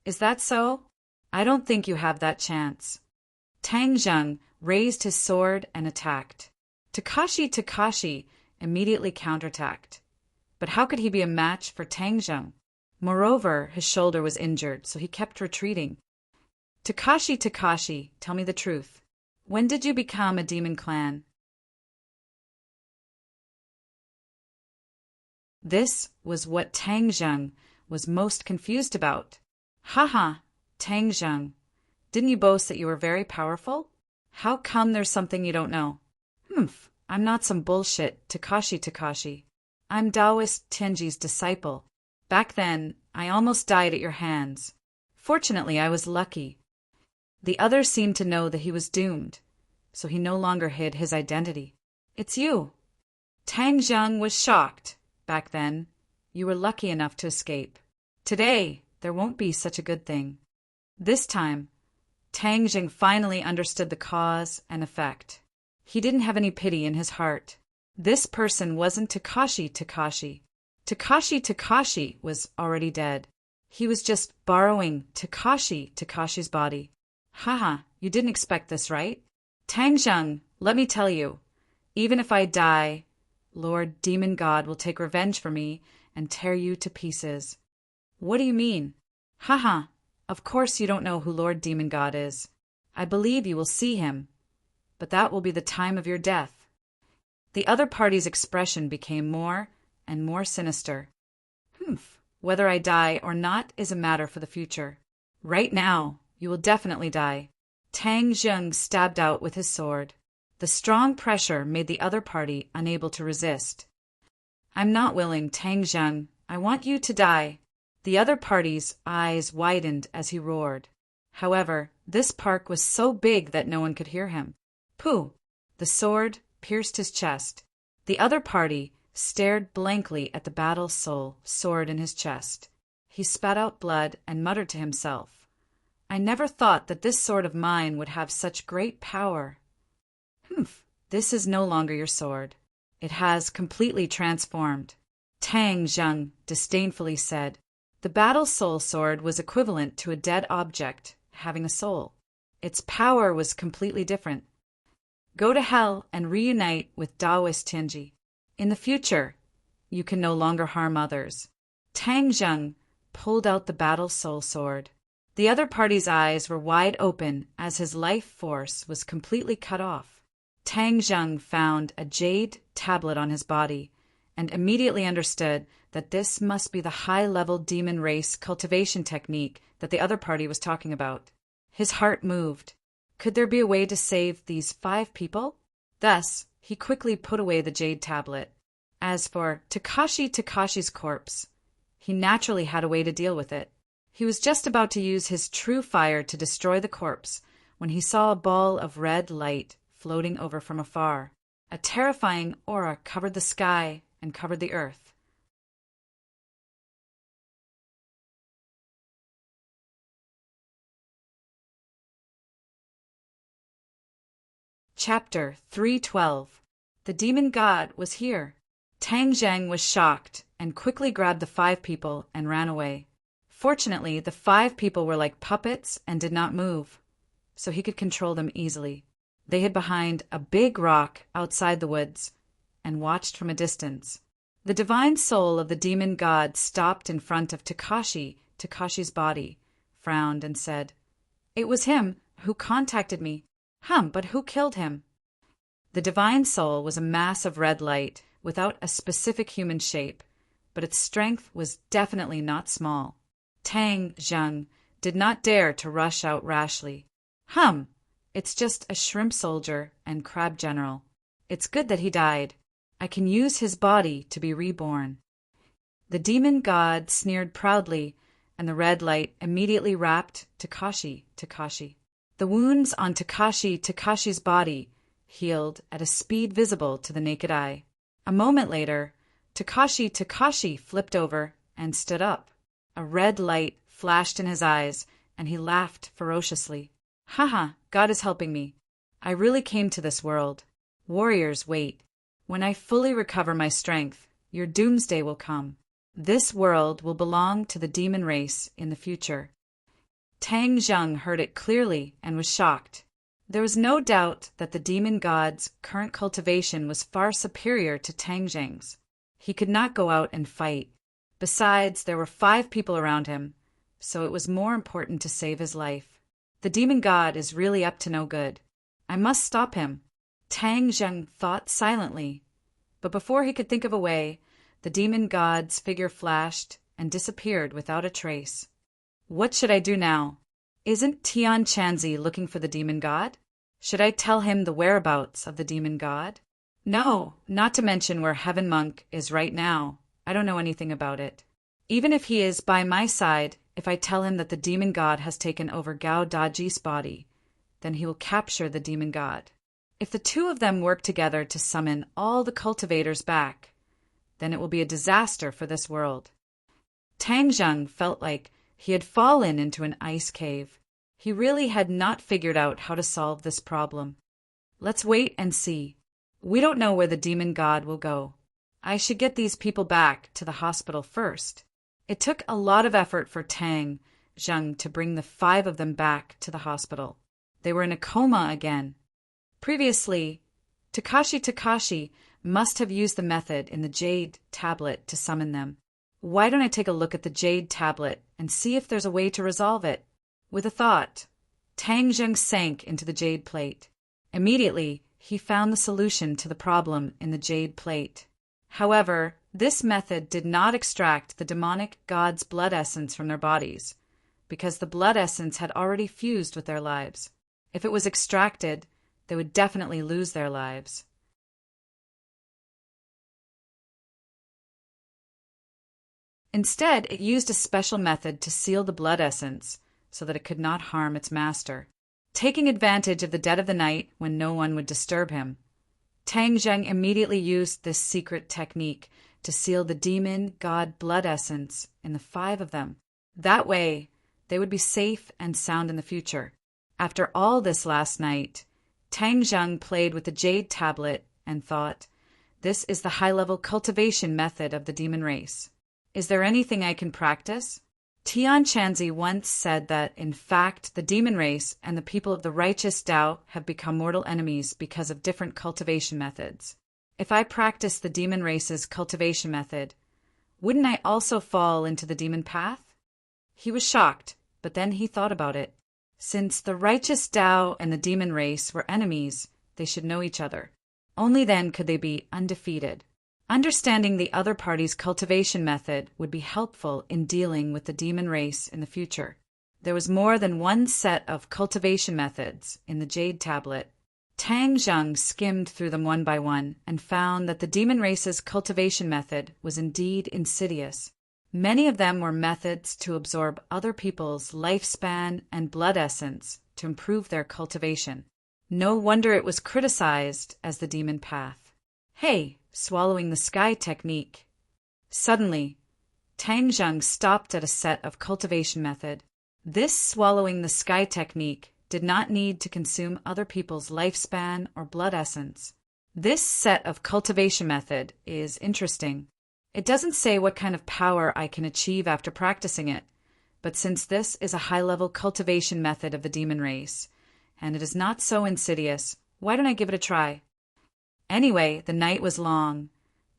Is that so? I don't think you have that chance. Tang Zheng raised his sword and attacked. Takashi immediately counterattacked. But how could he be a match for Tang Zheng? Moreover, his shoulder was injured, so he kept retreating. Takashi, tell me the truth. When did you become a demon clan? This was what Tang Zheng was most confused about. Tang Zheng, didn't you boast that you were very powerful? How come there's something you don't know? I'm not some bullshit, Takashi. I'm Taoist Tianji's disciple. Back then, I almost died at your hands. Fortunately, I was lucky. The others seemed to know that he was doomed, so he no longer hid his identity. It's you. Tang Zheng was shocked. Back then, you were lucky enough to escape. Today, there won't be such a good thing. This time, Tang Zheng finally understood the cause and effect. He didn't have any pity in his heart. This person wasn't Takashi. Takashi was already dead. He was just borrowing Takashi's body. You didn't expect this, right? Tang Zheng, let me tell you, even if I die, Lord Demon God will take revenge for me and tear you to pieces. What do you mean? Of course you don't know who Lord Demon God is. I believe you will see him, but that will be the time of your death. The other party's expression became more and more sinister. Humph, whether I die or not is a matter for the future. Right now, you will definitely die. Tang Zheng stabbed out with his sword. The strong pressure made the other party unable to resist. I'm not willing, Tang Zheng. I want you to die. The other party's eyes widened as he roared. However, this park was so big that no one could hear him. Pooh! The sword pierced his chest. The other party stared blankly at the battle soul sword in his chest. He spat out blood and muttered to himself, I never thought that this sword of mine would have such great power. Humph! This is no longer your sword. It has completely transformed. Tang Zheng disdainfully said. The battle soul sword was equivalent to a dead object having a soul. Its power was completely different. Go to hell and reunite with Taoist Tianji. In the future, you can no longer harm others. Tang Zheng pulled out the battle soul sword. The other party's eyes were wide open as his life force was completely cut off. Tang Zheng found a jade tablet on his body and immediately understood that this must be the high-level demon race cultivation technique that the other party was talking about. His heart moved. Could there be a way to save these 5 people? Thus, he quickly put away the jade tablet. As for Takashi's corpse, he naturally had a way to deal with it. He was just about to use his true fire to destroy the corpse when he saw a ball of red light floating over from afar. A terrifying aura covered the sky and covered the earth. Chapter 312. The demon god was here. Tang Zheng was shocked and quickly grabbed the 5 people and ran away. Fortunately, the 5 people were like puppets and did not move, so he could control them easily. They hid behind a big rock outside the woods and watched from a distance. The divine soul of the demon god stopped in front of Takashi's body, frowned and said, It was him who contacted me. But who killed him? The divine soul was a mass of red light without a specific human shape, but its strength was definitely not small. Tang Zheng did not dare to rush out rashly. It's just a shrimp soldier and crab general. It's good that he died. I can use his body to be reborn. The demon god sneered proudly, and the red light immediately wrapped Takashi. The wounds on Takashi's body healed at a speed visible to the naked eye. A moment later, Takashi flipped over and stood up. A red light flashed in his eyes, and he laughed ferociously. God is helping me. I really came to this world. Warriors, wait. When I fully recover my strength, your doomsday will come. This world will belong to the demon race in the future. Tang Zheng heard it clearly and was shocked. There was no doubt that the demon god's current cultivation was far superior to Tang Zheng's. He could not go out and fight. Besides, there were 5 people around him, so it was more important to save his life. The demon god is really up to no good. I must stop him. Tang Zheng thought silently, but before he could think of a way, the demon god's figure flashed and disappeared without a trace. What should I do now? Isn't Tian Chanzi looking for the demon god? Should I tell him the whereabouts of the demon god? No, not to mention where Heaven Monk is right now. I don't know anything about it. Even if he is by my side, if I tell him that the demon god has taken over Gao Daji's body, then he will capture the demon god. If the 2 of them work together to summon all the cultivators back, then it will be a disaster for this world. Tang Zheng felt like he had fallen into an ice cave. He really had not figured out how to solve this problem. Let's wait and see. We don't know where the demon god will go. I should get these people back to the hospital first. It took a lot of effort for Tang Zheng to bring the 5 of them back to the hospital. They were in a coma again. Previously, Takashi must have used the method in the jade tablet to summon them. Why don't I take a look at the jade tablet and see if there's a way to resolve it? With a thought, Tang Zheng sank into the jade plate. Immediately, he found the solution to the problem in the jade plate. However, this method did not extract the demonic god's blood essence from their bodies, because the blood essence had already fused with their lives. If it was extracted, they would definitely lose their lives. Instead, it used a special method to seal the blood essence so that it could not harm its master. Taking advantage of the dead of the night when no one would disturb him, Tang Zheng immediately used this secret technique to seal the demon god blood essence in the 5 of them. That way, they would be safe and sound in the future. After all this last night, Tang Zheng played with the jade tablet and thought, "This is the high-level cultivation method of the demon race. Is there anything I can practice?" Tian Chanzi once said that, in fact, the demon race and the people of the righteous Tao have become mortal enemies because of different cultivation methods. If I practice the demon race's cultivation method, wouldn't I also fall into the demon path? He was shocked, but then he thought about it. Since the righteous Tao and the demon race were enemies, they should know each other. Only then could they be undefeated. Understanding the other party's cultivation method would be helpful in dealing with the demon race in the future. There was more than one set of cultivation methods in the jade tablet. Tang Zheng skimmed through them one by one and found that the demon race's cultivation method was indeed insidious. Many of them were methods to absorb other people's lifespan and blood essence to improve their cultivation. No wonder it was criticized as the demon path. Hey, swallowing the sky technique. Suddenly, Tang Zheng stopped at a set of cultivation method. This swallowing the sky technique did not need to consume other people's lifespan or blood essence. This set of cultivation method is interesting. It doesn't say what kind of power I can achieve after practicing it, but since this is a high-level cultivation method of the demon race, and it is not so insidious, why don't I give it a try? Anyway, the night was long.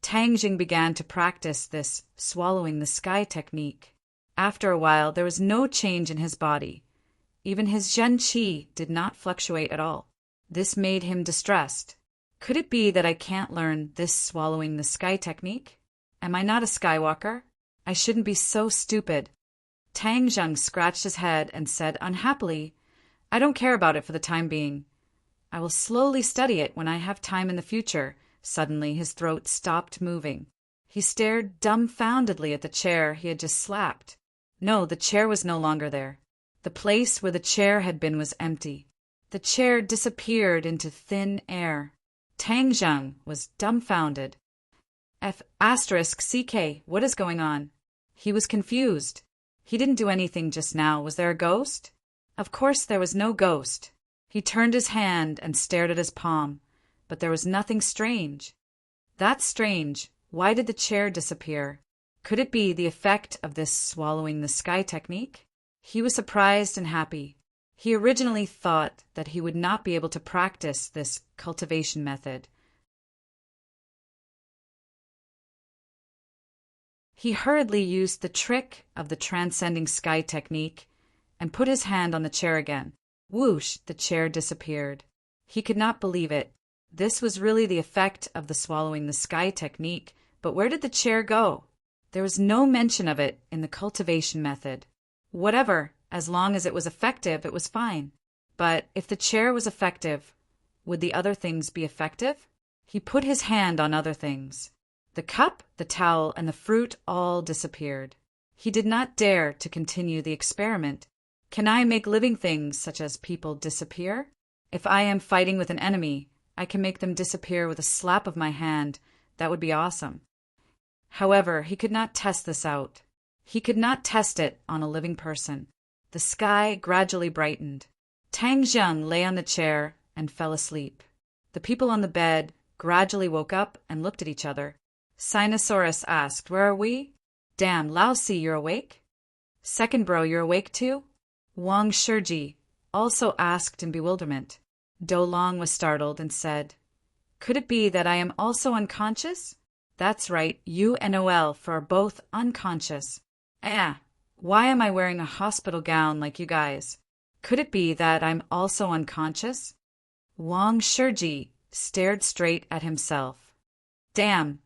Tang Jing began to practice this swallowing the sky technique. After a while, there was no change in his body. Even his Zhen Qi did not fluctuate at all. This made him distressed. Could it be that I can't learn this swallowing the sky technique? Am I not a skywalker? I shouldn't be so stupid. Tang Zheng scratched his head and said unhappily, "I don't care about it for the time being. I will slowly study it when I have time in the future." Suddenly his throat stopped moving. He stared dumbfoundedly at the chair he had just slapped. No, the chair was no longer there. The place where the chair had been was empty. The chair disappeared into thin air. Tang Zheng was dumbfounded. *CK, what is going on? He was confused. He didn't do anything just now. Was there a ghost? Of course there was no ghost. He turned his hand and stared at his palm, but there was nothing strange. That's strange. Why did the chair disappear? Could it be the effect of this swallowing the sky technique? He was surprised and happy. He originally thought that he would not be able to practice this cultivation method. He hurriedly used the trick of the transcending sky technique and put his hand on the chair again. Whoosh, the chair disappeared. He could not believe it. This was really the effect of the swallowing the sky technique, but where did the chair go? There was no mention of it in the cultivation method. Whatever, as long as it was effective, it was fine. But if the chair was effective, would the other things be effective? He put his hand on other things. The cup, the towel, and the fruit all disappeared. He did not dare to continue the experiment. Can I make living things such as people disappear? If I am fighting with an enemy, I can make them disappear with a slap of my hand. That would be awesome. However, he could not test this out. He could not test it on a living person. The sky gradually brightened. Tang Zheng lay on the chair and fell asleep. The people on the bed gradually woke up and looked at each other. Sinosaurus asked, "Where are we?" "Damn, Laosi, you're awake?" "Second bro, you're awake too?" Wang Shiji also asked in bewilderment. Do Long was startled and said, "Could it be that I am also unconscious?" "That's right, you and Noel are both unconscious." Why am I wearing a hospital gown like you guys? Could it be that I'm also unconscious?" Wang Shiji stared straight at himself. Damn,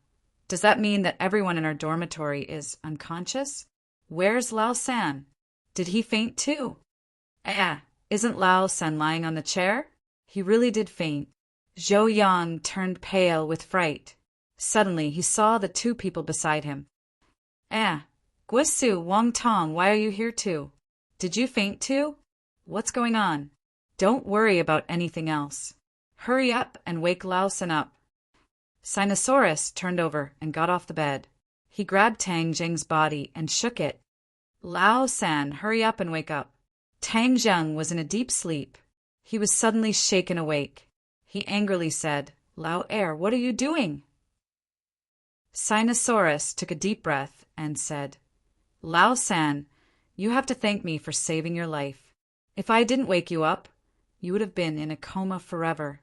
does that mean that everyone in our dormitory is unconscious? Where's Lao San? Did he faint too? Isn't Lao San lying on the chair? He really did faint. Zhou Yang turned pale with fright. Suddenly he saw the two people beside him. Guisu, Wang Tong, why are you here too? Did you faint too? What's going on? Don't worry about anything else. Hurry up and wake Lao San up. Sinosaurus turned over and got off the bed. He grabbed Tang Zheng's body and shook it. Lao San, hurry up and wake up. Tang Zheng was in a deep sleep. He was suddenly shaken awake. He angrily said, Lao Er, what are you doing? Sinosaurus took a deep breath and said, Lao San, you have to thank me for saving your life. If I didn't wake you up, you would have been in a coma forever.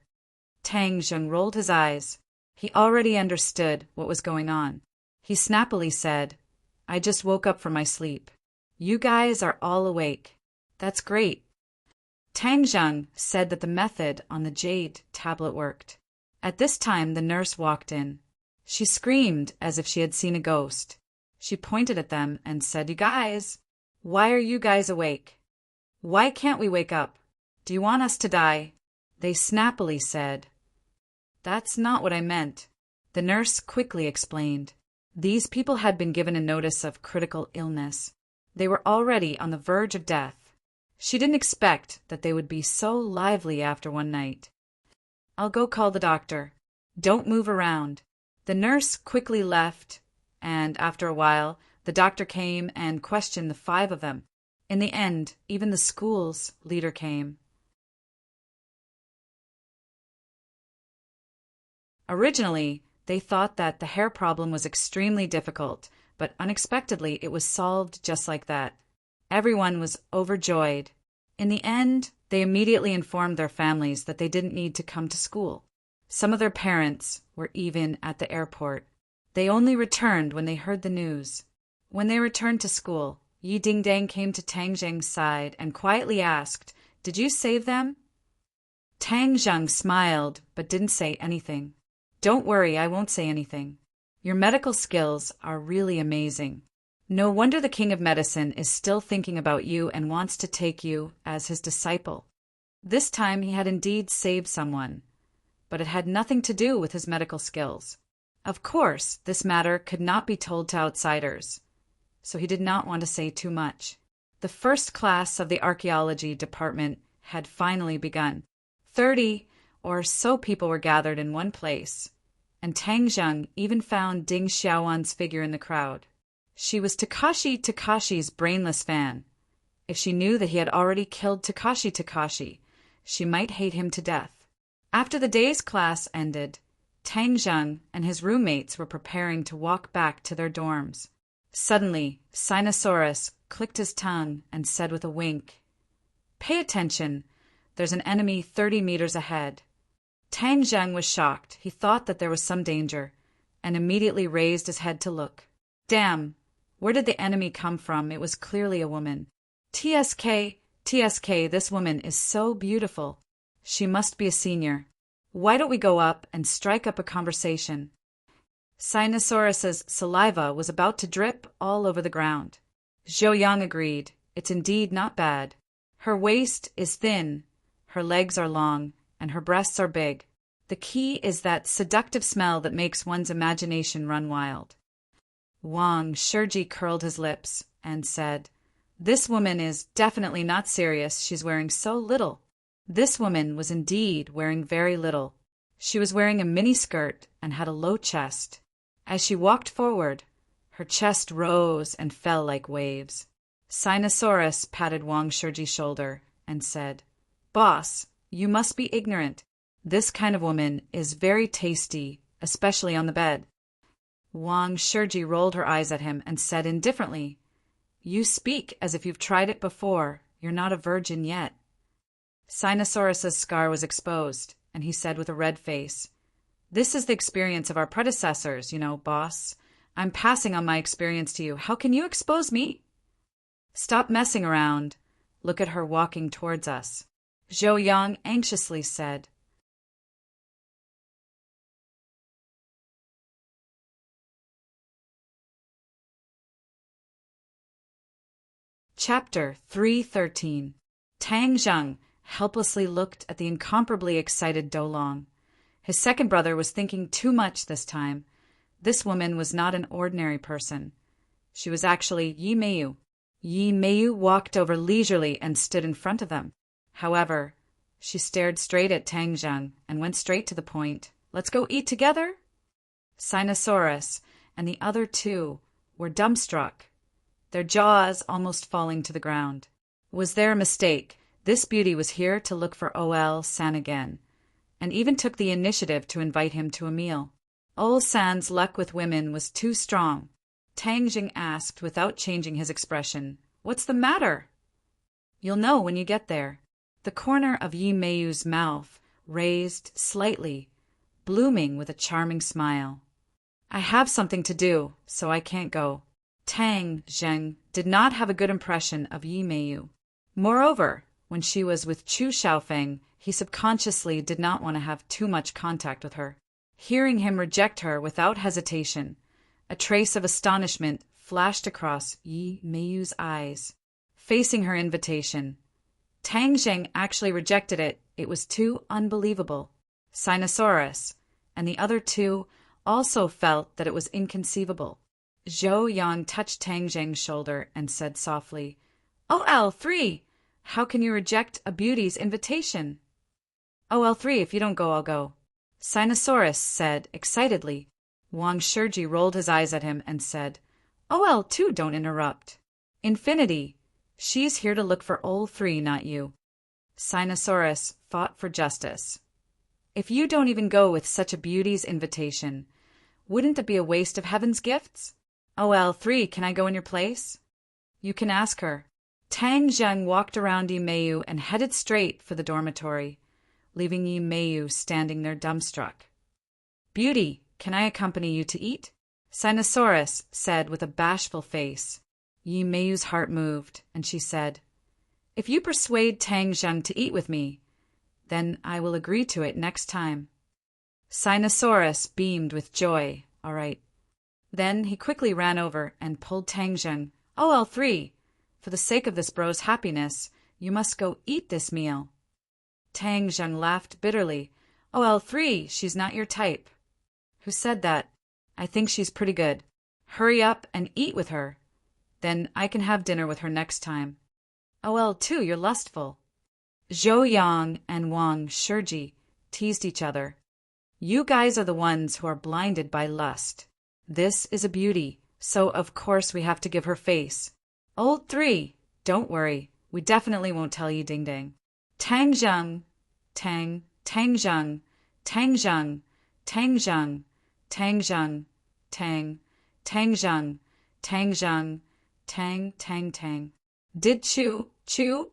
Tang Zheng rolled his eyes. He already understood what was going on. He snappily said, I just woke up from my sleep. You guys are all awake. That's great. Tang Zheng said that the method on the jade tablet worked. At this time, the nurse walked in. She screamed as if she had seen a ghost. She pointed at them and said, You guys, why are you guys awake? Why can't we wake up? Do you want us to die? They snappily said, That's not what I meant. The nurse quickly explained. These people had been given a notice of critical illness. They were already on the verge of death. She didn't expect that they would be so lively after one night. I'll go call the doctor. Don't move around. The nurse quickly left, and after a while, the doctor came and questioned the five of them. In the end, even the school's leader came. Originally, they thought that the hair problem was extremely difficult, but unexpectedly it was solved just like that. Everyone was overjoyed. In the end, they immediately informed their families that they didn't need to come to school. Some of their parents were even at the airport. They only returned when they heard the news. When they returned to school, Yi Dingdang came to Tang Zheng's side and quietly asked, Did you save them? Tang Zheng smiled but didn't say anything. Don't worry, I won't say anything. Your medical skills are really amazing. No wonder the King of Medicine is still thinking about you and wants to take you as his disciple. This time he had indeed saved someone, but it had nothing to do with his medical skills. Of course, this matter could not be told to outsiders, so he did not want to say too much. The first class of the archaeology department had finally begun. 30 or so people were gathered in one place, and Tang Zheng even found Ding Xiaowan's figure in the crowd. She was Takashi's brainless fan. If she knew that he had already killed Takashi, she might hate him to death. After the day's class ended, Tang Zheng and his roommates were preparing to walk back to their dorms. Suddenly, Sinosaurus clicked his tongue and said with a wink, Pay attention, there's an enemy 30 meters ahead. Tang Zheng was shocked. He thought that there was some danger, and immediately raised his head to look. Damn, where did the enemy come from? It was clearly a woman. TSK, this woman is so beautiful. She must be a senior. Why don't we go up and strike up a conversation? Sinosaurus's saliva was about to drip all over the ground. Zhou Yang agreed. It's indeed not bad. Her waist is thin, her legs are long, and her breasts are big. The key is that seductive smell that makes one's imagination run wild. Wang Shiji curled his lips and said, This woman is definitely not serious. She's wearing so little. This woman was indeed wearing very little. She was wearing a mini skirt and had a low chest. As she walked forward, her chest rose and fell like waves. Sinosaurus patted Wang Shiji's shoulder and said, Boss, you must be ignorant. This kind of woman is very tasty, especially on the bed. Wang Shiji rolled her eyes at him and said indifferently, You speak as if you've tried it before. You're not a virgin yet. Sinosaurus's scar was exposed, and he said with a red face, This is the experience of our predecessors, boss. I'm passing on my experience to you. How can you expose me? Stop messing around. Look at her walking towards us. Zhou Yang anxiously said, Chapter 313. Tang Zheng helplessly looked at the incomparably excited Do Long. His second brother was thinking too much this time. This woman was not an ordinary person. She was actually Yi Meiyu. Yi Meiyu walked over leisurely and stood in front of them. However, she stared straight at Tang Zheng and went straight to the point. "Let's go eat together?" Sinosaurus and the other two were dumbstruck, their jaws almost falling to the ground. Was there a mistake? This beauty was here to look for Ol-san again, and even took the initiative to invite him to a meal. Ol-san's luck with women was too strong. Tang Zheng asked without changing his expression, "What's the matter?" "You'll know when you get there." The corner of Yi Meiyu's mouth raised slightly, blooming with a charming smile. "I have something to do, so I can't go." Tang Zheng did not have a good impression of Yi Meiyu. Moreover, when she was with Chu Xiaofeng, he subconsciously did not want to have too much contact with her. Hearing him reject her without hesitation, a trace of astonishment flashed across Yi Meiyu's eyes. Facing her invitation, Tang Zheng actually rejected it. It was too unbelievable. Sinosaurus and the other two also felt that it was inconceivable. Zhou Yang touched Tang Zheng's shoulder and said softly, "OL3, how can you reject a beauty's invitation?" "OL3, if you don't go, I'll go," Sinosaurus said excitedly. Wang Shiji rolled his eyes at him and said, "OL2, don't interrupt. Infinity, she's here to look for OL3, not you." Sinosaurus fought for justice. "If you don't even go with such a beauty's invitation, wouldn't it be a waste of heaven's gifts? OL3, can I go in your place?" "You can ask her." Tang Zheng walked around Yi Meiyu and headed straight for the dormitory, leaving Yi Meiyu standing there dumbstruck. "Beauty, can I accompany you to eat?" Sinosaurus said with a bashful face. Yi Meiyu's heart moved, and she said, "If you persuade Tang Zheng to eat with me, then I will agree to it next time." Sinosaurus beamed with joy. "All right." Then he quickly ran over and pulled Tang Zheng. "OL3, for the sake of this bro's happiness, you must go eat this meal." Tang Zheng laughed bitterly. "OL3, she's not your type." "Who said that? I think she's pretty good. Hurry up and eat with her. Then I can have dinner with her next time." "OL2, you're lustful." Zhou Yang and Wang Shiji teased each other. "You guys are the ones who are blinded by lust. This is a beauty, so of course we have to give her face. OL3, don't worry, we definitely won't tell you, Ding Ding." Tang Zheng, Tang Zheng, Tang Zheng, Tang Zheng, Tang Zheng, Tang Zheng, Tang Zheng, Tang. Did chew, Tang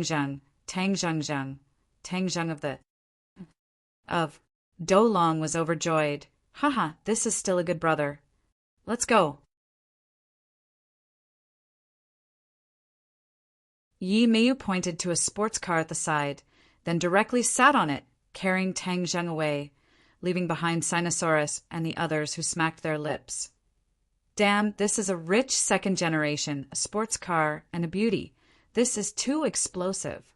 Zheng, Tang Zheng of Do Long was overjoyed. "Haha, this is still a good brother. Let's go." Yi Meiyu pointed to a sports car at the side, then directly sat on it, carrying Tang Zheng away, leaving behind Sinosaurus and the others who smacked their lips. "Damn, this is a rich second generation, a sports car, and a beauty. This is too explosive."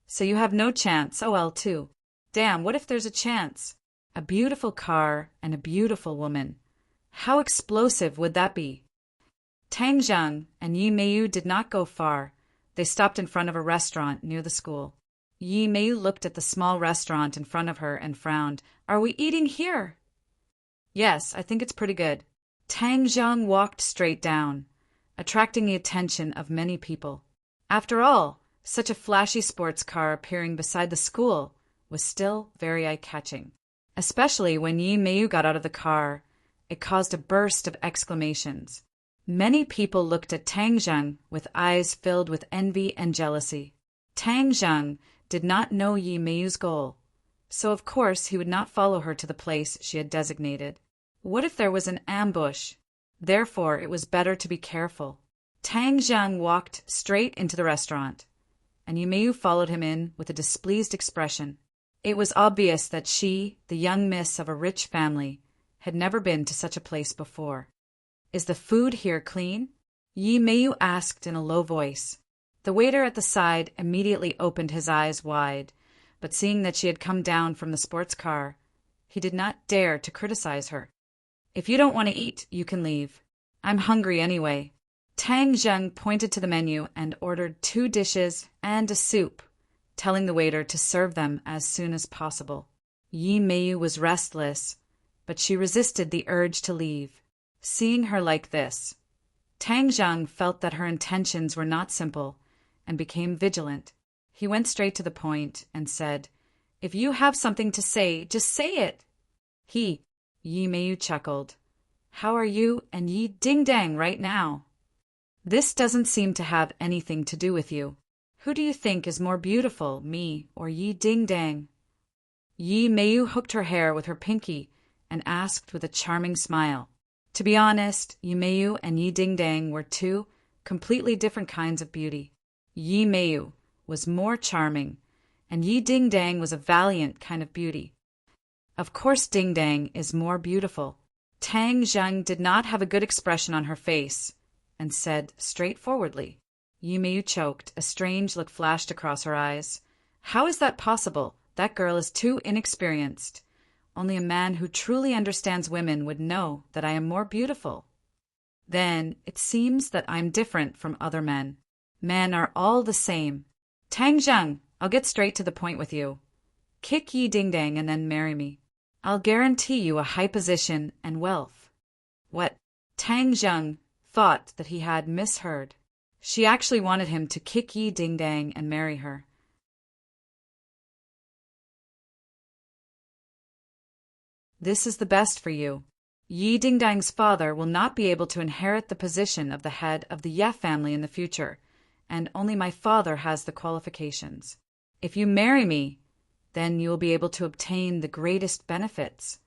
"So you have no chance, OL2. Damn, what if there's a chance? A beautiful car and a beautiful woman. How explosive would that be?" Tang Zheng and Yi Meiyu did not go far. They stopped in front of a restaurant near the school. Yi Meiyu looked at the small restaurant in front of her and frowned. "Are we eating here?" "Yes, I think it's pretty good." Tang Zheng walked straight down, attracting the attention of many people. After all, such a flashy sports car appearing beside the school was still very eye-catching. Especially when Yi Meiyu got out of the car, it caused a burst of exclamations. Many people looked at Tang Zheng with eyes filled with envy and jealousy. Tang Zheng did not know Yi Meiyu's goal, so of course he would not follow her to the place she had designated. What if there was an ambush? Therefore, it was better to be careful. Tang Zheng walked straight into the restaurant, and Yi Meiyu followed him in with a displeased expression. It was obvious that she, the young miss of a rich family, had never been to such a place before. "Is the food here clean?" Yi Meiyu asked in a low voice. The waiter at the side immediately opened his eyes wide, but seeing that she had come down from the sports car, he did not dare to criticize her. If you don't want to eat, you can leave. I'm hungry anyway. Tang Zheng pointed to the menu and ordered 2 dishes and a soup, telling the waiter to serve them as soon as possible. Yi Meiyu was restless, but she resisted the urge to leave. Seeing her like this, Tang Zheng felt that her intentions were not simple and became vigilant. He went straight to the point and said, "If you have something to say, just say it." Yi Meiyu chuckled. "How are you and Yi Ding-dang right now? This doesn't seem to have anything to do with you. Who do you think is more beautiful, me or Yi Ding-dang?" Yi Meiyu hooked her hair with her pinky and asked with a charming smile. To be honest, Yi Meiyu and Yi Ding-dang were 2 completely different kinds of beauty. Yi Meiyu was more charming, and Yi Ding-dang was a valiant kind of beauty. Of course Ding-dang is more beautiful. Tang Zheng did not have a good expression on her face and said straightforwardly. Yi Meiyu choked. A strange look flashed across her eyes. How is that possible? That girl is too inexperienced. Only a man who truly understands women would know that I am more beautiful. Then it seems that I'm different from other men. Men are all the same. Tang Zheng, I'll get straight to the point with you. Kick Yi Ding-dang and then marry me. I'll guarantee you a high position and wealth. What? Tang Zheng thought that he had misheard. She actually wanted him to kick Yi Ding-dang and marry her. This is the best for you. Yi Ding-dang's father will not be able to inherit the position of the head of the Ye family in the future, and only my father has the qualifications. If you marry me, then you will be able to obtain the greatest benefits.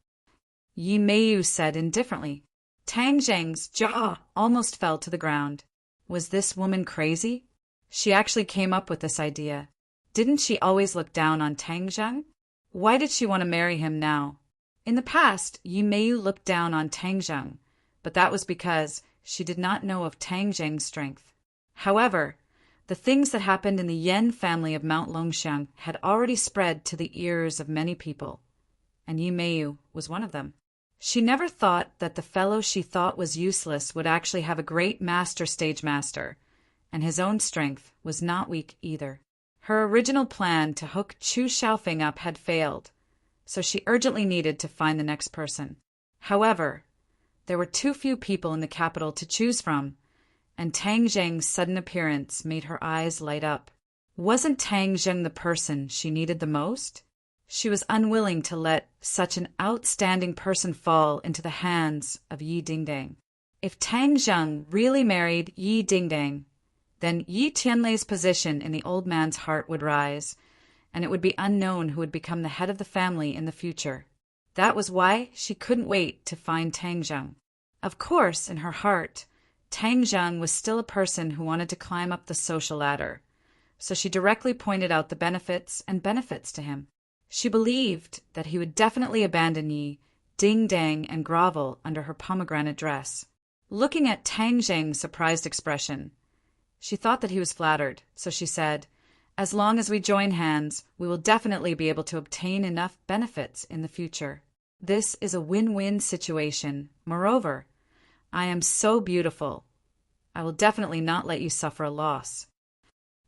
Yi Meiyu said indifferently. Tang Zheng's jaw almost fell to the ground. Was this woman crazy? She actually came up with this idea. Didn't she always look down on Tang Zheng? Why did she want to marry him now? In the past, Yi Meiyu looked down on Tang Zheng, but that was because she did not know of Tang Zheng's strength. However, the things that happened in the Yan family of Mount Longxiang had already spread to the ears of many people, and Yi Meiyu was one of them. She never thought that the fellow she thought was useless would actually have a great stage master, and his own strength was not weak either. Her original plan to hook Chu Xiaofeng up had failed, so she urgently needed to find the next person. However, there were too few people in the capital to choose from, and Tang Zheng's sudden appearance made her eyes light up. Wasn't Tang Zheng the person she needed the most? She was unwilling to let such an outstanding person fall into the hands of Yi Ding-dang. If Tang Zheng really married Yi Ding-dang, then Yi Tianlei's position in the old man's heart would rise, and it would be unknown who would become the head of the family in the future. That was why she couldn't wait to find Tang Zheng. Of course, in her heart, Tang Zheng was still a person who wanted to climb up the social ladder, so she directly pointed out the benefits to him. She believed that he would definitely abandon Yi Ding-dang and grovel under her pomegranate dress. Looking at Tang Zheng's surprised expression, she thought that he was flattered, so she said, "As long as we join hands, we will definitely be able to obtain enough benefits in the future. This is a win-win situation. Moreover, I am so beautiful. I will definitely not let you suffer a loss."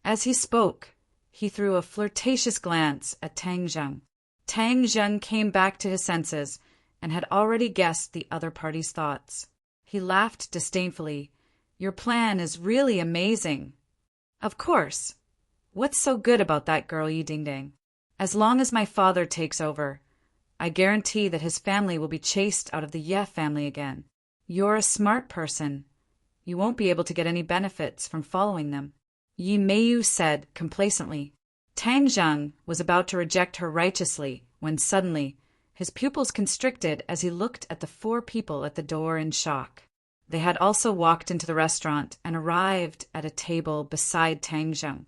As he spoke, he threw a flirtatious glance at Tang Zheng. Tang Zheng came back to his senses and had already guessed the other party's thoughts. He laughed disdainfully. "Your plan is really amazing." "Of course. What's so good about that girl Yi Ding-dang? As long as my father takes over, I guarantee that his family will be chased out of the Ye family again. You're a smart person. You won't be able to get any benefits from following them," Yi Meiyu said complacently. Tang Zheng was about to reject her righteously when suddenly his pupils constricted as he looked at the 4 people at the door in shock. They had also walked into the restaurant and arrived at a table beside Tang Zheng.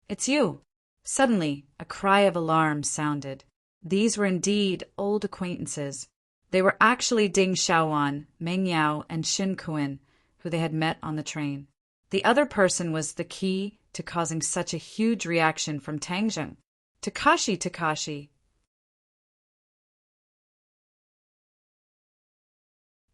"It's you." Suddenly, a cry of alarm sounded. These were indeed old acquaintances. They were actually Ding Xiaowan, Meng Yao, and Shin Kuan, who they had met on the train. The other person was the key to causing such a huge reaction from Tang Zheng. Takashi.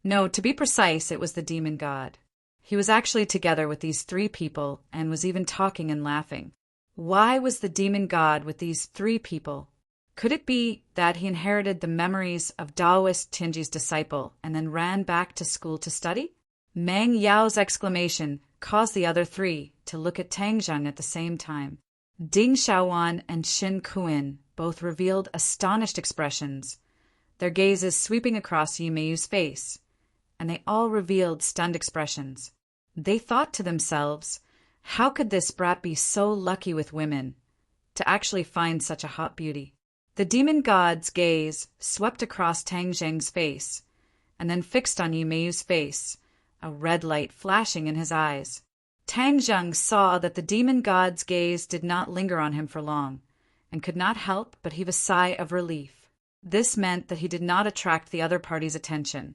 No, to be precise, it was the demon god. He was actually together with these three people and was even talking and laughing. Why was the demon god with these three people? Could it be that he inherited the memories of Taoist Tianji's disciple and then ran back to school to study? Meng Yao's exclamation caused the other three to look at Tang Zheng at the same time. Ding Xiaowan and Xin Kuan both revealed astonished expressions, their gazes sweeping across Yi Meiyu's face, and they all revealed stunned expressions. They thought to themselves, how could this brat be so lucky with women to actually find such a hot beauty? The demon god's gaze swept across Tang Zheng's face and then fixed on Yi Meiyu's face, a red light flashing in his eyes. Tang Zheng saw that the demon god's gaze did not linger on him for long, and could not help but heave a sigh of relief. This meant that he did not attract the other party's attention,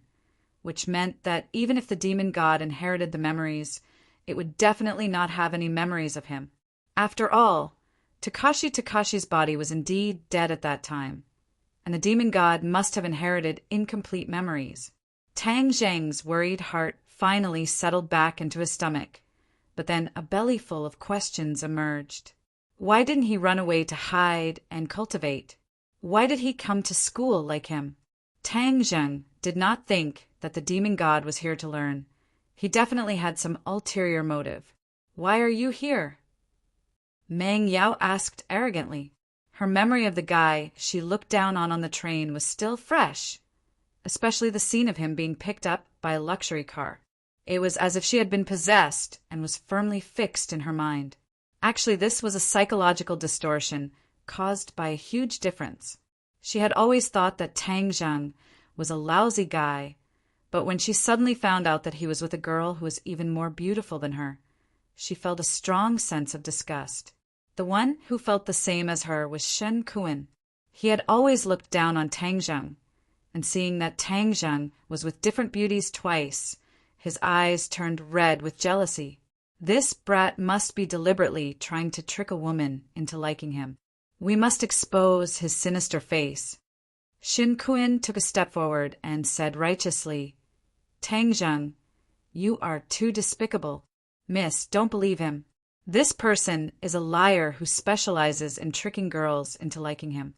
which meant that even if the demon god inherited the memories, it would definitely not have any memories of him. After all, Takashi's body was indeed dead at that time, and the demon god must have inherited incomplete memories. Tang Zheng's worried heart finally settled back into his stomach, but then a bellyful of questions emerged. Why didn't he run away to hide and cultivate? Why did he come to school like him? Tang Zheng did not think that the demon god was here to learn. He definitely had some ulterior motive. Why are you here? Meng Yao asked arrogantly. Her memory of the guy she looked down on the train was still fresh, especially the scene of him being picked up by a luxury car. It was as if she had been possessed and was firmly fixed in her mind. Actually, this was a psychological distortion caused by a huge difference. She had always thought that Tang Zheng was a lousy guy, but when she suddenly found out that he was with a girl who was even more beautiful than her, she felt a strong sense of disgust. The one who felt the same as her was Shen Kuan. He had always looked down on Tang Zheng, and seeing that Tang Zheng was with different beauties twice, his eyes turned red with jealousy. This brat must be deliberately trying to trick a woman into liking him. We must expose his sinister face. Xin Kuan took a step forward and said righteously, Tang Zheng, you are too despicable. Miss, don't believe him. This person is a liar who specializes in tricking girls into liking him.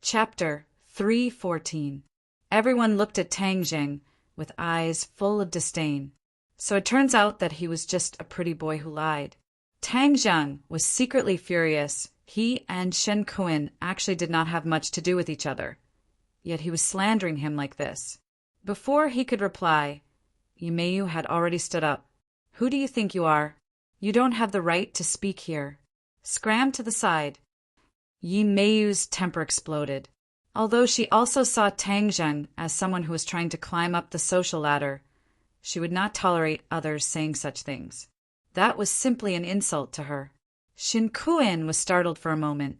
Chapter 3:14. Everyone looked at Tang Zheng with eyes full of disdain. So it turns out that he was just a pretty boy who lied. Tang Zheng was secretly furious. He and Shen Kuan actually did not have much to do with each other, yet he was slandering him like this. Before he could reply, Yi Meiyu had already stood up. Who do you think you are? You don't have the right to speak here. Scram to the side. Yi Meiyu's temper exploded. Although she also saw Tang Zheng as someone who was trying to climb up the social ladder, she would not tolerate others saying such things. That was simply an insult to her. Xin Kuan was startled for a moment.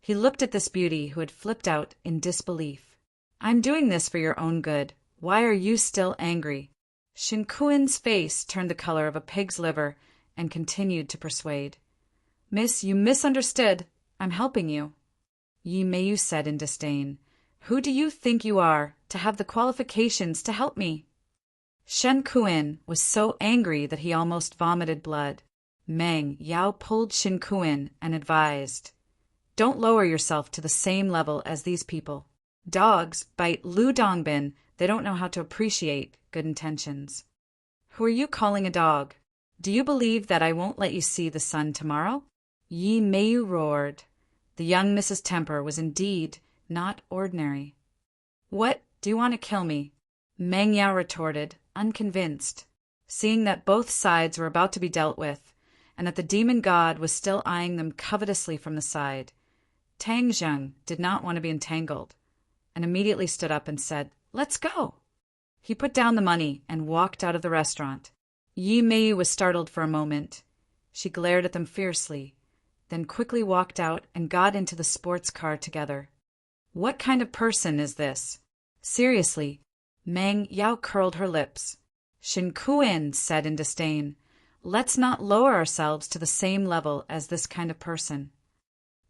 He looked at this beauty who had flipped out in disbelief. I'm doing this for your own good. Why are you still angry? Xin Kuan's face turned the color of a pig's liver and continued to persuade. Miss, you misunderstood. I'm helping you. Yi Meiyu said in disdain. Who do you think you are to have the qualifications to help me? Shen Kuan was so angry that he almost vomited blood. Meng Yao pulled Xin Kuan and advised, don't lower yourself to the same level as these people. Dogs bite Lu Dongbin. They don't know how to appreciate good intentions. Who are you calling a dog? Do you believe that I won't let you see the sun tomorrow? Yi Meiyu roared. The young Mrs. Temper was indeed not ordinary. What, do you want to kill me? Meng Yao retorted, unconvinced. Seeing that both sides were about to be dealt with, and that the demon god was still eyeing them covetously from the side, Tang Zheng did not want to be entangled, and immediately stood up and said, Let's go. He put down the money and walked out of the restaurant. Yi Meiyu was startled for a moment. She glared at them fiercely. then quickly walked out and got into the sports car together. What kind of person is this? Seriously. Meng Yao curled her lips. Shin Kuin said in disdain, let's not lower ourselves to the same level as this kind of person.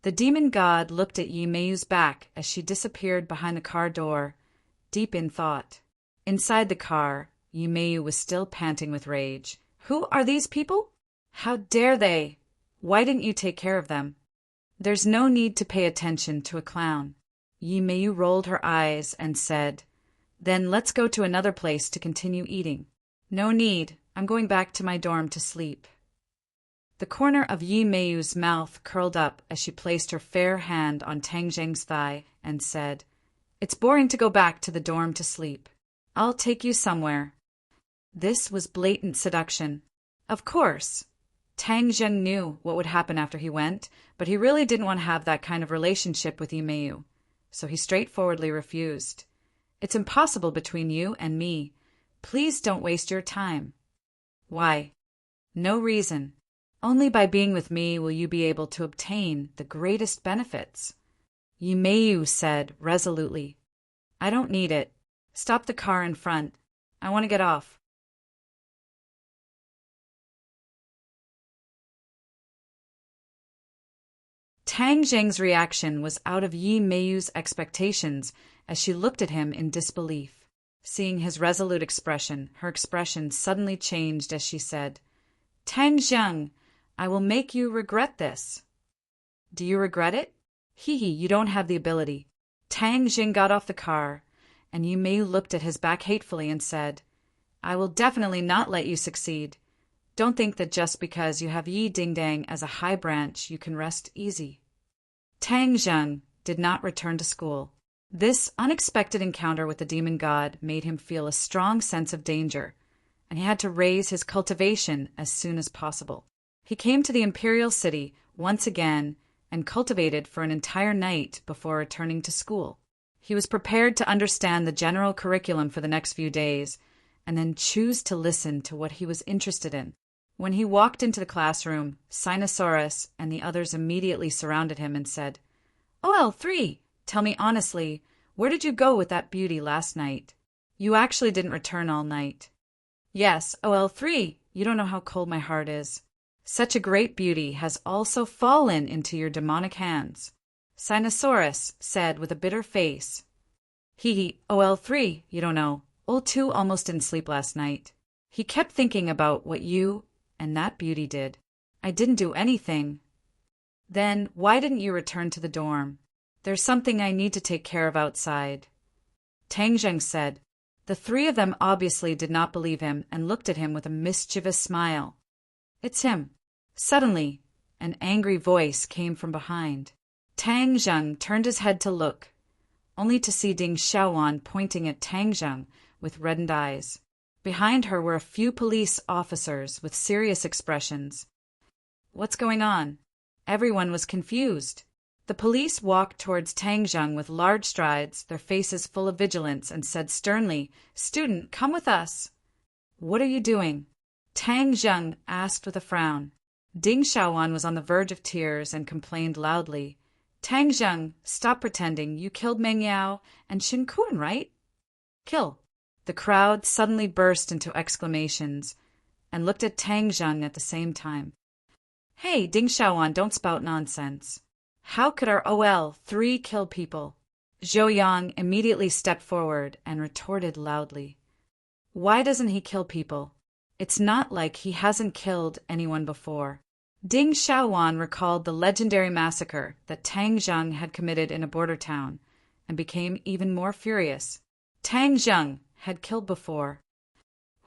The demon god looked at Yi Meiyu's back as she disappeared behind the car door, deep in thought. Inside the car, Yi Meiyu was still panting with rage. Who are these people? How dare they? Why didn't you take care of them? There's no need to pay attention to a clown. Yi Meiyu rolled her eyes and said, then let's go to another place to continue eating. No need. I'm going back to my dorm to sleep. The corner of Yi Meiyu's mouth curled up as she placed her fair hand on Tang Zheng's thigh and said, it's boring to go back to the dorm to sleep. I'll take you somewhere. This was blatant seduction. Of course. Tang Zheng knew what would happen after he went, but he really didn't want to have that kind of relationship with Yi Meiyu, so he straightforwardly refused. It's impossible between you and me. Please don't waste your time. Why? No reason. Only by being with me will you be able to obtain the greatest benefits. Yi Meiyu said resolutely. I don't need it. Stop the car in front. I want to get off. Tang Zheng's reaction was out of Yi Meiyu's expectations as she looked at him in disbelief. Seeing his resolute expression, her expression suddenly changed as she said, Tang Zheng, I will make you regret this. Do you regret it? You don't have the ability. Tang Zheng got off the car, and Yi Meiyu looked at his back hatefully and said, I will definitely not let you succeed. Don't think that just because you have Yi Dingdang as a high branch you can rest easy. Tang Zheng did not return to school. This unexpected encounter with the demon god made him feel a strong sense of danger, and he had to raise his cultivation as soon as possible. He came to the imperial city once again and cultivated for an entire night before returning to school. He was prepared to understand the general curriculum for the next few days, and then choose to listen to what he was interested in. When he walked into the classroom, Sinosaurus and the others immediately surrounded him and said, OL3, tell me honestly, where did you go with that beauty last night? You actually didn't return all night. Yes, OL3, you don't know how cold my heart is. Such a great beauty has also fallen into your demonic hands. Sinosaurus said with a bitter face. OL3, you don't know. OL2 almost didn't sleep last night. He kept thinking about what you and that beauty did. I didn't do anything. Then why didn't you return to the dorm? There's something I need to take care of outside. Tang Zheng said. The three of them obviously did not believe him and looked at him with a mischievous smile. It's him. Suddenly, an angry voice came from behind. Tang Zheng turned his head to look, only to see Ding Xiaowan pointing at Tang Zheng with reddened eyes. Behind her were a few police officers with serious expressions. What's going on? Everyone was confused. The police walked towards Tang Zheng with large strides, their faces full of vigilance, and said sternly, Student, come with us. What are you doing? Tang Zheng asked with a frown. Ding Xiaowan was on the verge of tears and complained loudly. Tang Zheng, stop pretending. You killed Meng Yao and Xin Kun, right? Kill. The crowd suddenly burst into exclamations and looked at Tang Zheng at the same time. Hey, Ding Xiaowan, don't spout nonsense. How could our OL3 kill people? Zhou Yang immediately stepped forward and retorted loudly. Why doesn't he kill people? It's not like he hasn't killed anyone before. Ding Xiaowan recalled the legendary massacre that Tang Zheng had committed in a border town and became even more furious. Tang Zheng had killed before.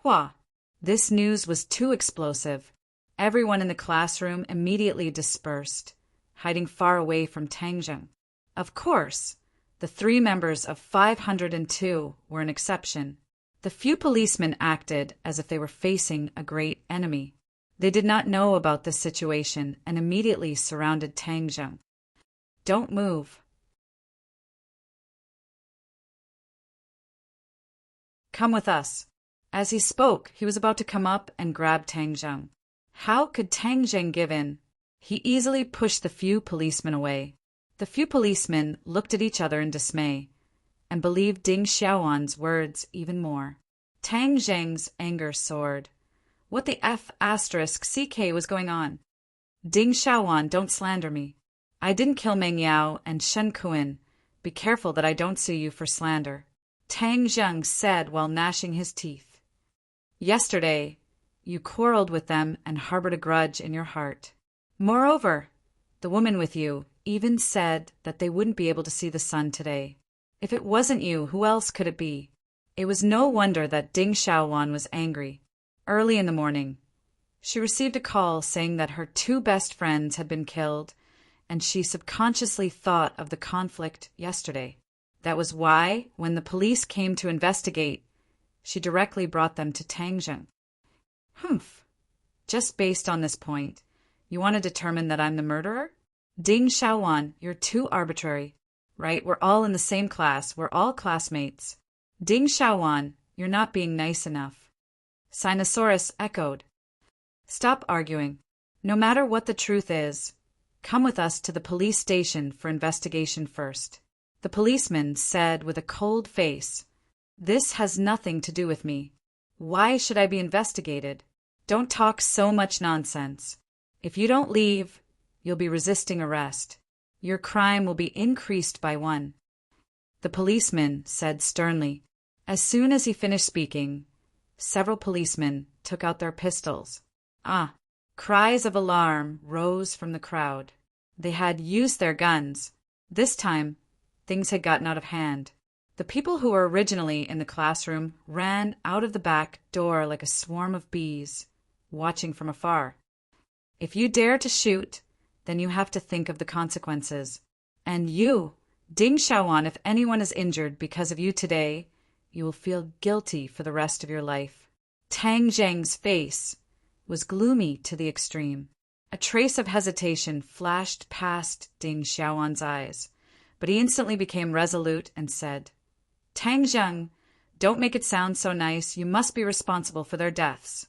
Hua! This news was too explosive. Everyone in the classroom immediately dispersed, hiding far away from Tang Zheng. Of course, the three members of 502 were an exception. The few policemen acted as if they were facing a great enemy. They did not know about this situation and immediately surrounded Tang Zheng. Don't move. Come with us. As he spoke, he was about to come up and grab Tang Zheng. How could Tang Zheng give in? He easily pushed the few policemen away. The few policemen looked at each other in dismay, and believed Ding Xiaowan's words even more. Tang Zheng's anger soared. What the F***CK was going on? Ding Xiaowan, don't slander me. I didn't kill Meng Yao and Shen Kuan. Be careful that I don't sue you for slander, Tang Zheng said while gnashing his teeth. Yesterday, you quarreled with them and harbored a grudge in your heart. Moreover, the woman with you even said that they wouldn't be able to see the sun today. If it wasn't you, who else could it be? It was no wonder that Ding Xiaowan was angry. Early in the morning, she received a call saying that her two best friends had been killed, and she subconsciously thought of the conflict yesterday. That was why, when the police came to investigate, she directly brought them to Tang Zheng. Humph. Just based on this point, you want to determine that I'm the murderer? Ding Xiaowan, you're too arbitrary. Right, we're all in the same class, we're all classmates. Ding Xiaowan, you're not being nice enough. Sinosaurus echoed. Stop arguing. No matter what the truth is, come with us to the police station for investigation first. The policeman said with a cold face, This has nothing to do with me. Why should I be investigated? Don't talk so much nonsense. If you don't leave, you'll be resisting arrest. Your crime will be increased by 1. The policeman said sternly. As soon as he finished speaking, several policemen took out their pistols. Cries of alarm rose from the crowd. They had used their guns. This time, things had gotten out of hand. The people who were originally in the classroom ran out of the back door like a swarm of bees, watching from afar. If you dare to shoot, then you have to think of the consequences. And you, Ding Xiaowan, if anyone is injured because of you today, you will feel guilty for the rest of your life. Tang Zheng's face was gloomy to the extreme. A trace of hesitation flashed past Ding Xiaowan's eyes, but he instantly became resolute and said, Tang Zheng, don't make it sound so nice. You must be responsible for their deaths.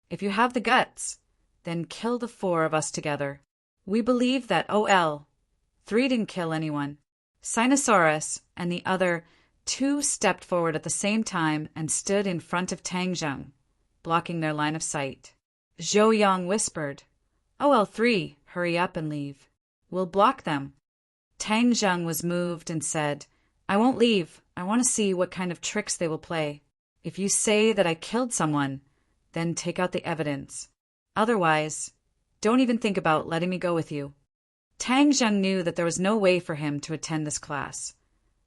If you have the guts, then kill the 4 of us together. We believe that 3 didn't kill anyone. Sinosaurus and the other 2 stepped forward at the same time and stood in front of Tang Zheng, blocking their line of sight. Zhou Yang whispered, 3, hurry up and leave. We'll block them. Tang Zheng was moved and said, I won't leave. I want to see what kind of tricks they will play. If you say that I killed someone, then take out the evidence. Otherwise, don't even think about letting me go with you. Tang Zheng knew that there was no way for him to attend this class,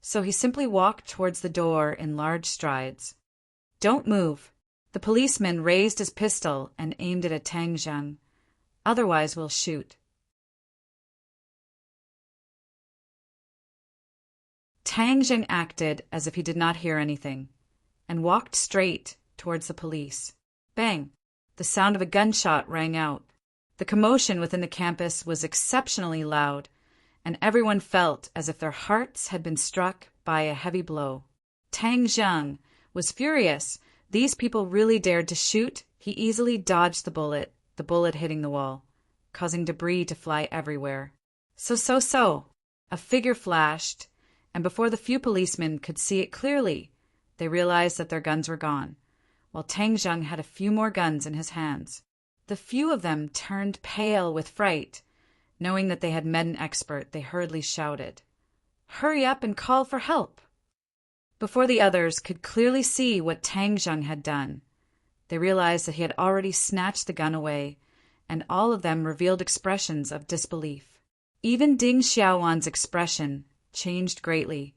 so he simply walked towards the door in large strides. Don't move. The policeman raised his pistol and aimed it at Tang Zheng. Otherwise, we'll shoot. Tang Zheng acted as if he did not hear anything, and walked straight towards the police. Bang! The sound of a gunshot rang out. The commotion within the campus was exceptionally loud, and everyone felt as if their hearts had been struck by a heavy blow. Tang Zheng was furious. These people really dared to shoot. He easily dodged the bullet hitting the wall, causing debris to fly everywhere. So. A figure flashed, and before the few policemen could see it clearly, they realized that their guns were gone, while Tang Zheng had a few more guns in his hands. The few of them turned pale with fright. Knowing that they had met an expert, they hurriedly shouted, Hurry up and call for help! Before the others could clearly see what Tang Zheng had done, they realized that he had already snatched the gun away, and all of them revealed expressions of disbelief. Even Ding Xiaowan's expression changed greatly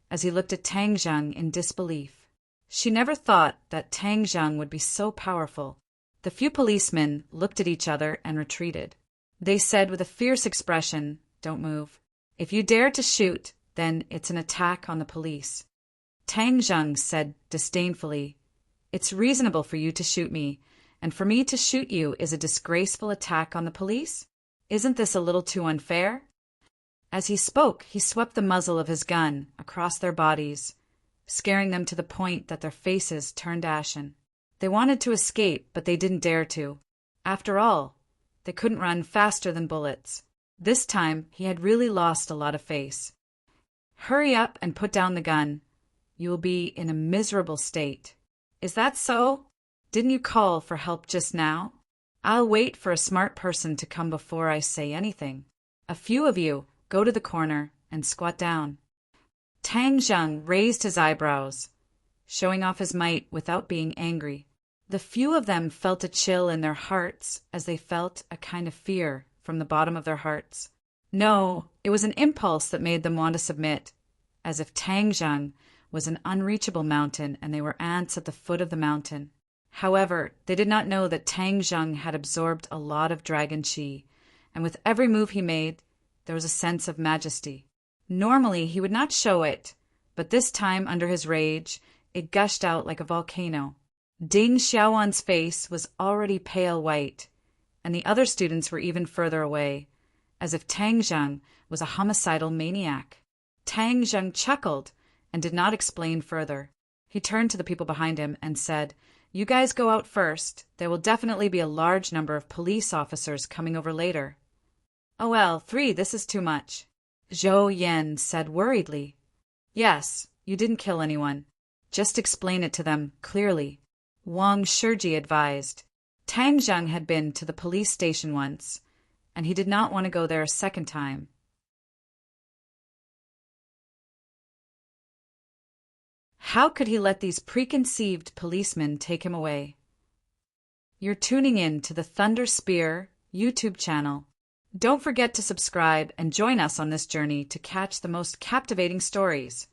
as he looked at Tang Zheng in disbelief. She never thought that Tang Zheng would be so powerful. The few policemen looked at each other and retreated. They said with a fierce expression, Don't move. If you dare to shoot, then it's an attack on the police. Tang Zheng said disdainfully, It's reasonable for you to shoot me, and for me to shoot you is a disgraceful attack on the police? Isn't this a little too unfair? As he spoke, he swept the muzzle of his gun across their bodies, scaring them to the point that their faces turned ashen. They wanted to escape, but they didn't dare to. After all, They couldn't run faster than bullets. This time, he had really lost a lot of face. Hurry up and put down the gun. You will be in a miserable state. Is that so? Didn't you call for help just now? I'll wait for a smart person to come before I say anything. A few of you, go to the corner and squat down. Tang Zheng raised his eyebrows, showing off his might without being angry. The few of them felt a chill in their hearts as they felt a kind of fear from the bottom of their hearts. No, it was an impulse that made them want to submit, as if Tang Zheng was an unreachable mountain and they were ants at the foot of the mountain. However, they did not know that Tang Zheng had absorbed a lot of dragon qi, and with every move he made, there was a sense of majesty. Normally, he would not show it, but this time, under his rage, it gushed out like a volcano. Ding Xiaowan's face was already pale white, and the other students were even further away, as if Tang Zheng was a homicidal maniac. Tang Zheng chuckled and did not explain further. He turned to the people behind him and said, "You guys go out first. There will definitely be a large number of police officers coming over later." "Oh well, 3, this is too much," Zhou Yan said worriedly. "Yes, you didn't kill anyone. Just explain it to them clearly," Wang Shiji advised. Tang Zheng had been to the police station once, and he did not want to go there a second time. How could he let these preconceived policemen take him away? You're tuning in to the Thunder Spear YouTube channel. Don't forget to subscribe and join us on this journey to catch the most captivating stories.